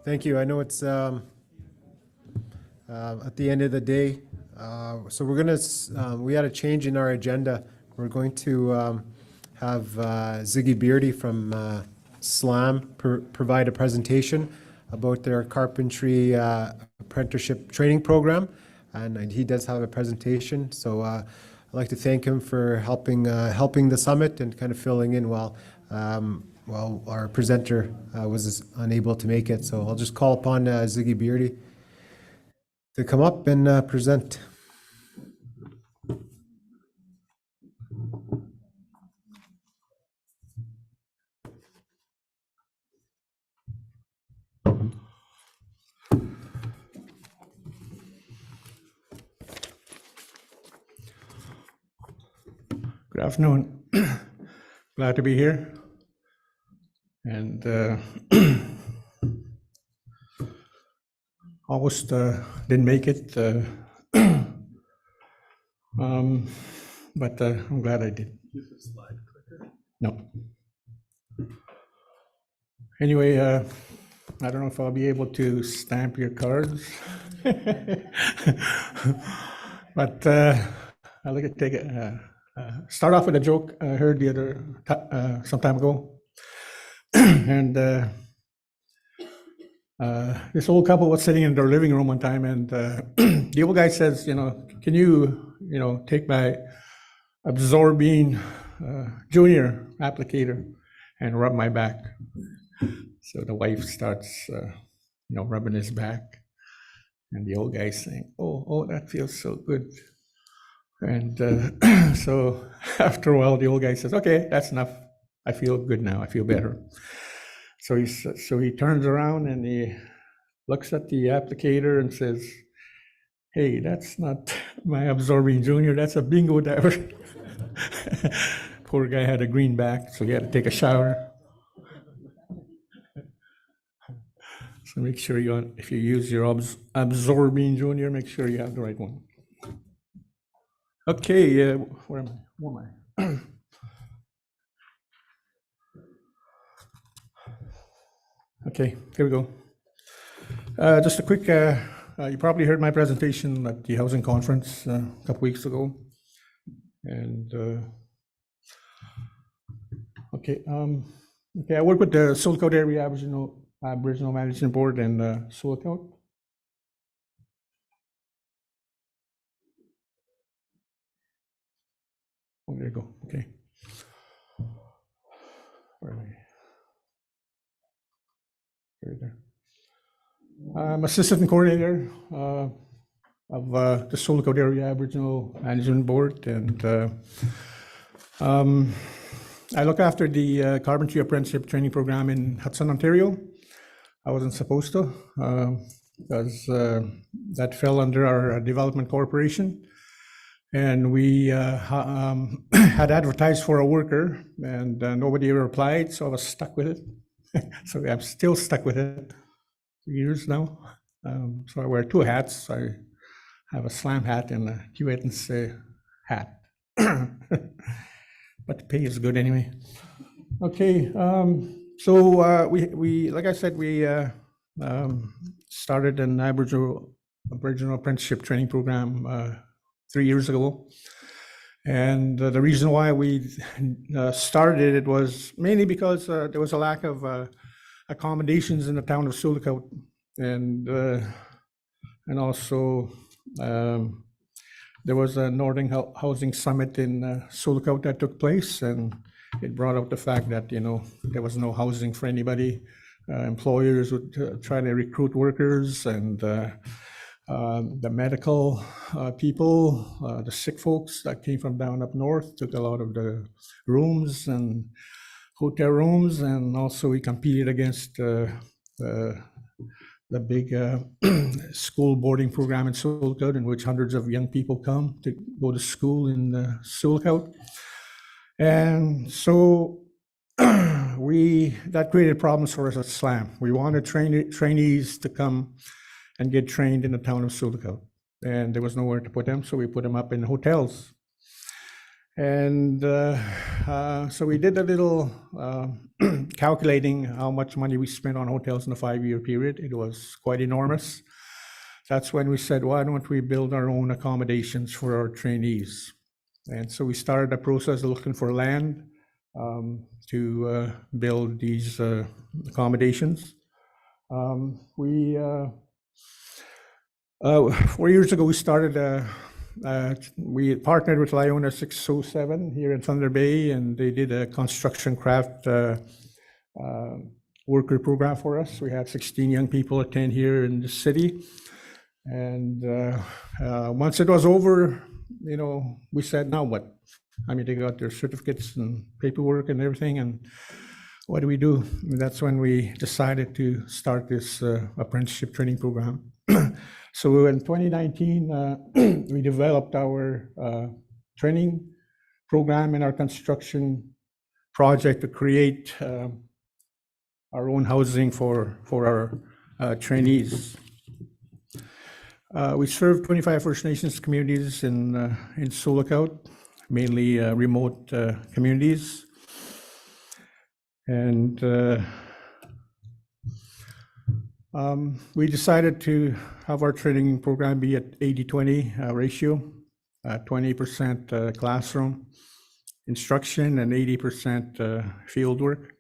Thank you. I know it's at the end of the day, so we're gonna. We had a change in our agenda. We're going to have Ziggy Beardy from SLAM provide a presentation about their carpentry apprenticeship training program, and he does have a presentation. So I'd like to thank him for helping the summit and kind of filling in while our presenter was unable to make it. So I'll just call upon Ziggy Beardy to come up and present. Good afternoon. Glad to be here. And almost didn't make it, but I'm glad I did. No. Anyway, I don't know if I'll be able to stamp your cards, but I'd like to take it. Start off with a joke I heard the other some time ago, and this old couple was sitting in their living room one time, and the old guy says, can you, take my absorbing junior applicator and rub my back? So the wife starts, rubbing his back, and the old guy's saying, "Oh, that feels so good." And so after a while, the old guy says, "Okay, that's enough. I feel good now. I feel better." So he turns around and he looks at the applicator and says, "Hey, that's not my absorbing junior. That's a bingo diver." Poor guy had a green back, so he had to take a shower. So make sure if you use your absorbing junior, make sure you have the right one. Okay, where am I? Okay, here we go. Just a quick, you probably heard my presentation at the housing conference a couple weeks ago. And okay, I work with the Sulcoat Area Aboriginal Management Board and Sulcoat. Oh, there you go. Okay. Where am I? There. I'm assistant coordinator of the Sulcoat Area Aboriginal Management Board, and I look after the carpentry apprenticeship training program in Hudson, Ontario. I wasn't supposed to because that fell under our development corporation, and we had advertised for a worker, and nobody ever applied, so I was stuck with it. So I'm still stuck with it. 2 years now. So I wear two hats. I have a SLAM hat and a Cubans hat. But the pay is good anyway. Okay, so we like I said, we started an Aboriginal apprenticeship training program 3 years ago. And the reason why we started it was mainly because there was a lack of accommodations in the town of Sulcoat, and also there was a Northern Housing Summit in Sulcoat that took place, and it brought up the fact that there was no housing for anybody. Employers would try to recruit workers, and the medical people, the sick folks that came from down up north took a lot of the rooms and hotel rooms, and also we competed against the big school boarding program in Sulcoat, in which hundreds of young people come to go to school in Sulcoat. And so that created problems for us at SLAM. We wanted trainees to come and get trained in the town of Sulcoat, and there was nowhere to put them, so we put them up in hotels. And so we did a little calculating how much money we spent on hotels in a 5-year period. It was quite enormous. That's when we said, why don't we build our own accommodations for our trainees? And so we started a process of looking for land to build these accommodations. 4 years ago, we partnered with Lyona 607 here in Thunder Bay, and they did a construction craft worker program for us. We had 16 young people attend here in the city. And once it was over, we said, now what? I mean, they got their certificates and paperwork and everything, and what do we do? And that's when we decided to start this apprenticeship training program. So in 2019, we developed our training program and our construction project to create our own housing for our trainees. We serve 25 First Nations communities in Sulakout, mainly remote communities. And we decided to have our training program be at 80-20 ratio, 20% classroom instruction and 80% field work.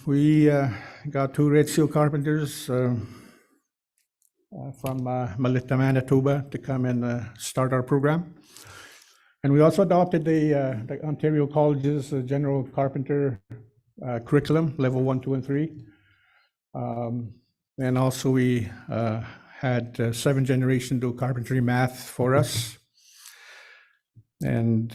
We got 2 Red Seal carpenters from Melita, Manitoba to come and start our program. And we also adopted the Ontario College's General Carpenter curriculum, level 1, 2, and 3. And also we had 7th generation do carpentry math for us. And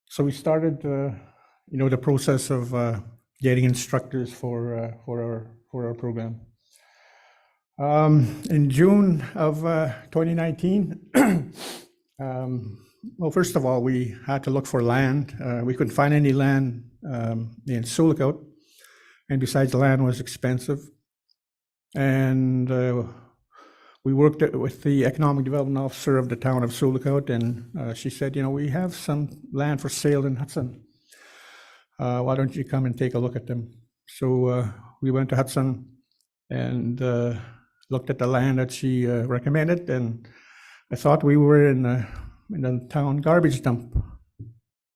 so we started, the process of getting instructors for our program. In June of 2019, well, first of all, we had to look for land. We couldn't find any land in Sulakout, and besides, the land was expensive. And we worked with the economic development officer of the town of Sulakout, and she said, we have some land for sale in Hudson. Why don't you come and take a look at them? So we went to Hudson and looked at the land that she recommended, and I thought we were in the town garbage dump.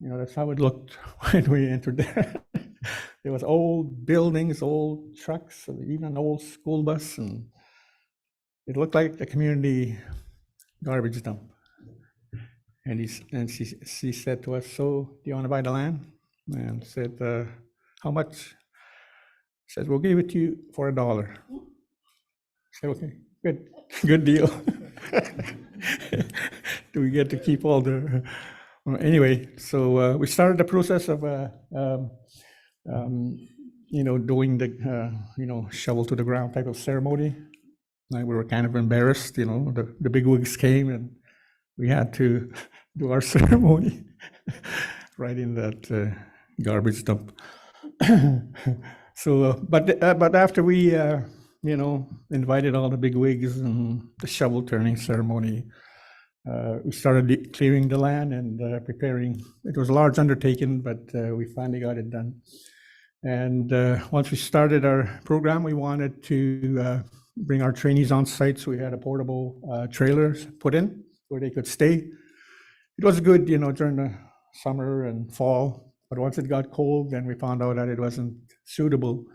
That's how it looked when we entered there. There was old buildings, old trucks, even an old school bus, and it looked like a community garbage dump. And she said to us, "So, do you want to buy the land?" And said, "How much?" Said, "We'll give it to you for $1." Said, "Okay, good deal." Do we get to keep all the? Well, anyway, so we started the process of doing the shovel to the ground type of ceremony. We were kind of embarrassed, the big wigs came and we had to do our ceremony right in that garbage dump. So, but after we, invited all the big wigs and the shovel turning ceremony, we started clearing the land and preparing. It was a large undertaking, but we finally got it done. And once we started our program, we wanted to bring our trainees on site, so we had a portable trailers put in where they could stay. It was good, during the summer and fall, but once it got cold, then we found out that it wasn't suitable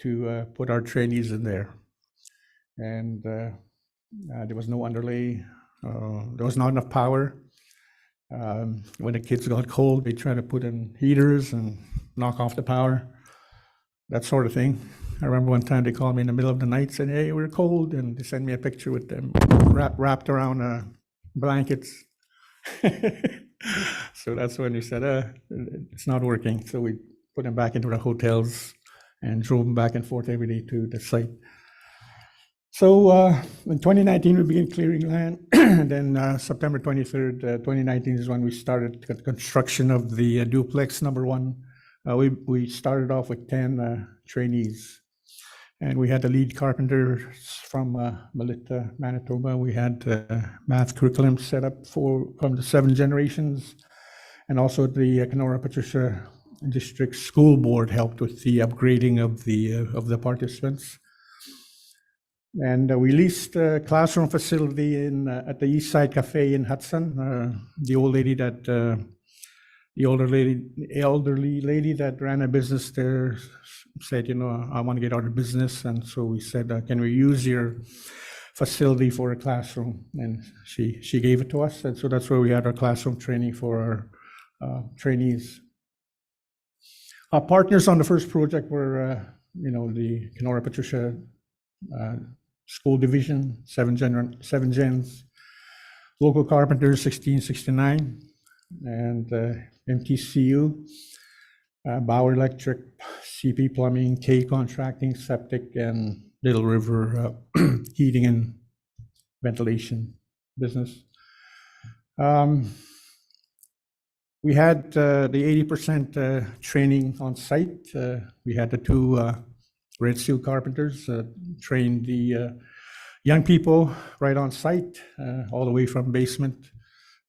to put our trainees in there. And there was no underlay, there was not enough power. When the kids got cold, they tried to put in heaters and knock off the power, that sort of thing. I remember one time they called me in the middle of the night, said, "Hey, we're cold," and they sent me a picture with them wrapped around blankets. So that's when we said, it's not working. So we put them back into the hotels and drove them back and forth every day to the site. So in 2019, we began clearing land. And then September 23rd, 2019 is when we started the construction of the duplex number 1. We started off with 10 trainees. And we had the lead carpenters from Melita, Manitoba. We had math curriculum set up from the 7 generations. And also the Kenora Patricia District School Board helped with the upgrading of the participants. And we leased a classroom facility at the East Side Cafe in Hudson. The elderly lady that ran a business there said, I want to get out of business. And so we said, can we use your facility for a classroom? And she gave it to us. And so that's where we had our classroom training for our trainees. Our partners on the first project were, the Kenora Patricia School Division, 7 gens, local carpenters, 1669, and MTCU, Bauer Electric, CP Plumbing, K Contracting, Septic, and Little River Heating and Ventilation business. We had the 80% training on site. We had the 2 Red Seal carpenters trained the young people right on site, all the way from basement,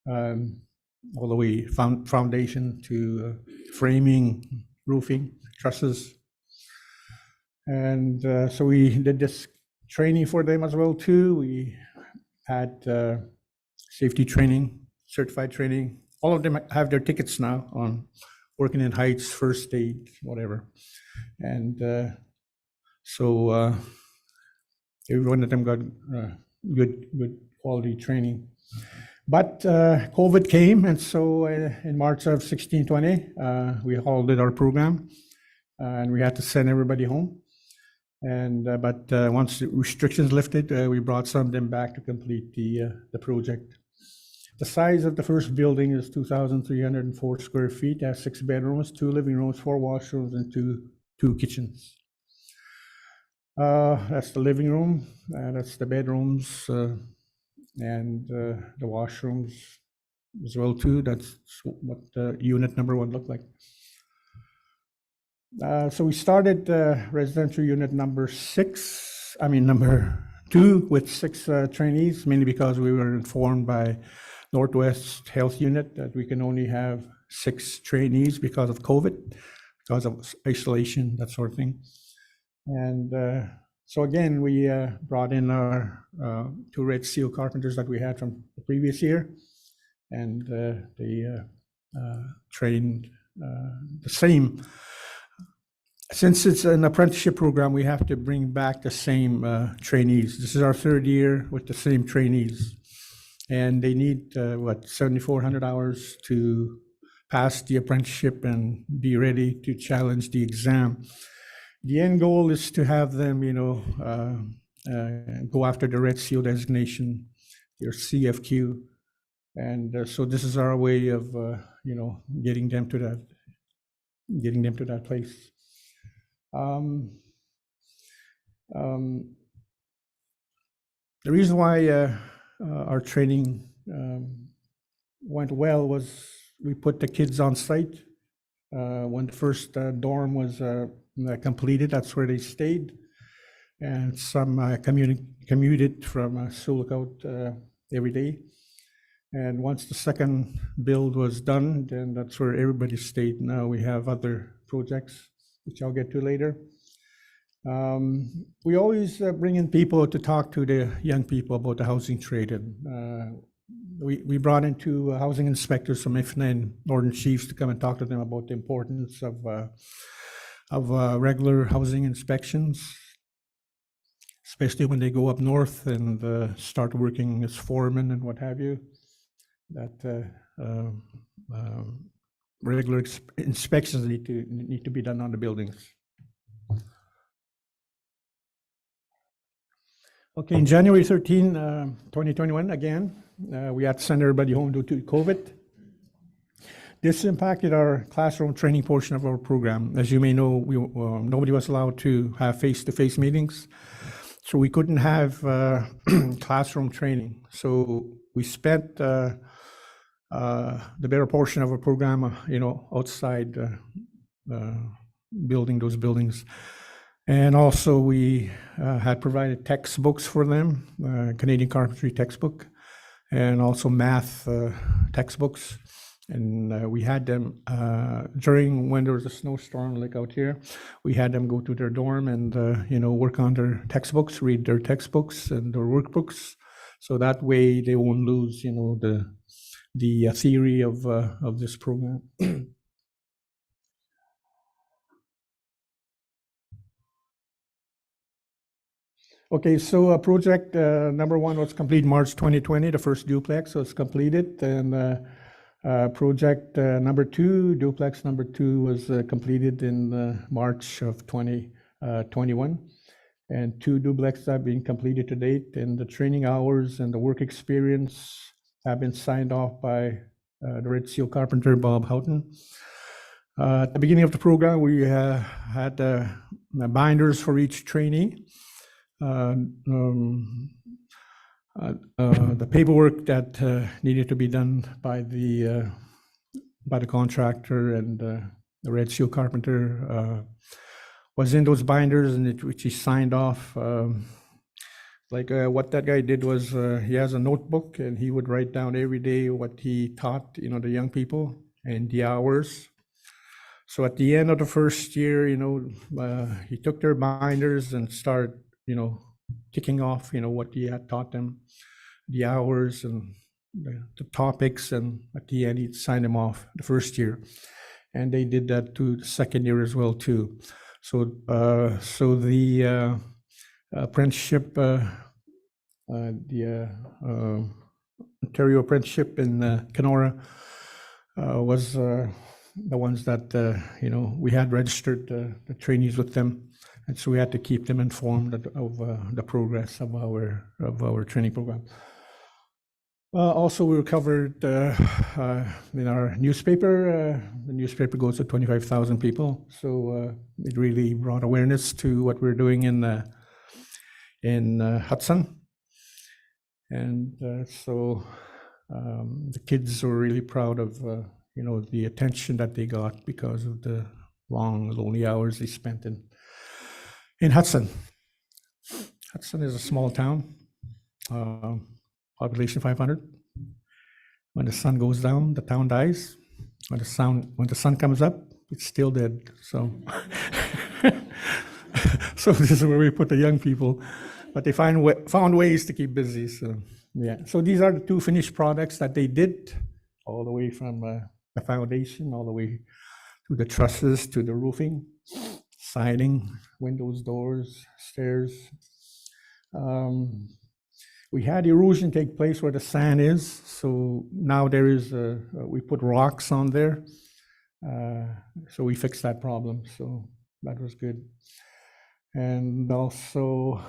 all the way foundation to framing, roofing, trusses. And so we did this training for them as well too. We had safety training, certified training. All of them have their tickets now on working in heights, first aid, whatever. And so every one of them got good quality training. But COVID came, and so in March of 1620, we halted our program, and we had to send everybody home. And but once the restrictions lifted, we brought some of them back to complete the project. The size of the first building is 2,304 square feet. It has 6 bedrooms, 2 living rooms, 4 washrooms, and two kitchens. That's the living room. That's the bedrooms, and the washrooms as well too. That's what unit number 1 looked like. So we started residential unit number 2 with 6 trainees, mainly because we were informed by Northwest Health Unit that we can only have 6 trainees because of COVID, because of isolation, that sort of thing. And so again, we brought in our 2 Red Seal carpenters that we had from the previous year, and they trained the same. Since it's an apprenticeship program, we have to bring back the same trainees. This is our 3rd year with the same trainees. And they need, 7,400 hours to pass the apprenticeship and be ready to challenge the exam. The end goal is to have them, go after the Red Seal designation, their CFQ. And so this is our way of, getting them to that place. The reason why our training went well was we put the kids on site. When the first dorm was completed, that's where they stayed. And some commuted from Sulcoat every day. And once the second build was done, then that's where everybody stayed. Now we have other projects, which I'll get to later. We always bring in people to talk to the young people about the housing trade. And we brought in 2 housing inspectors from IFNA and Northern Chiefs to come and talk to them about the importance of regular housing inspections, especially when they go up north and start working as foremen and what have you. That regular inspections need to be done on the buildings. Okay, in January 13, 2021, again, we had to send everybody home due to COVID. This impacted our classroom training portion of our program. As you may know, nobody was allowed to have face-to-face meetings, so we couldn't have classroom training. So we spent the better portion of our program, outside building those buildings. And also we had provided textbooks for them, Canadian carpentry textbook, and also math textbooks. And we had them during when there was a snowstorm like out here, we had them go to their dorm and work on their textbooks, read their textbooks and their workbooks, so that way they won't lose the theory of this program. Okay, so project number one was complete March 2020, the first duplex was completed, and project number two, duplex number two, was completed in March of 2021, and two duplexes have been completed to date, and the training hours and the work experience have been signed off by the Red Seal carpenter, Bob Houghton. At the beginning of the program, we had binders for each trainee. The paperwork that needed to be done by the contractor and the Red Seal carpenter was in those binders, and which he signed off. What that guy did was he has a notebook, and he would write down every day what he taught, the young people and the hours. So at the end of the first year, he took their binders and started, ticking off, what he had taught them, the hours and the topics, and at the end he'd sign them off the first year. And they did that to the second year as well too. So the apprenticeship, the Ontario apprenticeship in Kenora was the ones that we had registered the trainees with them, and so we had to keep them informed of the progress of our training program. Also, we were covered in our newspaper. The newspaper goes to 25,000 people, so it really brought awareness to what we're doing in Hudson, and so the kids were really proud of the attention that they got because of the long, lonely hours they spent in Hudson. Hudson is a small town, population 500. When the sun goes down, the town dies. When the sun comes up, it's still dead. So, so this is where we put the young people, but they found ways to keep busy. So yeah. So these are the two finished products that they did, all the way from the foundation, all the way to the trusses, to the roofing, siding, windows, doors, stairs. We had erosion take place where the sand is, so now there is we put rocks on there, so we fixed that problem, so that was good. And also,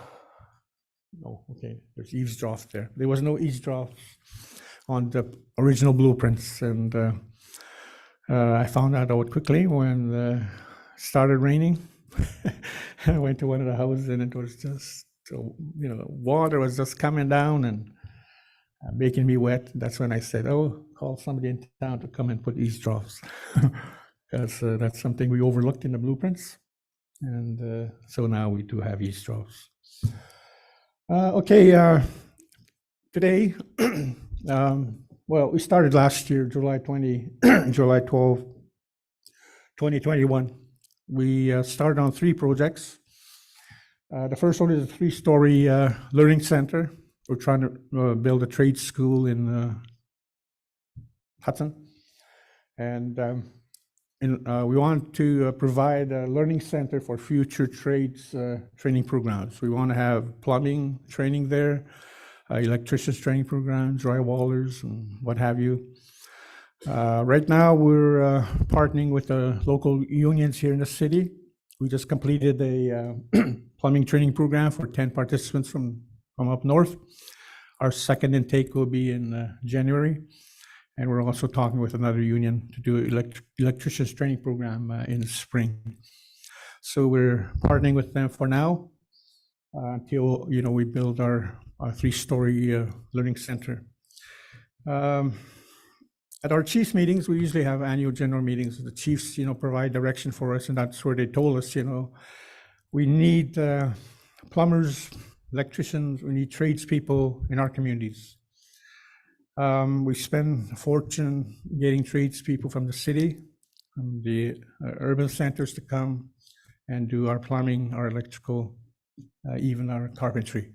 there's eavesdrops there. There was no eavesdrops on the original blueprints, and I found that out quickly when it started raining. I went to one of the houses, and it was just, water was just coming down and making me wet. That's when I said, call somebody in town to come and put eavesdrops, because that's something we overlooked in the blueprints. And so now we do have eavesdrops. Today, we started last year, July 12, 2021. We started on 3 projects. The first one is a 3-story learning center. We're trying to build a trade school in Hudson. And we want to provide a learning center for future trades training programs. We want to have plumbing training there, electricians training programs, drywallers, and what have you. Right now, we're partnering with the local unions here in the city. We just completed a plumbing training program for 10 participants from up north. Our second intake will be in January. And we're also talking with another union to do electricians training program in the spring. So we're partnering with them for now until we build our 3-story learning center. At our chiefs meetings, we usually have annual general meetings. The chiefs, provide direction for us, and that's where they told us, we need plumbers, electricians, we need tradespeople in our communities. We spend a fortune getting tradespeople from the city, from the urban centers to come and do our plumbing, our electrical, even our carpentry.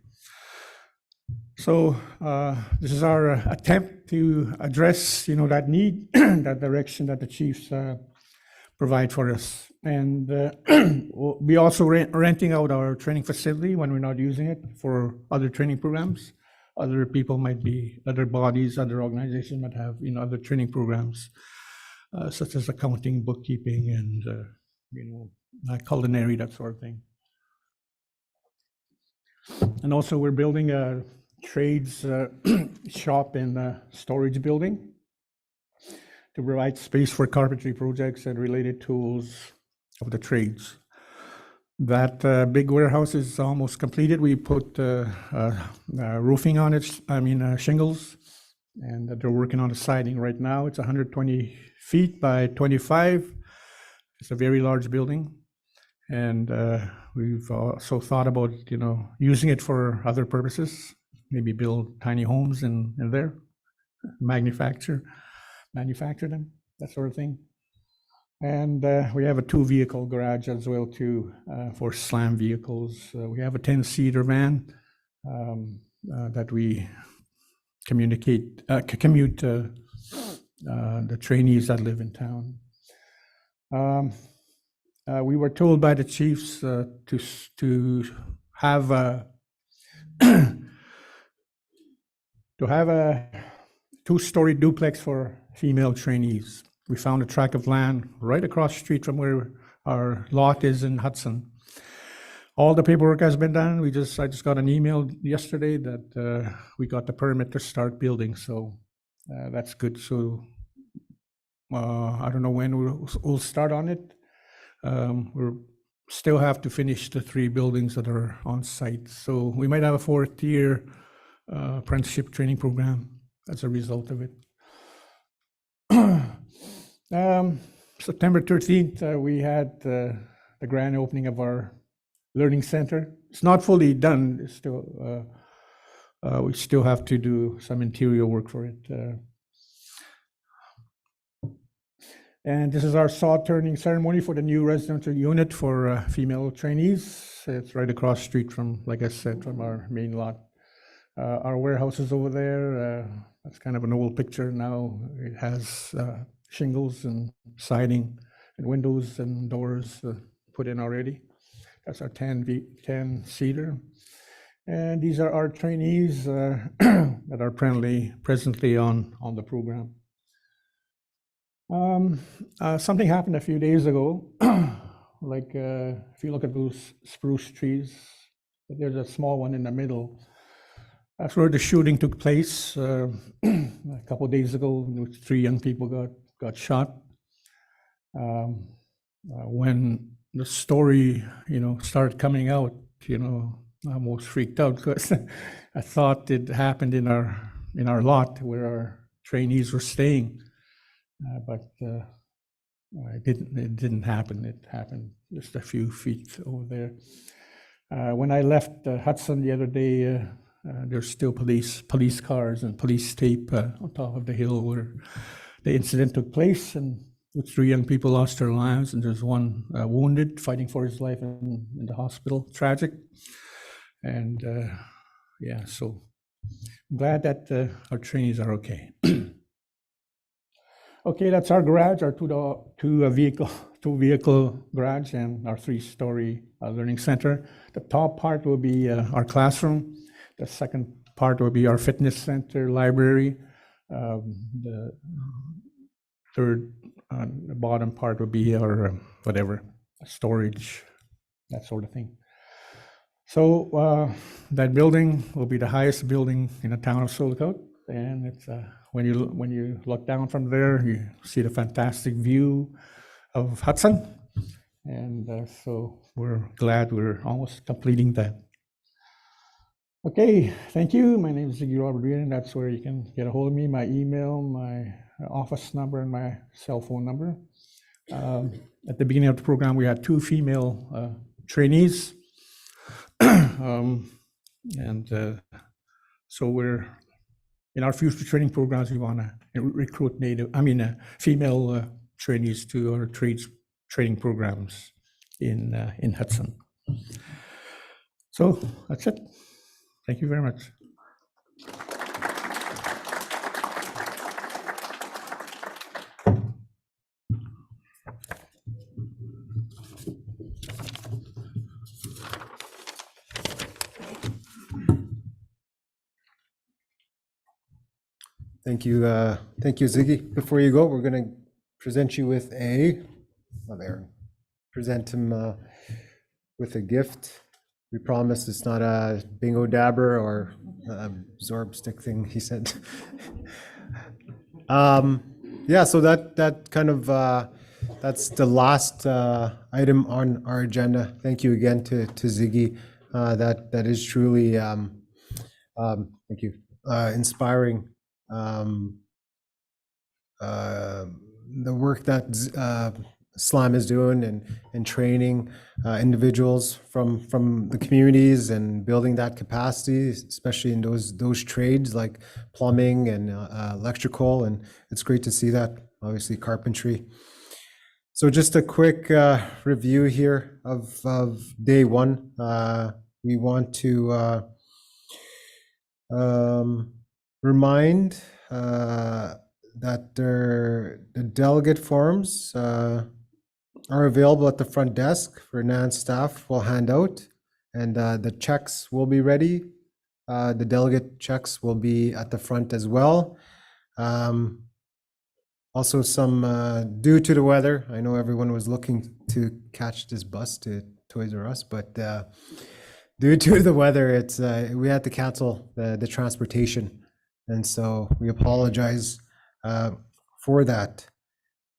So this is our attempt to address, that need, that direction that the chiefs provide for us. And we also renting out our training facility when we're not using it for other training programs. Other people might be, other bodies, other organizations might have, other training programs, such as accounting, bookkeeping, and, culinary, that sort of thing. And also we're building a trades shop in a storage building to provide space for carpentry projects and related tools of the trades. That big warehouse is almost completed. We put roofing on it, shingles, and they're working on the siding right now. It's 120 feet by 25. It's a very large building. And we've also thought about, using it for other purposes, maybe build tiny homes in there, manufacture them, that sort of thing. And we have a 2-vehicle garage as well too, for slam vehicles. We have a 10-seater van that we commute the trainees that live in town. We were told by the chiefs to have a 2-story duplex for female trainees. We found a tract of land right across the street from where our lot is in Hudson. All the paperwork has been done. I just got an email yesterday that we got the permit to start building, so that's good. So I don't know when we'll start on it. We still have to finish the 3 buildings that are on site. So we might have a 4th-year apprenticeship training program as a result of it. September 13th, we had the grand opening of our learning center. It's not fully done. It's still, we still have to do some interior work for it. And this is our saw turning ceremony for the new residential unit for female trainees. It's right across the street from, like I said, from our main lot. Our warehouse is over there. That's kind of an old picture now. It has shingles and siding and windows and doors put in already. That's our 10-seater. And these are our trainees that are presently on the program. Something happened a few days ago. Like if you look at those spruce trees, there's a small one in the middle. That's where the shooting took place a couple of days ago, in which 3 young people got shot. When the story, started coming out, I almost freaked out because I thought it happened in our lot where our trainees were staying, but it didn't happen. It happened just a few feet over there. When I left Hudson the other day, there's still police cars and police tape on top of the hill where the incident took place, and 3 young people lost their lives, and there's one wounded, fighting for his life in the hospital. Tragic. And so I'm glad that our trainees are okay. Okay, that's our garage, our 2-vehicle garage, and our 3-story learning center. The top part will be our classroom. The second part will be our fitness center, library. The third, the bottom part will be our storage, that sort of thing. So that building will be the highest building in the town of Silvercoat, and it's when you look down from there, you see the fantastic view of Hudson, and so we're glad we're almost completing that. Okay, thank you. My name is Ziggy Robert Reardon. That's where you can get a hold of me, my email, my office number, and my cell phone number. At the beginning of the program, we had 2 female trainees. And so we're, in our future training programs, we want to recruit female trainees to our trades training programs in Hudson. So that's it. Thank you very much. Thank you, Ziggy. Before you go, we're going to present you with present him with a gift. We promise it's not a bingo dabber or a Zorb stick thing, he said. Yeah, so that kind of, that's the last item on our agenda. Thank you again to Ziggy. That is truly, thank you, inspiring. The work that SLAM is doing and training individuals from the communities and building that capacity, especially in those trades like plumbing and electrical, and it's great to see that, obviously carpentry. So just a quick review here of day one. We want to remind that the delegate forms are available at the front desk for NAN's staff will hand out, and the checks will be ready. The delegate checks will be at the front as well. Also some, due to the weather, I know everyone was looking to catch this bus to Toys R Us, but due to the weather, it's we had to cancel the transportation. And so we apologize for that.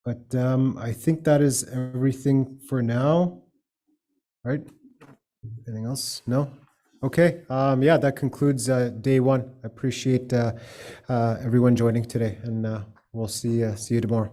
But I think that is everything for now, right? Anything else? No? Okay, yeah, that concludes day one. I appreciate everyone joining today, and we'll see you tomorrow.